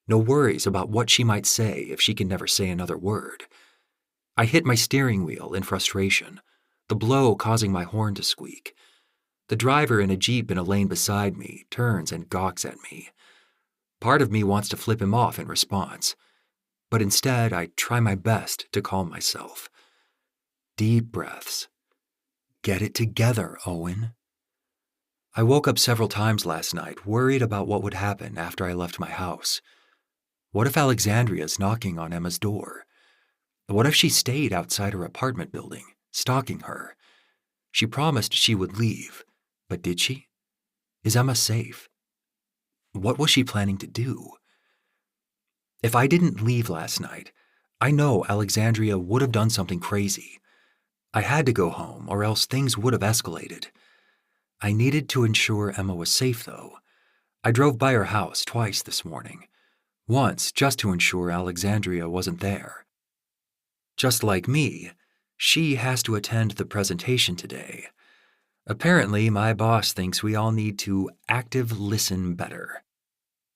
No worries about what she might say if she can never say another word. I hit my steering wheel in frustration, the blow causing my horn to squeak. The driver in a Jeep in a lane beside me turns and gawks at me. Part of me wants to flip him off in response, but instead I try my best to calm myself. Deep breaths. Get it together, Owen. I woke up several times last night, worried about what would happen after I left my house. What if Alexandria's knocking on Emma's door? What if she stayed outside her apartment building, stalking her? She promised she would leave, but did she? Is Emma safe? What was she planning to do? If I didn't leave last night, I know Alexandria would have done something crazy. I had to go home, or else things would have escalated. I needed to ensure Emma was safe, though. I drove by her house twice this morning. Once, just to ensure Alexandria wasn't there. Just like me, she has to attend the presentation today. Apparently, my boss thinks we all need to active listen better.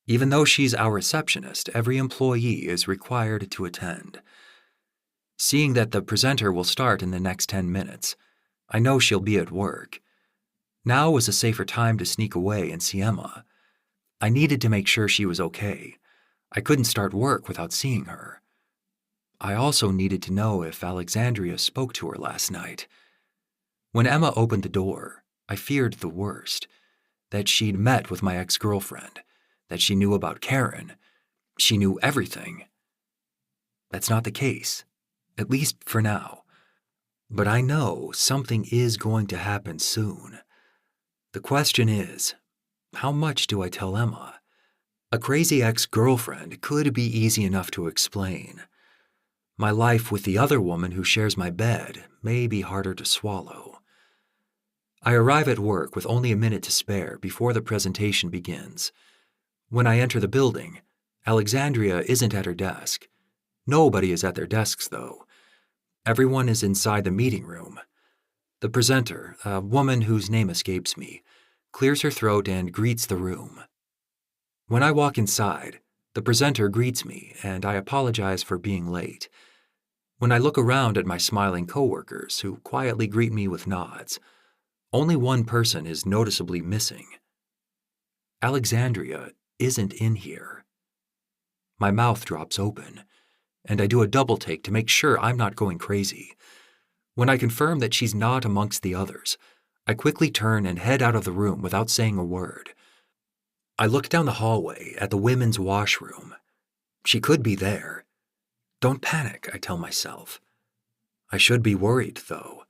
Even though she's our receptionist, every employee is required to attend. Seeing that the presenter will start in the next 10 minutes, I know she'll be at work. Now was a safer time to sneak away and see Emma. I needed to make sure she was okay. I couldn't start work without seeing her. I also needed to know if Alexandria spoke to her last night. When Emma opened the door, I feared the worst, that she'd met with my ex-girlfriend, that she knew about Karen. She knew everything. That's not the case, at least for now. But I know something is going to happen soon. The question is, how much do I tell Emma? A crazy ex-girlfriend could be easy enough to explain. My life with the other woman who shares my bed may be harder to swallow. I arrive at work with only a minute to spare before the presentation begins. When I enter the building, Alexandria isn't at her desk. Nobody is at their desks, though. Everyone is inside the meeting room. The presenter, a woman whose name escapes me, clears her throat and greets the room. When I walk inside, the presenter greets me, and I apologize for being late. When I look around at my smiling coworkers, who quietly greet me with nods, only one person is noticeably missing. Alexandria isn't in here. My mouth drops open, and I do a double take to make sure I'm not going crazy. When I confirm that she's not amongst the others, I quickly turn and head out of the room without saying a word. I look down the hallway at the women's washroom. She could be there. Don't panic, I tell myself. I should be worried, though.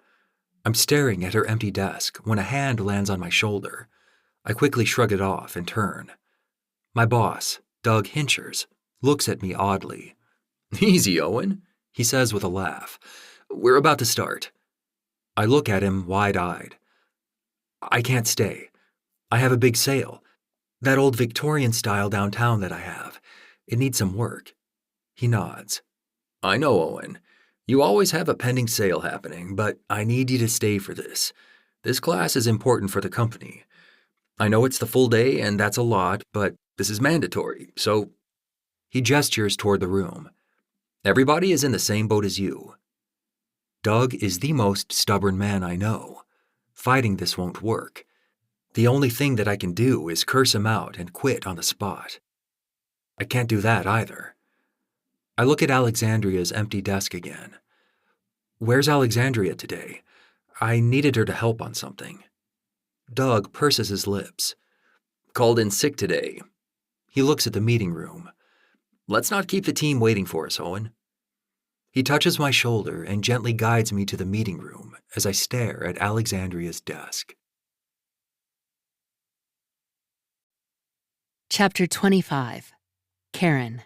I'm staring at her empty desk when a hand lands on my shoulder. I quickly shrug it off and turn. My boss, Doug Hinchers, looks at me oddly. "Easy, Owen," he says with a laugh. "We're about to start." I look at him wide-eyed. "I can't stay. I have a big sale. That old Victorian style downtown that I have. It needs some work." He nods. "I know, Owen. You always have a pending sale happening, but I need you to stay for this. This class is important for the company. I know it's the full day and that's a lot, but this is mandatory, so..." He gestures toward the room. "Everybody is in the same boat as you." Doug is the most stubborn man I know. Fighting this won't work. The only thing that I can do is curse him out and quit on the spot. I can't do that either. I look at Alexandria's empty desk again. Where's Alexandria today? I needed her to help on something. Doug purses his lips. "Called in sick today." He looks at the meeting room. "Let's not keep the team waiting for us, Owen." He touches my shoulder and gently guides me to the meeting room as I stare at Alexandria's desk. Chapter 25. Karen.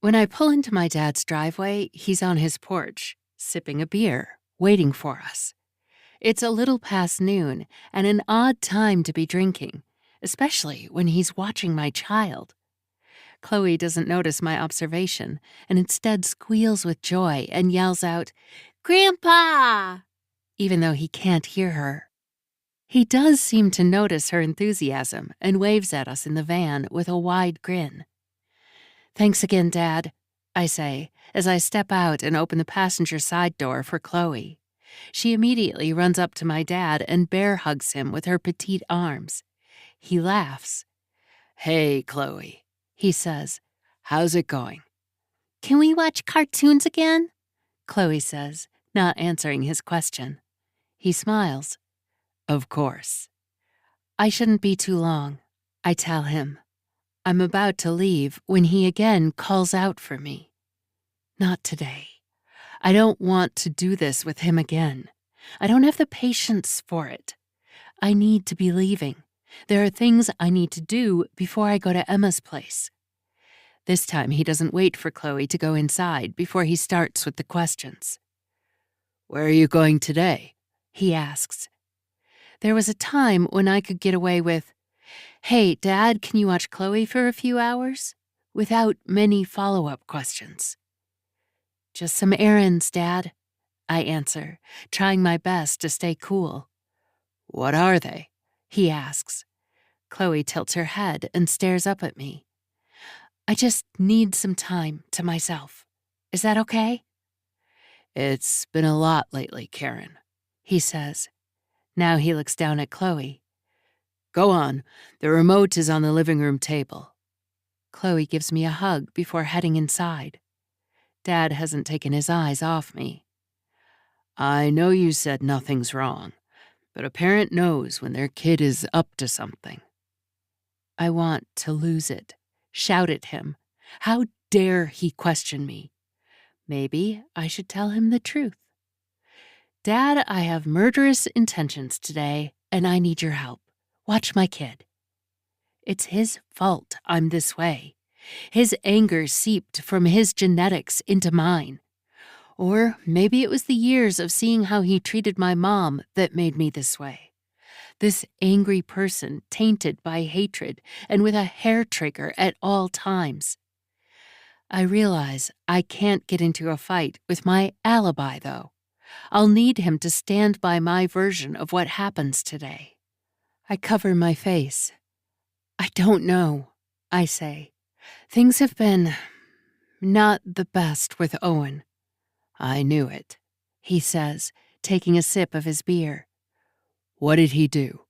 When I pull into my dad's driveway, he's on his porch, sipping a beer, waiting for us. It's a little past noon, and an odd time to be drinking, especially when he's watching my child. Chloe doesn't notice my observation, and instead squeals with joy and yells out, "Grandpa!" even though he can't hear her. He does seem to notice her enthusiasm and waves at us in the van with a wide grin. "Thanks again, Dad," I say, as I step out and open the passenger side door for Chloe. She immediately runs up to my dad and bear hugs him with her petite arms. He laughs. "Hey, Chloe," he says. "How's it going?" "Can we watch cartoons again?" Chloe says, not answering his question. He smiles. Of course. I shouldn't be too long, I tell him. I'm about to leave when he again calls out for me. Not today. I don't want to do this with him again. I don't have the patience for it. I need to be leaving. There are things I need to do before I go to Emma's place. This time he doesn't wait for Chloe to go inside before he starts with the questions. Where are you going today? He asks. There was a time when I could get away with, hey, Dad, can you watch Chloe for a few hours? Without many follow-up questions. Just some errands, Dad, I answer, trying my best to stay cool. What are they? He asks. Chloe tilts her head and stares up at me. I just need some time to myself. Is that okay? It's been a lot lately, Karen, he says. Now he looks down at Chloe. Go on. The remote is on the living room table. Chloe gives me a hug before heading inside. Dad hasn't taken his eyes off me. I know you said nothing's wrong, but a parent knows when their kid is up to something. I want to lose it, shout at him. How dare he question me? Maybe I should tell him the truth. Dad, I have murderous intentions today, and I need your help. Watch my kid. It's his fault I'm this way. His anger seeped from his genetics into mine. Or maybe it was the years of seeing how he treated my mom that made me this way. This angry person tainted by hatred and with a hair trigger at all times. I realize I can't get into a fight with my alibi, though. I'll need him to stand by my version of what happens today. I cover my face. I don't know, I say. Things have been not the best with Owen. I knew it, he says, taking a sip of his beer. What did he do?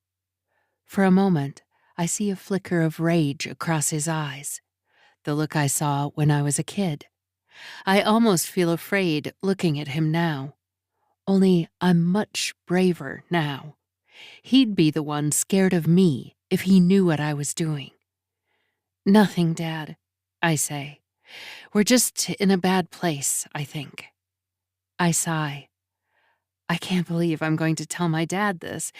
For a moment, I see a flicker of rage across his eyes, the look I saw when I was a kid. I almost feel afraid looking at him now. Only I'm much braver now. He'd be the one scared of me if he knew what I was doing. Nothing, Dad, I say. We're just in a bad place, I think. I sigh. I can't believe I'm going to tell my dad this,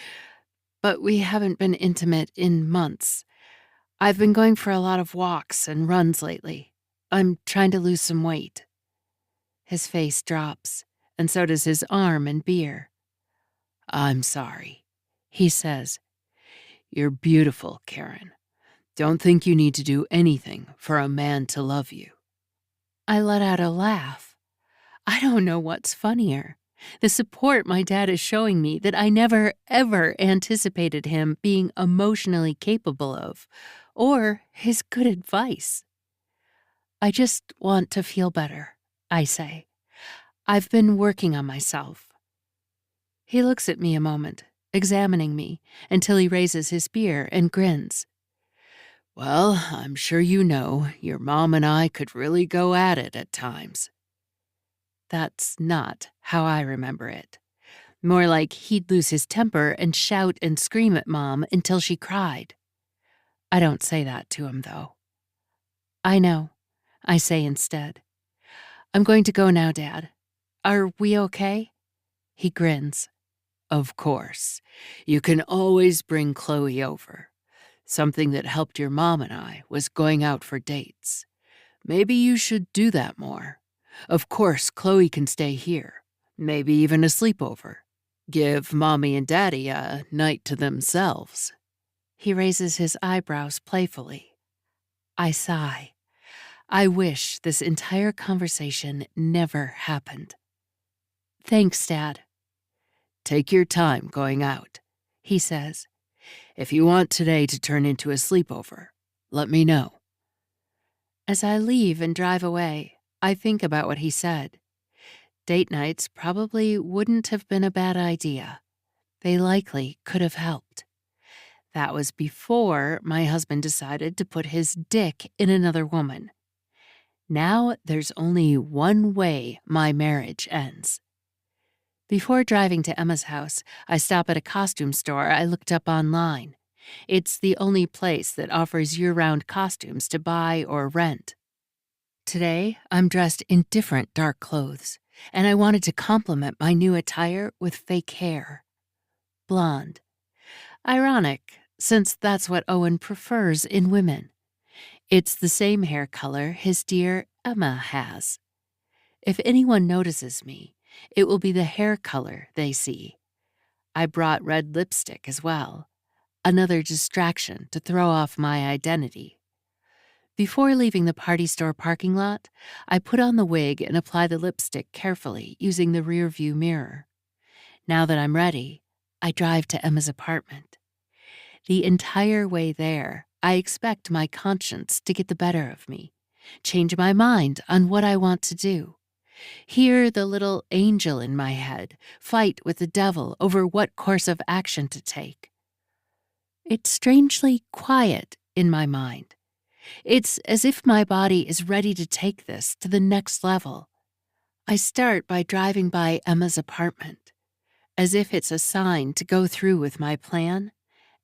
but we haven't been intimate in months. I've been going for a lot of walks and runs lately. I'm trying to lose some weight. His face drops, and so does his arm and beer. I'm sorry, he says. You're beautiful, Karen. Don't think you need to do anything for a man to love you. I let out a laugh. I don't know what's funnier. The support my dad is showing me that I never, ever anticipated him being emotionally capable of, or his good advice. I just want to feel better, I say. I've been working on myself. He looks at me a moment, examining me, until he raises his beer and grins. Well, I'm sure you know, your mom and I could really go at it at times. That's not how I remember it. More like he'd lose his temper and shout and scream at Mom until she cried. I don't say that to him, though. I know, I say instead. I'm going to go now, Dad. Are we okay? He grins. Of course. You can always bring Chloe over. Something that helped your mom and I was going out for dates. Maybe you should do that more. Of course, Chloe can stay here. Maybe even a sleepover. Give Mommy and Daddy a night to themselves. He raises his eyebrows playfully. I sigh. I wish this entire conversation never happened. Thanks, Dad. Take your time going out, he says. If you want today to turn into a sleepover, let me know. As I leave and drive away, I think about what he said. Date nights probably wouldn't have been a bad idea. They likely could have helped. That was before my husband decided to put his dick in another woman. Now there's only one way my marriage ends. Before driving to Emma's house, I stop at a costume store I looked up online. It's the only place that offers year-round costumes to buy or rent. Today, I'm dressed in different dark clothes, and I wanted to complement my new attire with fake hair. Blonde. Ironic, since that's what Owen prefers in women. It's the same hair color his dear Emma has. If anyone notices me, it will be the hair color they see. I brought red lipstick as well, another distraction to throw off my identity. Before leaving the party store parking lot, I put on the wig and apply the lipstick carefully using the rearview mirror. Now that I'm ready, I drive to Emma's apartment. The entire way there, I expect my conscience to get the better of me, change my mind on what I want to do. Hear the little angel in my head fight with the devil over what course of action to take. It's strangely quiet in my mind. It's as if my body is ready to take this to the next level. I start by driving by Emma's apartment. As if it's a sign to go through with my plan,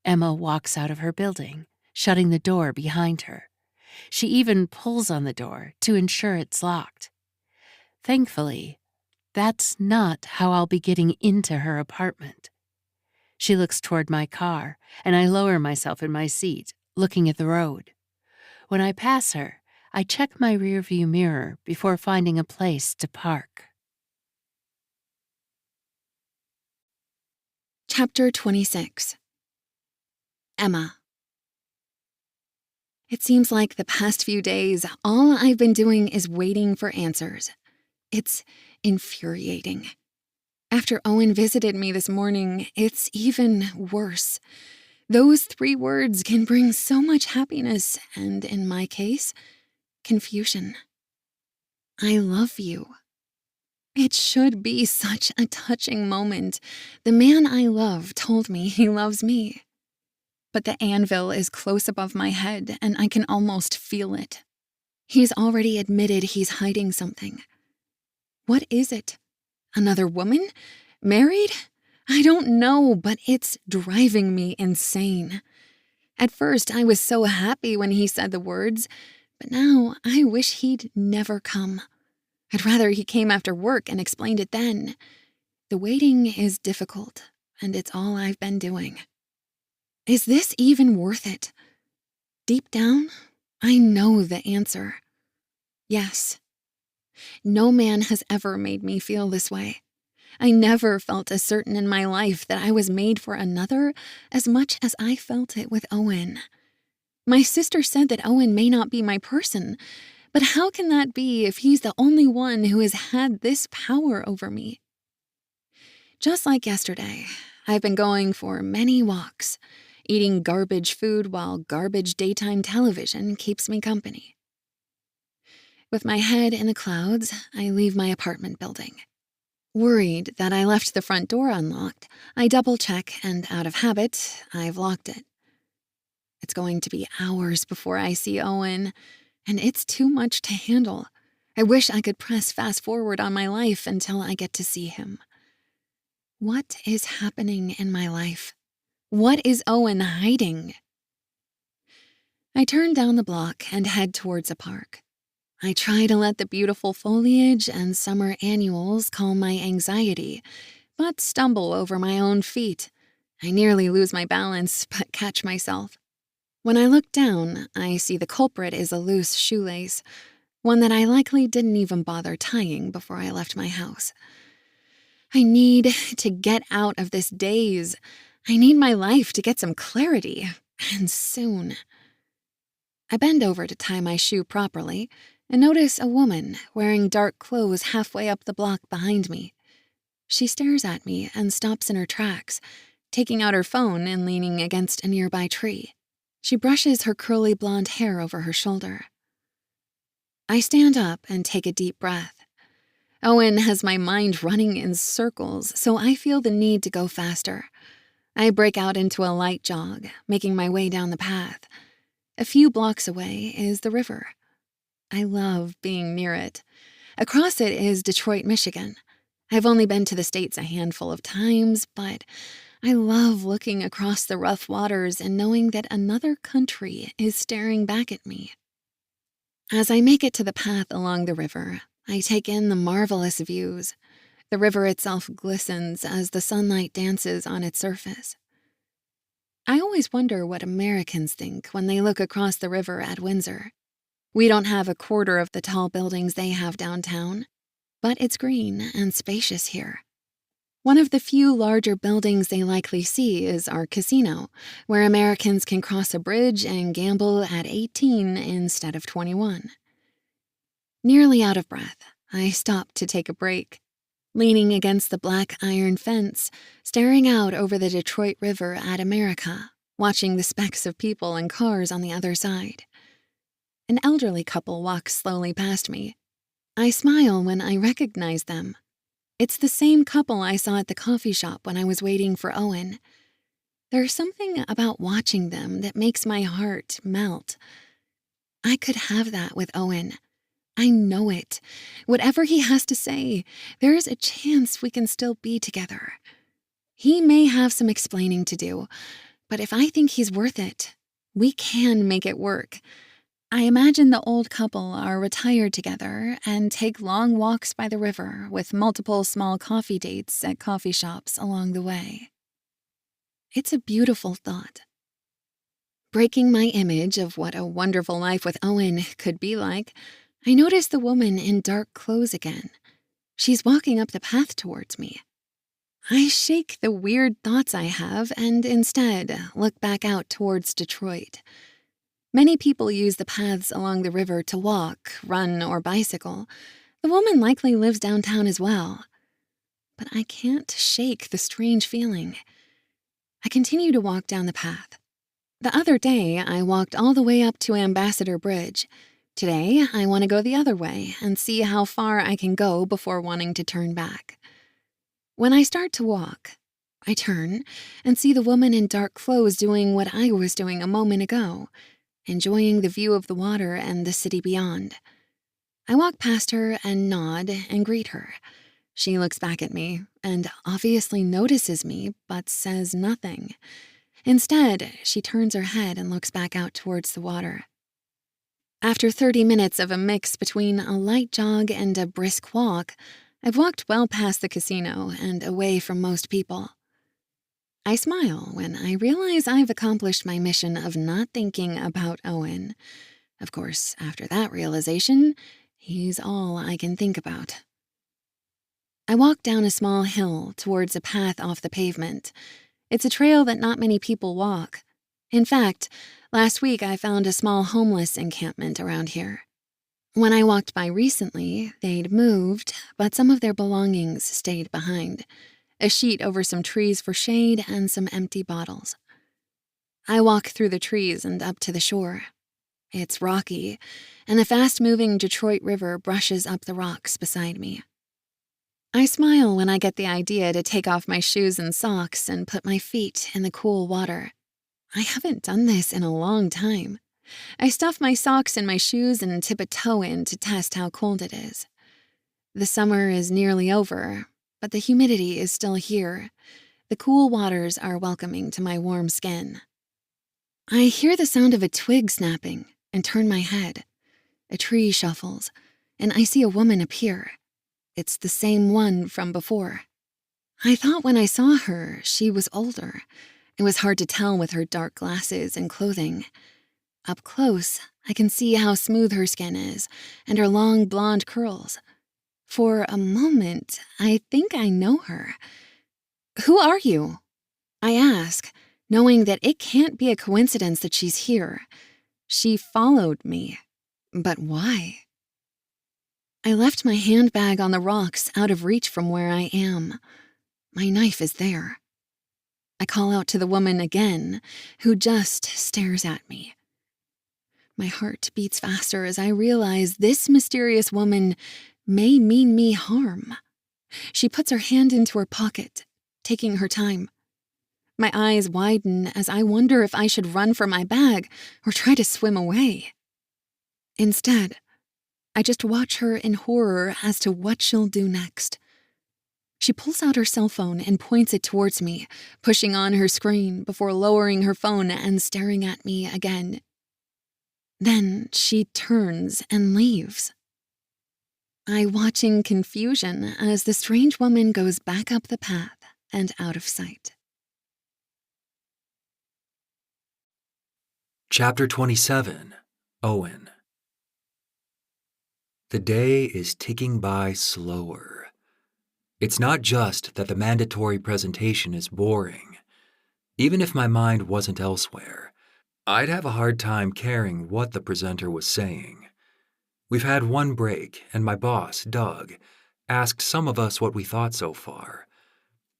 Emma walks out of her building, shutting the door behind her. She even pulls on the door to ensure it's locked. Thankfully, that's not how I'll be getting into her apartment. She looks toward my car, and I lower myself in my seat, looking at the road. When I pass her, I check my rearview mirror before finding a place to park. Chapter 26. Emma. It seems like the past few days, all I've been doing is waiting for answers. It's infuriating. After Owen visited me this morning, it's even worse. Those 3 words can bring so much happiness and, in my case, confusion. I love you. It should be such a touching moment. The man I love told me he loves me. But the anvil is close above my head, and I can almost feel it. He's already admitted he's hiding something. What is it? Another woman? Married? I don't know, but it's driving me insane. At first, I was so happy when he said the words, but now I wish he'd never come. I'd rather he came after work and explained it then. The waiting is difficult, and it's all I've been doing. Is this even worth it? Deep down, I know the answer. Yes. No man has ever made me feel this way. I never felt as certain in my life that I was made for another as much as I felt it with Owen. My sister said that Owen may not be my person, but how can that be if he's the only one who has had this power over me? Just like yesterday, I've been going for many walks, eating garbage food while garbage daytime television keeps me company. With my head in the clouds, I leave my apartment building. Worried that I left the front door unlocked, I double-check, and out of habit, I've locked it. It's going to be hours before I see Owen, and it's too much to handle. I wish I could press fast forward on my life until I get to see him. What is happening in my life? What is Owen hiding? I turn down the block and head towards a park. I try to let the beautiful foliage and summer annuals calm my anxiety, but stumble over my own feet. I nearly lose my balance, but catch myself. When I look down, I see the culprit is a loose shoelace, one that I likely didn't even bother tying before I left my house. I need to get out of this daze. I need my life to get some clarity, and soon. I bend over to tie my shoe properly and notice a woman wearing dark clothes halfway up the block behind me. She stares at me and stops in her tracks, taking out her phone and leaning against a nearby tree. She brushes her curly blonde hair over her shoulder. I stand up and take a deep breath. Owen has my mind running in circles, so I feel the need to go faster. I break out into a light jog, making my way down the path. A few blocks away is the river. I love being near it. Across it is Detroit, Michigan. I've only been to the States a handful of times, but I love looking across the rough waters and knowing that another country is staring back at me. As I make it to the path along the river, I take in the marvelous views. The river itself glistens as the sunlight dances on its surface. I always wonder what Americans think when they look across the river at Windsor. We don't have a quarter of the tall buildings they have downtown, but it's green and spacious here. One of the few larger buildings they likely see is our casino, where Americans can cross a bridge and gamble at 18 instead of 21. Nearly out of breath, I stop to take a break. Leaning against the black iron fence, staring out over the Detroit River at America, watching the specks of people and cars on the other side. An elderly couple walks slowly past me. I smile when I recognize them. It's the same couple I saw at the coffee shop when I was waiting for Owen. There's something about watching them that makes my heart melt. I could have that with Owen. I know it. Whatever he has to say, there is a chance we can still be together. He may have some explaining to do, but if I think he's worth it, we can make it work. I imagine the old couple are retired together and take long walks by the river with multiple small coffee dates at coffee shops along the way. It's a beautiful thought. Breaking my image of what a wonderful life with Owen could be like, I notice the woman in dark clothes again. She's walking up the path towards me. I shake the weird thoughts I have and instead look back out towards Detroit. Many people use the paths along the river to walk, run, or bicycle. The woman likely lives downtown as well. But I can't shake the strange feeling. I continue to walk down the path. The other day, I walked all the way up to Ambassador Bridge. Today, I want to go the other way and see how far I can go before wanting to turn back. When I start to walk, I turn and see the woman in dark clothes doing what I was doing a moment ago, enjoying the view of the water and the city beyond. I walk past her and nod and greet her. She looks back at me and obviously notices me but says nothing. Instead, she turns her head and looks back out towards the water. After 30 minutes of a mix between a light jog and a brisk walk, I've walked well past the casino and away from most people. I smile when I realize I've accomplished my mission of not thinking about Owen. Of course, after that realization, he's all I can think about. I walk down a small hill towards a path off the pavement. It's a trail that not many people walk. In fact, last week I found a small homeless encampment around here. When I walked by recently, they'd moved, but some of their belongings stayed behind. A sheet over some trees for shade and some empty bottles. I walk through the trees and up to the shore. It's rocky, and the fast-moving Detroit River brushes up the rocks beside me. I smile when I get the idea to take off my shoes and socks and put my feet in the cool water. I haven't done this in a long time. I stuff my socks in my shoes and tip a toe in to test how cold it is. The summer is nearly over, but the humidity is still here. The cool waters are welcoming to my warm skin. I hear the sound of a twig snapping and turn my head. A tree shuffles, and I see a woman appear. It's the same one from before. I thought when I saw her, she was older. It was hard to tell with her dark glasses and clothing. Up close, I can see how smooth her skin is and her long blonde curls. For a moment, I think I know her. "Who are you?" I ask, knowing that it can't be a coincidence that she's here. She followed me. But why? I left my handbag on the rocks out of reach from where I am. My knife is there. I call out to the woman again, who just stares at me. My heart beats faster as I realize this mysterious woman may mean me harm. She puts her hand into her pocket, taking her time. My eyes widen as I wonder if I should run for my bag or try to swim away. Instead, I just watch her in horror as to what she'll do next. She pulls out her cell phone and points it towards me, pushing on her screen before lowering her phone and staring at me again. Then she turns and leaves. I watch in confusion as the strange woman goes back up the path and out of sight. Chapter 27, Owen. The day is ticking by slower. It's not just that the mandatory presentation is boring. Even if my mind wasn't elsewhere, I'd have a hard time caring what the presenter was saying. We've had one break, and my boss, Doug, asked some of us what we thought so far.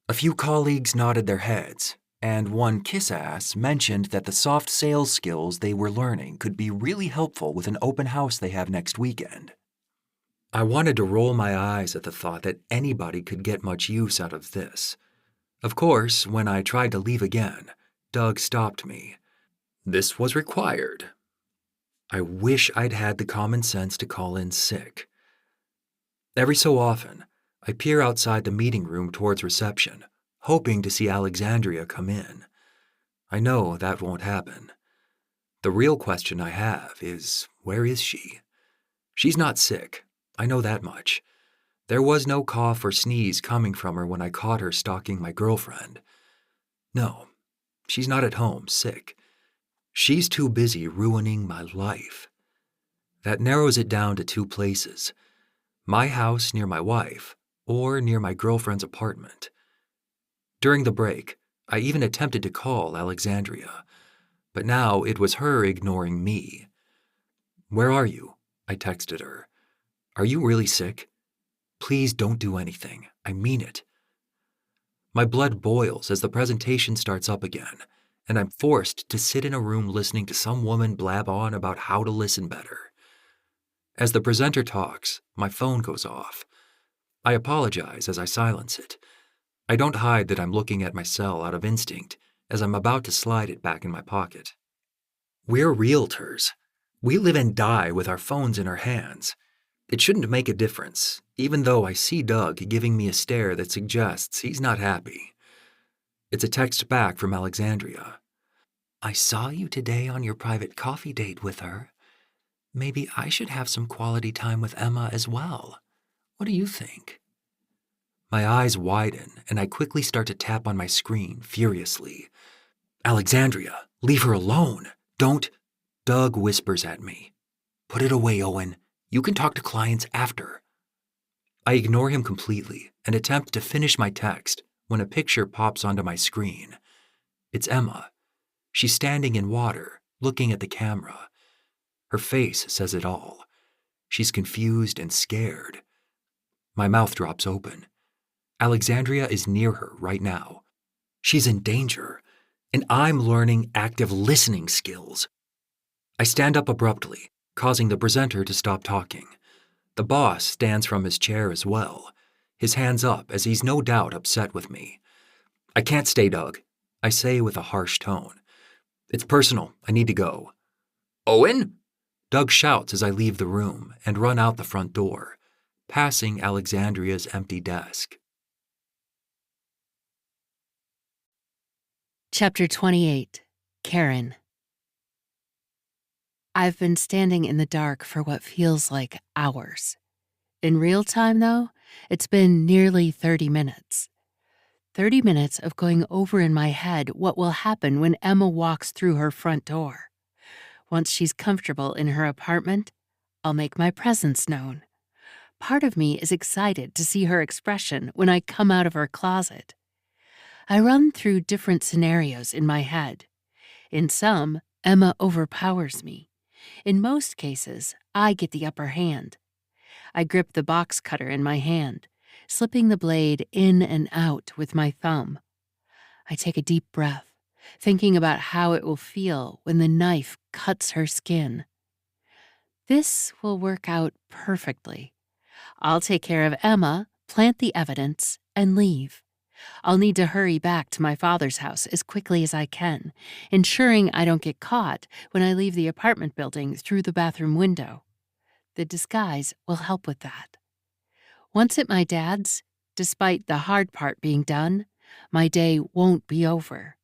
A few colleagues nodded their heads, and one kiss-ass mentioned that the soft sales skills they were learning could be really helpful with an open house they have next weekend. I wanted to roll my eyes at the thought that anybody could get much use out of this. Of course, when I tried to leave again, Doug stopped me. This was required. I wish I'd had the common sense to call in sick. Every so often, I peer outside the meeting room towards reception, hoping to see Alexandria come in. I know that won't happen. The real question I have is, where is she? She's not sick. I know that much. There was no cough or sneeze coming from her when I caught her stalking my girlfriend. No, she's not at home, sick. She's too busy ruining my life. That narrows it down to two places: my house near my wife, or near my girlfriend's apartment. During the break, I even attempted to call Alexandria, but now it was her ignoring me. "Where are you?" I texted her. "Are you really sick? Please don't do anything. I mean it." My blood boils as the presentation starts up again, and I'm forced to sit in a room listening to some woman blab on about how to listen better. As the presenter talks, my phone goes off. I apologize as I silence it. I don't hide that I'm looking at my cell out of instinct as I'm about to slide it back in my pocket. We're realtors. We live and die with our phones in our hands. It shouldn't make a difference, even though I see Doug giving me a stare that suggests he's not happy. It's a text back from Alexandria. "I saw you today on your private coffee date with her. Maybe I should have some quality time with Emma as well. What do you think?" My eyes widen, and I quickly start to tap on my screen furiously. "Alexandria, leave her alone. Don't..." Doug whispers at me. "Put it away, Owen. You can talk to clients after." I ignore him completely and attempt to finish my text when a picture pops onto my screen. It's Emma. She's standing in water, looking at the camera. Her face says it all. She's confused and scared. My mouth drops open. Alexandria is near her right now. She's in danger, and I'm learning active listening skills. I stand up abruptly, causing the presenter to stop talking. The boss stands from his chair as well, his hands up as he's no doubt upset with me. "I can't stay, Doug," I say with a harsh tone. "It's personal. I need to go." "Owen?" Doug shouts as I leave the room and run out the front door, passing Alexandria's empty desk. Chapter 28, Caine. I've been standing in the dark for what feels like hours. In real time, though, it's been nearly 30 minutes. 30 minutes of going over in my head what will happen when Emma walks through her front door. Once she's comfortable in her apartment, I'll make my presence known. Part of me is excited to see her expression when I come out of her closet. I run through different scenarios in my head. In some, Emma overpowers me. In most cases, I get the upper hand. I grip the box cutter in my hand, slipping the blade in and out with my thumb. I take a deep breath, thinking about how it will feel when the knife cuts her skin. This will work out perfectly. I'll take care of Emma, plant the evidence, and leave. I'll need to hurry back to my father's house as quickly as I can, ensuring I don't get caught when I leave the apartment building through the bathroom window. The disguise will help with that. Once at my dad's, despite the hard part being done, my day won't be over.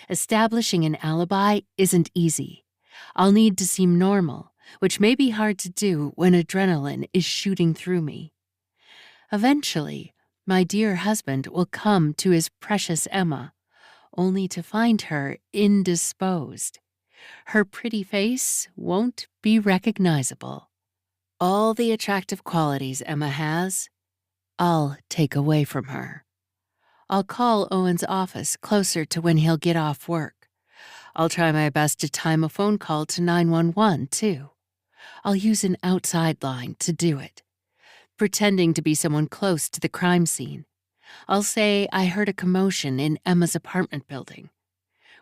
Establishing an alibi isn't easy. I'll need to seem normal, which may be hard to do when adrenaline is shooting through me. Eventually, my dear husband will come to his precious Emma, only to find her indisposed. Her pretty face won't be recognizable. All the attractive qualities Emma has, I'll take away from her. I'll call Owen's office closer to when he'll get off work. I'll try my best to time a phone call to 911, too. I'll use an outside line to do it, pretending to be someone close to the crime scene. I'll say I heard a commotion in Emma's apartment building.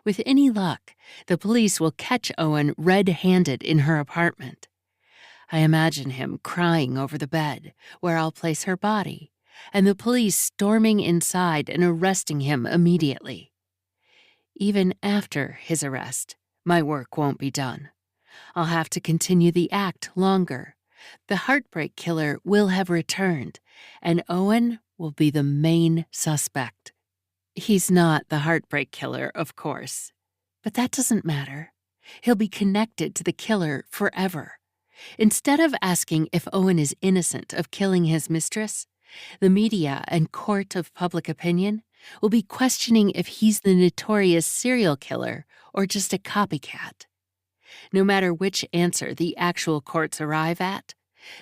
With any luck, the police will catch Owen red-handed in her apartment. I imagine him crying over the bed, where I'll place her body, and the police storming inside and arresting him immediately. Even after his arrest, my work won't be done. I'll have to continue the act longer. The heartbreak killer will have returned, and Owen will be the main suspect. He's not the heartbreak killer, of course, but that doesn't matter. He'll be connected to the killer forever. Instead of asking if Owen is innocent of killing his mistress, the media and court of public opinion will be questioning if he's the notorious serial killer or just a copycat. No matter which answer the actual courts arrive at,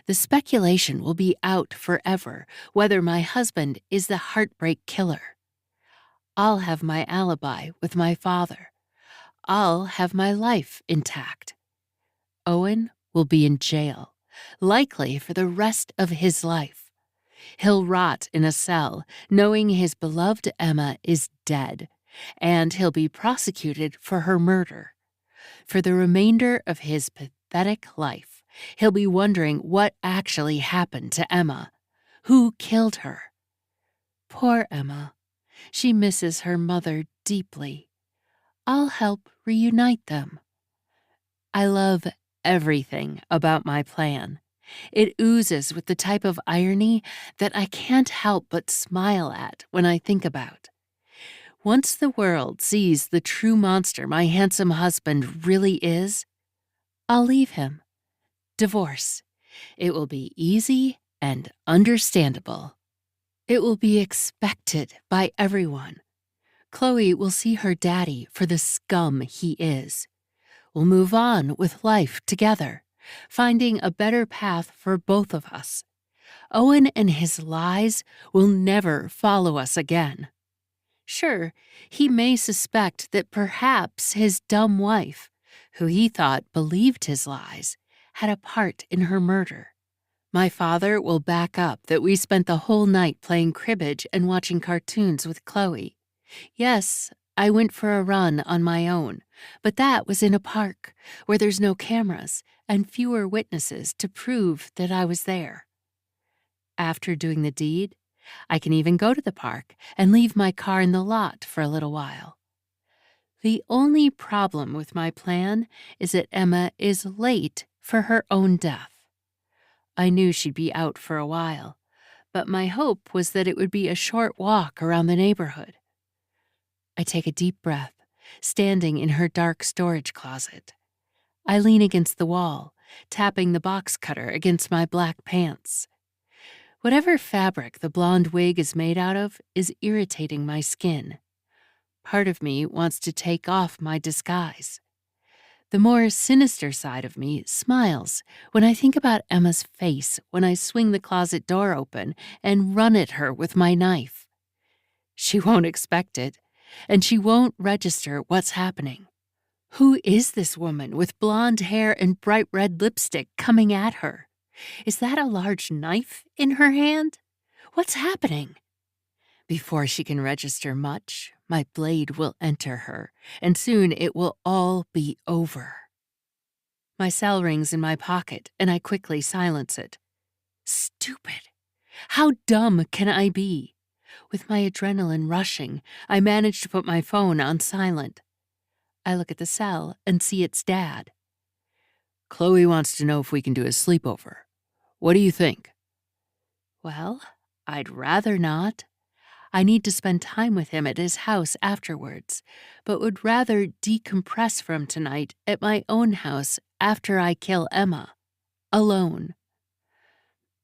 the speculation will be out forever whether my husband is the heartbreak killer. I'll have my alibi with my father. I'll have my life intact. Owen will be in jail, likely for the rest of his life. He'll rot in a cell, knowing his beloved Emma is dead, and he'll be prosecuted for her murder. For the remainder of his pathetic life, he'll be wondering what actually happened to Emma. Who killed her? Poor Emma. She misses her mother deeply. I'll help reunite them. I love everything about my plan. It oozes with the type of irony that I can't help but smile at when I think about. Once the world sees the true monster my handsome husband really is, I'll leave him. Divorce. It will be easy and understandable. It will be expected by everyone. Chloe will see her daddy for the scum he is. We'll move on with life together, finding a better path for both of us. Owen and his lies will never follow us again. Sure, he may suspect that perhaps his dumb wife, who he thought believed his lies, had a part in her murder. My father will back up that we spent the whole night playing cribbage and watching cartoons with Chloe. Yes, I went for a run on my own, but that was in a park where there's no cameras and fewer witnesses to prove that I was there. After doing the deed, I can even go to the park and leave my car in the lot for a little while. The only problem with my plan is that Emma is late for her own death. I knew she'd be out for a while, but my hope was that it would be a short walk around the neighborhood. I take a deep breath, standing in her dark storage closet. I lean against the wall, tapping the box cutter against my black pants. Whatever fabric the blonde wig is made out of is irritating my skin. Part of me wants to take off my disguise. The more sinister side of me smiles when I think about Emma's face when I swing the closet door open and run at her with my knife. She won't expect it, and she won't register what's happening. Who is this woman with blonde hair and bright red lipstick coming at her? Is that a large knife in her hand? What's happening? Before she can register much, my blade will enter her, and soon it will all be over. My cell rings in my pocket, and I quickly silence it. Stupid! How dumb can I be? With my adrenaline rushing, I manage to put my phone on silent. I look at the cell and see it's Dad. Chloe wants to know if we can do a sleepover. What do you think? Well, I'd rather not. I need to spend time with him at his house afterwards, but would rather decompress from tonight at my own house after I kill Emma, alone.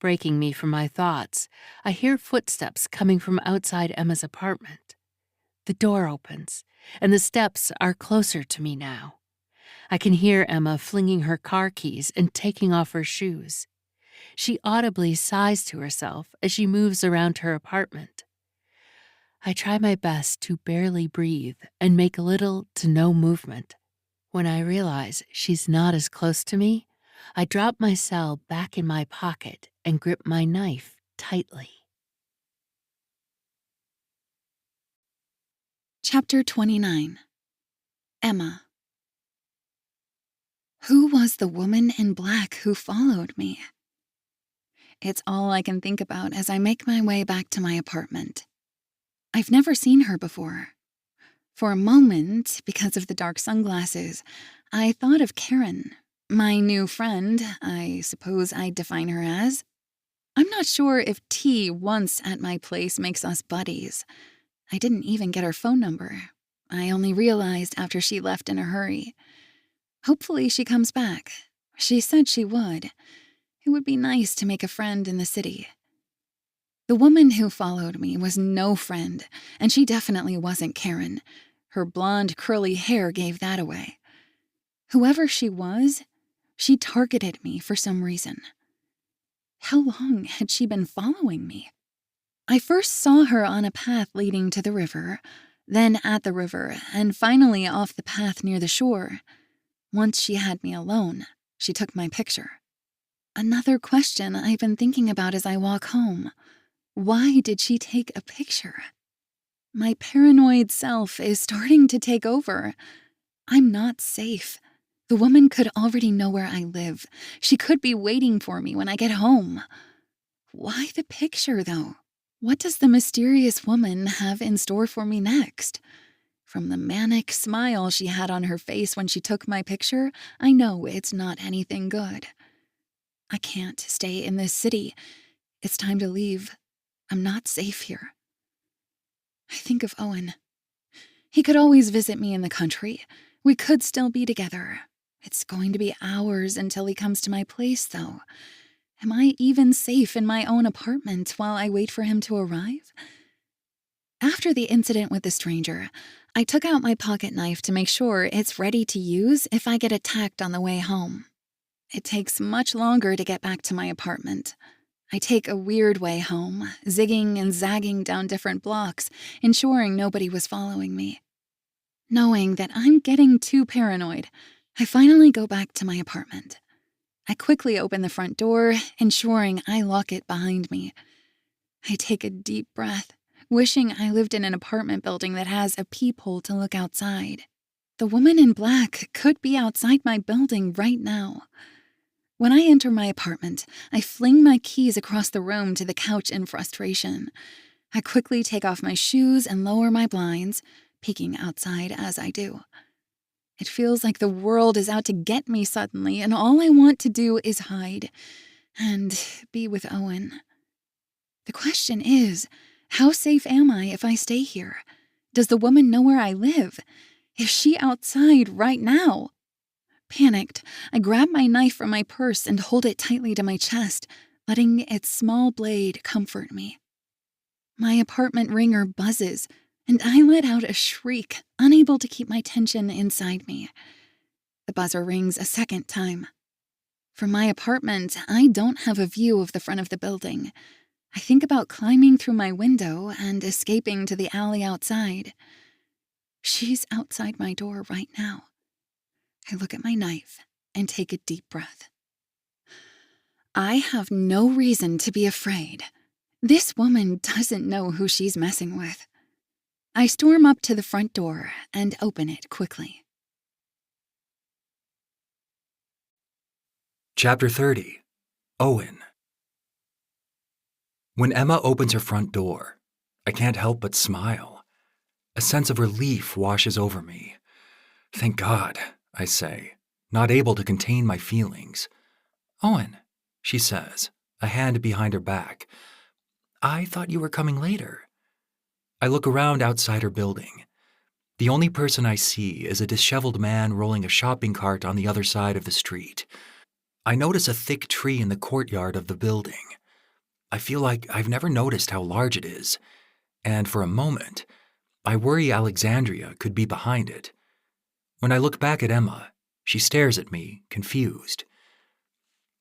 Breaking me from my thoughts, I hear footsteps coming from outside Emma's apartment. The door opens, and the steps are closer to me now. I can hear Emma flinging her car keys and taking off her shoes. She audibly sighs to herself as she moves around her apartment. I try my best to barely breathe and make little to no movement. When I realize she's not as close to me, I drop my cell back in my pocket and grip my knife tightly. Chapter 29. Emma. Who was the woman in black who followed me? It's all I can think about as I make my way back to my apartment. I've never seen her before. For a moment, because of the dark sunglasses, I thought of Karen, my new friend, I suppose I'd define her as. I'm not sure if tea once at my place makes us buddies. I didn't even get her phone number. I only realized after she left in a hurry. Hopefully she comes back. She said she would. It would be nice to make a friend in the city. The woman who followed me was no friend, and she definitely wasn't Karen. Her blonde, curly hair gave that away. Whoever she was, she targeted me for some reason. How long had she been following me? I first saw her on a path leading to the river, then at the river, and finally off the path near the shore. Once she had me alone, she took my picture. Another question I've been thinking about as I walk home. Why did she take a picture? My paranoid self is starting to take over. I'm not safe. The woman could already know where I live. She could be waiting for me when I get home. Why the picture, though? What does the mysterious woman have in store for me next? From the manic smile she had on her face when she took my picture, I know it's not anything good. I can't stay in this city. It's time to leave. I'm not safe here. I think of Owen. He could always visit me in the country. We could still be together. It's going to be hours until he comes to my place, though. Am I even safe in my own apartment while I wait for him to arrive? After the incident with the stranger, I took out my pocket knife to make sure it's ready to use if I get attacked on the way home. It takes much longer to get back to my apartment. I take a weird way home, zigging and zagging down different blocks, ensuring nobody was following me. Knowing that I'm getting too paranoid, I finally go back to my apartment. I quickly open the front door, ensuring I lock it behind me. I take a deep breath, wishing I lived in an apartment building that has a peephole to look outside. The woman in black could be outside my building right now. When I enter my apartment, I fling my keys across the room to the couch in frustration. I quickly take off my shoes and lower my blinds, peeking outside as I do. It feels like the world is out to get me suddenly, and all I want to do is hide and be with Owen. The question is, how safe am I if I stay here? Does the woman know where I live? Is she outside right now? Panicked, I grab my knife from my purse and hold it tightly to my chest, letting its small blade comfort me. My apartment ringer buzzes, and I let out a shriek, unable to keep my tension inside me. The buzzer rings a second time. From my apartment, I don't have a view of the front of the building. I think about climbing through my window and escaping to the alley outside. She's outside my door right now. I look at my knife and take a deep breath. I have no reason to be afraid. This woman doesn't know who she's messing with. I storm up to the front door and open it quickly. Chapter 30. Owen. When Emma opens her front door, I can't help but smile. A sense of relief washes over me. Thank God, I say, not able to contain my feelings. Owen, she says, a hand behind her back. I thought you were coming later. I look around outside her building. The only person I see is a disheveled man rolling a shopping cart on the other side of the street. I notice a thick tree in the courtyard of the building. I feel like I've never noticed how large it is, and for a moment, I worry Alexandria could be behind it. When I look back at Emma, she stares at me, confused.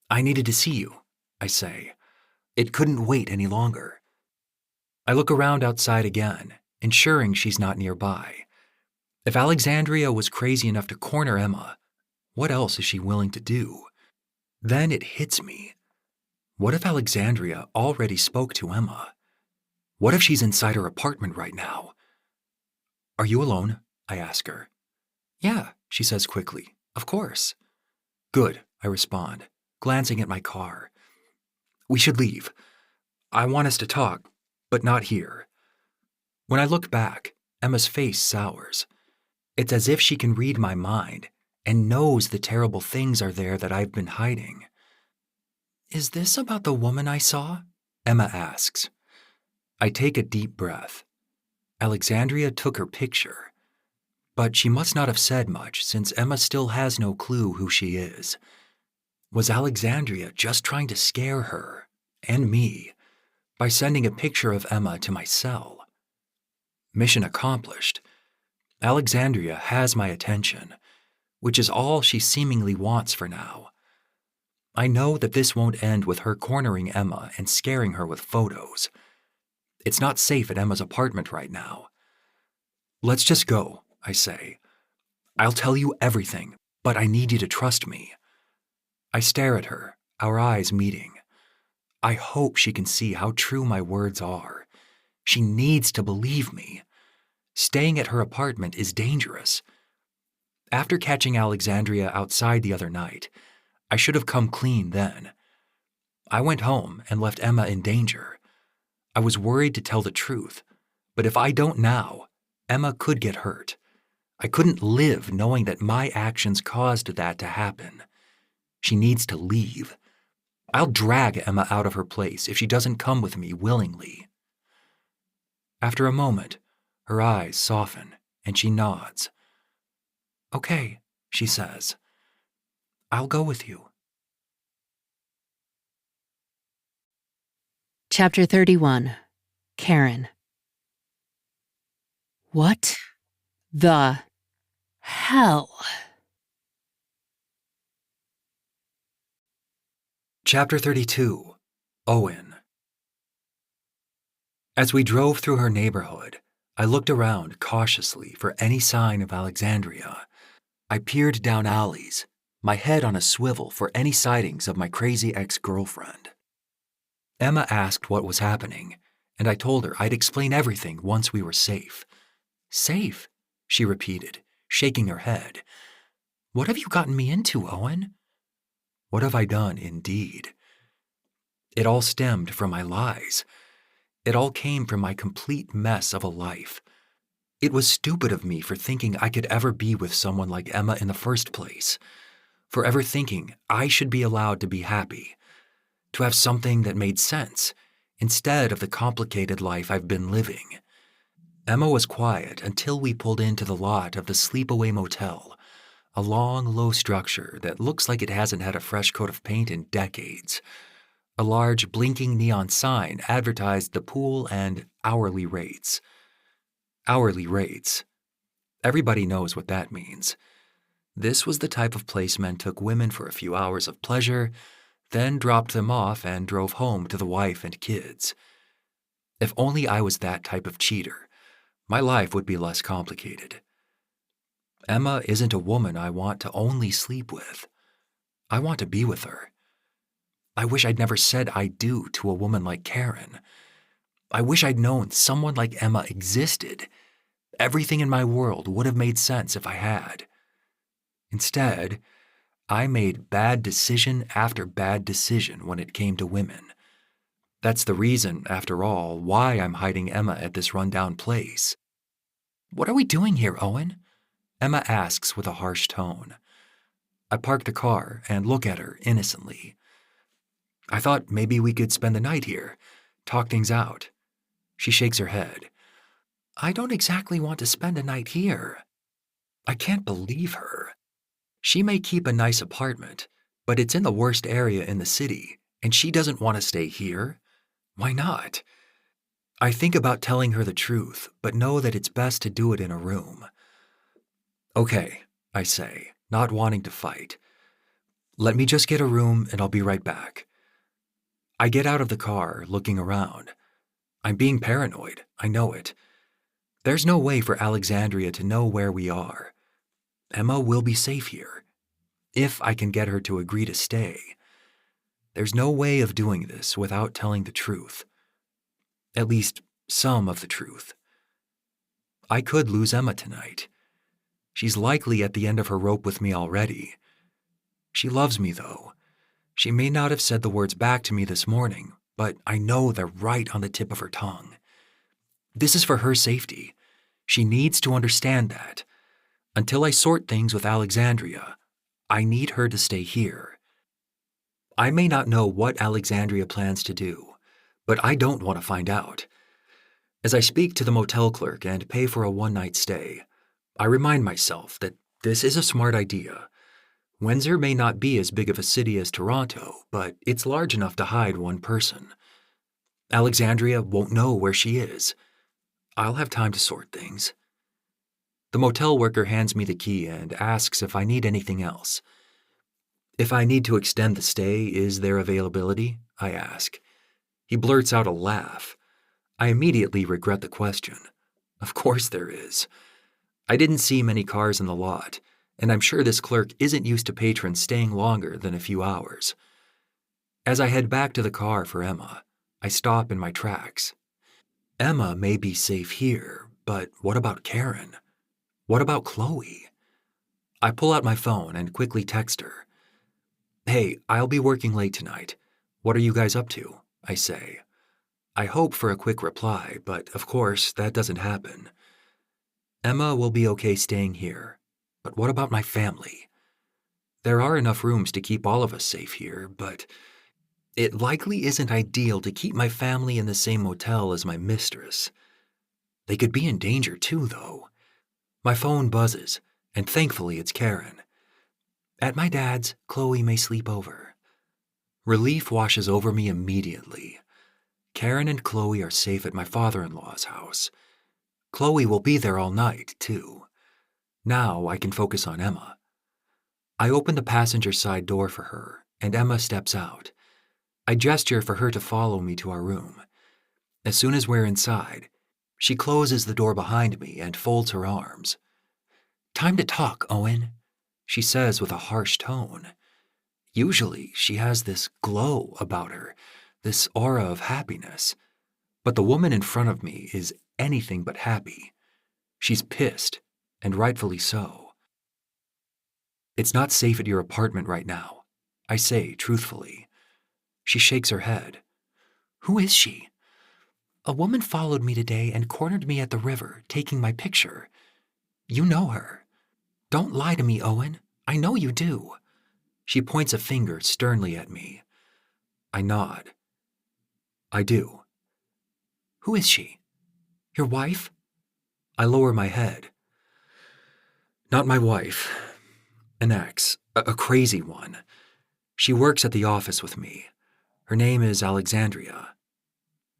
I needed to see you, I say. It couldn't wait any longer. I look around outside again, ensuring she's not nearby. If Alexandria was crazy enough to corner Emma, what else is she willing to do? Then it hits me. What if Alexandria already spoke to Emma? What if she's inside her apartment right now? Are you alone? I ask her. Yeah, she says quickly. Of course. Good, I respond, glancing at my car. We should leave. I want us to talk, but not here. When I look back, Emma's face sours. It's as if she can read my mind and knows the terrible things are there that I've been hiding. Is this about the woman I saw? Emma asks. I take a deep breath. Alexandria took her picture. But she must not have said much since Emma still has no clue who she is. Was Alexandria just trying to scare her, and me, by sending a picture of Emma to my cell? Mission accomplished. Alexandria has my attention, which is all she seemingly wants for now. I know that this won't end with her cornering Emma and scaring her with photos. It's not safe at Emma's apartment right now. Let's just go, I say. I'll tell you everything, but I need you to trust me. I stare at her, our eyes meeting. I hope she can see how true my words are. She needs to believe me. Staying at her apartment is dangerous. After catching Alexandria outside the other night, I should have come clean then. I went home and left Emma in danger. I was worried to tell the truth, but if I don't now, Emma could get hurt. I couldn't live knowing that my actions caused that to happen. She needs to leave. I'll drag Emma out of her place if she doesn't come with me willingly. After a moment, her eyes soften and she nods. Okay, she says. I'll go with you. Chapter 31. Caine. What the hell? Chapter 32. Owen. As we drove through her neighborhood, I looked around cautiously for any sign of Alexandria. I peered down alleys, my head on a swivel for any sightings of my crazy ex-girlfriend. Emma asked what was happening, and I told her I'd explain everything once we were safe. Safe? She repeated, shaking her head. What have you gotten me into, Owen? What have I done, indeed? It all stemmed from my lies. It all came from my complete mess of a life. It was stupid of me for thinking I could ever be with someone like Emma in the first place, for ever thinking I should be allowed to be happy, to have something that made sense, instead of the complicated life I've been living. Emma was quiet until we pulled into the lot of the Sleepaway Motel, a long, low structure that looks like it hasn't had a fresh coat of paint in decades. A large, blinking neon sign advertised the pool and hourly rates. Hourly rates. Everybody knows what that means. This was the type of place men took women for a few hours of pleasure, then dropped them off and drove home to the wife and kids. If only I was that type of cheater, my life would be less complicated. Emma isn't a woman I want to only sleep with. I want to be with her. I wish I'd never said I do to a woman like Caine. I wish I'd known someone like Emma existed. Everything in my world would have made sense if I had. Instead, I made bad decision after bad decision when it came to women. That's the reason, after all, why I'm hiding Emma at this rundown place. What are we doing here, Owen? Emma asks with a harsh tone. I park the car and look at her innocently. I thought maybe we could spend the night here, talk things out. She shakes her head. I don't exactly want to spend a night here. I can't believe her. She may keep a nice apartment, but it's in the worst area in the city, and she doesn't want to stay here. Why not? I think about telling her the truth, but know that it's best to do it in a room. Okay, I say, not wanting to fight. Let me just get a room and I'll be right back. I get out of the car, looking around. I'm being paranoid, I know it. There's no way for Alexandria to know where we are. Emma will be safe here, if I can get her to agree to stay. There's no way of doing this without telling the truth. At least, some of the truth. I could lose Emma tonight. She's likely at the end of her rope with me already. She loves me, though. She may not have said the words back to me this morning, but I know they're right on the tip of her tongue. This is for her safety. She needs to understand that. Until I sort things with Alexandria, I need her to stay here. I may not know what Alexandria plans to do, but I don't want to find out. As I speak to the motel clerk and pay for a one-night stay, I remind myself that this is a smart idea. Windsor may not be as big of a city as Toronto, but it's large enough to hide one person. Alexandria won't know where she is. I'll have time to sort things. The motel worker hands me the key and asks if I need anything else. If I need to extend the stay, is there availability? I ask. He blurts out a laugh. I immediately regret the question. Of course there is. I didn't see many cars in the lot, and I'm sure this clerk isn't used to patrons staying longer than a few hours. As I head back to the car for Emma, I stop in my tracks. Emma may be safe here, but what about Karen? What about Chloe? I pull out my phone and quickly text her. Hey, I'll be working late tonight. What are you guys up to? I say. I hope for a quick reply, but of course that doesn't happen. Emma will be okay staying here, but what about my family? There are enough rooms to keep all of us safe here, but it likely isn't ideal to keep my family in the same motel as my mistress. They could be in danger too, though. My phone buzzes, and thankfully it's Karen. At my dad's, Chloe may sleep over. Relief washes over me immediately. Karen and Chloe are safe at my father-in-law's house. Chloe will be there all night, too. Now I can focus on Emma. I open the passenger side door for her, and Emma steps out. I gesture for her to follow me to our room. As soon as we're inside, she closes the door behind me and folds her arms. Time to talk, Owen, she says with a harsh tone. Usually she has this glow about her, this aura of happiness. But the woman in front of me is anything but happy. She's pissed, and rightfully so. It's not safe at your apartment right now, I say truthfully. She shakes her head. Who is she? A woman followed me today and cornered me at the river, taking my picture. You know her. Don't lie to me, Owen. I know you do. She points a finger sternly at me. I nod. I do. Who is she? Your wife? I lower my head. Not my wife. An ex, a crazy one. She works at the office with me. Her name is Alexandria.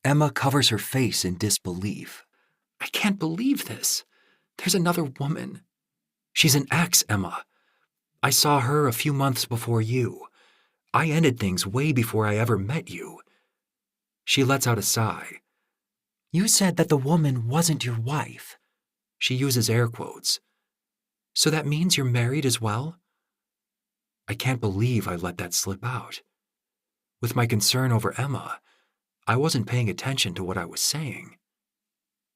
Emma covers her face in disbelief. I can't believe this. There's another woman. She's an ex, Emma. I saw her a few months before you. I ended things way before I ever met you. She lets out a sigh. You said that the woman wasn't your wife. She uses air quotes. So that means you're married as well? I can't believe I let that slip out. With my concern over Emma, I wasn't paying attention to what I was saying.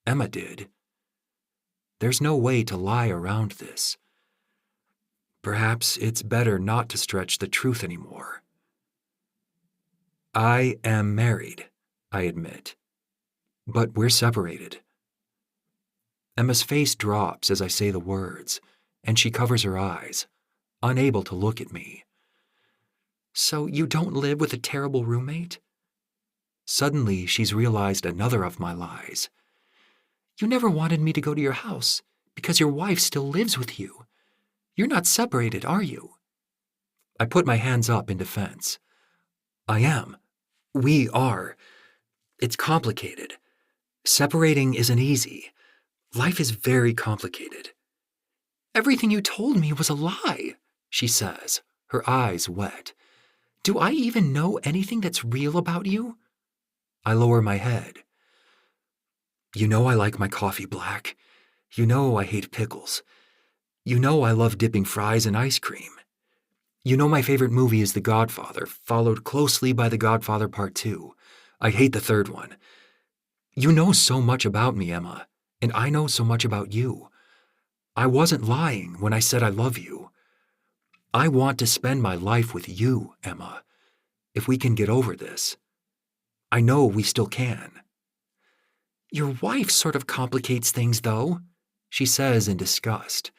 Emma did. There's no way to lie around this. Perhaps it's better not to stretch the truth anymore. I am married, I admit. But we're separated. Emma's face drops as I say the words, and she covers her eyes, unable to look at me. So you don't live with a terrible roommate? Suddenly, she's realized another of my lies. You never wanted me to go to your house because your wife still lives with you. You're not separated, are you? I put my hands up in defense. I am. We are. It's complicated. Separating isn't easy. Life is very complicated. Everything you told me was a lie, she says, her eyes wet. Do I even know anything that's real about you? I lower my head. You know I like my coffee black. You know I hate pickles. You know I love dipping fries in ice cream. You know my favorite movie is The Godfather, followed closely by The Godfather Part 2. I hate the third one. You know so much about me, Emma, and I know so much about you. I wasn't lying when I said I love you. I want to spend my life with you, Emma, if we can get over this. I know we still can. Your wife sort of complicates things, though, she says in disgust.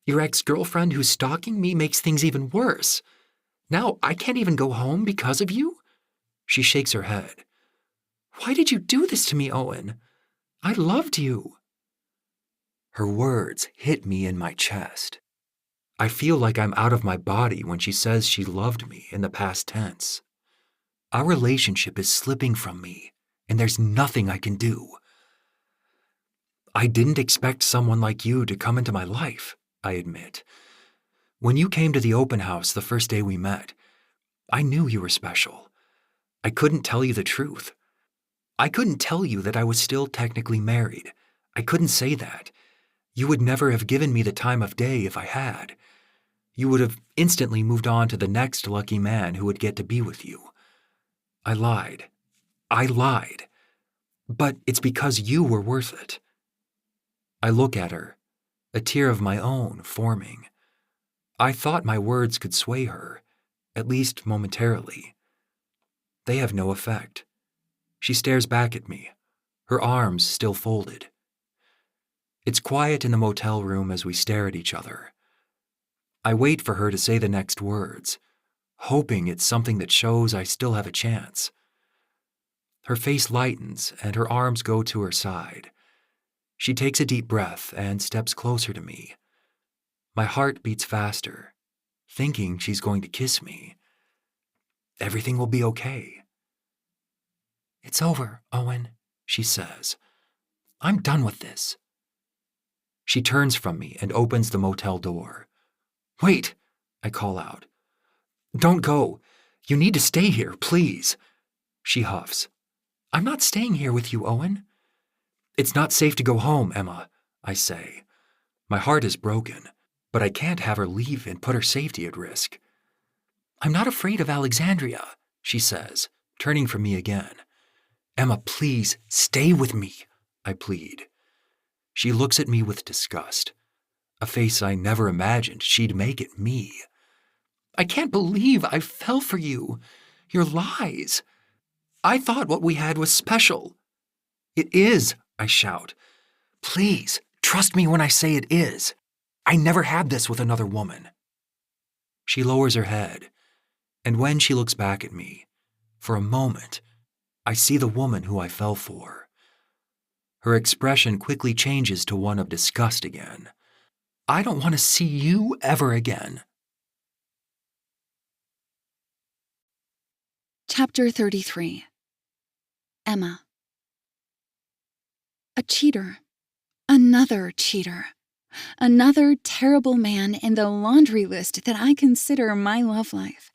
Your ex-girlfriend who's stalking me makes things even worse. Now I can't even go home because of you? She shakes her head. Why did you do this to me, Owen? I loved you. Her words hit me in my chest. I feel like I'm out of my body when she says she loved me in the past tense. Our relationship is slipping from me, and there's nothing I can do. I didn't expect someone like you to come into my life, I admit. When you came to the open house the first day we met, I knew you were special. I couldn't tell you the truth. I couldn't tell you that I was still technically married. I couldn't say that. You would never have given me the time of day if I had. You would have instantly moved on to the next lucky man who would get to be with you. I lied. I lied. But it's because you were worth it. I look at her, a tear of my own forming. I thought my words could sway her, at least momentarily. They have no effect. She stares back at me, her arms still folded. It's quiet in the motel room as we stare at each other. I wait for her to say the next words, hoping it's something that shows I still have a chance. Her face lightens and her arms go to her side. She takes a deep breath and steps closer to me. My heart beats faster, thinking she's going to kiss me. Everything will be okay. It's over, Owen, she says. I'm done with this. She turns from me and opens the motel door. Wait, I call out. Don't go. You need to stay here, please. She huffs. I'm not staying here with you, Owen. It's not safe to go home, Emma, I say. My heart is broken, but I can't have her leave and put her safety at risk. I'm not afraid of Alexandria, she says, turning from me again. Emma, please, stay with me, I plead. She looks at me with disgust, a face I never imagined she'd make at me. I can't believe I fell for you. Your lies. I thought what we had was special. It is, I shout. Please, trust me when I say it is. I never had this with another woman. She lowers her head, and when she looks back at me, for a moment, I see the woman who I fell for. Her expression quickly changes to one of disgust again. I don't want to see you ever again. Chapter 33. Emma. A cheater. Another cheater. Another terrible man in the laundry list that I consider my love life.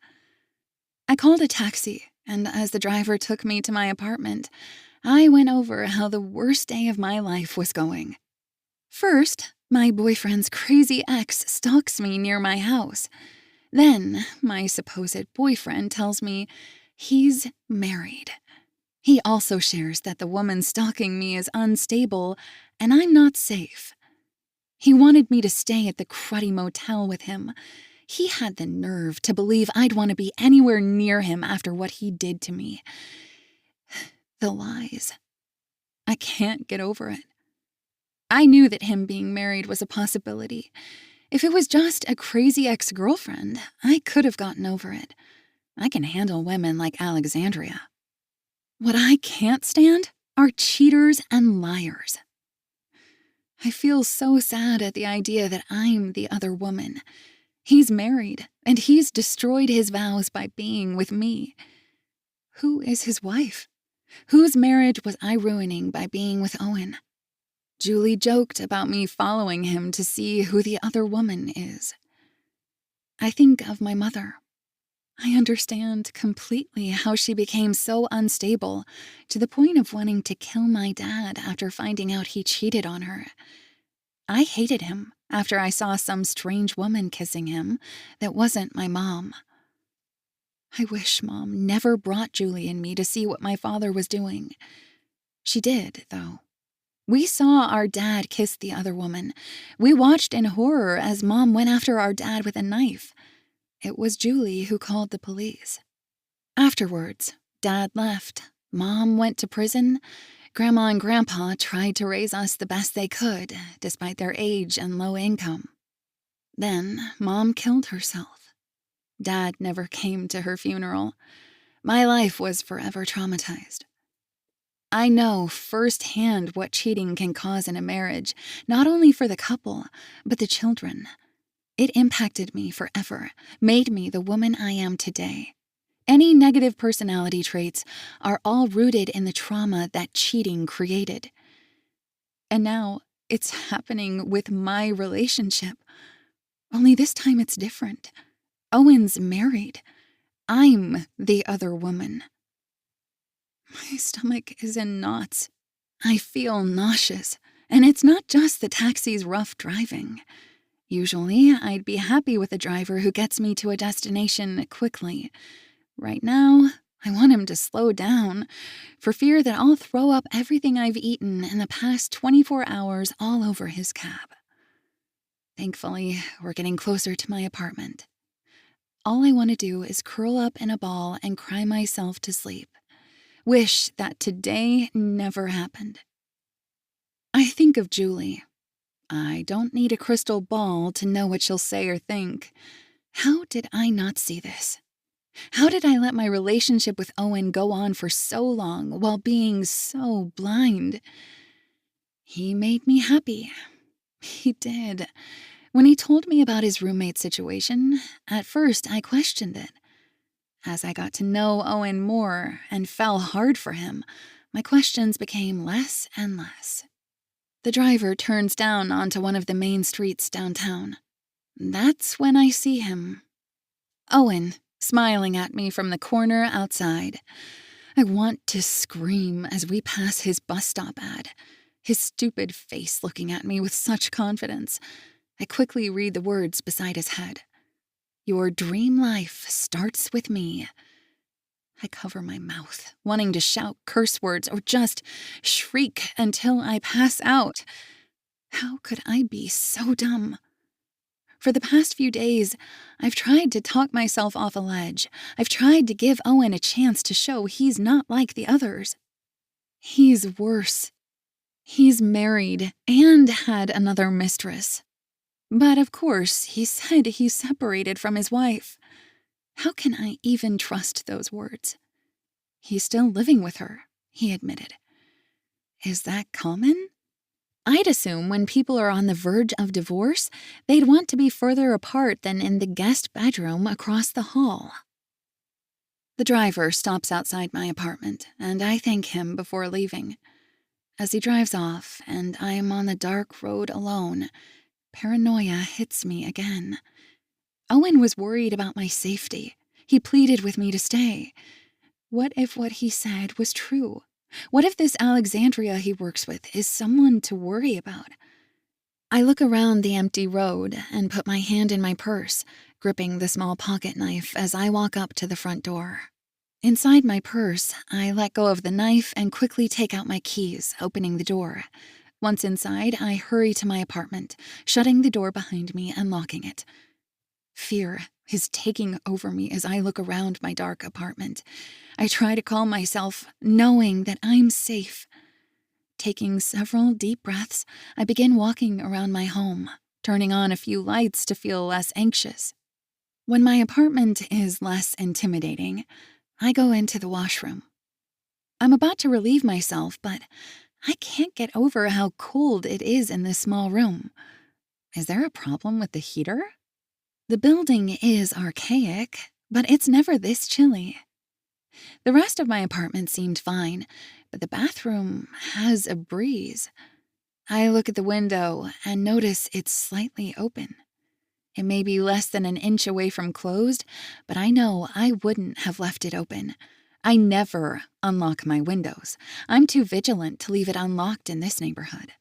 I called a taxi, and as the driver took me to my apartment, I went over how the worst day of my life was going. First, my boyfriend's crazy ex stalks me near my house. Then, my supposed boyfriend tells me he's married. He also shares that the woman stalking me is unstable and I'm not safe. He wanted me to stay at the cruddy motel with him. He had the nerve to believe I'd want to be anywhere near him after what he did to me. The lies. I can't get over it. I knew that him being married was a possibility. If it was just a crazy ex-girlfriend, I could have gotten over it. I can handle women like Alexandria. What I can't stand are cheaters and liars. I feel so sad at the idea that I'm the other woman. He's married, and he's destroyed his vows by being with me. Who is his wife? Whose marriage was I ruining by being with Owen? Julie joked about me following him to see who the other woman is. I think of my mother. I understand completely how she became so unstable to the point of wanting to kill my dad after finding out he cheated on her. I hated him after I saw some strange woman kissing him that wasn't my mom. I wish Mom never brought Julie and me to see what my father was doing. She did, though. We saw our dad kiss the other woman. We watched in horror as Mom went after our dad with a knife. It was Julie who called the police. Afterwards, Dad left. Mom went to prison. Grandma and Grandpa tried to raise us the best they could, despite their age and low income. Then, Mom killed herself. Dad never came to her funeral. My life was forever traumatized. I know firsthand what cheating can cause in a marriage, not only for the couple, but the children. It impacted me forever, made me the woman I am today. Any negative personality traits are all rooted in the trauma that cheating created. And now it's happening with my relationship. Only this time it's different. Owen's married. I'm the other woman. My stomach is in knots. I feel nauseous, and it's not just the taxi's rough driving. Usually, I'd be happy with a driver who gets me to a destination quickly. Right now, I want him to slow down, for fear that I'll throw up everything I've eaten in the past 24 hours all over his cab. Thankfully, we're getting closer to my apartment. All I want to do is curl up in a ball and cry myself to sleep. Wish that today never happened. I think of Julie. I don't need a crystal ball to know what she'll say or think. How did I not see this? How did I let my relationship with Owen go on for so long while being so blind? He made me happy. He did. When he told me about his roommate situation, at first I questioned it. As I got to know Owen more and fell hard for him, my questions became less and less. The driver turns down onto one of the main streets downtown. That's when I see him. Owen, smiling at me from the corner outside. I want to scream as we pass his bus stop ad, his stupid face looking at me with such confidence. I quickly read the words beside his head. Your dream life starts with me. I cover my mouth, wanting to shout curse words or just shriek until I pass out. How could I be so dumb? For the past few days, I've tried to talk myself off a ledge. I've tried to give Owen a chance to show he's not like the others. He's worse. He's married and had another mistress. But of course, he said he's separated from his wife. How can I even trust those words? He's still living with her, he admitted. Is that common? I'd assume when people are on the verge of divorce, they'd want to be further apart than in the guest bedroom across the hall. The driver stops outside my apartment, and I thank him before leaving. As he drives off, and I am on the dark road alone, paranoia hits me again. Owen was worried about my safety. He pleaded with me to stay. What if what he said was true? What if this Alexandria he works with is someone to worry about? I look around the empty road and put my hand in my purse, gripping the small pocket knife as I walk up to the front door. Inside my purse, I let go of the knife and quickly take out my keys, opening the door. Once inside, I hurry to my apartment, shutting the door behind me and locking it. Fear is taking over me as I look around my dark apartment. I try to calm myself, knowing that I'm safe. Taking several deep breaths, I begin walking around my home, turning on a few lights to feel less anxious. When my apartment is less intimidating, I go into the washroom. I'm about to relieve myself, but I can't get over how cold it is in this small room. Is there a problem with the heater? The building is archaic, but it's never this chilly. The rest of my apartment seemed fine, but the bathroom has a breeze. I look at the window and notice it's slightly open. It may be less than an inch away from closed, but I know I wouldn't have left it open. I never unlock my windows. I'm too vigilant to leave it unlocked in this neighborhood.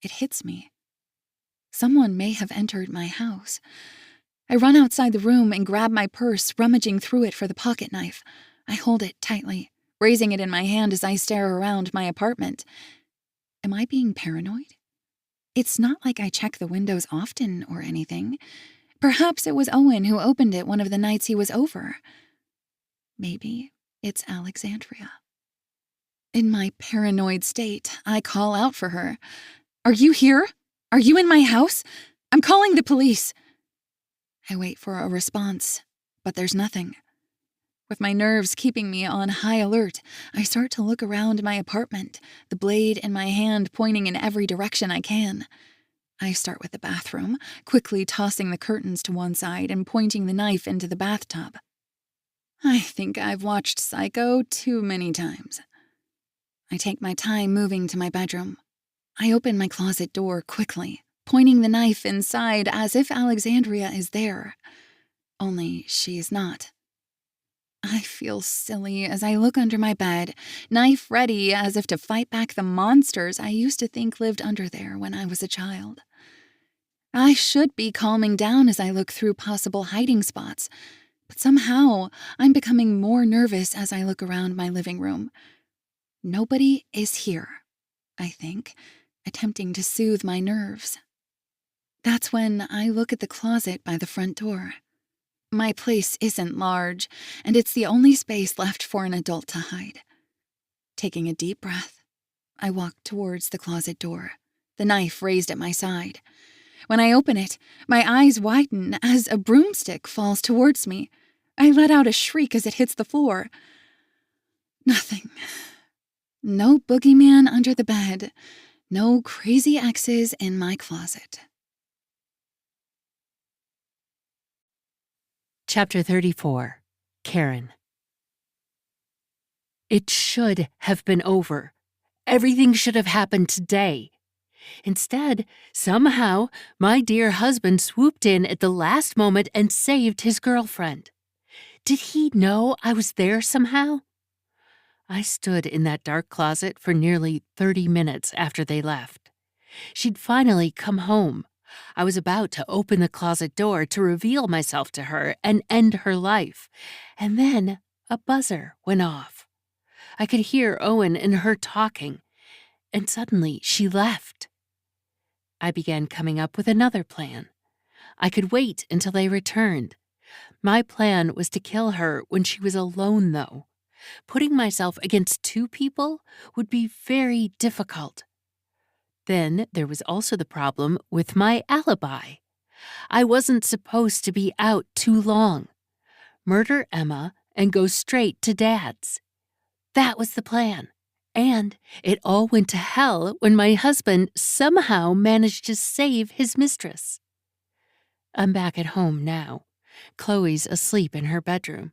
It hits me. Someone may have entered my house. I run outside the room and grab my purse, rummaging through it for the pocket knife. I hold it tightly, raising it in my hand as I stare around my apartment. Am I being paranoid? It's not like I check the windows often or anything. Perhaps it was Owen who opened it one of the nights he was over. Maybe it's Alexandria. In my paranoid state, I call out for her. "Are you here? Are you in my house? I'm calling the police." I wait for a response, but there's nothing. With my nerves keeping me on high alert, I start to look around my apartment, the blade in my hand pointing in every direction I can. I start with the bathroom, quickly tossing the curtains to one side and pointing the knife into the bathtub. I think I've watched Psycho too many times. I take my time moving to my bedroom. I open my closet door quickly, pointing the knife inside as if Alexandria is there. Only she's not. I feel silly as I look under my bed, knife ready as if to fight back the monsters I used to think lived under there when I was a child. I should be calming down as I look through possible hiding spots, but somehow I'm becoming more nervous as I look around my living room. Nobody is here, I think, attempting to soothe my nerves. That's when I look at the closet by the front door. My place isn't large, and it's the only space left for an adult to hide. Taking a deep breath, I walk towards the closet door, the knife raised at my side. When I open it, my eyes widen as a broomstick falls towards me. I let out a shriek as it hits the floor. Nothing. No boogeyman under the bed. No crazy exes in my closet. Chapter 34. Caine. It should have been over. Everything should have happened today. Instead, somehow, my dear husband swooped in at the last moment and saved his girlfriend. Did he know I was there somehow? I stood in that dark closet for nearly 30 minutes after they left. She'd finally come home. I was about to open the closet door to reveal myself to her and end her life, and then a buzzer went off. I could hear Owen and her talking, and suddenly she left. I began coming up with another plan. I could wait until they returned. My plan was to kill her when she was alone, though. Putting myself against two people would be very difficult. Then there was also the problem with my alibi. I wasn't supposed to be out too long. Murder Emma and go straight to Dad's. That was the plan. And it all went to hell when my husband somehow managed to save his mistress. I'm back at home now. Chloe's asleep in her bedroom.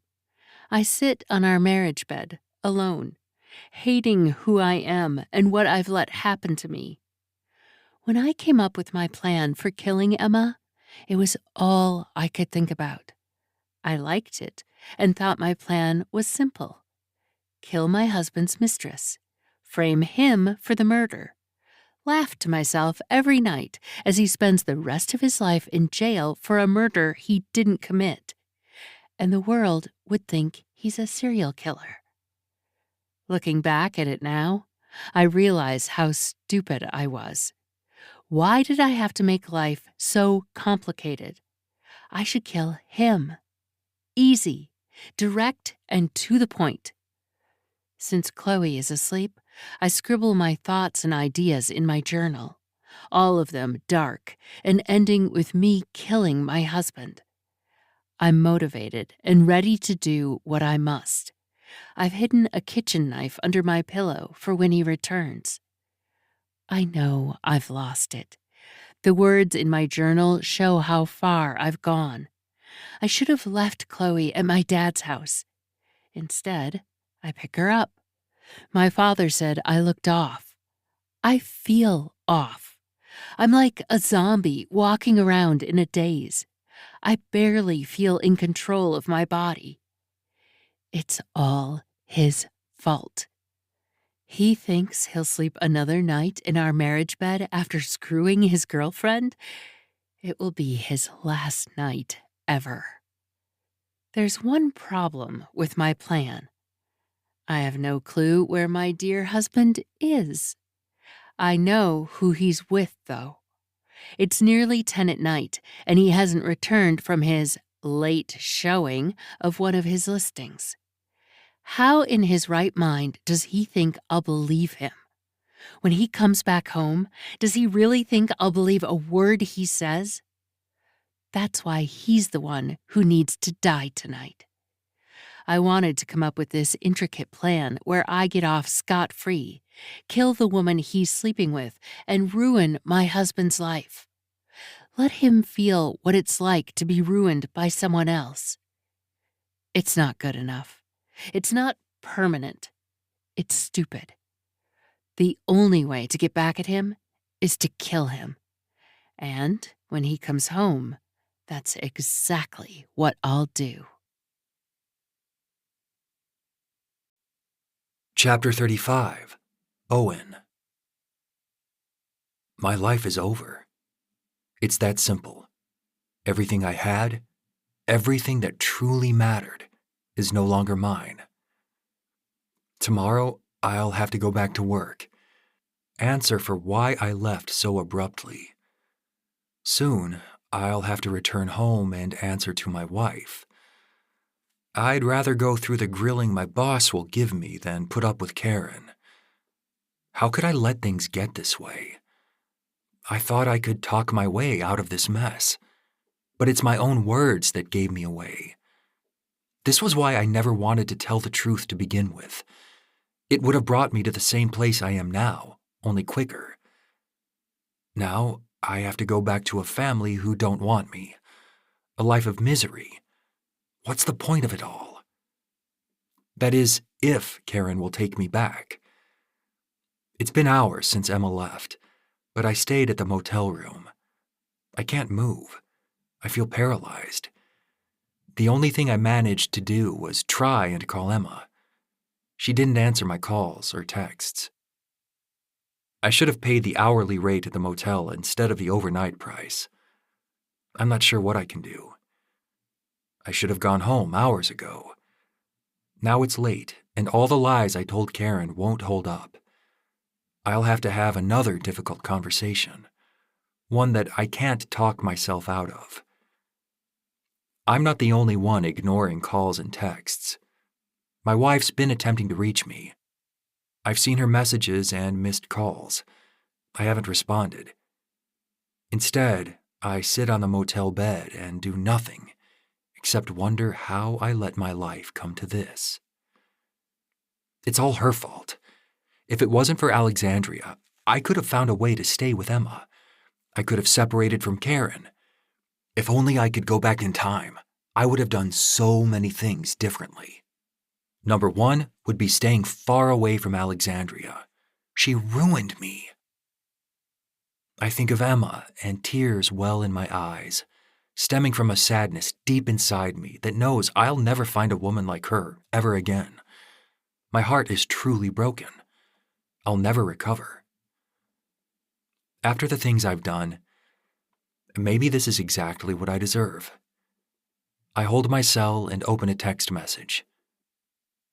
I sit on our marriage bed, alone, hating who I am and what I've let happen to me. When I came up with my plan for killing Emma, it was all I could think about. I liked it and thought my plan was simple. Kill my husband's mistress. Frame him for the murder. Laugh to myself every night as he spends the rest of his life in jail for a murder he didn't commit. And the world would think he's a serial killer. Looking back at it now, I realize how stupid I was. Why did I have to make life so complicated? I should kill him. Easy, direct, and to the point. Since Chloe is asleep, I scribble my thoughts and ideas in my journal, all of them dark and ending with me killing my husband. I'm motivated and ready to do what I must. I've hidden a kitchen knife under my pillow for when he returns. I know I've lost it. The words in my journal show how far I've gone. I should have left Chloe at my dad's house. Instead, I pick her up. My father said I looked off. I feel off. I'm like a zombie walking around in a daze. I barely feel in control of my body. It's all his fault. He thinks he'll sleep another night in our marriage bed after screwing his girlfriend. It will be his last night ever. There's one problem with my plan. I have no clue where my dear husband is. I know who he's with, though. It's nearly 10 at night, and he hasn't returned from his late showing of one of his listings. How in his right mind does he think I'll believe him? When he comes back home, does he really think I'll believe a word he says? That's why he's the one who needs to die tonight. I wanted to come up with this intricate plan where I get off scot-free, kill the woman he's sleeping with, and ruin my husband's life. Let him feel what it's like to be ruined by someone else. It's not good enough. It's not permanent. It's stupid. The only way to get back at him is to kill him. And when he comes home, that's exactly what I'll do. Chapter 35. Owen. My life is over. It's that simple. Everything I had, everything that truly mattered, is no longer mine. Tomorrow, I'll have to go back to work. Answer for why I left so abruptly. Soon, I'll have to return home and answer to my wife. I'd rather go through the grilling my boss will give me than put up with Karen. How could I let things get this way? I thought I could talk my way out of this mess, but it's my own words that gave me away. This was why I never wanted to tell the truth to begin with. It would have brought me to the same place I am now, only quicker. Now, I have to go back to a family who don't want me. A life of misery. What's the point of it all? That is, if Karen will take me back. It's been hours since Emma left, but I stayed at the motel room. I can't move. I feel paralyzed. The only thing I managed to do was try and call Emma. She didn't answer my calls or texts. I should have paid the hourly rate at the motel instead of the overnight price. I'm not sure what I can do. I should have gone home hours ago. Now it's late, and all the lies I told Karen won't hold up. I'll have to have another difficult conversation, one that I can't talk myself out of. I'm not the only one ignoring calls and texts. My wife's been attempting to reach me. I've seen her messages and missed calls. I haven't responded. Instead, I sit on the motel bed and do nothing except wonder how I let my life come to this. It's all her fault. If it wasn't for Alexandria, I could have found a way to stay with Emma. I could have separated from Karen. If only I could go back in time, I would have done so many things differently. Number one would be staying far away from Alexandria. She ruined me. I think of Emma, and tears well in my eyes, stemming from a sadness deep inside me that knows I'll never find a woman like her ever again. My heart is truly broken. I'll never recover. After the things I've done, maybe this is exactly what I deserve. I hold my cell and open a text message.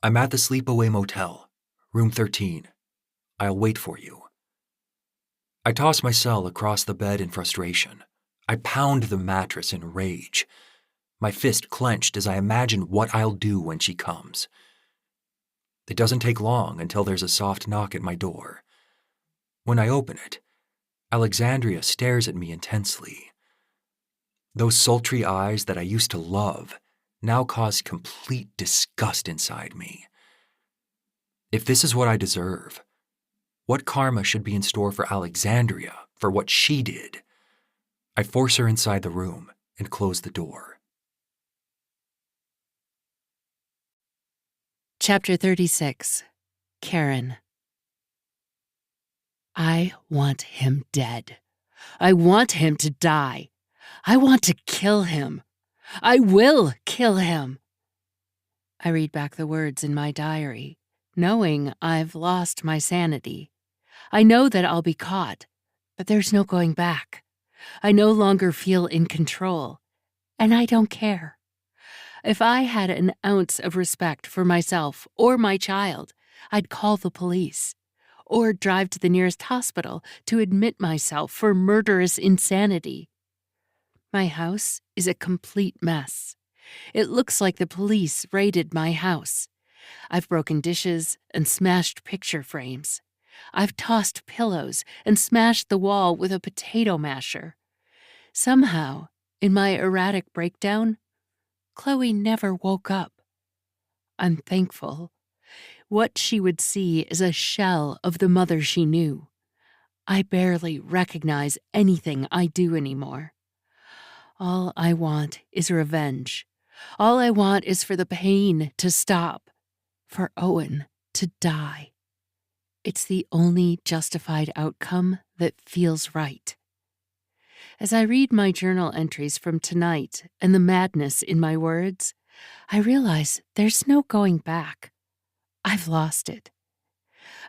I'm at the Sleepaway Motel, room 13. I'll wait for you. I toss my cell across the bed in frustration. I pound the mattress in rage, my fist clenched as I imagine what I'll do when she comes. It doesn't take long until there's a soft knock at my door. When I open it, Alexandria stares at me intensely. Those sultry eyes that I used to love now cause complete disgust inside me. If this is what I deserve, what karma should be in store for Alexandria for what she did? I force her inside the room and close the door. Chapter 36. Caine. I want him dead. I want him to die. I want to kill him. I will kill him. I read back the words in my diary, knowing I've lost my sanity. I know that I'll be caught, but there's no going back. I no longer feel in control, and I don't care. If I had an ounce of respect for myself or my child, I'd call the police or drive to the nearest hospital to admit myself for murderous insanity. My house is a complete mess. It looks like the police raided my house. I've broken dishes and smashed picture frames. I've tossed pillows and smashed the wall with a potato masher. Somehow, in my erratic breakdown, Chloe never woke up. I'm thankful. What she would see is a shell of the mother she knew. I barely recognize anything I do anymore. All I want is revenge. All I want is for the pain to stop, for Owen to die. It's the only justified outcome that feels right. As I read my journal entries from tonight and the madness in my words, I realize there's no going back. I've lost it.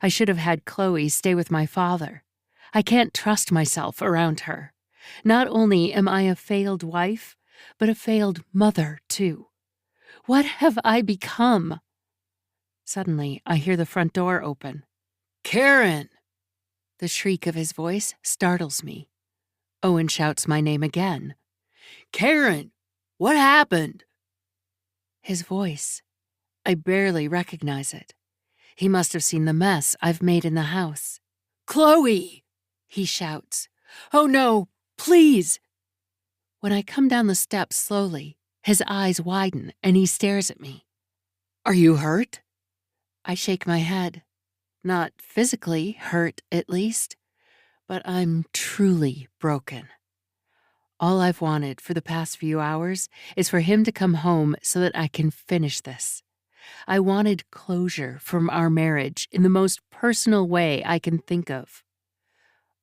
I should have had Chloe stay with my father. I can't trust myself around her. Not only am I a failed wife, but a failed mother, too. What have I become? Suddenly, I hear the front door open. "Caine!" The shriek of his voice startles me. Owen shouts my name again. "Caine! What happened?" His voice. I barely recognize it. He must have seen the mess I've made in the house. "Chloe!" he shouts. "Oh no, please!" When I come down the steps slowly, his eyes widen and he stares at me. "Are you hurt?" I shake my head. Not physically hurt, at least, but I'm truly broken. All I've wanted for the past few hours is for him to come home so that I can finish this. I wanted closure from our marriage in the most personal way I can think of.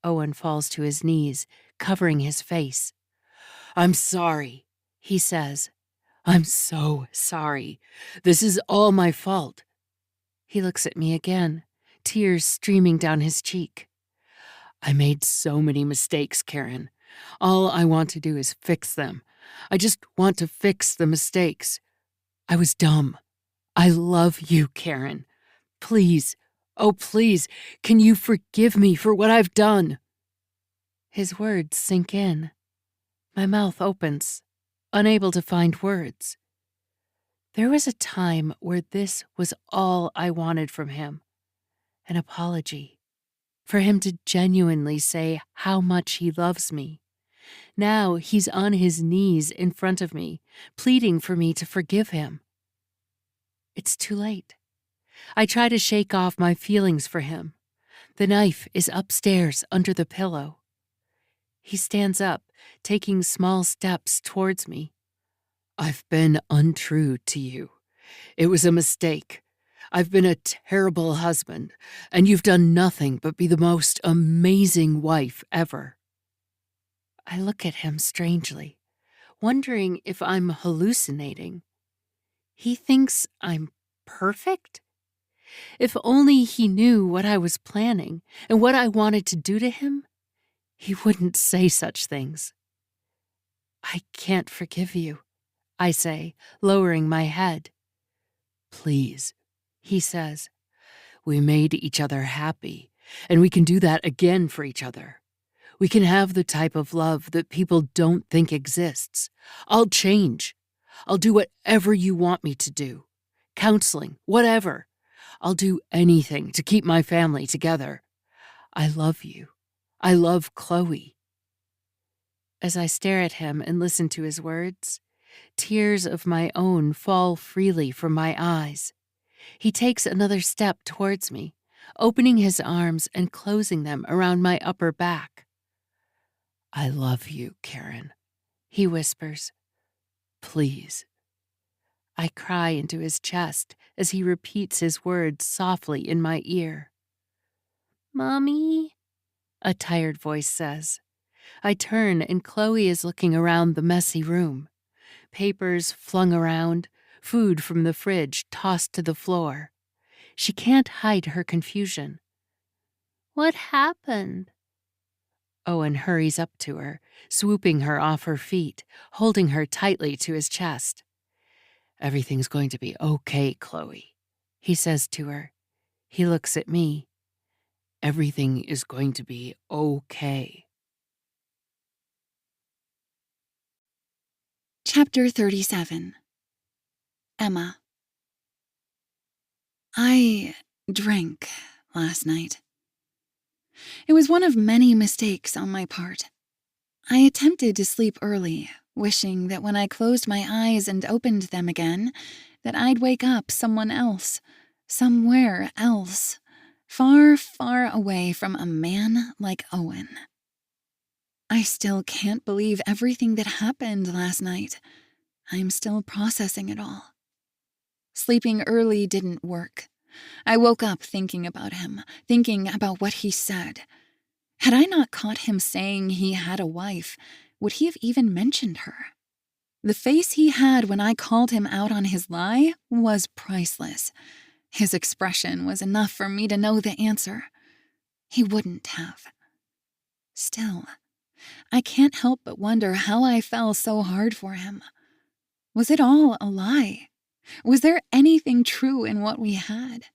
Owen falls to his knees, covering his face. "I'm sorry," he says. "I'm so sorry. This is all my fault." He looks at me again, tears streaming down his cheek. "I made so many mistakes, Caine. All I want to do is fix them. I just want to fix the mistakes. I was dumb. I love you, Caine. Please, oh please, can you forgive me for what I've done?" His words sink in. My mouth opens, unable to find words. There was a time where this was all I wanted from him. An apology. For him to genuinely say how much he loves me. Now he's on his knees in front of me, pleading for me to forgive him. It's too late. I try to shake off my feelings for him. The knife is upstairs under the pillow. He stands up, taking small steps towards me. "I've been untrue to you. It was a mistake. I've been a terrible husband, and you've done nothing but be the most amazing wife ever." I look at him strangely, wondering if I'm hallucinating. He thinks I'm perfect? If only he knew what I was planning and what I wanted to do to him, he wouldn't say such things. "I can't forgive you," I say, lowering my head. "Please," he says. "We made each other happy, and we can do that again for each other. We can have the type of love that people don't think exists. I'll change. I'll do whatever you want me to do. Counseling, whatever. I'll do anything to keep my family together. I love you. I love Chloe." As I stare at him and listen to his words, tears of my own fall freely from my eyes. He takes another step towards me, opening his arms and closing them around my upper back. "I love you, Karen," he whispers. "Please." I cry into his chest as he repeats his words softly in my ear. "Mommy," a tired voice says. I turn and Chloe is looking around the messy room. Papers flung around, food from the fridge tossed to the floor. She can't hide her confusion. "What happened?" Owen hurries up to her, swooping her off her feet, holding her tightly to his chest. "Everything's going to be okay, Chloe," he says to her. He looks at me. "Everything is going to be okay." Chapter 37. Emma. I drank last night. It was one of many mistakes on my part. I attempted to sleep early, wishing that when I closed my eyes and opened them again, that I'd wake up someone else, somewhere else, far, far away from a man like Owen. I still can't believe everything that happened last night. I'm still processing it all. Sleeping early didn't work. I woke up thinking about him, thinking about what he said. Had I not caught him saying he had a wife, would he have even mentioned her? The face he had when I called him out on his lie was priceless. His expression was enough for me to know the answer. He wouldn't have. Still, I can't help but wonder how I fell so hard for him. Was it all a lie? Was there anything true in what we had?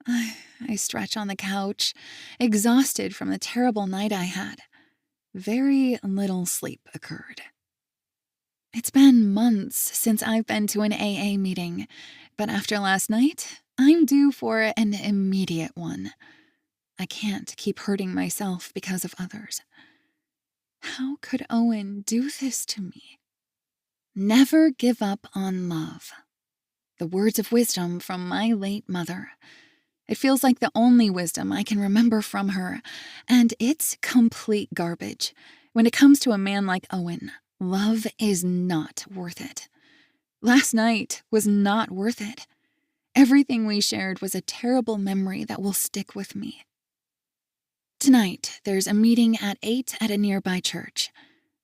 I stretch on the couch, exhausted from the terrible night I had. Very little sleep occurred. It's been months since I've been to an AA meeting, but after last night, I'm due for an immediate one. I can't keep hurting myself because of others. How could Owen do this to me? Never give up on love. The words of wisdom from my late mother. It feels like the only wisdom I can remember from her, and it's complete garbage. When it comes to a man like Owen, love is not worth it. Last night was not worth it. Everything we shared was a terrible memory that will stick with me. Tonight, there's a meeting at 8 at a nearby church.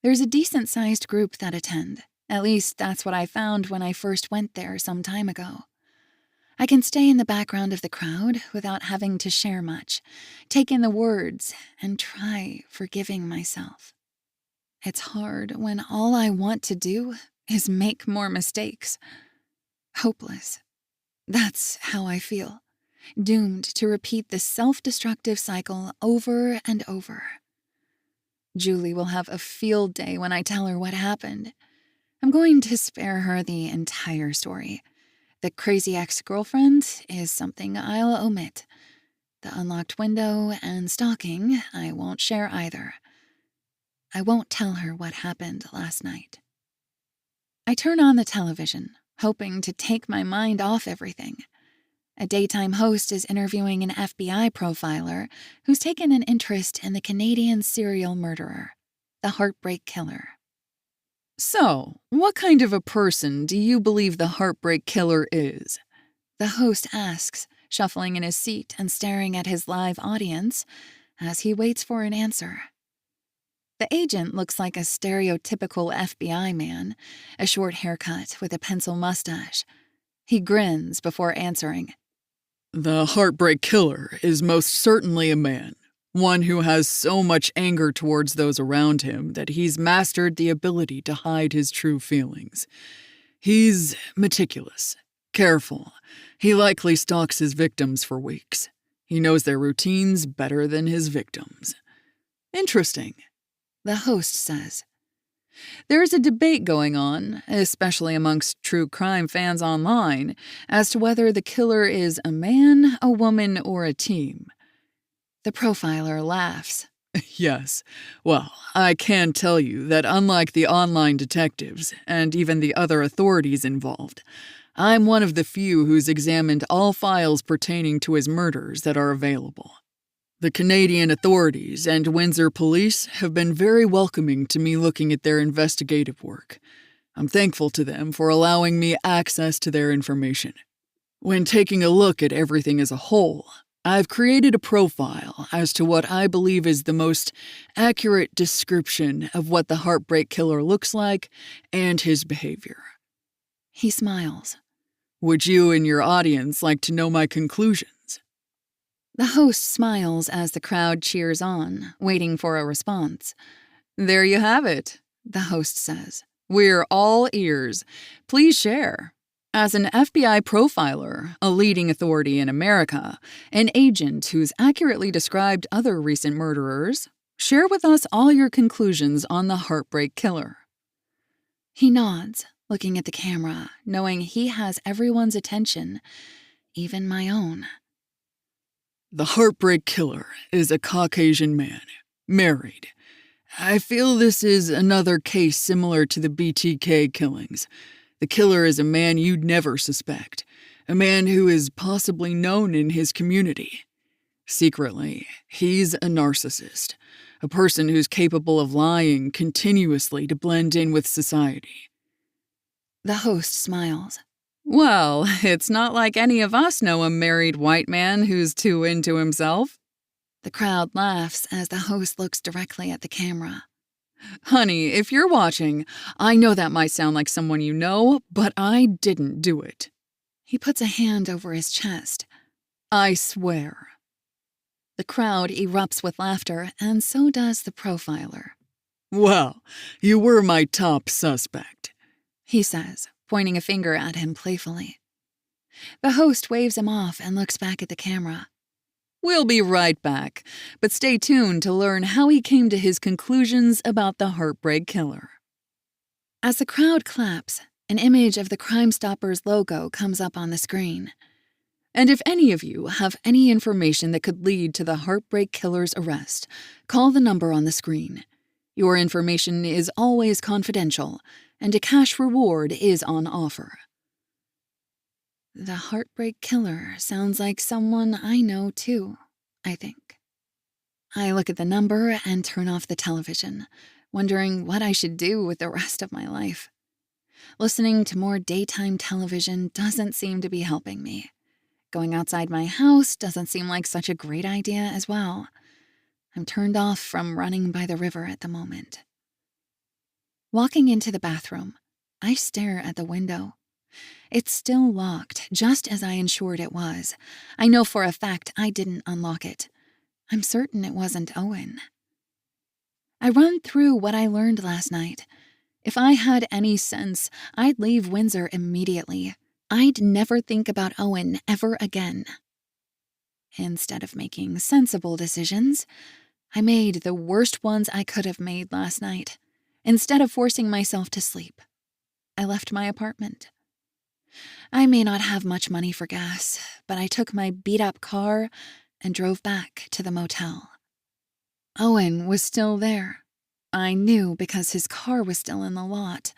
There's a decent-sized group that attend. At least that's what I found when I first went there some time ago. I can stay in the background of the crowd without having to share much, take in the words, and try forgiving myself. It's hard when all I want to do is make more mistakes. Hopeless. That's how I feel. Doomed to repeat this self-destructive cycle over and over. Julie will have a field day when I tell her what happened. I'm going to spare her the entire story. The crazy ex-girlfriend is something I'll omit. The unlocked window and stalking I won't share either. I won't tell her what happened last night. I turn on the television, hoping to take my mind off everything. A daytime host is interviewing an FBI profiler who's taken an interest in the Canadian serial murderer, the Heartbreak Killer. So, what kind of a person do you believe the Heartbreak Killer is? The host asks, shuffling in his seat and staring at his live audience as he waits for an answer. The agent looks like a stereotypical FBI man, a short haircut with a pencil mustache. He grins before answering. The Heartbreak Killer is most certainly a man. One who has so much anger towards those around him that he's mastered the ability to hide his true feelings. He's meticulous, careful. He likely stalks his victims for weeks. He knows their routines better than his victims. Interesting, The host says. There's a debate going on, especially amongst true crime fans online, as to whether the killer is a man, a woman, or a team. The profiler laughs. Yes. Well, I can tell you that unlike the online detectives, and even the other authorities involved, I'm one of the few who's examined all files pertaining to his murders that are available. The Canadian authorities and Windsor police have been very welcoming to me looking at their investigative work. I'm thankful to them for allowing me access to their information. When taking a look at everything as a whole, I've created a profile as to what I believe is the most accurate description of what the Heartbreak Killer looks like and his behavior. He smiles. Would you and your audience like to know my conclusions? The host smiles as the crowd cheers on, waiting for a response. There you have it, the host says. We're all ears. Please share. As an FBI profiler, a leading authority in America, an agent who's accurately described other recent murderers, share with us all your conclusions on the Heartbreak Killer. He nods, looking at the camera, knowing he has everyone's attention, even my own. The Heartbreak Killer is a Caucasian man, married. I feel this is another case similar to the BTK killings. The killer is a man you'd never suspect, a man who is possibly known in his community. Secretly, he's a narcissist, a person who's capable of lying continuously to blend in with society. The host smiles. Well, it's not like any of us know a married white man who's too into himself. The crowd laughs as the host looks directly at the camera. Honey, if you're watching, I know that might sound like someone you know, but I didn't do it. He puts a hand over his chest. I swear. The crowd erupts with laughter, and so does the profiler. Well, you were my top suspect, he says, pointing a finger at him playfully. The host waves him off and looks back at the camera. We'll be right back, but stay tuned to learn how he came to his conclusions about the Heartbreak Killer. As the crowd claps, an image of the Crime Stoppers logo comes up on the screen. And if any of you have any information that could lead to the Heartbreak Killer's arrest, call the number on the screen. Your information is always confidential, and a cash reward is on offer. The Heartbreak Killer sounds like someone I know too, I think. I look at the number and turn off the television, wondering what I should do with the rest of my life. Listening to more daytime television doesn't seem to be helping me. Going outside my house doesn't seem like such a great idea as well. I'm turned off from running by the river at the moment. Walking into the bathroom, I stare at the window. It's still locked, just as I ensured it was. I know for a fact I didn't unlock it. I'm certain it wasn't Owen. I run through what I learned last night. If I had any sense, I'd leave Windsor immediately. I'd never think about Owen ever again. Instead of making sensible decisions, I made the worst ones I could have made last night. Instead of forcing myself to sleep, I left my apartment. I may not have much money for gas, but I took my beat-up car and drove back to the motel. Owen was still there. I knew because his car was still in the lot.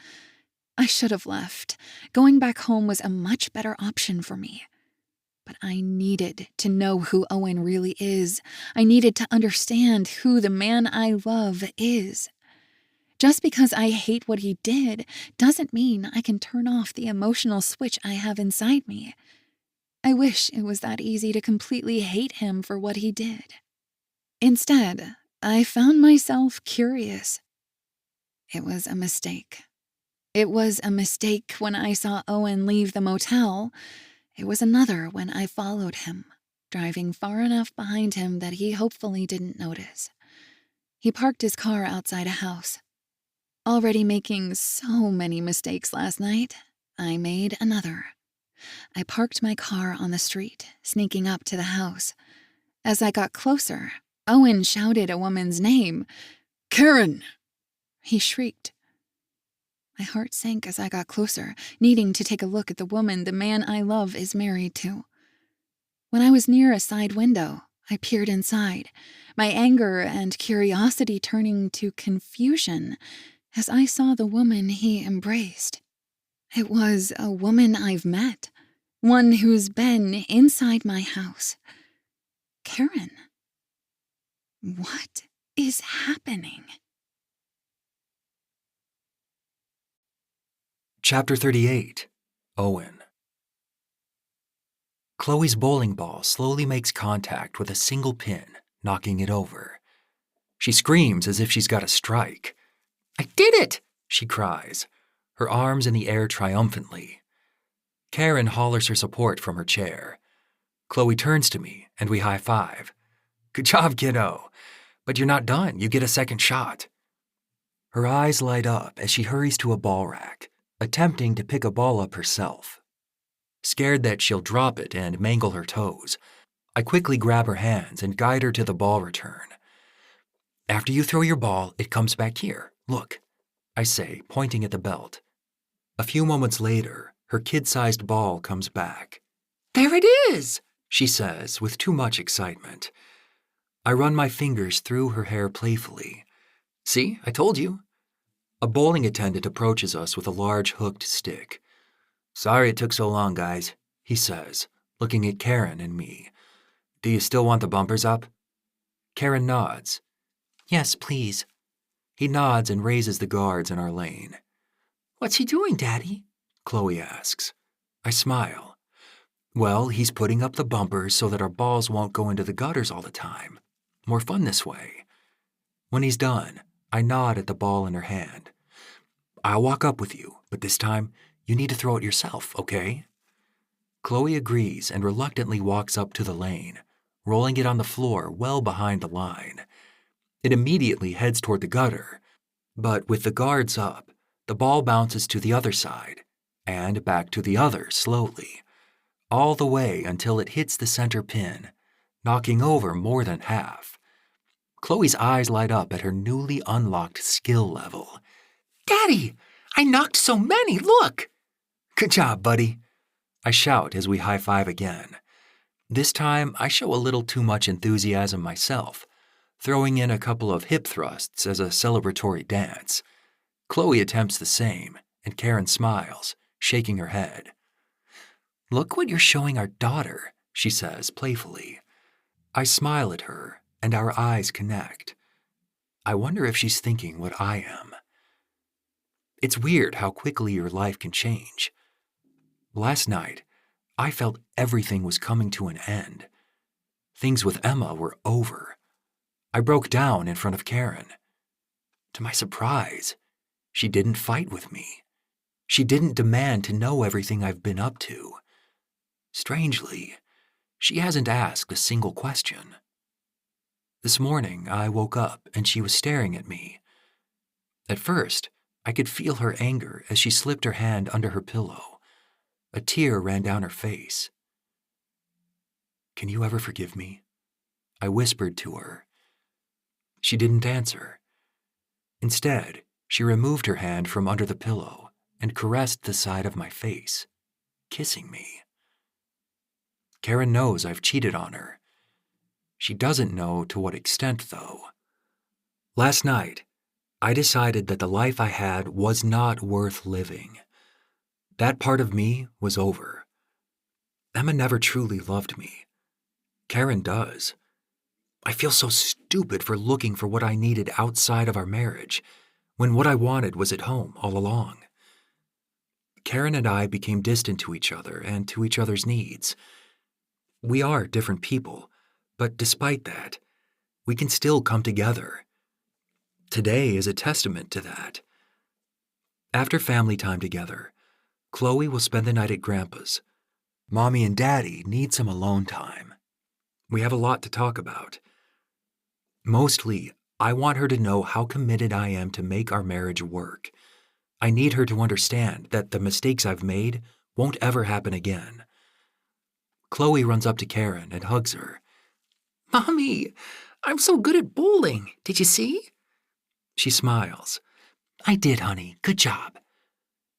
I should have left. Going back home was a much better option for me. But I needed to know who Owen really is. I needed to understand who the man I love is. Just because I hate what he did doesn't mean I can turn off the emotional switch I have inside me. I wish it was that easy to completely hate him for what he did. Instead, I found myself curious. It was a mistake. It was a mistake when I saw Owen leave the motel. It was another when I followed him, driving far enough behind him that he hopefully didn't notice. He parked his car outside a house. Already making so many mistakes last night, I made another. I parked my car on the street, sneaking up to the house. As I got closer, Owen shouted a woman's name. Karen! He shrieked. My heart sank as I got closer, needing to take a look at the woman the man I love is married to. When I was near a side window, I peered inside, my anger and curiosity turning to confusion as I saw the woman he embraced. It was a woman I've met, one who's been inside my house. Karen. What is happening? Chapter 38. Owen. Chloe's bowling ball slowly makes contact with a single pin, knocking it over. She screams as if she's got a strike. "I did it!" she cries, her arms in the air triumphantly. Karen hollers her support from her chair. Chloe turns to me, and we high-five. "Good job, kiddo. But you're not done. You get a second shot." Her eyes light up as she hurries to a ball rack, attempting to pick a ball up herself. Scared that she'll drop it and mangle her toes, I quickly grab her hands and guide her to the ball return. "After you throw your ball, it comes back here. Look," I say, pointing at the belt. A few moments later, her kid-sized ball comes back. "There it is," she says with too much excitement. I run my fingers through her hair playfully. "See, I told you." A bowling attendant approaches us with a large hooked stick. "Sorry it took so long, guys," he says, looking at Karen and me. "Do you still want the bumpers up?" Karen nods. "Yes, please." He nods and raises the guards in our lane. "What's he doing, Daddy?" Chloe asks. I smile. "Well, he's putting up the bumpers so that our balls won't go into the gutters all the time. More fun this way." When he's done, I nod at the ball in her hand. "I'll walk up with you, but this time you need to throw it yourself, okay?" Chloe agrees and reluctantly walks up to the lane, rolling it on the floor well behind the line. It immediately heads toward the gutter, but with the guards up, the ball bounces to the other side, and back to the other slowly, all the way until it hits the center pin, knocking over more than half. Chloe's eyes light up at her newly unlocked skill level. "Daddy, I knocked so many, look!" "Good job, buddy," I shout as we high-five again. This time, I show a little too much enthusiasm myself, throwing in a couple of hip thrusts as a celebratory dance. Chloe attempts the same, and Karen smiles, shaking her head. "Look what you're showing our daughter," she says playfully. I smile at her, and our eyes connect. I wonder if she's thinking what I am. It's weird how quickly your life can change. Last night, I felt everything was coming to an end. Things with Emma were over. I broke down in front of Karen. To my surprise, she didn't fight with me. She didn't demand to know everything I've been up to. Strangely, she hasn't asked a single question. This morning, I woke up and she was staring at me. At first, I could feel her anger as she slipped her hand under her pillow. A tear ran down her face. "Can you ever forgive me?" I whispered to her. She didn't answer. Instead, she removed her hand from under the pillow and caressed the side of my face, kissing me. Karen knows I've cheated on her. She doesn't know to what extent, though. Last night, I decided that the life I had was not worth living. That part of me was over. Emma never truly loved me. Karen does. I feel so stupid for looking for what I needed outside of our marriage, when what I wanted was at home all along. Karen and I became distant to each other and to each other's needs. We are different people, but despite that, we can still come together. Today is a testament to that. After family time together, Chloe will spend the night at Grandpa's. Mommy and Daddy need some alone time. We have a lot to talk about. Mostly, I want her to know how committed I am to make our marriage work. I need her to understand that the mistakes I've made won't ever happen again. Chloe runs up to Karen and hugs her. "Mommy, I'm so good at bowling. Did you see?" She smiles. "I did, honey. Good job."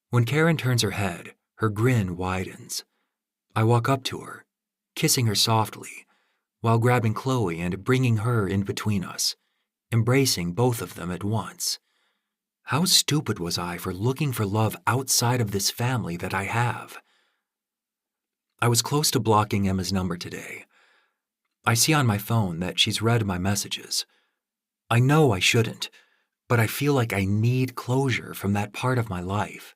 When Karen turns her head, her grin widens. I walk up to her, kissing her softly, while grabbing Chloe and bringing her in between us, embracing both of them at once. How stupid was I for looking for love outside of this family that I have? I was close to blocking Emma's number today. I see on my phone that she's read my messages. I know I shouldn't, but I feel like I need closure from that part of my life.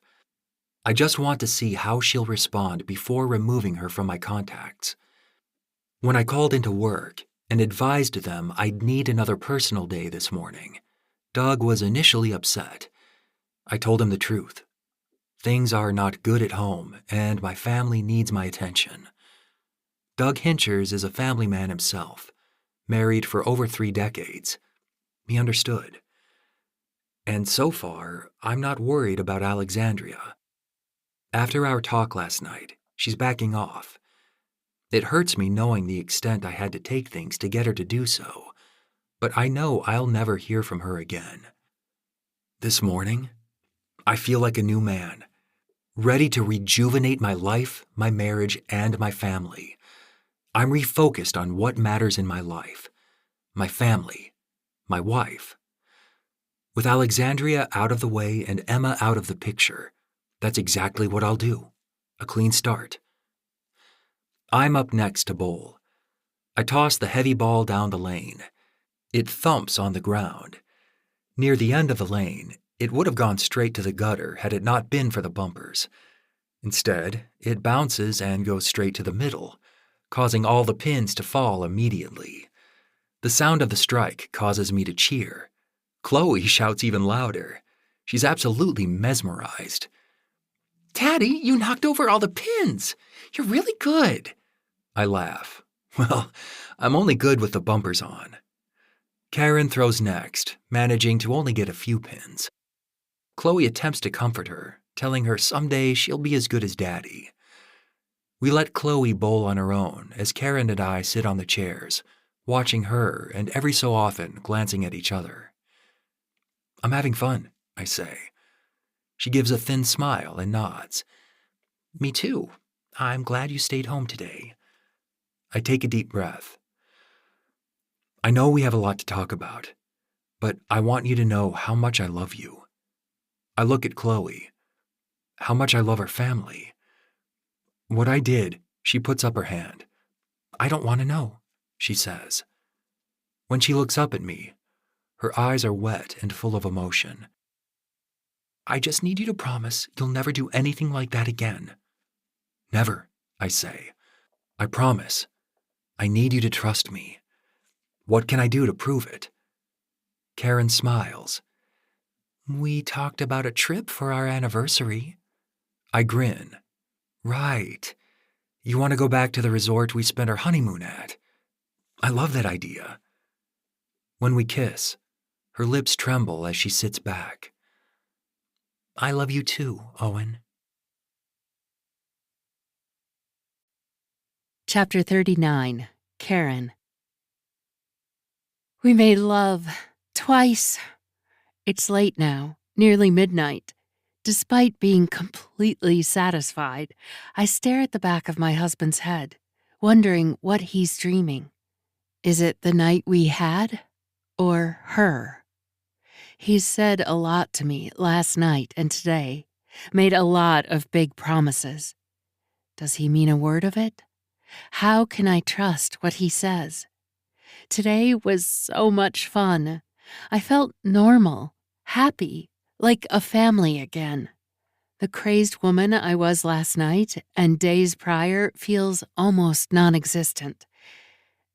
I just want to see how she'll respond before removing her from my contacts. When I called into work and advised them I'd need another personal day this morning, Doug was initially upset. I told him the truth. Things are not good at home, and my family needs my attention. Doug Hinchers is a family man himself, married for over 3 decades. He understood. And so far, I'm not worried about Alexandria. After our talk last night, she's backing off. It hurts me knowing the extent I had to take things to get her to do so, but I know I'll never hear from her again. This morning, I feel like a new man, ready to rejuvenate my life, my marriage, and my family. I'm refocused on what matters in my life, my family, my wife. With Alexandria out of the way and Emma out of the picture, that's exactly what I'll do. A clean start. I'm up next to bowl. I toss the heavy ball down the lane. It thumps on the ground. Near the end of the lane, it would have gone straight to the gutter had it not been for the bumpers. Instead, it bounces and goes straight to the middle, causing all the pins to fall immediately. The sound of the strike causes me to cheer. Chloe shouts even louder. She's absolutely mesmerized. "Daddy, you knocked over all the pins. You're really good." I laugh. Well, I'm only good with the bumpers on. Karen throws next, managing to only get a few pins. Chloe attempts to comfort her, telling her someday she'll be as good as Daddy. We let Chloe bowl on her own as Karen and I sit on the chairs, watching her and every so often glancing at each other. "I'm having fun," I say. She gives a thin smile and nods. "Me too. I'm glad you stayed home today." I take a deep breath. I know we have a lot to talk about, but I want you to know how much I love you. I look at Chloe. How much I love our family. What I did, she puts up her hand. "I don't want to know," she says. When she looks up at me, her eyes are wet and full of emotion. "I just need you to promise you'll never do anything like that again." "Never," I say. "I promise. I need you to trust me. What can I do to prove it?" Karen smiles. "We talked about a trip for our anniversary." I grin. "Right. You want to go back to the resort we spent our honeymoon at?" I love that idea. When we kiss, her lips tremble as she sits back. "I love you too, Owen." Chapter 39, Karen. We made love twice. It's late now, nearly midnight. Despite being completely satisfied, I stare at the back of my husband's head, wondering what he's dreaming. Is it the night we had? Or her? He's said a lot to me last night and today, made a lot of big promises. Does he mean a word of it? How can I trust what he says? Today was so much fun. I felt normal, happy, like a family again. The crazed woman I was last night and days prior feels almost non-existent,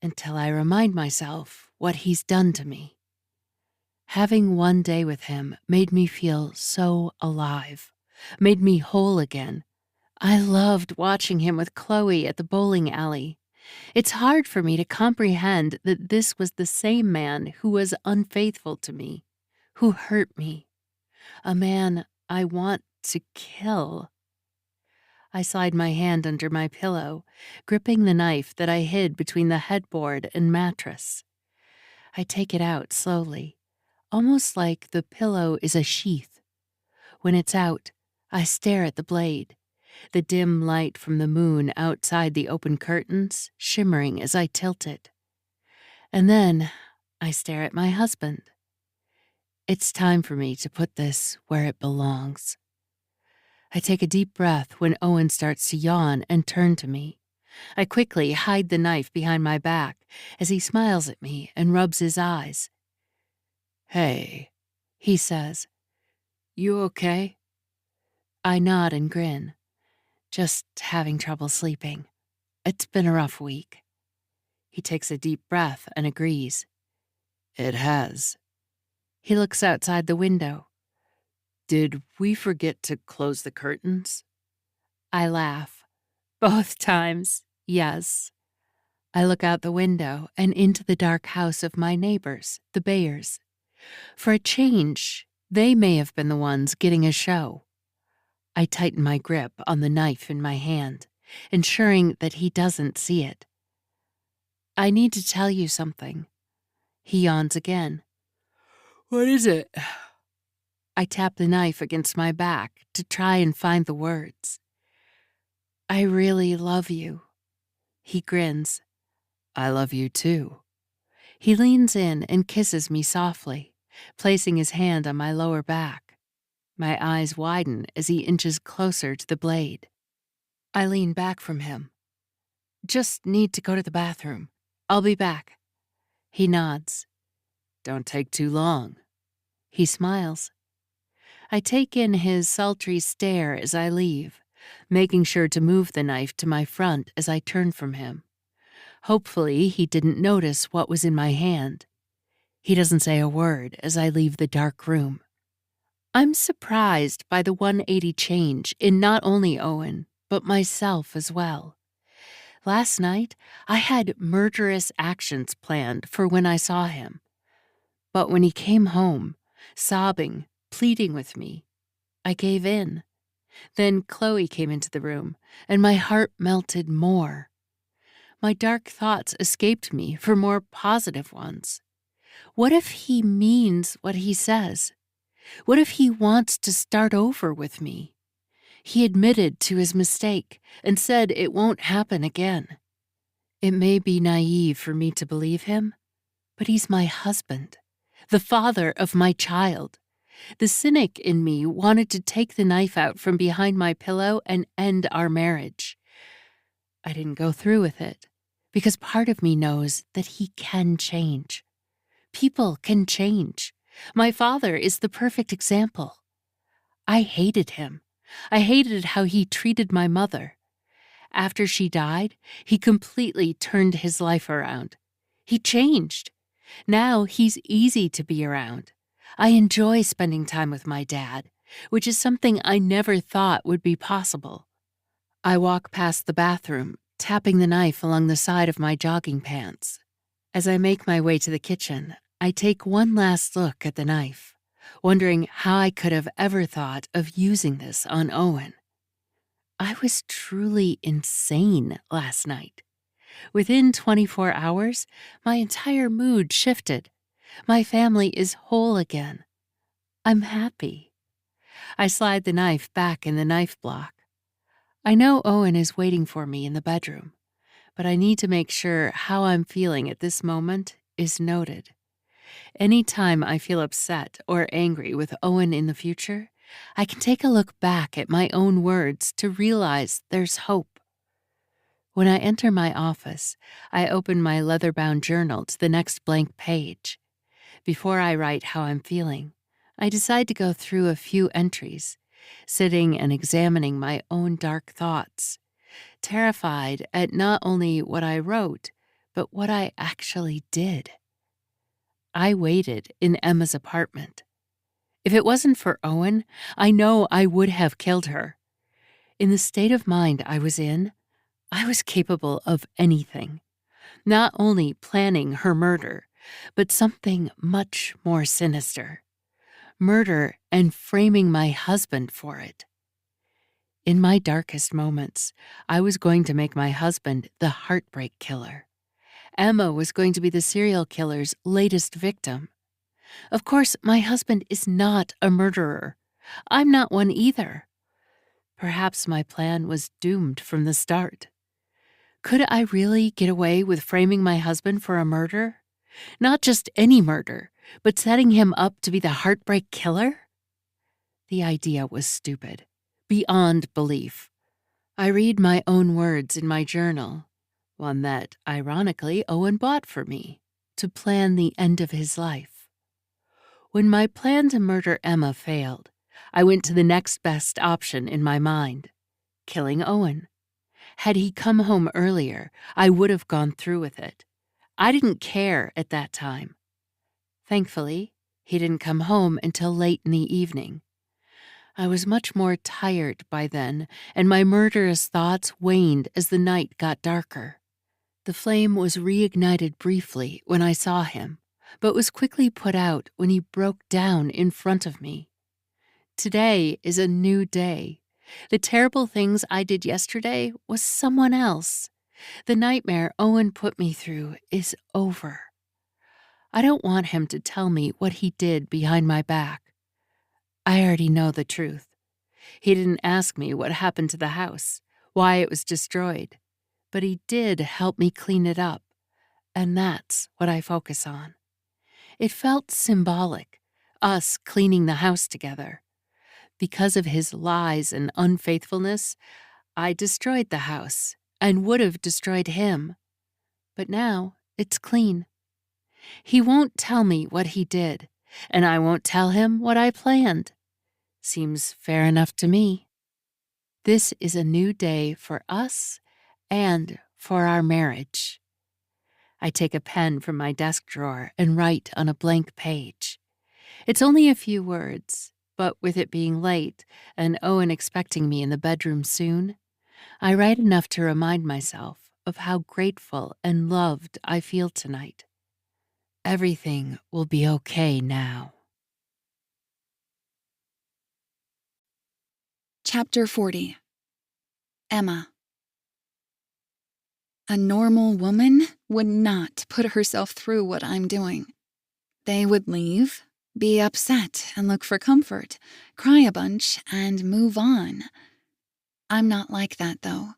until I remind myself what he's done to me. Having one day with him made me feel so alive, made me whole again. I loved watching him with Chloe at the bowling alley. It's hard for me to comprehend that this was the same man who was unfaithful to me, who hurt me, a man I want to kill. I slide my hand under my pillow, gripping the knife that I hid between the headboard and mattress. I take it out slowly, almost like the pillow is a sheath. When it's out, I stare at the blade, the dim light from the moon outside the open curtains shimmering as I tilt it. And then I stare at my husband. It's time for me to put this where it belongs. I take a deep breath when Owen starts to yawn and turn to me. I quickly hide the knife behind my back as he smiles at me and rubs his eyes. "Hey," he says. "You okay?" I nod and grin. Just having trouble sleeping. It's been a rough week. He takes a deep breath and agrees. "It has." He looks outside the window. "Did we forget to close the curtains?" I laugh. Both times, yes. I look out the window and into the dark house of my neighbors, the Bayers. For a change, they may have been the ones getting a show. I tighten my grip on the knife in my hand, ensuring that he doesn't see it. "I need to tell you something." He yawns again. "What is it?" I tap the knife against my back to try and find the words. "I really love you." He grins. "I love you too." He leans in and kisses me softly, placing his hand on my lower back. My eyes widen as he inches closer to the blade. I lean back from him. "Just need to go to the bathroom. I'll be back." He nods. "Don't take too long." He smiles. I take in his sultry stare as I leave, making sure to move the knife to my front as I turn from him. Hopefully, he didn't notice what was in my hand. He doesn't say a word as I leave the dark room. I'm surprised by the 180 change in not only Owen, but myself as well. Last night, I had murderous actions planned for when I saw him. But when he came home, sobbing, pleading with me, I gave in. Then Chloe came into the room, and my heart melted more. My dark thoughts escaped me for more positive ones. What if he means what he says? What if he wants to start over with me? He admitted to his mistake and said it won't happen again. It may be naive for me to believe him, but he's my husband, the father of my child. The cynic in me wanted to take the knife out from behind my pillow and end our marriage. I didn't go through with it because part of me knows that he can change. People can change. My father is the perfect example. I hated him. I hated how he treated my mother. After she died, he completely turned his life around. He changed. Now he's easy to be around. I enjoy spending time with my dad, which is something I never thought would be possible. I walk past the bathroom, tapping the knife along the side of my jogging pants. As I make my way to the kitchen, I take one last look at the knife, wondering how I could have ever thought of using this on Owen. I was truly insane last night. Within 24 hours, my entire mood shifted. My family is whole again. I'm happy. I slide the knife back in the knife block. I know Owen is waiting for me in the bedroom, but I need to make sure how I'm feeling at this moment is noted. Anytime I feel upset or angry with Owen in the future, I can take a look back at my own words to realize there's hope. When I enter my office, I open my leather-bound journal to the next blank page. Before I write how I'm feeling, I decide to go through a few entries, sitting and examining my own dark thoughts, terrified at not only what I wrote, but what I actually did. I waited in Emma's apartment. If it wasn't for Owen, I know I would have killed her. In the state of mind I was in, I was capable of anything. Not only planning her murder, but something much more sinister. Murder and framing my husband for it. In my darkest moments, I was going to make my husband the heartbreak killer. Emma was going to be the serial killer's latest victim. Of course, my husband is not a murderer. I'm not one either. Perhaps my plan was doomed from the start. Could I really get away with framing my husband for a murder? Not just any murder, but setting him up to be the heartbreak killer? The idea was stupid, beyond belief. I read my own words in my journal, one that, ironically, Owen bought for me, to plan the end of his life. When my plan to murder Emma failed, I went to the next best option in my mind, killing Owen. Had he come home earlier, I would have gone through with it. I didn't care at that time. Thankfully, he didn't come home until late in the evening. I was much more tired by then, and my murderous thoughts waned as the night got darker. The flame was reignited briefly when I saw him, but was quickly put out when he broke down in front of me. Today is a new day. The terrible things I did yesterday was someone else. The nightmare Owen put me through is over. I don't want him to tell me what he did behind my back. I already know the truth. He didn't ask me what happened to the house, why it was destroyed, but he did help me clean it up, and that's what I focus on. It felt symbolic, us cleaning the house together. Because of his lies and unfaithfulness, I destroyed the house and would have destroyed him. But now it's clean. He won't tell me what he did, and I won't tell him what I planned. Seems fair enough to me. This is a new day for us and for our marriage. I take a pen from my desk drawer and write on a blank page. It's only a few words, but with it being late and Owen expecting me in the bedroom soon, I write enough to remind myself of how grateful and loved I feel tonight. Everything will be okay now. Chapter 40. Emma. A normal woman would not put herself through what I'm doing. They would leave, be upset and look for comfort, cry a bunch, and move on. I'm not like that, though.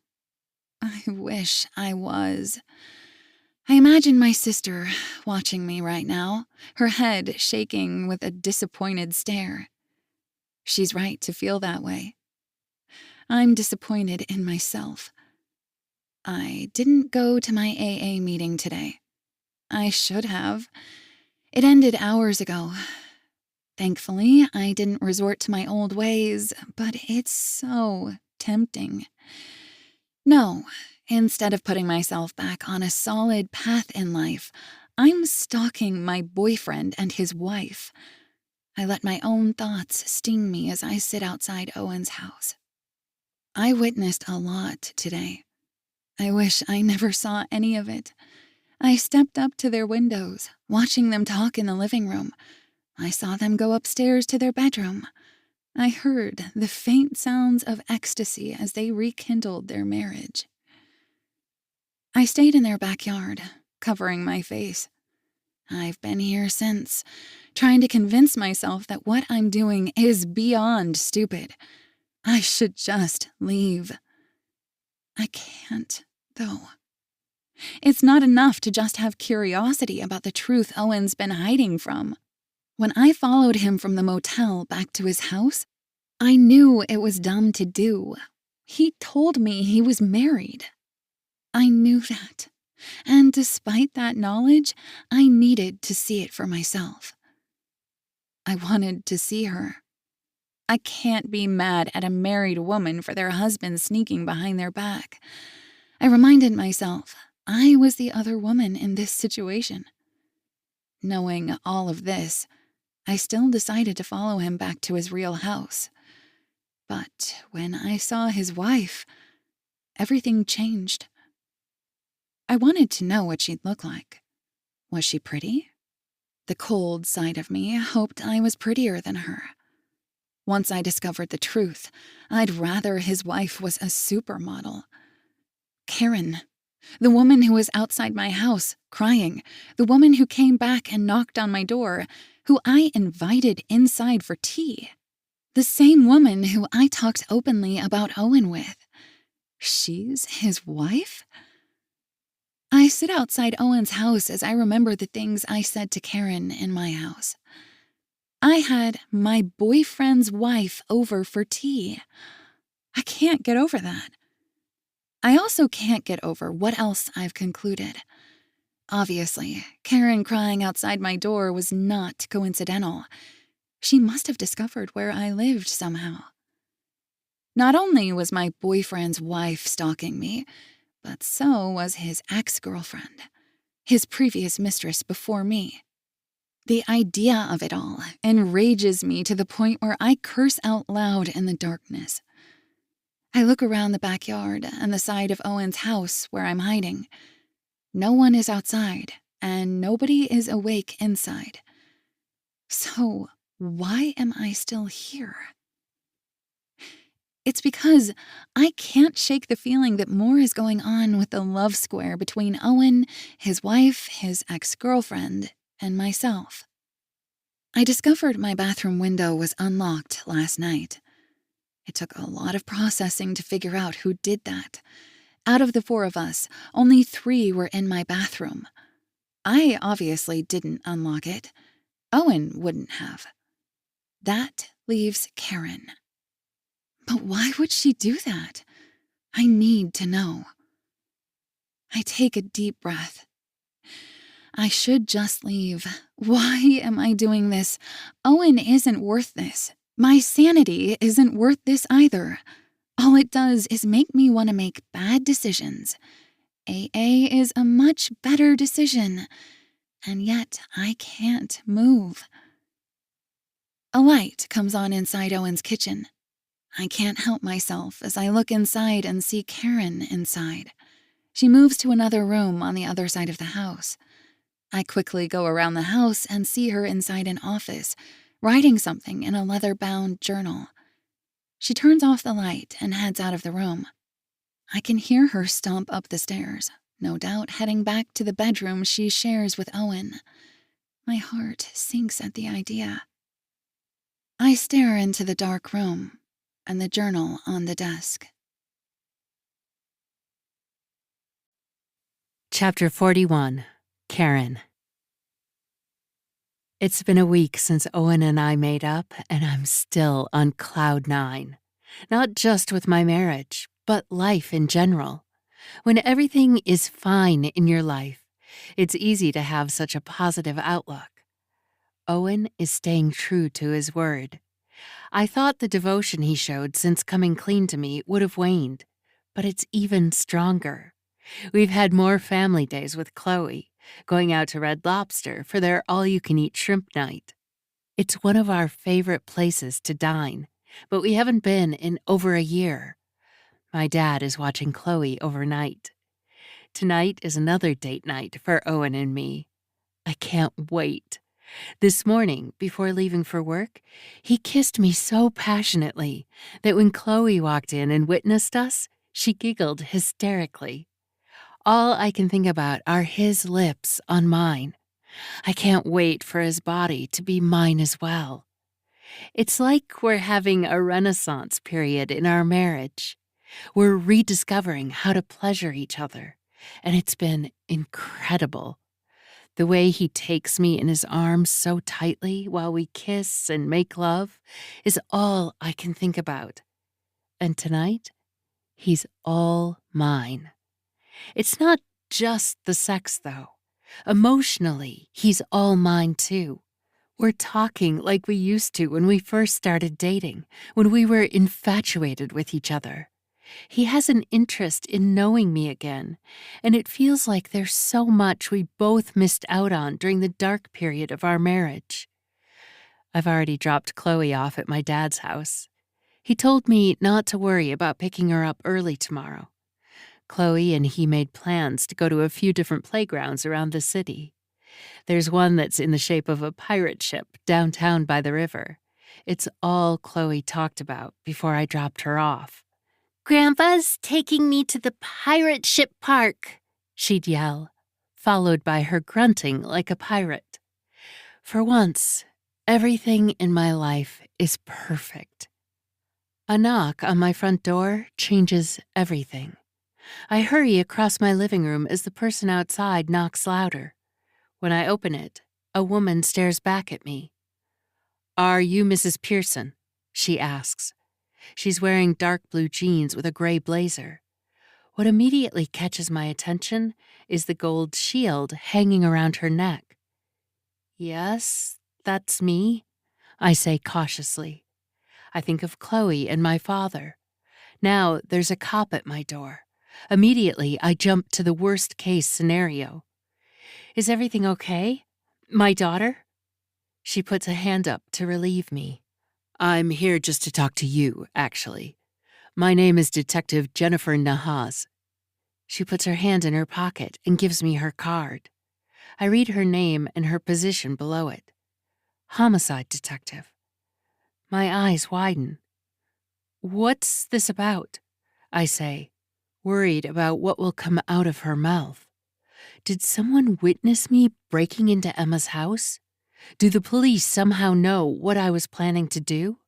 I wish I was. I imagine my sister watching me right now, her head shaking with a disappointed stare. She's right to feel that way. I'm disappointed in myself. I didn't go to my AA meeting today. I should have. It ended hours ago. Thankfully, I didn't resort to my old ways, but it's so tempting. No, instead of putting myself back on a solid path in life, I'm stalking my boyfriend and his wife. I let my own thoughts sting me as I sit outside Owen's house. I witnessed a lot today. I wish I never saw any of it. I stepped up to their windows, watching them talk in the living room. I saw them go upstairs to their bedroom. I heard the faint sounds of ecstasy as they rekindled their marriage. I stayed in their backyard, covering my face. I've been here since, trying to convince myself that what I'm doing is beyond stupid. I should just leave. I can't, though. It's not enough to just have curiosity about the truth Owen's been hiding from. When I followed him from the motel back to his house, I knew it was dumb to do. He told me he was married. I knew that, and despite that knowledge, I needed to see it for myself. I wanted to see her. I can't be mad at a married woman for their husband sneaking behind their back. I reminded myself I was the other woman in this situation. Knowing all of this, I still decided to follow him back to his real house. But when I saw his wife, everything changed. I wanted to know what she'd look like. Was she pretty? The cold side of me hoped I was prettier than her. Once I discovered the truth, I'd rather his wife was a supermodel. Karen, the woman who was outside my house, crying, the woman who came back and knocked on my door, who I invited inside for tea. The same woman who I talked openly about Owen with. She's his wife? I I sit outside Owen's house as I remember the things I said to Karen in my house. I had my boyfriend's wife over for tea. I can't get over that. I also can't get over what else I've concluded. Obviously, Karen crying outside my door was not coincidental. She must have discovered where I lived somehow. Not only was my boyfriend's wife stalking me, but so was his ex-girlfriend, his previous mistress before me. The idea of it all enrages me to the point where I curse out loud in the darkness. I look around the backyard and the side of Owen's house where I'm hiding. No one is outside, and nobody is awake inside. So, why am I still here? It's because I can't shake the feeling that more is going on with the love square between Owen, his wife, his ex-girlfriend, and myself. I discovered my bathroom window was unlocked last night. It took a lot of processing to figure out who did that. Out of the 4 of us, only 3 were in my bathroom. I obviously didn't unlock it. Owen wouldn't have. That leaves Karen. But why would she do that? I need to know. I take a deep breath. I should just leave. Why am I doing this? Owen isn't worth this. My sanity isn't worth this either. All it does is make me want to make bad decisions. AA is a much better decision, and yet I can't move. A light comes on inside Owen's kitchen. I can't help myself as I look inside and see Karen inside. She moves to another room on the other side of the house. I quickly go around the house and see her inside an office, writing something in a leather-bound journal. She turns off the light and heads out of the room. I can hear her stomp up the stairs, no doubt heading back to the bedroom she shares with Owen. My heart sinks at the idea. I stare into the dark room and the journal on the desk. Chapter 41. Karen. It's been a week since Owen and I made up, and I'm still on cloud 9. Not just with my marriage, but life in general. When everything is fine in your life, it's easy to have such a positive outlook. Owen is staying true to his word. I thought the devotion he showed since coming clean to me would have waned, but it's even stronger. We've had more family days with Chloe, going out to Red Lobster for their all-you-can-eat shrimp night. It's one of our favorite places to dine, but we haven't been in over a year. My dad is watching Chloe overnight. Tonight is another date night for Owen and me. I can't wait. This morning, before leaving for work, he kissed me so passionately that when Chloe walked in and witnessed us, she giggled hysterically. All I can think about are his lips on mine. I can't wait for his body to be mine as well. It's like we're having a renaissance period in our marriage. We're rediscovering how to pleasure each other, and it's been incredible. The way he takes me in his arms so tightly while we kiss and make love is all I can think about. And tonight, he's all mine. It's not just the sex, though. Emotionally, he's all mine, too. We're talking like we used to when we first started dating, when we were infatuated with each other. He has an interest in knowing me again, and it feels like there's so much we both missed out on during the dark period of our marriage. I've already dropped Chloe off at my dad's house. He told me not to worry about picking her up early tomorrow. Chloe and he made plans to go to a few different playgrounds around the city. There's one that's in the shape of a pirate ship downtown by the river. It's all Chloe talked about before I dropped her off. "Grandpa's taking me to the pirate ship park," she'd yell, followed by her grunting like a pirate. For once, everything in my life is perfect. A knock on my front door changes everything. I hurry across my living room as the person outside knocks louder. When I open it, a woman stares back at me. "Are you Mrs. Pearson?" she asks. She's wearing dark blue jeans with a gray blazer. What immediately catches my attention is the gold shield hanging around her neck. "Yes, that's me," I say cautiously. I think of Chloe and my father. Now there's a cop at my door. Immediately, I jump to the worst-case scenario. "Is everything okay? My daughter?" She puts a hand up to relieve me. "I'm here just to talk to you, actually. My name is Detective Jennifer Nahas." She puts her hand in her pocket and gives me her card. I read her name and her position below it. Homicide detective. My eyes widen. "What's this about?" I say, worried about what will come out of her mouth. Did someone witness me breaking into Emma's house? Do the police somehow know what I was planning to do?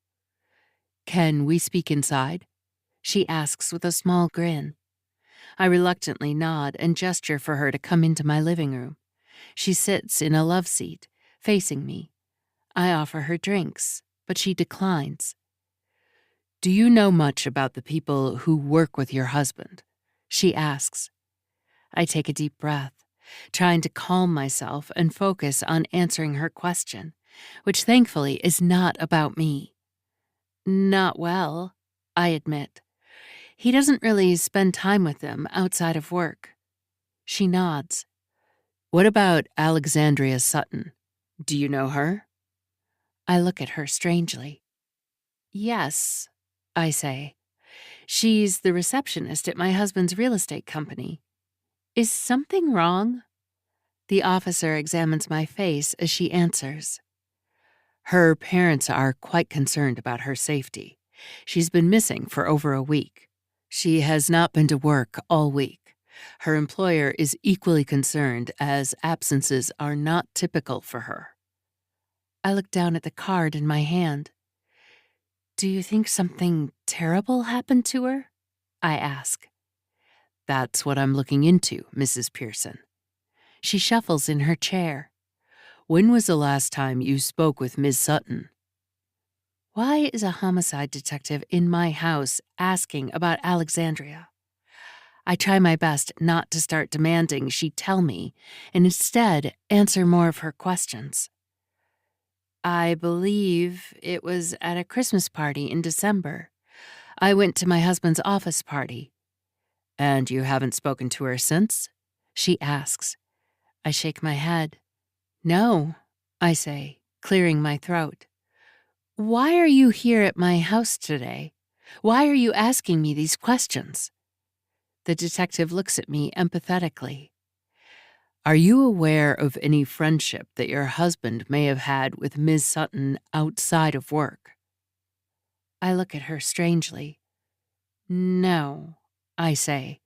"Can we speak inside?" she asks with a small grin. I reluctantly nod and gesture for her to come into my living room. She sits in a love seat, facing me. I offer her drinks, but she declines. "Do you know much about the people who work with your husband?" she asks. I take a deep breath, trying to calm myself and focus on answering her question, which thankfully is not about me. "Not well," I admit. "He doesn't really spend time with them outside of work." She nods. "What about Alexandria Sutton? Do you know her?" I look at her strangely. "Yes," I say. "She's the receptionist at my husband's real estate company. Is something wrong?" The officer examines my face as she answers. "Her parents are quite concerned about her safety. She's been missing for over a week. She has not been to work all week. Her employer is equally concerned as absences are not typical for her." I look down at the card in my hand. "Do you think something terrible happened to her?" I ask. "That's what I'm looking into, Mrs. Pearson." She shuffles in her chair. "When was the last time you spoke with Ms. Sutton?" Why is a homicide detective in my house asking about Alexandria? I try my best not to start demanding she tell me, and instead answer more of her questions. "I believe it was at a Christmas party in December. I went to my husband's office party." "And you haven't spoken to her since?" she asks. I shake my head. "No," I say, clearing my throat. "Why are you here at my house today? Why are you asking me these questions?" The detective looks at me empathetically. "Are you aware of any friendship that your husband may have had with Ms. Sutton outside of work?" I look at her strangely. "No," I say.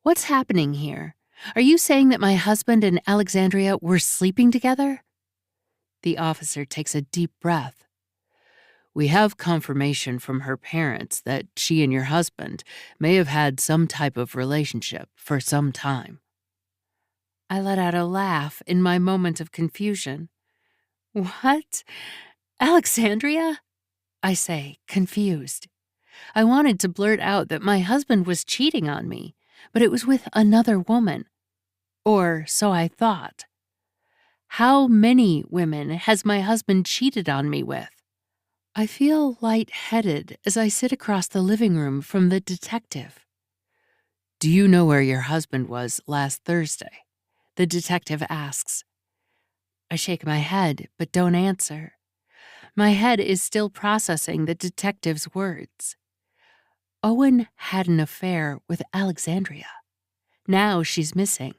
"What's happening here? Are you saying that my husband and Alexandria were sleeping together?" The officer takes a deep breath. "We have confirmation from her parents that she and your husband may have had some type of relationship for some time." I let out a laugh in my moment of confusion. "What? Alexandria?" I say, confused. I wanted to blurt out that my husband was cheating on me, but it was with another woman. Or so I thought. How many women has my husband cheated on me with? I feel lightheaded as I sit across the living room from the detective. "Do you know where your husband was last Thursday?" the detective asks. I shake my head, but don't answer. My head is still processing the detective's words. Owen had an affair with Alexandria. Now she's missing.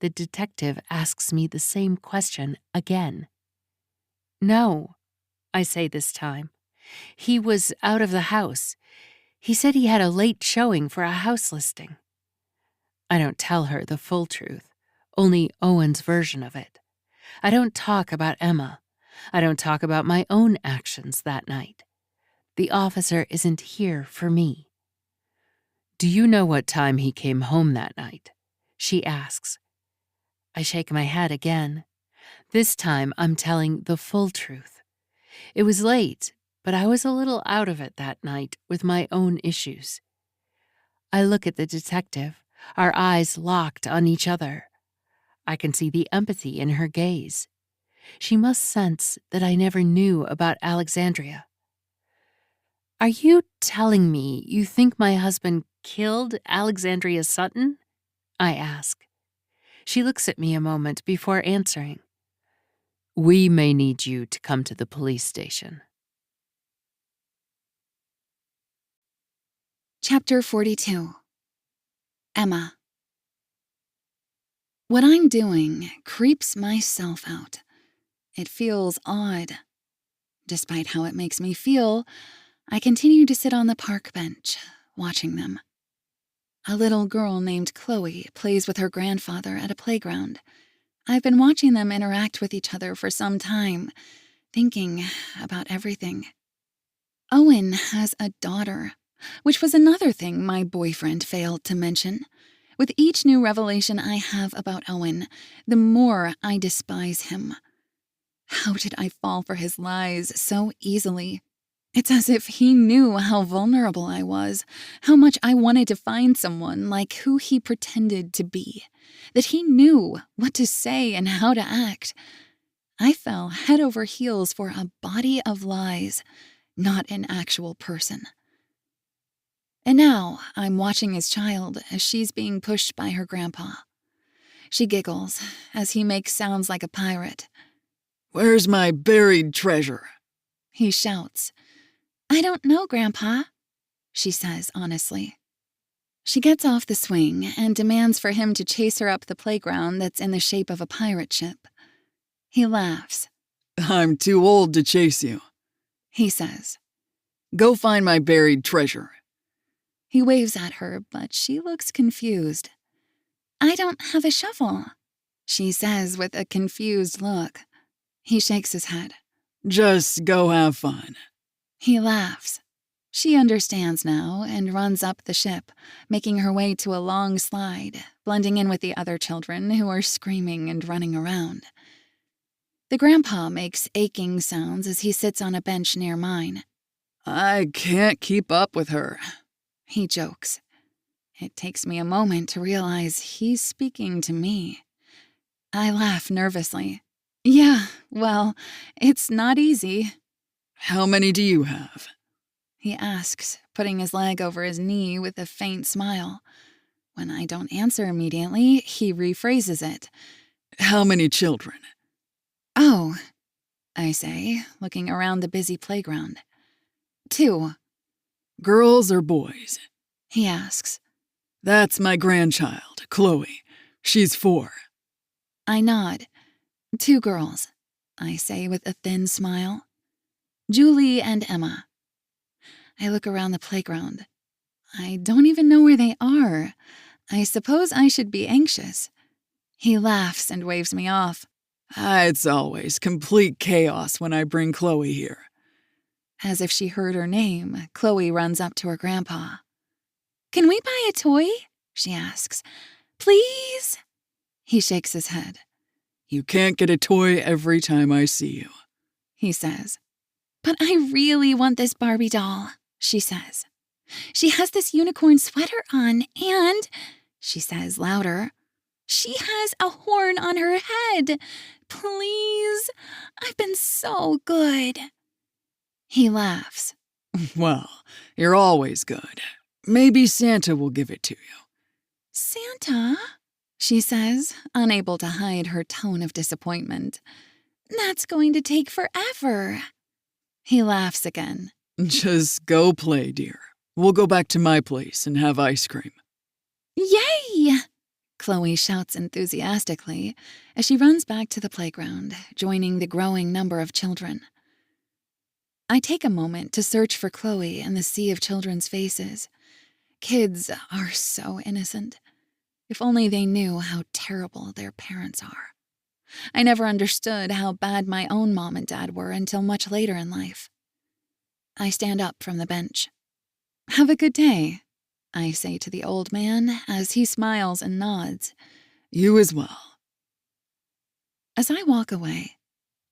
The detective asks me the same question again. "No," I say this time. "He was out of the house. He said he had a late showing for a house listing." I don't tell her the full truth, only Owen's version of it. I don't talk about Emma. I don't talk about my own actions that night. The officer isn't here for me. "Do you know what time he came home that night?" she asks. I shake my head again. This time I'm telling the full truth. It was late, but I was a little out of it that night with my own issues. I look at the detective, our eyes locked on each other. I can see the empathy in her gaze. She must sense that I never knew about Alexandria. "Are you telling me you think my husband killed Alexandria Sutton?" I ask. She looks at me a moment before answering. "We may need you to come to the police station." Chapter 42. Emma. What I'm doing creeps myself out. It feels odd. Despite how it makes me feel, I continue to sit on the park bench, watching them. A little girl named Chloe plays with her grandfather at a playground. I've been watching them interact with each other for some time, thinking about everything. Owen has a daughter, which was another thing my boyfriend failed to mention. With each new revelation I have about Owen, the more I despise him. How did I fall for his lies so easily? It's as if he knew how vulnerable I was, how much I wanted to find someone like who he pretended to be, that he knew what to say and how to act. I fell head over heels for a body of lies, not an actual person. And now I'm watching his child as she's being pushed by her grandpa. She giggles as he makes sounds like a pirate. "Where's my buried treasure?" He shouts. "I don't know, Grandpa," she says honestly. She gets off the swing and demands for him to chase her up the playground that's in the shape of a pirate ship. He laughs. "I'm too old to chase you," He says. "Go find my buried treasure." He waves at her, but she looks confused. "I don't have a shovel," she says with a confused look. He shakes his head. "Just go have fun." He laughs. She understands now and runs up the ship, making her way to a long slide, blending in with the other children who are screaming and running around. The grandpa makes aching sounds as he sits on a bench near mine. "I can't keep up with her," He jokes. It takes me a moment to realize he's speaking to me. I laugh nervously. "Yeah, well, it's not easy." "How many do you have?" He asks, putting his leg over his knee with a faint smile. When I don't answer immediately, he rephrases it. "How many children?" "Oh," I say, looking around the busy playground. "2," "Girls or boys?" he asks. "That's my grandchild, Chloe. She's 4. I nod. "2 girls," I say with a thin smile. "Julie and Emma." I look around the playground. I don't even know where they are. I suppose I should be anxious. He laughs and waves me off. It's always complete chaos when I bring Chloe here." As if she heard her name, Chloe runs up to her grandpa. "Can we buy a toy?" she asks. "Please?" He shakes his head. "You can't get a toy every time I see you," he says. "But I really want this Barbie doll," she says. "She has this unicorn sweater on and," she says louder, "she has a horn on her head. Please, I've been so good." He laughs. "Well, you're always good. Maybe Santa will give it to you." "Santa?" she says, unable to hide her tone of disappointment. "That's going to take forever." He laughs again. "Just go play, dear. We'll go back to my place and have ice cream." "Yay!" Chloe shouts enthusiastically as she runs back to the playground, joining the growing number of children. I take a moment to search for Chloe in the sea of children's faces. Kids are so innocent. If only they knew how terrible their parents are. I never understood how bad my own mom and dad were until much later in life. I stand up from the bench. "Have a good day," I say to the old man as he smiles and nods. You as well. As I walk away,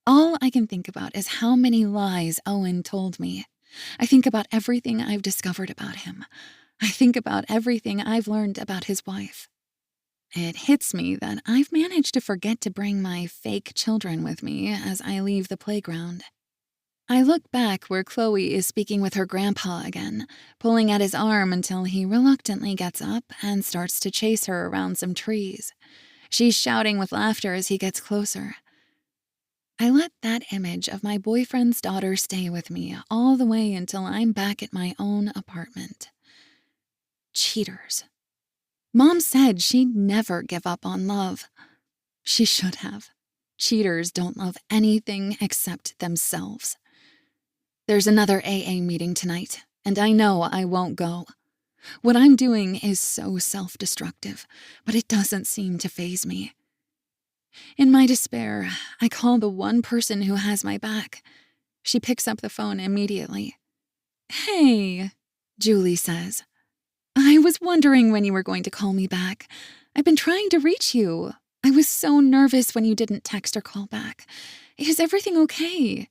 all I can think about is how many lies Owen told me. I think about everything I've discovered about him. I think about everything I've learned about his wife. It hits me that I've managed to forget to bring my fake children with me as I leave the playground. I look back where Chloe is speaking with her grandpa again, pulling at his arm until he reluctantly gets up and starts to chase her around some trees. She's shouting with laughter as he gets closer. I let that image of my boyfriend's daughter stay with me all the way until I'm back at my own apartment. Cheaters. Mom said she'd never give up on love. She should have. Cheaters don't love anything except themselves. There's another AA meeting tonight, and I know I won't go. What I'm doing is so self-destructive, but it doesn't seem to faze me. In my despair, I call the one person who has my back. She picks up the phone immediately. "Hey," Julie says. "I was wondering when you were going to call me back. I've been trying to reach you. I was so nervous when you didn't text or call back. Is everything okay?"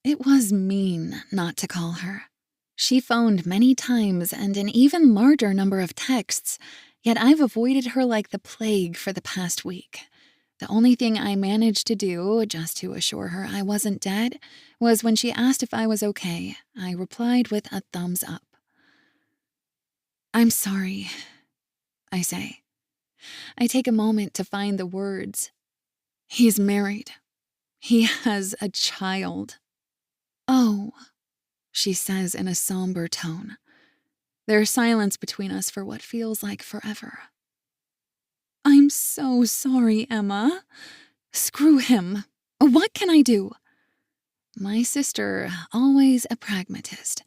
It was mean not to call her. She phoned many times and an even larger number of texts, yet I've avoided her like the plague for the past week. The only thing I managed to do, just to assure her I wasn't dead, was when she asked if I was okay, I replied with a thumbs up. "I'm sorry," I say. I take a moment to find the words. He's married. He has a child. "Oh," she says in a somber tone. There's silence between us for what feels like forever. "I'm so sorry, Emma. Screw him. What can I do?" My sister, always a pragmatist.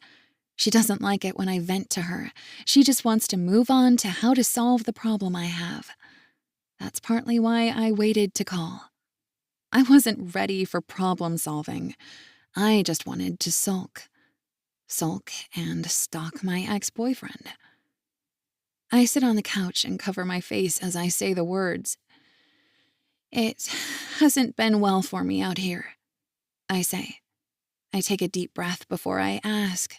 She doesn't like it when I vent to her. She just wants to move on to how to solve the problem I have. That's partly why I waited to call. I wasn't ready for problem solving. I just wanted to sulk. Sulk and stalk my ex-boyfriend. I sit on the couch and cover my face as I say the words. "It hasn't been well for me out here," I say. I take a deep breath before I ask.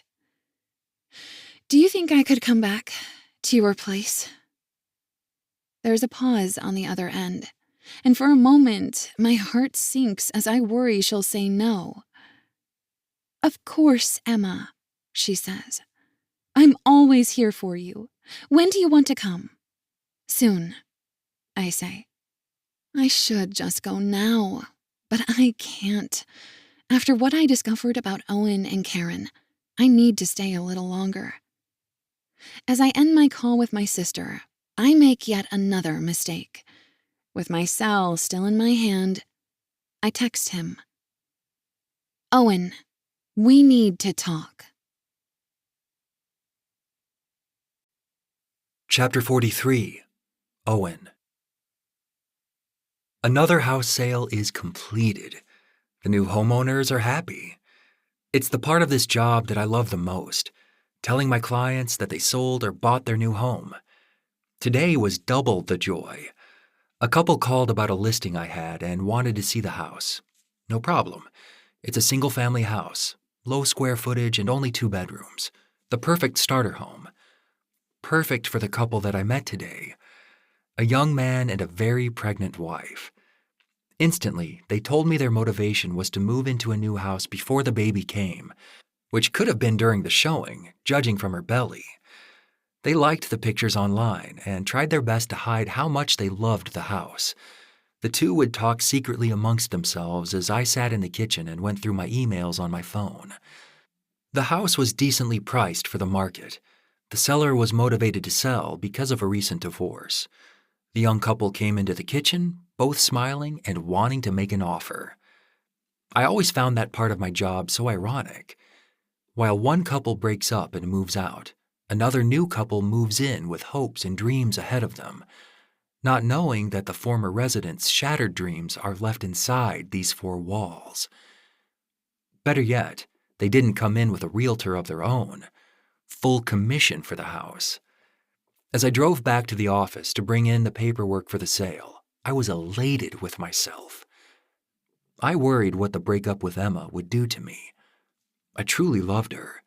"Do you think I could come back to your place?" There's a pause on the other end, and for a moment my heart sinks as I worry she'll say no. "Of course, Emma," she says. "I'm always here for you. When do you want to come?" "Soon," I say. I should just go now, but I can't. After what I discovered about Owen and Karen, I need to stay a little longer. As I end my call with my sister, I make yet another mistake. With my cell still in my hand, I text him. "Owen, we need to talk." Chapter 43. Owen. Another house sale is completed. The new homeowners are happy. It's the part of this job that I love the most, telling my clients that they sold or bought their new home. Today was double the joy. A couple called about a listing I had and wanted to see the house. No problem. It's a single-family house, low square footage and only 2 bedrooms. The perfect starter home. Perfect for the couple that I met today. A young man and a very pregnant wife. Instantly, they told me their motivation was to move into a new house before the baby came, which could have been during the showing, judging from her belly. They liked the pictures online and tried their best to hide how much they loved the house. The two would talk secretly amongst themselves as I sat in the kitchen and went through my emails on my phone. The house was decently priced for the market. The seller was motivated to sell because of a recent divorce. The young couple came into the kitchen, both smiling and wanting to make an offer. I always found that part of my job so ironic. While one couple breaks up and moves out, another new couple moves in with hopes and dreams ahead of them, not knowing that the former residents' shattered dreams are left inside these 4 walls. Better yet, they didn't come in with a realtor of their own. full commission for the house. As I drove back to the office to bring in the paperwork for the sale, I was elated with myself. I worried what the breakup with Emma would do to me. I truly loved her.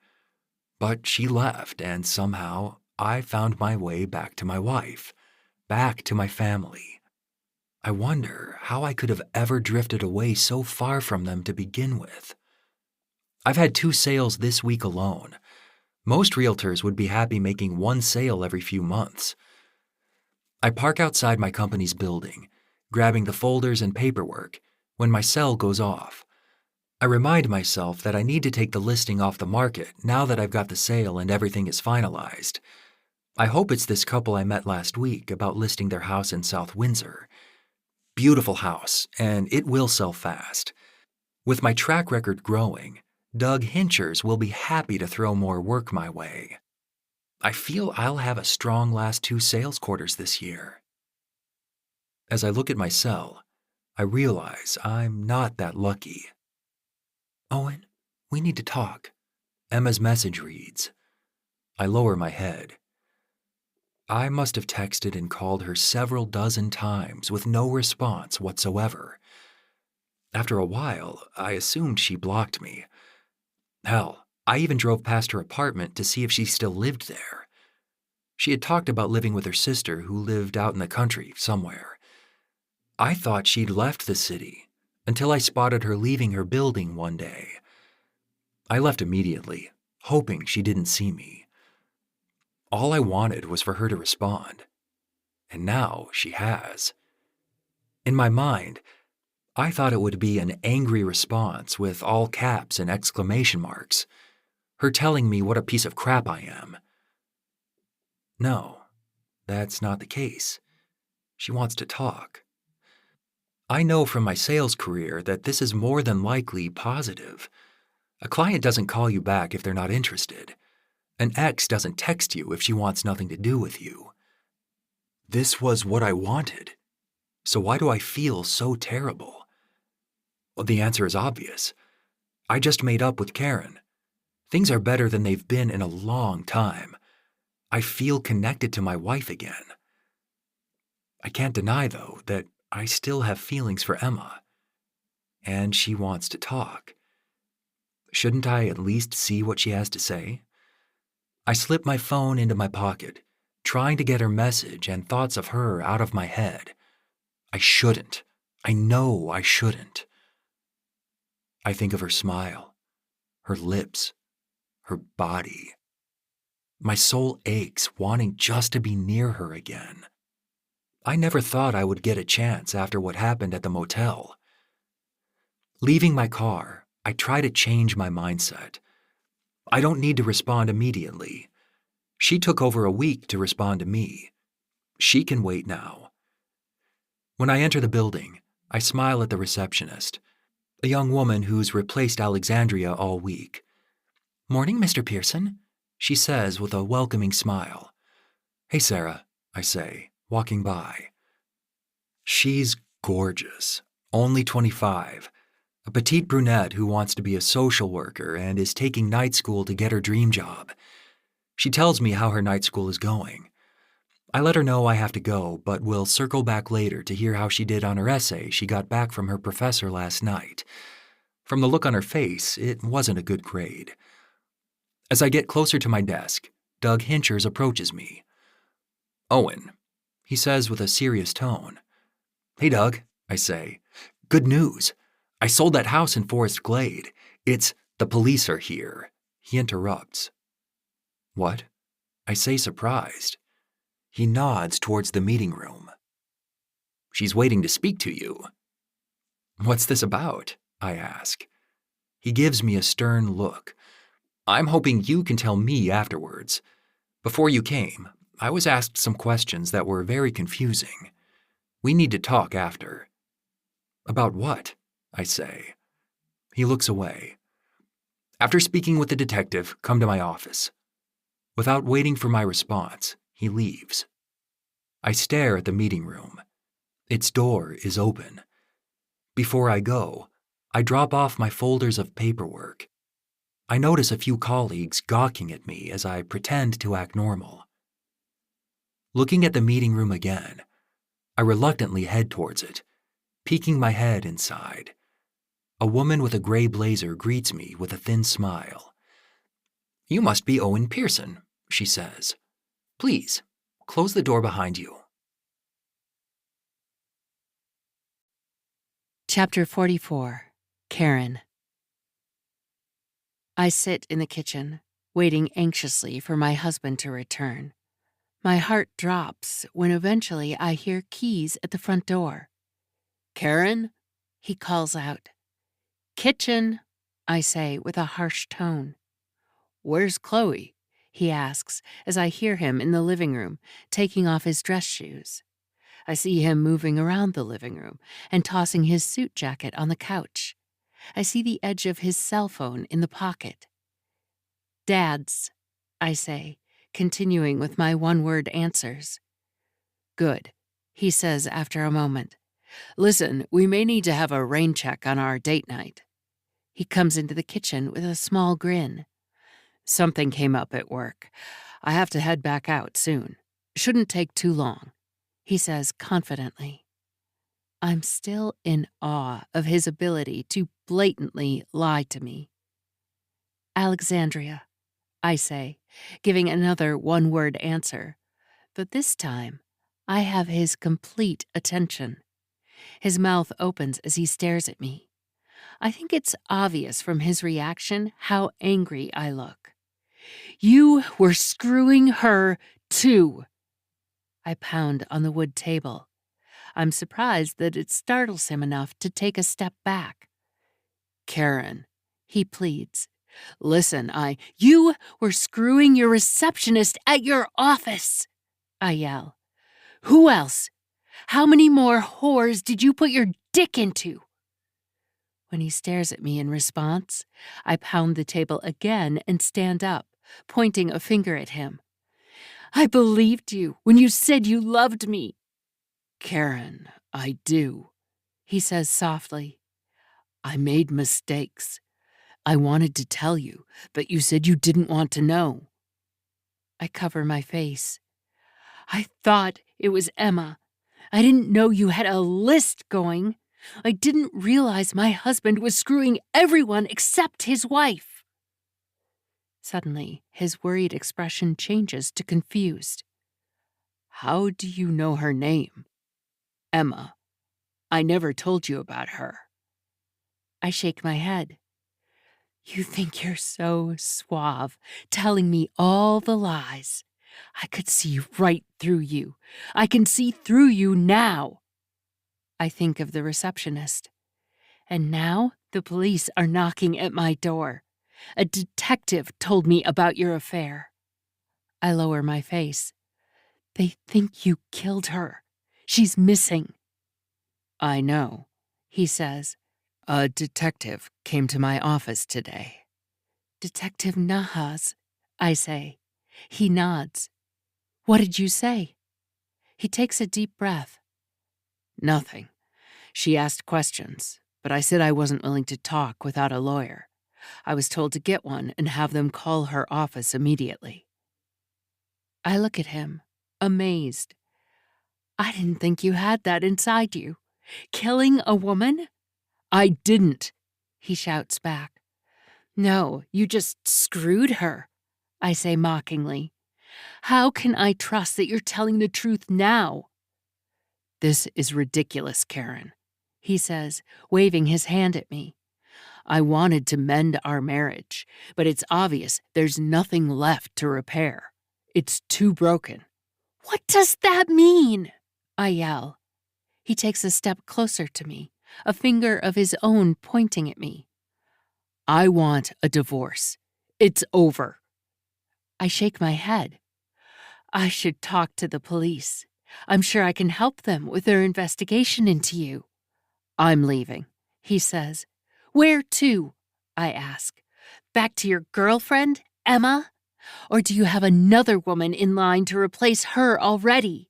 But she left, and somehow I found my way back to my wife, back to my family. I wonder how I could have ever drifted away so far from them to begin with. I've had 2 sales this week alone. Most realtors would be happy making 1 sale every few months. I park outside my company's building, grabbing the folders and paperwork, when my cell goes off. I remind myself that I need to take the listing off the market now that I've got the sale and everything is finalized. I hope it's this couple I met last week about listing their house in South Windsor. Beautiful house, and it will sell fast. With my track record growing, Doug Hinchers will be happy to throw more work my way. I feel I'll have a strong last 2 sales quarters this year. As I look at my cell, I realize I'm not that lucky. Owen, we need to talk. Emma's message reads. I lower my head. I must have texted and called her several dozen times with no response whatsoever. After a while, I assumed she blocked me. Hell, I even drove past her apartment to see if she still lived there. She had talked about living with her sister who lived out in the country somewhere. I thought she'd left the city until I spotted her leaving her building one day. I left immediately, hoping she didn't see me. All I wanted was for her to respond, and now she has. In my mind, I thought it would be an angry response with all caps and exclamation marks, her telling me what a piece of crap I am. No, that's not the case. She wants to talk. I know from my sales career that this is more than likely positive. A client doesn't call you back if they're not interested. An ex doesn't text you if she wants nothing to do with you. This was what I wanted. So why do I feel so terrible? Well, the answer is obvious. I just made up with Karen. Things are better than they've been in a long time. I feel connected to my wife again. I can't deny, though, that I still have feelings for Emma. And she wants to talk. Shouldn't I at least see what she has to say? I slip my phone into my pocket, trying to get her message and thoughts of her out of my head. I shouldn't. I know I shouldn't. I think of her smile, her lips, her body. My soul aches, wanting just to be near her again. I never thought I would get a chance after what happened at the motel. Leaving my car, I try to change my mindset. I don't need to respond immediately. She took over a week to respond to me. She can wait now. When I enter the building, I smile at the receptionist, a young woman who's replaced Alexandria all week. "Morning, Mr. Pearson," she says with a welcoming smile. "Hey, Sarah," I say, walking by. She's gorgeous, only 25, a petite brunette who wants to be a social worker and is taking night school to get her dream job. She tells me how her night school is going. I let her know I have to go, but will circle back later to hear how she did on her essay she got back from her professor last night. From the look on her face, it wasn't a good grade. As I get closer to my desk, Doug Hinchers approaches me. "Owen," he says with a serious tone. "Hey, Doug," I say. "Good news. I sold that house in Forest Glade. The police are here." He interrupts. "What?" I say, surprised. He nods towards the meeting room. "She's waiting to speak to you." "What's this about?" I ask. He gives me a stern look. "I'm hoping you can tell me afterwards. Before you came, I was asked some questions that were very confusing. We need to talk after." "About what?" I say. He looks away. "After speaking with the detective, come to my office." Without waiting for my response, he leaves. I stare at the meeting room. Its door is open. Before I go, I drop off my folders of paperwork. I notice a few colleagues gawking at me as I pretend to act normal. Looking at the meeting room again, I reluctantly head towards it, peeking my head inside. A woman with a gray blazer greets me with a thin smile. "You must be Owen Pearson," she says. "Please, close the door behind you." Chapter 44. Caine. I sit in the kitchen, waiting anxiously for my husband to return. My heart drops when eventually I hear keys at the front door. "Caine?" he calls out. "Kitchen," I say with a harsh tone. "Where's Chloe?" he asks as I hear him in the living room, taking off his dress shoes. I see him moving around the living room and tossing his suit jacket on the couch. I see the edge of his cell phone in the pocket. "Dad's," I say, continuing with my one-word answers. "Good," he says after a moment. "Listen, we may need to have a rain check on our date night." He comes into the kitchen with a small grin. "Something came up at work. I have to head back out soon. Shouldn't take too long," he says confidently. I'm still in awe of his ability to blatantly lie to me. "Alexandria," I say, giving another one-word answer. But this time, I have his complete attention. His mouth opens as he stares at me. I think it's obvious from his reaction how angry I look. "You were screwing her, too." I pound on the wood table. I'm surprised that it startles him enough to take a step back. "Caine," he pleads. "Listen, You were screwing your receptionist at your office," I yell. "Who else? How many more whores did you put your dick into?" When he stares at me in response, I pound the table again and stand up, pointing a finger at him. "I believed you when you said you loved me." "Caine, I do," he says softly. "I made mistakes. I wanted to tell you, but you said you didn't want to know." I cover my face. "I thought it was Emma. I didn't know you had a list going. I didn't realize my husband was screwing everyone except his wife." Suddenly, his worried expression changes to confused. "How do you know her name?" "Emma. I never told you about her." I shake my head. "You think you're so suave, telling me all the lies. I could see right through you. I can see through you now." I think of the receptionist. And now the police are knocking at my door. "A detective told me about your affair." I lower my face. "They think you killed her. She's missing." "I know," he says. "A detective came to my office today." "Detective Nahas," I say. He nods. "What did you say?" He takes a deep breath. "Nothing. She asked questions, but I said I wasn't willing to talk without a lawyer. I was told to get one and have them call her office immediately." I look at him, amazed. "I didn't think you had that inside you. Killing a woman?" "I didn't," he shouts back. "No, you just screwed her," I say mockingly. "How can I trust that you're telling the truth now?" "This is ridiculous, Caine," he says, waving his hand at me. "I wanted to mend our marriage, but it's obvious there's nothing left to repair. It's too broken." "What does that mean?" I yell. He takes a step closer to me, a finger of his own pointing at me. "I want a divorce. It's over." I shake my head. "I should talk to the police. I'm sure I can help them with their investigation into you." "I'm leaving," he says. "Where to?" I ask. "Back to your girlfriend, Emma? Or do you have another woman in line to replace her already?"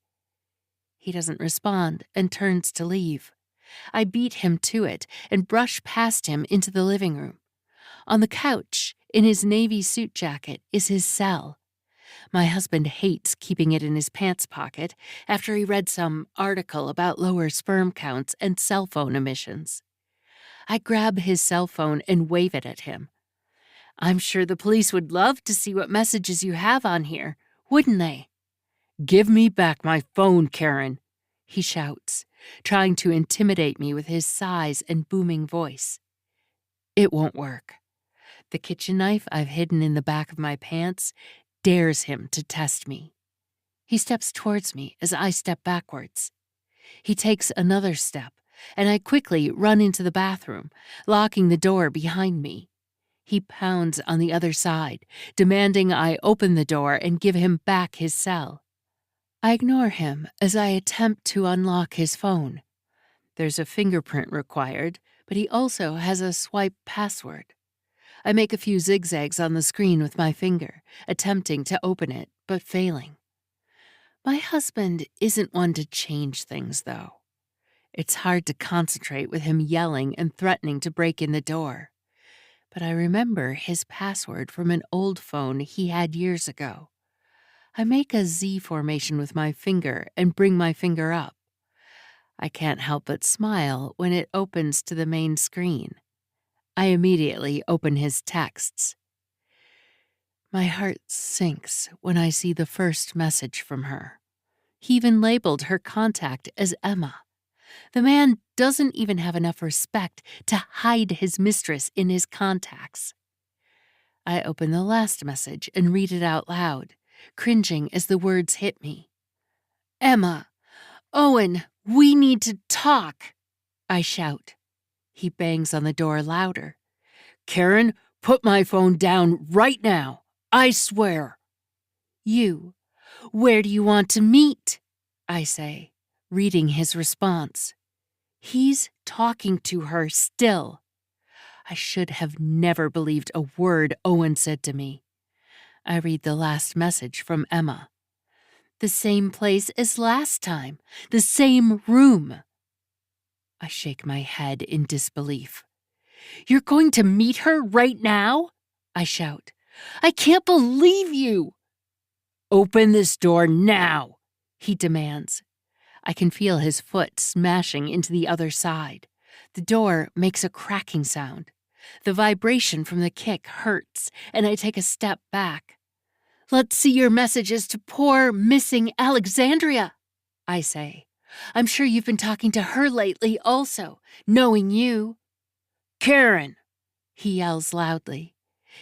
He doesn't respond and turns to leave. I beat him to it and brush past him into the living room. On the couch, In his navy suit jacket is his cell. My husband hates keeping it in his pants pocket after he read some article about lower sperm counts and cell phone emissions. I grab his cell phone and wave it at him. I'm sure the police would love to see what messages you have on here, wouldn't they? Give me back my phone, Karen, he shouts, trying to intimidate me with his size and booming voice. It won't work. The kitchen knife I've hidden in the back of my pants dares him to test me. He steps towards me as I step backwards. He takes another step, and I quickly run into the bathroom, locking the door behind me. He pounds on the other side, demanding I open the door and give him back his cell. I ignore him as I attempt to unlock his phone. There's a fingerprint required, but he also has a swipe password. I make a few zigzags on the screen with my finger, attempting to open it, but failing. My husband isn't one to change things, though. It's hard to concentrate with him yelling and threatening to break in the door. But I remember his password from an old phone he had years ago. I make a Z formation with my finger and bring my finger up. I can't help but smile when it opens to the main screen. I immediately open his texts. My heart sinks when I see the first message from her. He even labeled her contact as Emma. The man doesn't even have enough respect to hide his mistress in his contacts. I open the last message and read it out loud, cringing as the words hit me. Emma, Owen, we need to talk, I shout. He bangs on the door louder. Karen, put my phone down right now. I swear. Where do you want to meet? I say, reading his response. He's talking to her still. I should have never believed a word Owen said to me. I read the last message from Emma. The same place as last time. The same room. I shake my head in disbelief. You're going to meet her right now? I shout. I can't believe you. Open this door now, he demands. I can feel his foot smashing into the other side. The door makes a cracking sound. The vibration from the kick hurts, and I take a step back. Let's see your messages to poor, missing Alexandria, I say. I'm sure you've been talking to her lately also, knowing you. Karen, he yells loudly.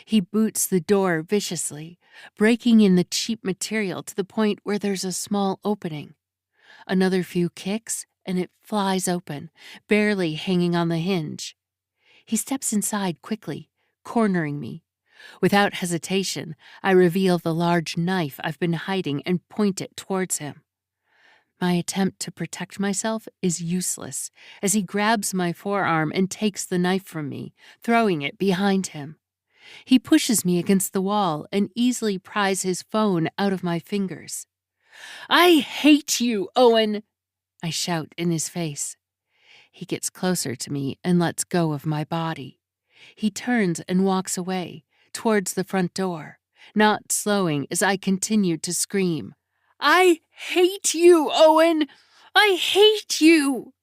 He boots the door viciously, breaking in the cheap material to the point where there's a small opening. Another few kicks, and it flies open, barely hanging on the hinge. He steps inside quickly, cornering me. Without hesitation, I reveal the large knife I've been hiding and point it towards him. My attempt to protect myself is useless, as he grabs my forearm and takes the knife from me, throwing it behind him. He pushes me against the wall and easily pries his phone out of my fingers. I hate you, Owen, I shout in his face. He gets closer to me and lets go of my body. He turns and walks away, towards the front door, not slowing as I continued to scream. I hate you, Owen! I hate you!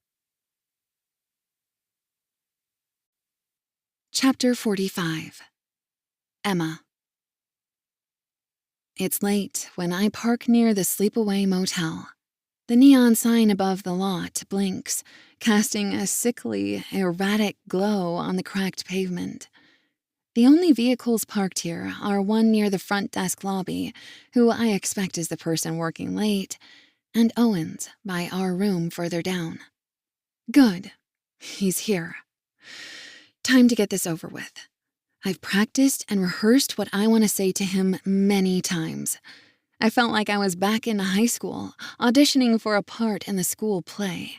Chapter 45. Emma. It's late when I park near the Sleepaway Motel. The neon sign above the lot blinks, casting a sickly, erratic glow on the cracked pavement. The only vehicles parked here are one near the front desk lobby, who I expect is the person working late, and Owen's by our room further down. Good. He's here. Time to get this over with. I've practiced and rehearsed what I want to say to him many times. I felt like I was back in high school, auditioning for a part in the school play.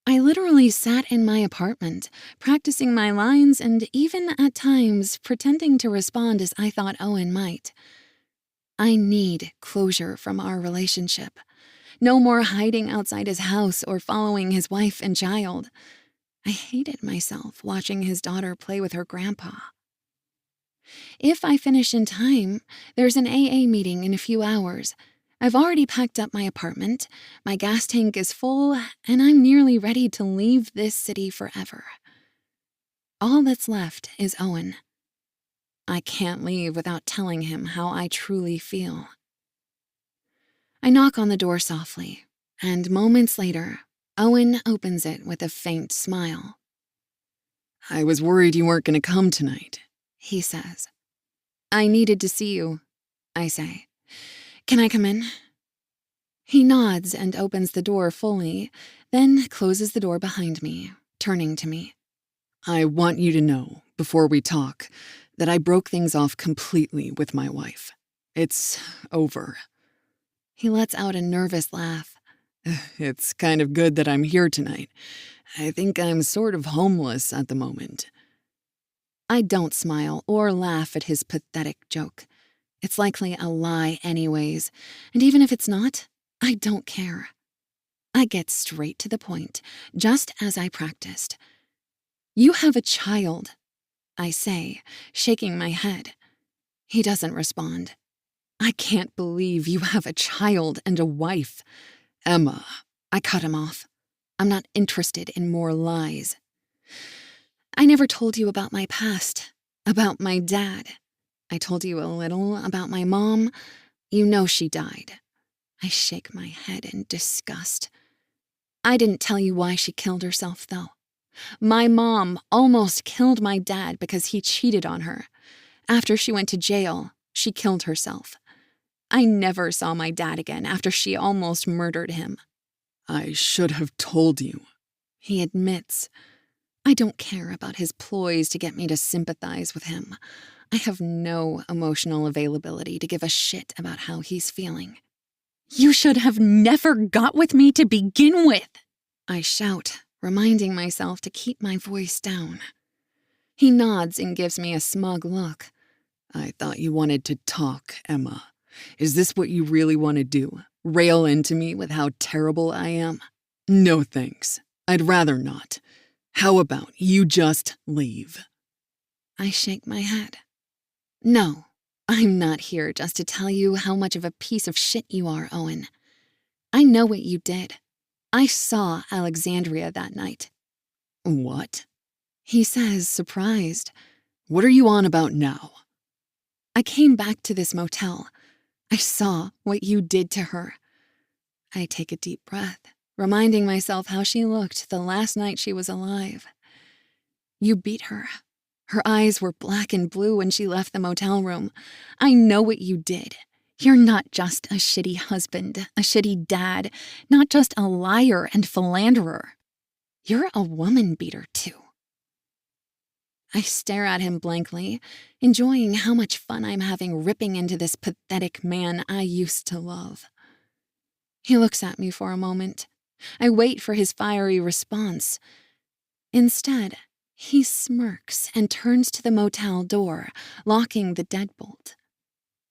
I literally sat in my apartment, practicing my lines and even at times pretending to respond as I thought Owen might. I need closure from our relationship. No more hiding outside his house or following his wife and child. I hated myself watching his daughter play with her grandpa. If I finish in time, there's an AA meeting in a few hours. I've already packed up my apartment, my gas tank is full, and I'm nearly ready to leave this city forever. All that's left is Owen. I can't leave without telling him how I truly feel. I knock on the door softly, and moments later, Owen opens it with a faint smile. I was worried you weren't going to come tonight, He says. I needed to see you, I say. Can I come in? He nods and opens the door fully, then closes the door behind me, turning to me. I want you to know, before we talk, that I broke things off completely with my wife. It's over. He lets out a nervous laugh. It's kind of good that I'm here tonight. I think I'm sort of homeless at the moment. I don't smile or laugh at his pathetic joke. It's likely a lie anyways, and even if it's not, I don't care. I get straight to the point, just as I practiced. You have a child, I say, shaking my head. He doesn't respond. I can't believe you have a child and a wife. Emma, I cut him off. I'm not interested in more lies. I never told you about my past, about my dad. I told you a little about my mom. You know she died. I shake my head in disgust. I didn't tell you why she killed herself, though. My mom almost killed my dad because he cheated on her. After she went to jail, she killed herself. I never saw my dad again after she almost murdered him. I should have told you. He admits. I don't care about his ploys to get me to sympathize with him. I have no emotional availability to give a shit about how he's feeling. You should have never got with me to begin with, I shout, reminding myself to keep my voice down. He nods and gives me a smug look. I thought you wanted to talk, Emma. Is this what you really want to do? Rail into me with how terrible I am? No thanks. I'd rather not. How about you just leave? I shake my head. No, I'm not here just to tell you how much of a piece of shit you are, Owen. I know what you did. I saw Alexandria that night. What? He says, surprised. What are you on about now? I came back to this motel. I saw what you did to her. I take a deep breath, reminding myself how she looked the last night she was alive. You beat her. Her eyes were black and blue when she left the motel room. I know what you did. You're not just a shitty husband, a shitty dad, not just a liar and philanderer. You're a woman beater, too. I stare at him blankly, enjoying how much fun I'm having ripping into this pathetic man I used to love. He looks at me for a moment. I wait for his fiery response. Instead, he smirks and turns to the motel door, locking the deadbolt.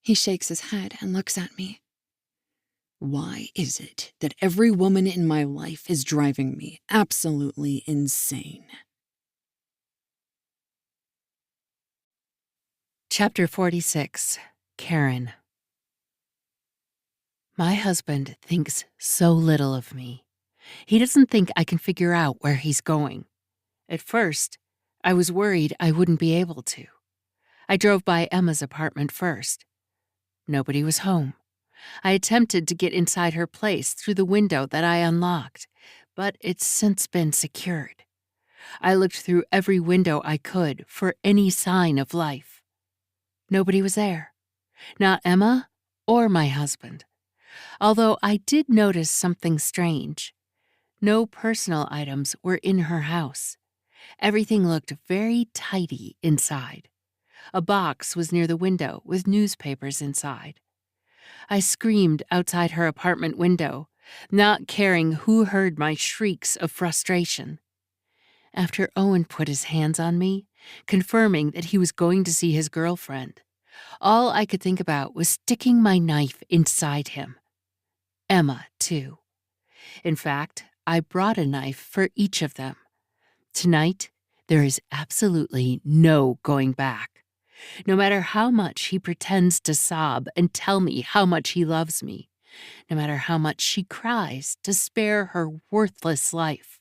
He shakes his head and looks at me. Why is it that every woman in my life is driving me absolutely insane? Chapter 46. Caine. My husband thinks so little of me. He doesn't think I can figure out where he's going. At first, I was worried I wouldn't be able to. I drove by Emma's apartment first. Nobody was home. I attempted to get inside her place through the window that I unlocked, but it's since been secured. I looked through every window I could for any sign of life. Nobody was there. Not Emma or my husband. Although I did notice something strange. No personal items were in her house. Everything looked very tidy inside. A box was near the window with newspapers inside. I screamed outside her apartment window, not caring who heard my shrieks of frustration. After Owen put his hands on me, confirming that he was going to see his girlfriend, all I could think about was sticking my knife inside him. Emma, too. In fact, I brought a knife for each of them. Tonight, there is absolutely no going back. No matter how much he pretends to sob and tell me how much he loves me, no matter how much she cries to spare her worthless life,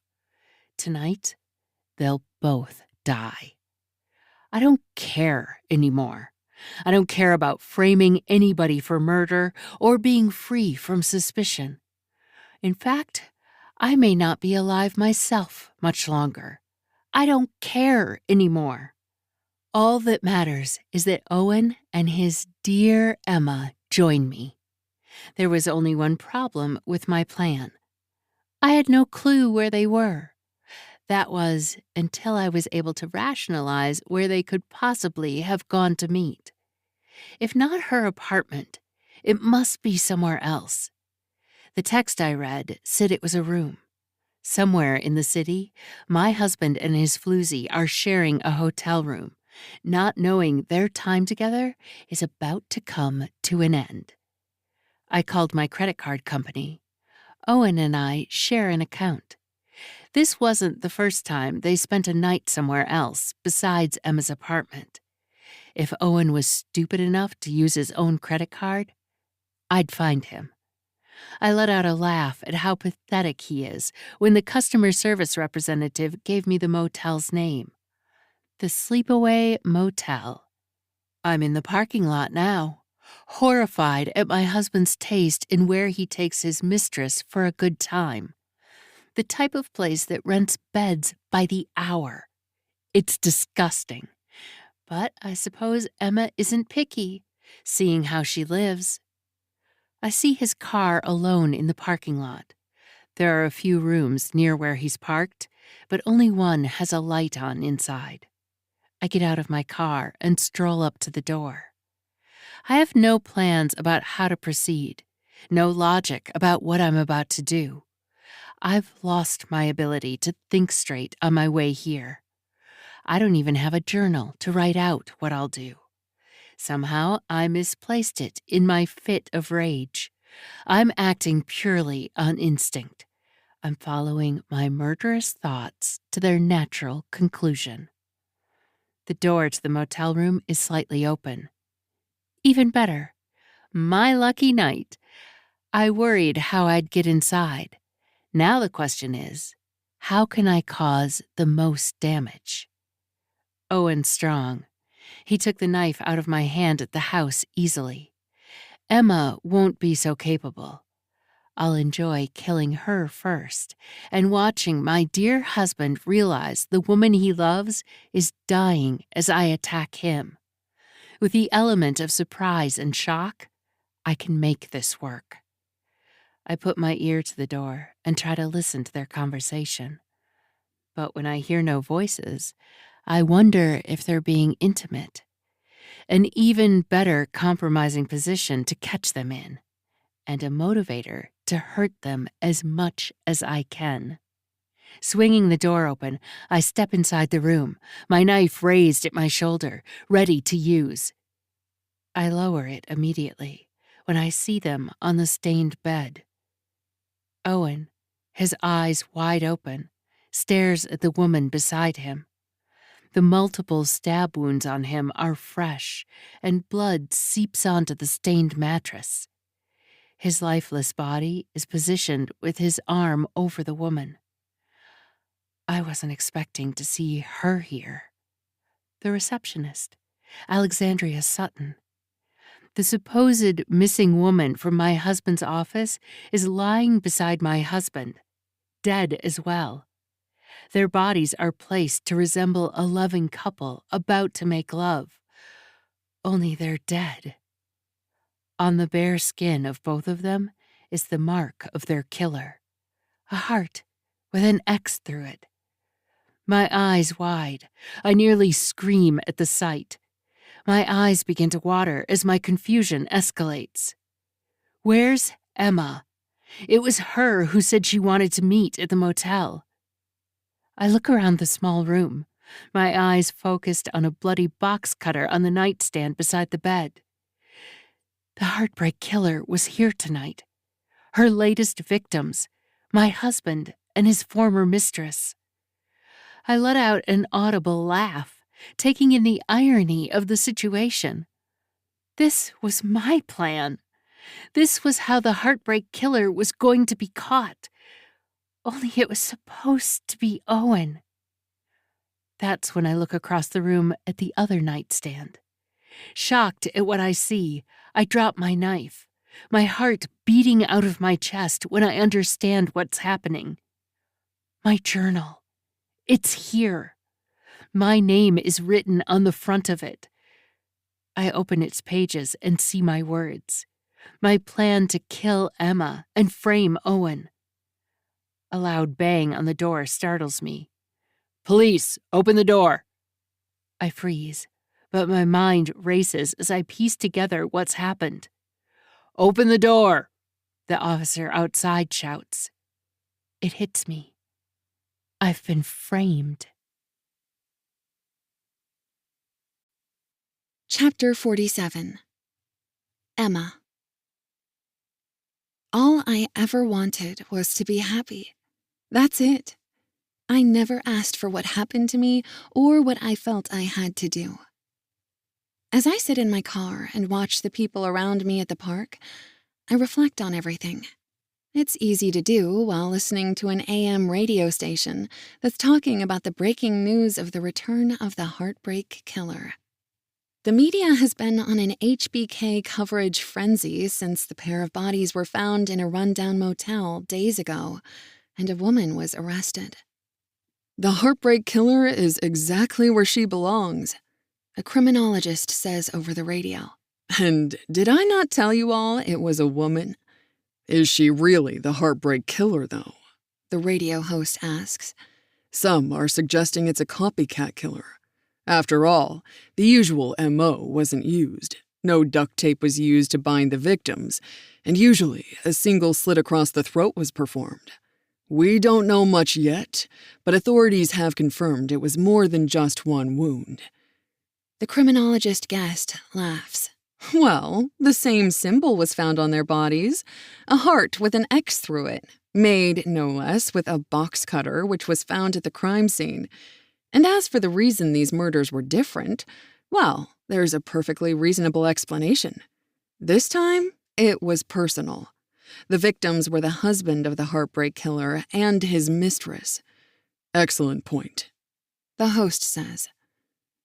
tonight they'll both die. I don't care anymore. I don't care about framing anybody for murder or being free from suspicion. In fact, I may not be alive myself much longer. I don't care anymore. All that matters is that Owen and his dear Emma join me. There was only one problem with my plan. I had no clue where they were. That was until I was able to rationalize where they could possibly have gone to meet. If not her apartment, it must be somewhere else. The text I read said it was a room. Somewhere in the city, my husband and his floozy are sharing a hotel room, not knowing their time together is about to come to an end. I called my credit card company. Owen and I share an account. This wasn't the first time they spent a night somewhere else besides Emma's apartment. If Owen was stupid enough to use his own credit card, I'd find him. I let out a laugh at how pathetic he is when the customer service representative gave me the motel's name. The Sleepaway Motel. I'm in the parking lot now, horrified at my husband's taste in where he takes his mistress for a good time. The type of place that rents beds by the hour. It's disgusting. But I suppose Emma isn't picky, seeing how she lives. I see his car alone in the parking lot. There are a few rooms near where he's parked, but only one has a light on inside. I get out of my car and stroll up to the door. I have no plans about how to proceed, no logic about what I'm about to do. I've lost my ability to think straight on my way here. I don't even have a journal to write out what I'll do. Somehow I misplaced it in my fit of rage. I'm acting purely on instinct. I'm following my murderous thoughts to their natural conclusion. The door to the motel room is slightly open. Even better. My lucky night. I worried how I'd get inside. Now the question is, how can I cause the most damage? Owen's strong. He took the knife out of my hand at the house easily. Emma won't be so capable. I'll enjoy killing her first and watching my dear husband realize the woman he loves is dying as I attack him. With the element of surprise and shock, I can make this work. I put my ear to the door and try to listen to their conversation. But when I hear no voices, I wonder if they're being intimate. An even better compromising position to catch them in, and a motivator to hurt them as much as I can. Swinging the door open, I step inside the room, my knife raised at my shoulder, ready to use. I lower it immediately when I see them on the stained bed. Owen, his eyes wide open, stares at the woman beside him. The multiple stab wounds on him are fresh, and blood seeps onto the stained mattress. His lifeless body is positioned with his arm over the woman. I wasn't expecting to see her here. The receptionist, Alexandria Sutton. The supposed missing woman from my husband's office is lying beside my husband, dead as well. Their bodies are placed to resemble a loving couple about to make love. Only they're dead. On the bare skin of both of them is the mark of their killer, a heart with an X through it. My eyes wide, I nearly scream at the sight. My eyes begin to water as my confusion escalates. Where's Emma? It was her who said she wanted to meet at the motel. I look around the small room, my eyes focused on a bloody box cutter on the nightstand beside the bed. The heartbreak killer was here tonight. Her latest victims, my husband and his former mistress. I let out an audible laugh, taking in the irony of the situation. This was my plan. This was how the heartbreak killer was going to be caught. Only it was supposed to be Owen. That's when I look across the room at the other nightstand. Shocked at what I see, I drop my knife, my heart beating out of my chest when I understand what's happening. My journal. It's here. My name is written on the front of it. I open its pages and see my words. My plan to kill Emma and frame Owen. A loud bang on the door startles me. "Police, open the door!" I freeze, but my mind races as I piece together what's happened. "Open the door!" the officer outside shouts. It hits me. I've been framed. Chapter 47. Emma. All I ever wanted was to be happy. That's it. I never asked for what happened to me or what I felt I had to do. As I sit in my car and watch the people around me at the park, I reflect on everything. It's easy to do while listening to an AM radio station that's talking about the breaking news of the return of the heartbreak killer. The media has been on an HBK coverage frenzy since the pair of bodies were found in a rundown motel days ago, and a woman was arrested. The heartbreak killer is exactly where she belongs, A criminologist says over the radio. and did I not tell you all it was a woman? Is she really the heartbreak killer, though? The radio host asks. Some are suggesting it's a copycat killer. After all, the usual MO wasn't used. No duct tape was used to bind the victims, and usually a single slit across the throat was performed. We don't know much yet, but authorities have confirmed it was more than just one wound. The criminologist guest laughs. Well, the same symbol was found on their bodies, a heart with an X through it, made, no less, with a box cutter which was found at the crime scene. And as for the reason these murders were different, well, there's a perfectly reasonable explanation. This time, it was personal. The victims were the husband of the heartbreak killer and his mistress. Excellent point, The host says.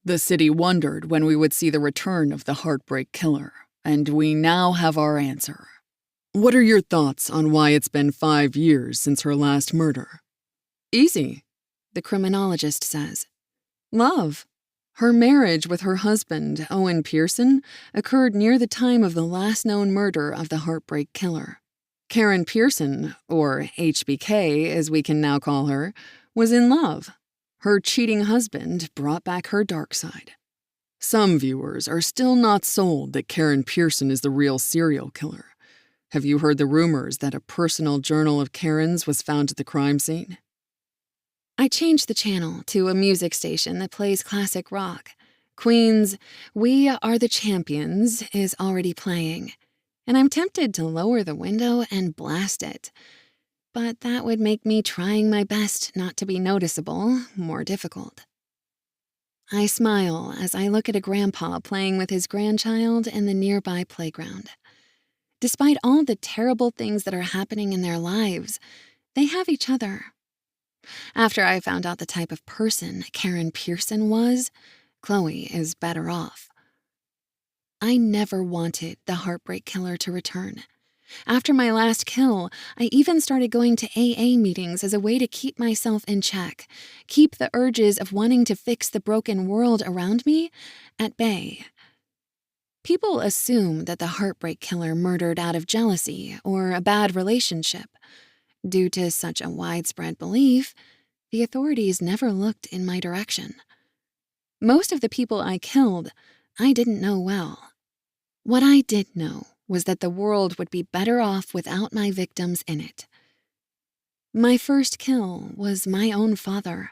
The city wondered when we would see the return of the heartbreak killer, and we now have our answer. What are your thoughts on why it's been 5 years since her last murder? Easy, The criminologist says. love. Her marriage with her husband, Owen Pearson, occurred near the time of the last known murder of the heartbreak killer. Karen Pearson, or HBK as we can now call her, was in love. Her cheating husband brought back her dark side. Some viewers are still not sold that Karen Pearson is the real serial killer. Have you heard the rumors that a personal journal of Karen's was found at the crime scene? I change the channel to a music station that plays classic rock. Queen's "We Are the Champions" is already playing, and I'm tempted to lower the window and blast it. But that would make me trying my best not to be noticeable more difficult. I smile as I look at a grandpa playing with his grandchild in the nearby playground. Despite all the terrible things that are happening in their lives, they have each other. After I found out the type of person Karen Pearson was, Chloe is better off. I never wanted the heartbreak killer to return. After my last kill, I even started going to AA meetings as a way to keep myself in check, keep the urges of wanting to fix the broken world around me at bay. People assume that the heartbreak killer murdered out of jealousy or a bad relationship. Due to such a widespread belief, the authorities never looked in my direction. Most of the people I killed, I didn't know well. What I did know was that the world would be better off without my victims in it. My first kill was my own father.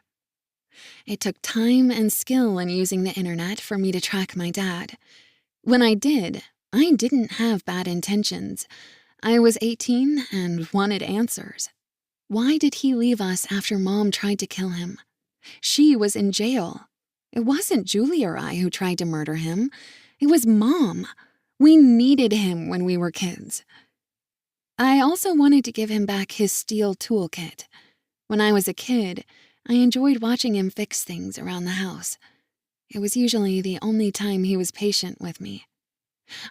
It took time and skill in using the internet for me to track my dad. When I didn't have bad intentions. I was 18 and wanted answers. Why did he leave us after Mom tried to kill him? She was in jail. It wasn't Julie or I who tried to murder him. It was Mom. We needed him when we were kids. I also wanted to give him back his steel toolkit. When I was a kid, I enjoyed watching him fix things around the house. It was usually the only time he was patient with me.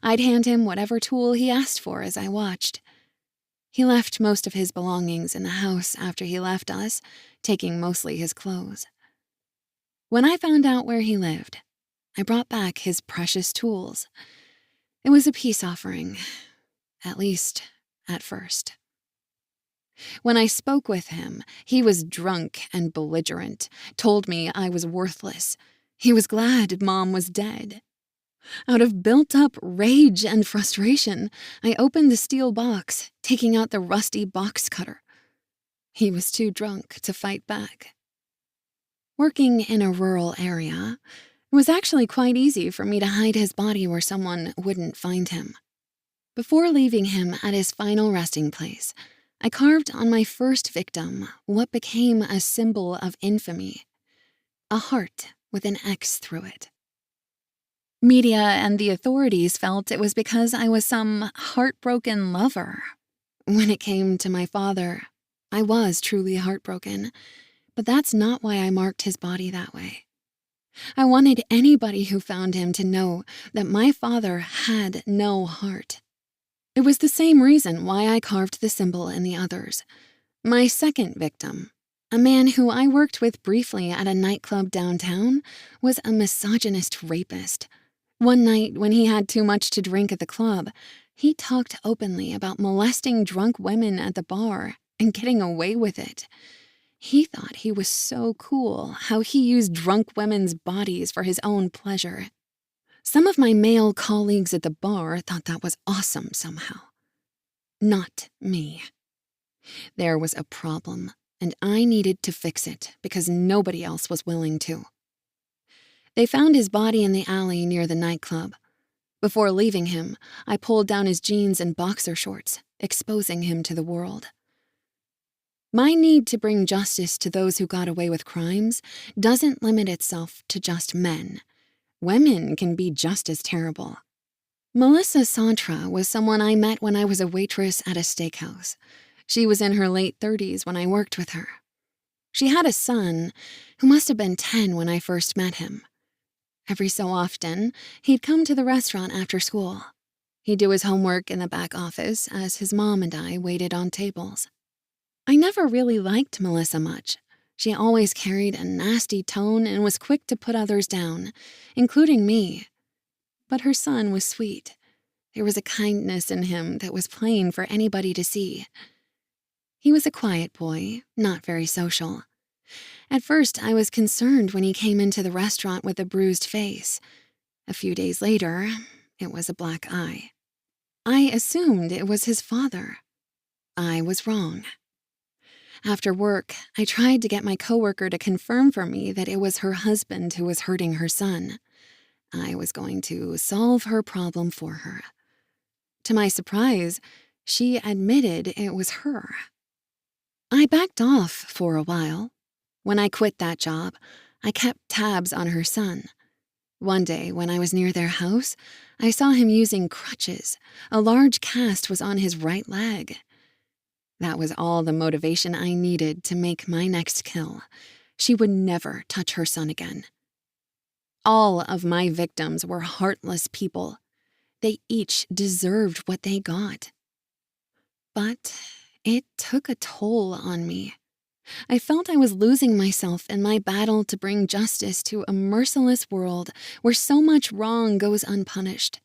I'd hand him whatever tool he asked for as I watched. He left most of his belongings in the house after he left us, taking mostly his clothes. When I found out where he lived, I brought back his precious tools. It was a peace offering, at least at first. When I spoke with him, he was drunk and belligerent, told me I was worthless. He was glad Mom was dead. Out of built-up rage and frustration, I opened the steel box, taking out the rusty box cutter. He was too drunk to fight back. Working in a rural area, it was actually quite easy for me to hide his body where someone wouldn't find him. Before leaving him at his final resting place, I carved on my first victim what became a symbol of infamy: a heart with an X through it. Media and the authorities felt it was because I was some heartbroken lover. When it came to my father, I was truly heartbroken, but that's not why I marked his body that way. I wanted anybody who found him to know that my father had no heart. It was the same reason why I carved the symbol in the others. My second victim, a man who I worked with briefly at a nightclub downtown, was a misogynist rapist. One night, when he had too much to drink at the club, he talked openly about molesting drunk women at the bar and getting away with it. He thought he was so cool how he used drunk women's bodies for his own pleasure. Some of my male colleagues at the bar thought that was awesome somehow. Not me. There was a problem, and I needed to fix it because nobody else was willing to. They found his body in the alley near the nightclub. Before leaving him, I pulled down his jeans and boxer shorts, exposing him to the world. My need to bring justice to those who got away with crimes doesn't limit itself to just men. Women can be just as terrible. Melissa Santra was someone I met when I was a waitress at a steakhouse. She was in her late 30s when I worked with her. She had a son who must have been 10 when I first met him. Every so often, he'd come to the restaurant after school. He'd do his homework in the back office as his mom and I waited on tables. I never really liked Melissa much. She always carried a nasty tone and was quick to put others down, including me. But her son was sweet. There was a kindness in him that was plain for anybody to see. He was a quiet boy, not very social. At first, I was concerned when he came into the restaurant with a bruised face. A few days later, it was a black eye. I assumed it was his father. I was wrong. After work, I tried to get my coworker to confirm for me that it was her husband who was hurting her son. I was going to solve her problem for her. To my surprise, she admitted it was her. I backed off for a while. When I quit that job, I kept tabs on her son. One day, when I was near their house, I saw him using crutches. A large cast was on his right leg. That was all the motivation I needed to make my next kill. She would never touch her son again. All of my victims were heartless people. They each deserved what they got. But it took a toll on me. I felt I was losing myself in my battle to bring justice to a merciless world where so much wrong goes unpunished.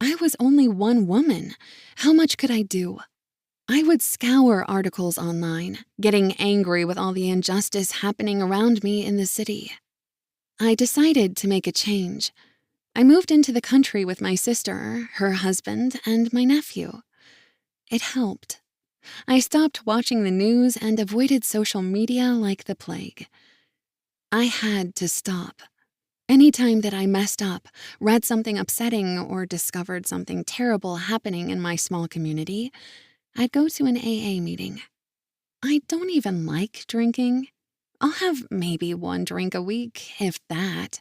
I was only one woman. How much could I do? I would scour articles online, getting angry with all the injustice happening around me in the city. I decided to make a change. I moved into the country with my sister, her husband, and my nephew. It helped. I stopped watching the news and avoided social media like the plague. I had to stop. Any time that I messed up, read something upsetting, or discovered something terrible happening in my small community, I'd go to an AA meeting. I don't even like drinking. I'll have maybe one drink a week, if that.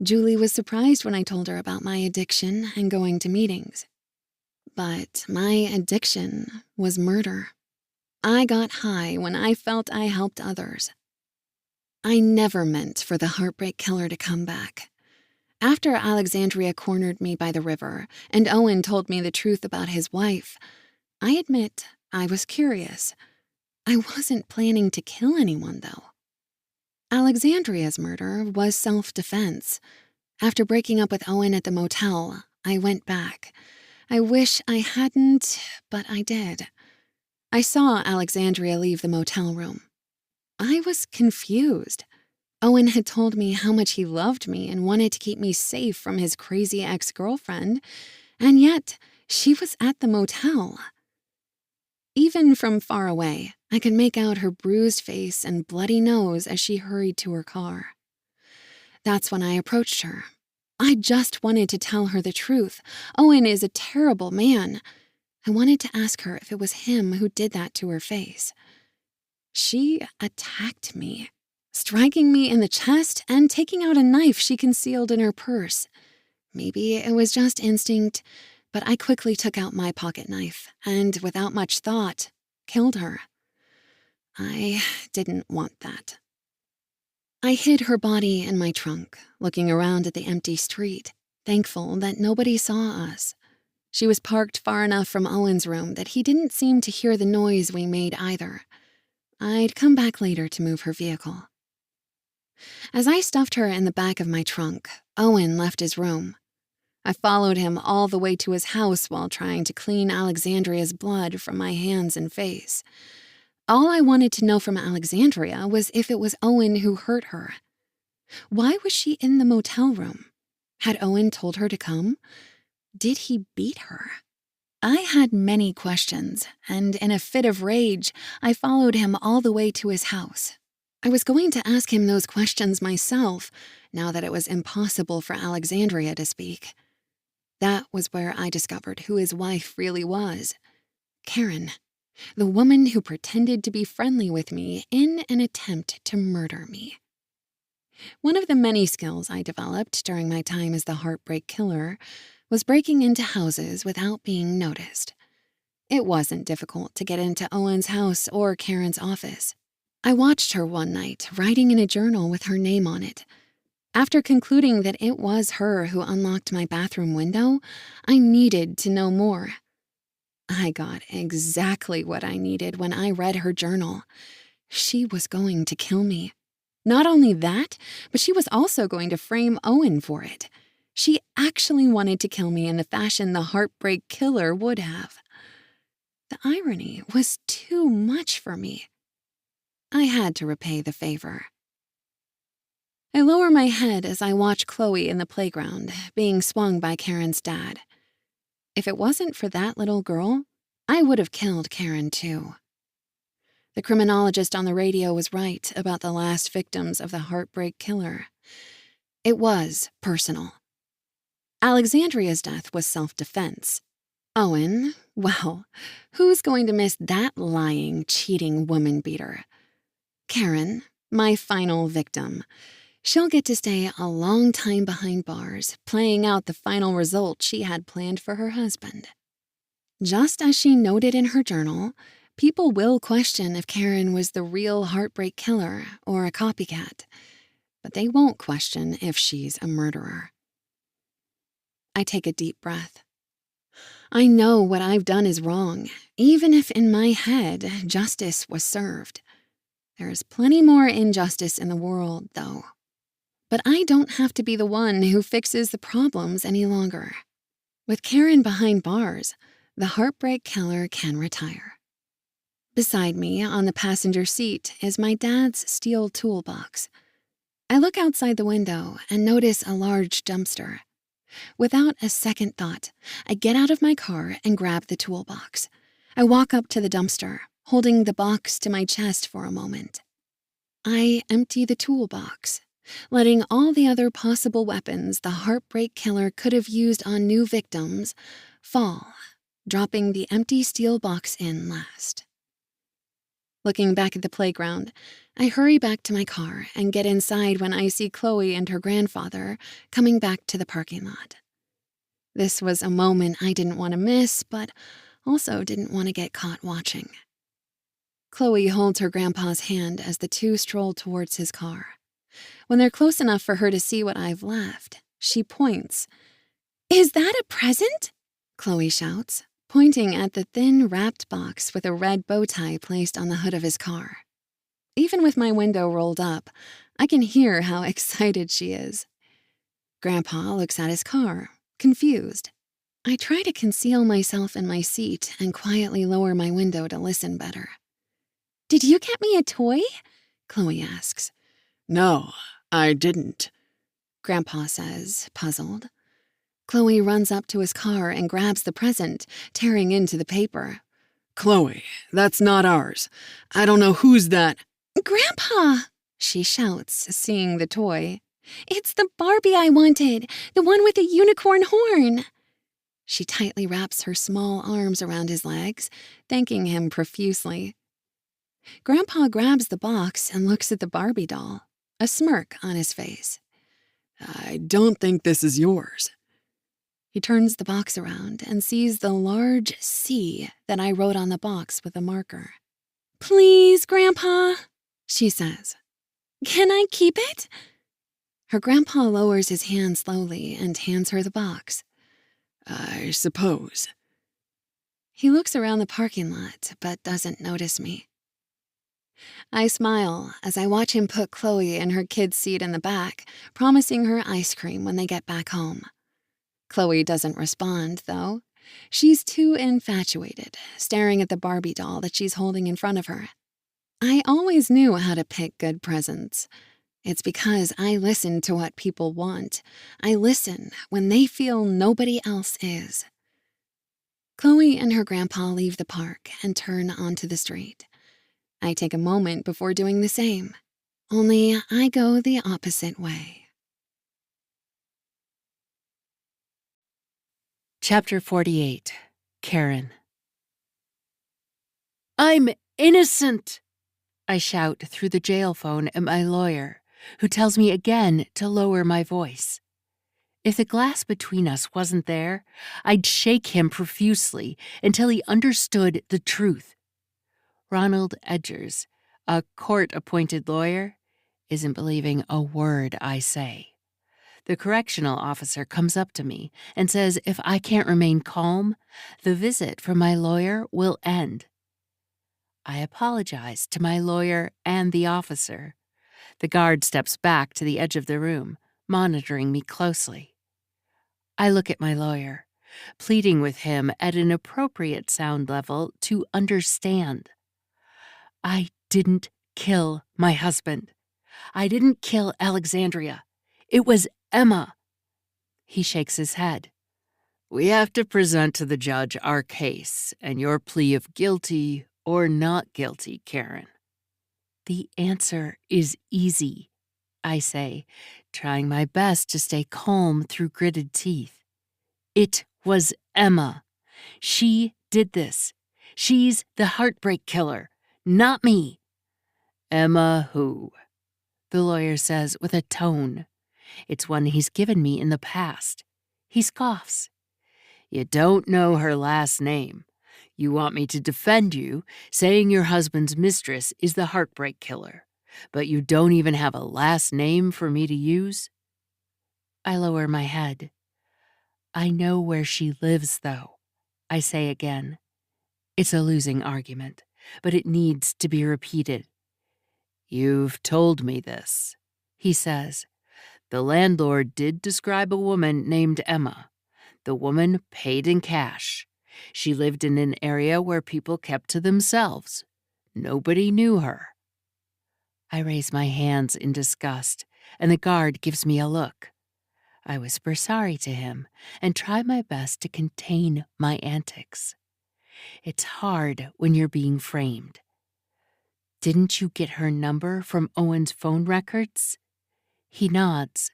Julie was surprised when I told her about my addiction and going to meetings. But my addiction was murder. I got high when I felt I helped others. I never meant for the heartbreak killer to come back. After Alexandria cornered me by the river and Owen told me the truth about his wife, I admit I was curious. I wasn't planning to kill anyone, though. Alexandria's murder was self-defense. After breaking up with Owen at the motel, I went back. I wish I hadn't, but I did. I saw Alexandria leave the motel room. I was confused. Owen had told me how much he loved me and wanted to keep me safe from his crazy ex-girlfriend, and yet she was at the motel. Even from far away, I could make out her bruised face and bloody nose as she hurried to her car. That's when I approached her. I just wanted to tell her the truth. Owen is a terrible man. I wanted to ask her if it was him who did that to her face. She attacked me, striking me in the chest and taking out a knife she concealed in her purse. Maybe it was just instinct, but I quickly took out my pocket knife and, without much thought, killed her. I didn't want that. I hid her body in my trunk, looking around at the empty street, thankful that nobody saw us. She was parked far enough from Owen's room that he didn't seem to hear the noise we made either. I'd come back later to move her vehicle. As I stuffed her in the back of my trunk, Owen left his room. I followed him all the way to his house while trying to clean Alexandria's blood from my hands and face. All I wanted to know from Alexandria was if it was Owen who hurt her. Why was she in the motel room? Had Owen told her to come? Did he beat her? I had many questions, and in a fit of rage, I followed him all the way to his house. I was going to ask him those questions myself, now that it was impossible for Alexandria to speak. That was where I discovered who his wife really was. Caine, the woman who pretended to be friendly with me in an attempt to murder me. One of the many skills I developed during my time as the heartbreak killer was breaking into houses without being noticed. It wasn't difficult to get into Owen's house or Caine's office. I watched her one night, writing in a journal with her name on it. After concluding that it was her who unlocked my bathroom window, I needed to know more. I got exactly what I needed when I read her journal. She was going to kill me. Not only that, but she was also going to frame Owen for it. She actually wanted to kill me in the fashion the heartbreak killer would have. The irony was too much for me. I had to repay the favor. I lower my head as I watch Chloe in the playground, being swung by Caine's dad. If it wasn't for that little girl, I would have killed Caine too. The criminologist on the radio was right about the last victims of the heartbreak killer. It was personal. Alexandria's death was self-defense. Owen, well, who's going to miss that lying, cheating woman-beater? Caine, my final victim. She'll get to stay a long time behind bars, playing out the final result she had planned for her husband. Just as she noted in her journal, people will question if Caine was the real heartbreak killer or a copycat, but they won't question if she's a murderer. I take a deep breath. I know what I've done is wrong, even if in my head justice was served. There's plenty more injustice in the world, though. But I don't have to be the one who fixes the problems any longer. With Caine behind bars, the heartbreak killer can retire. Beside me, on the passenger seat, is my dad's steel toolbox. I look outside the window and notice a large dumpster. Without a second thought, I get out of my car and grab the toolbox. I walk up to the dumpster, holding the box to my chest for a moment. I empty the toolbox, letting all the other possible weapons the heartbreak killer could have used on new victims fall, dropping the empty steel box in last. Looking back at the playground, I hurry back to my car and get inside when I see Chloe and her grandfather coming back to the parking lot. This was a moment I didn't want to miss, but also didn't want to get caught watching. Chloe holds her grandpa's hand as the two stroll towards his car. When they're close enough for her to see what I've left, she points. "Is that a present?" Chloe shouts, pointing at the thin, wrapped box with a red bow tie placed on the hood of his car. Even with my window rolled up, I can hear how excited she is. Grandpa looks at his car, confused. I try to conceal myself in my seat and quietly lower my window to listen better. "Did you get me a toy?" Chloe asks. No, I didn't. Grandpa says, puzzled. Chloe runs up to his car and grabs the present, tearing into the paper. Chloe, that's not ours. I don't know whose that. "Grandpa!" she shouts, seeing the toy. "It's the Barbie I wanted, the one with the unicorn horn." She tightly wraps her small arms around his legs, thanking him profusely. Grandpa grabs the box and looks at the Barbie doll, a smirk on his face. I don't think this is yours. He turns the box around and sees the large C that I wrote on the box with a marker. "Please, Grandpa," she says. "Can I keep it?" Her grandpa lowers his hand slowly and hands her the box. I suppose. He looks around the parking lot but doesn't notice me. I smile as I watch him put Chloe in her kid's seat in the back, promising her ice cream when they get back home. Chloe doesn't respond, though. She's too infatuated, staring at the Barbie doll that she's holding in front of her. I always knew how to pick good presents. It's because I listen to what people want. I listen when they feel nobody else is. Chloe and her grandpa leave the park and turn onto the street. I take a moment before doing the same, only I go the opposite way. Chapter 48. Caine. "I'm innocent!" I shout through the jail phone at my lawyer, who tells me again to lower my voice. If the glass between us wasn't there, I'd shake him profusely until he understood the truth. Ronald Edgers, a court-appointed lawyer, isn't believing a word I say. The correctional officer comes up to me and says if I can't remain calm, the visit from my lawyer will end. I apologize to my lawyer and the officer. The guard steps back to the edge of the room, monitoring me closely. I look at my lawyer, pleading with him at an appropriate sound level to understand. I didn't kill my husband. I didn't kill Alexandria. It was Emma. He shakes his head. We have to present to the judge our case and your plea of guilty or not guilty, Caine. The answer is easy, I say, trying my best to stay calm through gritted teeth. It was Emma. She did this. She's the heartbreak killer, not me. Emma who? The lawyer says with a tone. It's one he's given me in the past. He scoffs. You don't know her last name. You want me to defend you, saying your husband's mistress is the heartbreak killer, but you don't even have a last name for me to use? I lower my head. I know where she lives, though, I say again. It's a losing argument, but it needs to be repeated. You've told me this, he says. The landlord did describe a woman named Emma. The woman paid in cash. She lived in an area where people kept to themselves. Nobody knew her. I raise my hands in disgust, and the guard gives me a look. I whisper sorry to him and try my best to contain my antics. It's hard when you're being framed. Didn't you get her number from Owen's phone records? He nods.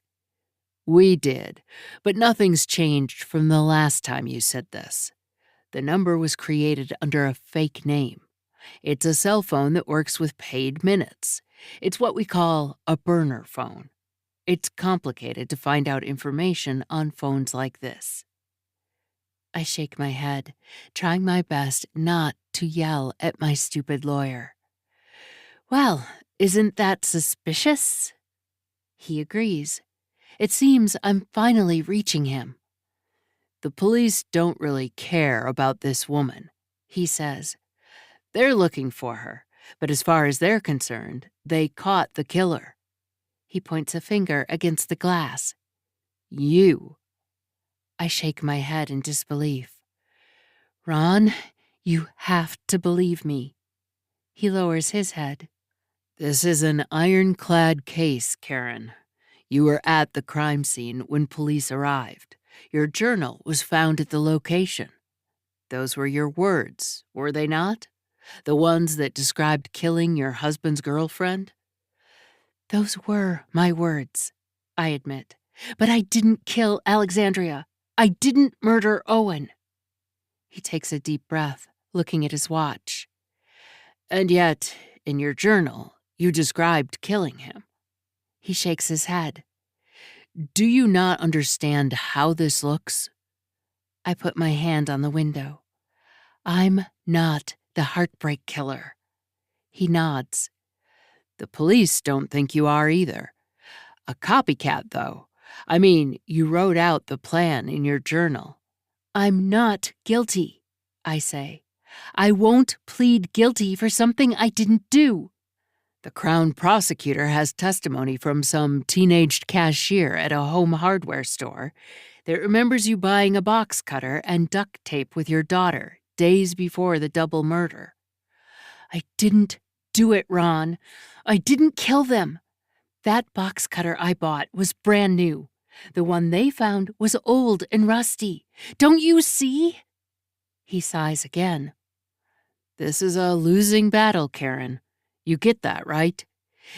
We did, but nothing's changed from the last time you said this. The number was created under a fake name. It's a cell phone that works with paid minutes. It's what we call a burner phone. It's complicated to find out information on phones like this. I shake my head, trying my best not to yell at my stupid lawyer. Well, isn't that suspicious? He agrees. It seems I'm finally reaching him. The police don't really care about this woman, he says. They're looking for her, but as far as they're concerned, they caught the killer. He points a finger against the glass. You. I shake my head in disbelief. Ron, you have to believe me. He lowers his head. This is an ironclad case, Karen. You were at the crime scene when police arrived. Your journal was found at the location. Those were your words, were they not? The ones that described killing your husband's girlfriend? Those were my words, I admit. But I didn't kill Alexandria. I didn't murder Owen. He takes a deep breath, looking at his watch. And yet, in your journal, you described killing him. He shakes his head. Do you not understand how this looks? I put my hand on the window. I'm not the heartbreak killer. He nods. The police don't think you are either. A copycat, though. I mean, you wrote out the plan in your journal. I'm not guilty, I say. I won't plead guilty for something I didn't do. The Crown prosecutor has testimony from some teenaged cashier at a home hardware store that remembers you buying a box cutter and duct tape with your daughter days before the double murder. I didn't do it, Ron. I didn't kill them. That box cutter I bought was brand new. The one they found was old and rusty. Don't you see? He sighs again. This is a losing battle, Karen. You get that, right?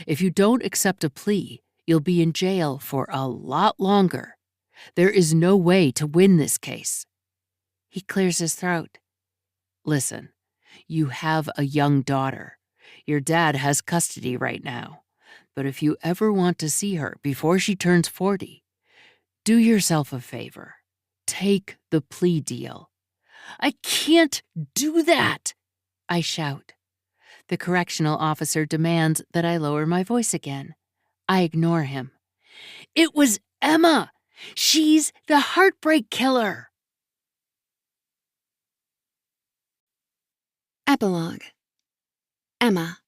If you don't accept a plea, you'll be in jail for a lot longer. There is no way to win this case. He clears his throat. Listen, you have a young daughter. Your dad has custody right now. But if you ever want to see her before she turns 40, do yourself a favor. Take the plea deal. I can't do that, I shout. The correctional officer demands that I lower my voice again. I ignore him. It was Emma. She's the heartbreak killer. Epilogue. Emma.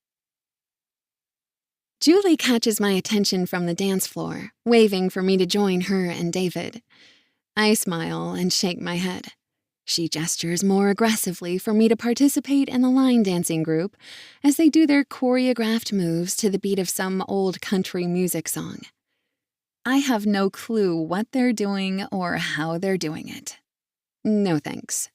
Julie catches my attention from the dance floor, waving for me to join her and David. I smile and shake my head. She gestures more aggressively for me to participate in the line dancing group as they do their choreographed moves to the beat of some old country music song. I have no clue what they're doing or how they're doing it. No thanks.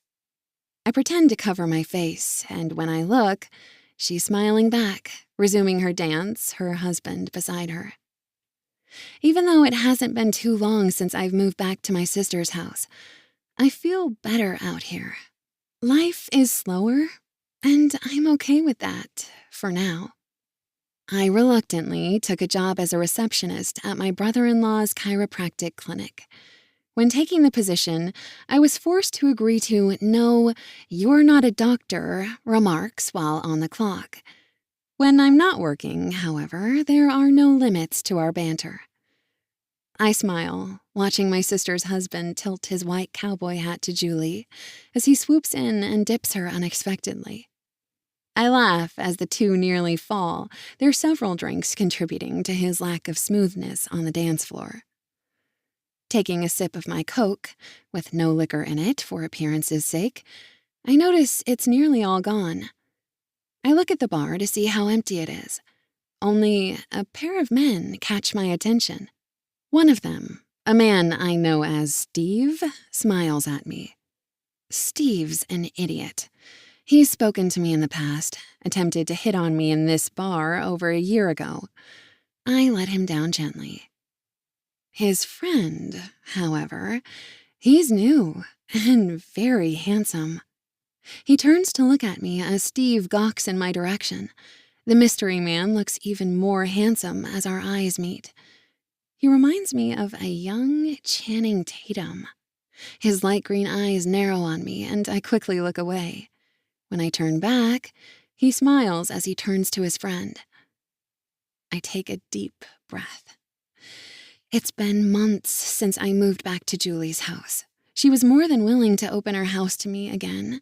I pretend to cover my face, and when I look, she's smiling back, resuming her dance, her husband beside her. Even though it hasn't been too long since I've moved back to my sister's house, I feel better out here. Life is slower, and I'm okay with that, for now. I reluctantly took a job as a receptionist at my brother-in-law's chiropractic clinic. When taking the position, I was forced to agree to "no, you're not a doctor" remarks while on the clock. When I'm not working, however, there are no limits to our banter. I smile, watching my sister's husband tilt his white cowboy hat to Julie as he swoops in and dips her unexpectedly. I laugh as the two nearly fall, their several drinks contributing to his lack of smoothness on the dance floor. Taking a sip of my Coke, with no liquor in it for appearance's sake, I notice it's nearly all gone. I look at the bar to see how empty it is. Only a pair of men catch my attention. One of them, a man I know as Steve, smiles at me. Steve's an idiot. He's spoken to me in the past, attempted to hit on me in this bar over a year ago. I let him down gently. His friend, however, he's new and very handsome. He turns to look at me as Steve gawks in my direction. The mystery man looks even more handsome as our eyes meet. He reminds me of a young Channing Tatum. His light green eyes narrow on me, and I quickly look away. When I turn back, he smiles as he turns to his friend. I take a deep breath. It's been months since I moved back to Julie's house. She was more than willing to open her house to me again.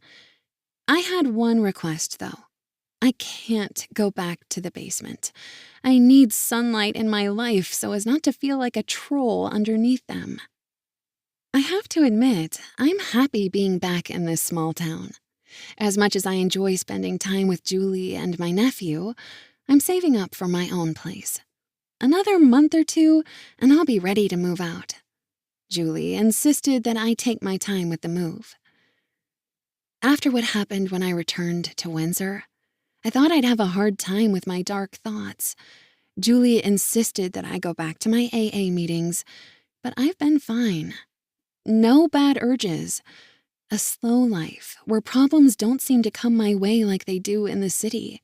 I had one request, though. I can't go back to the basement. I need sunlight in my life so as not to feel like a troll underneath them. I have to admit, I'm happy being back in this small town. As much as I enjoy spending time with Julie and my nephew, I'm saving up for my own place. Another month or two, and I'll be ready to move out. Julie insisted that I take my time with the move. After what happened when I returned to Windsor, I thought I'd have a hard time with my dark thoughts. Julie insisted that I go back to my AA meetings, but I've been fine. No bad urges. A slow life where problems don't seem to come my way like they do in the city.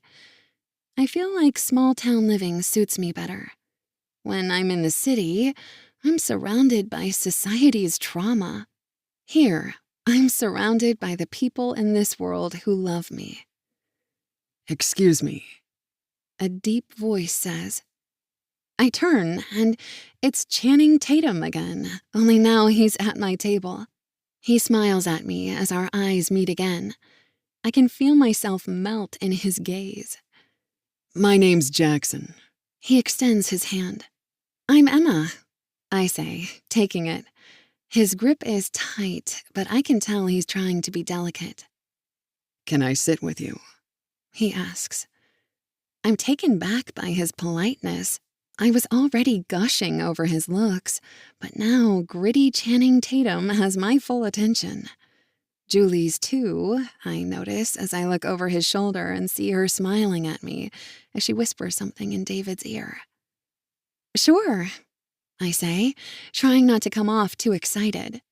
I feel like small-town living suits me better. When I'm in the city, I'm surrounded by society's trauma. Here, I'm surrounded by the people in this world who love me. Excuse me. A deep voice says. I turn, and it's Channing Tatum again, only now he's at my table. He smiles at me as our eyes meet again. I can feel myself melt in his gaze. My name's Jackson. He extends his hand. I'm Emma, I say, taking it. His grip is tight, but I can tell he's trying to be delicate. Can I sit with you? He asks. I'm taken back by his politeness. I was already gushing over his looks, but now gritty Channing Tatum has my full attention. Julie's too, I notice as I look over his shoulder and see her smiling at me as she whispers something in David's ear. Sure, I say, trying not to come off too excited.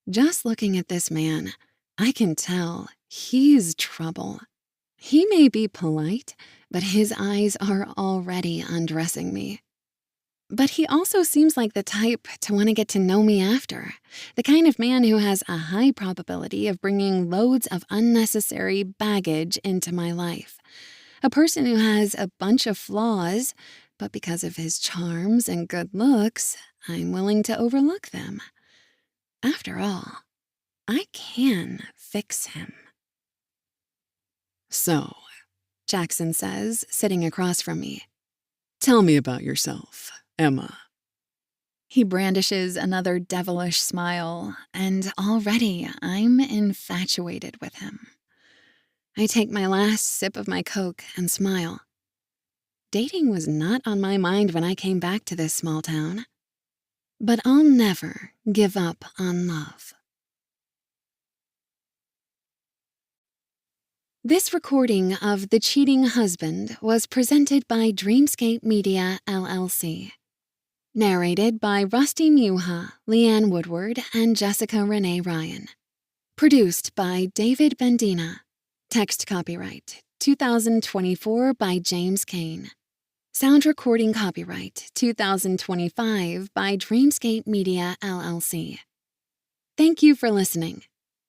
Just looking at this man, I can tell he's trouble. He may be polite, but his eyes are already undressing me. But he also seems like the type to want to get to know me after, the kind of man who has a high probability of bringing loads of unnecessary baggage into my life. A person who has a bunch of flaws, but because of his charms and good looks, I'm willing to overlook them. After all, I can fix him. So, Jackson says, sitting across from me. tell me about yourself, Emma. He brandishes another devilish smile, and already I'm infatuated with him. I take my last sip of my Coke and smile. Dating was not on my mind when I came back to this small town. But I'll never give up on love. This recording of The Cheating Husband was presented by Dreamscape Media, LLC. Narrated by Rusty Muha, Leanne Woodward, and Jessica Renee Ryan. Produced by David Bendina. Text copyright 2024 by James Caine. Sound recording copyright 2025 by Dreamscape Media, LLC. Thank you for listening.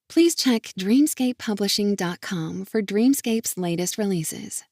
Please check dreamscapepublishing.com for Dreamscape's latest releases.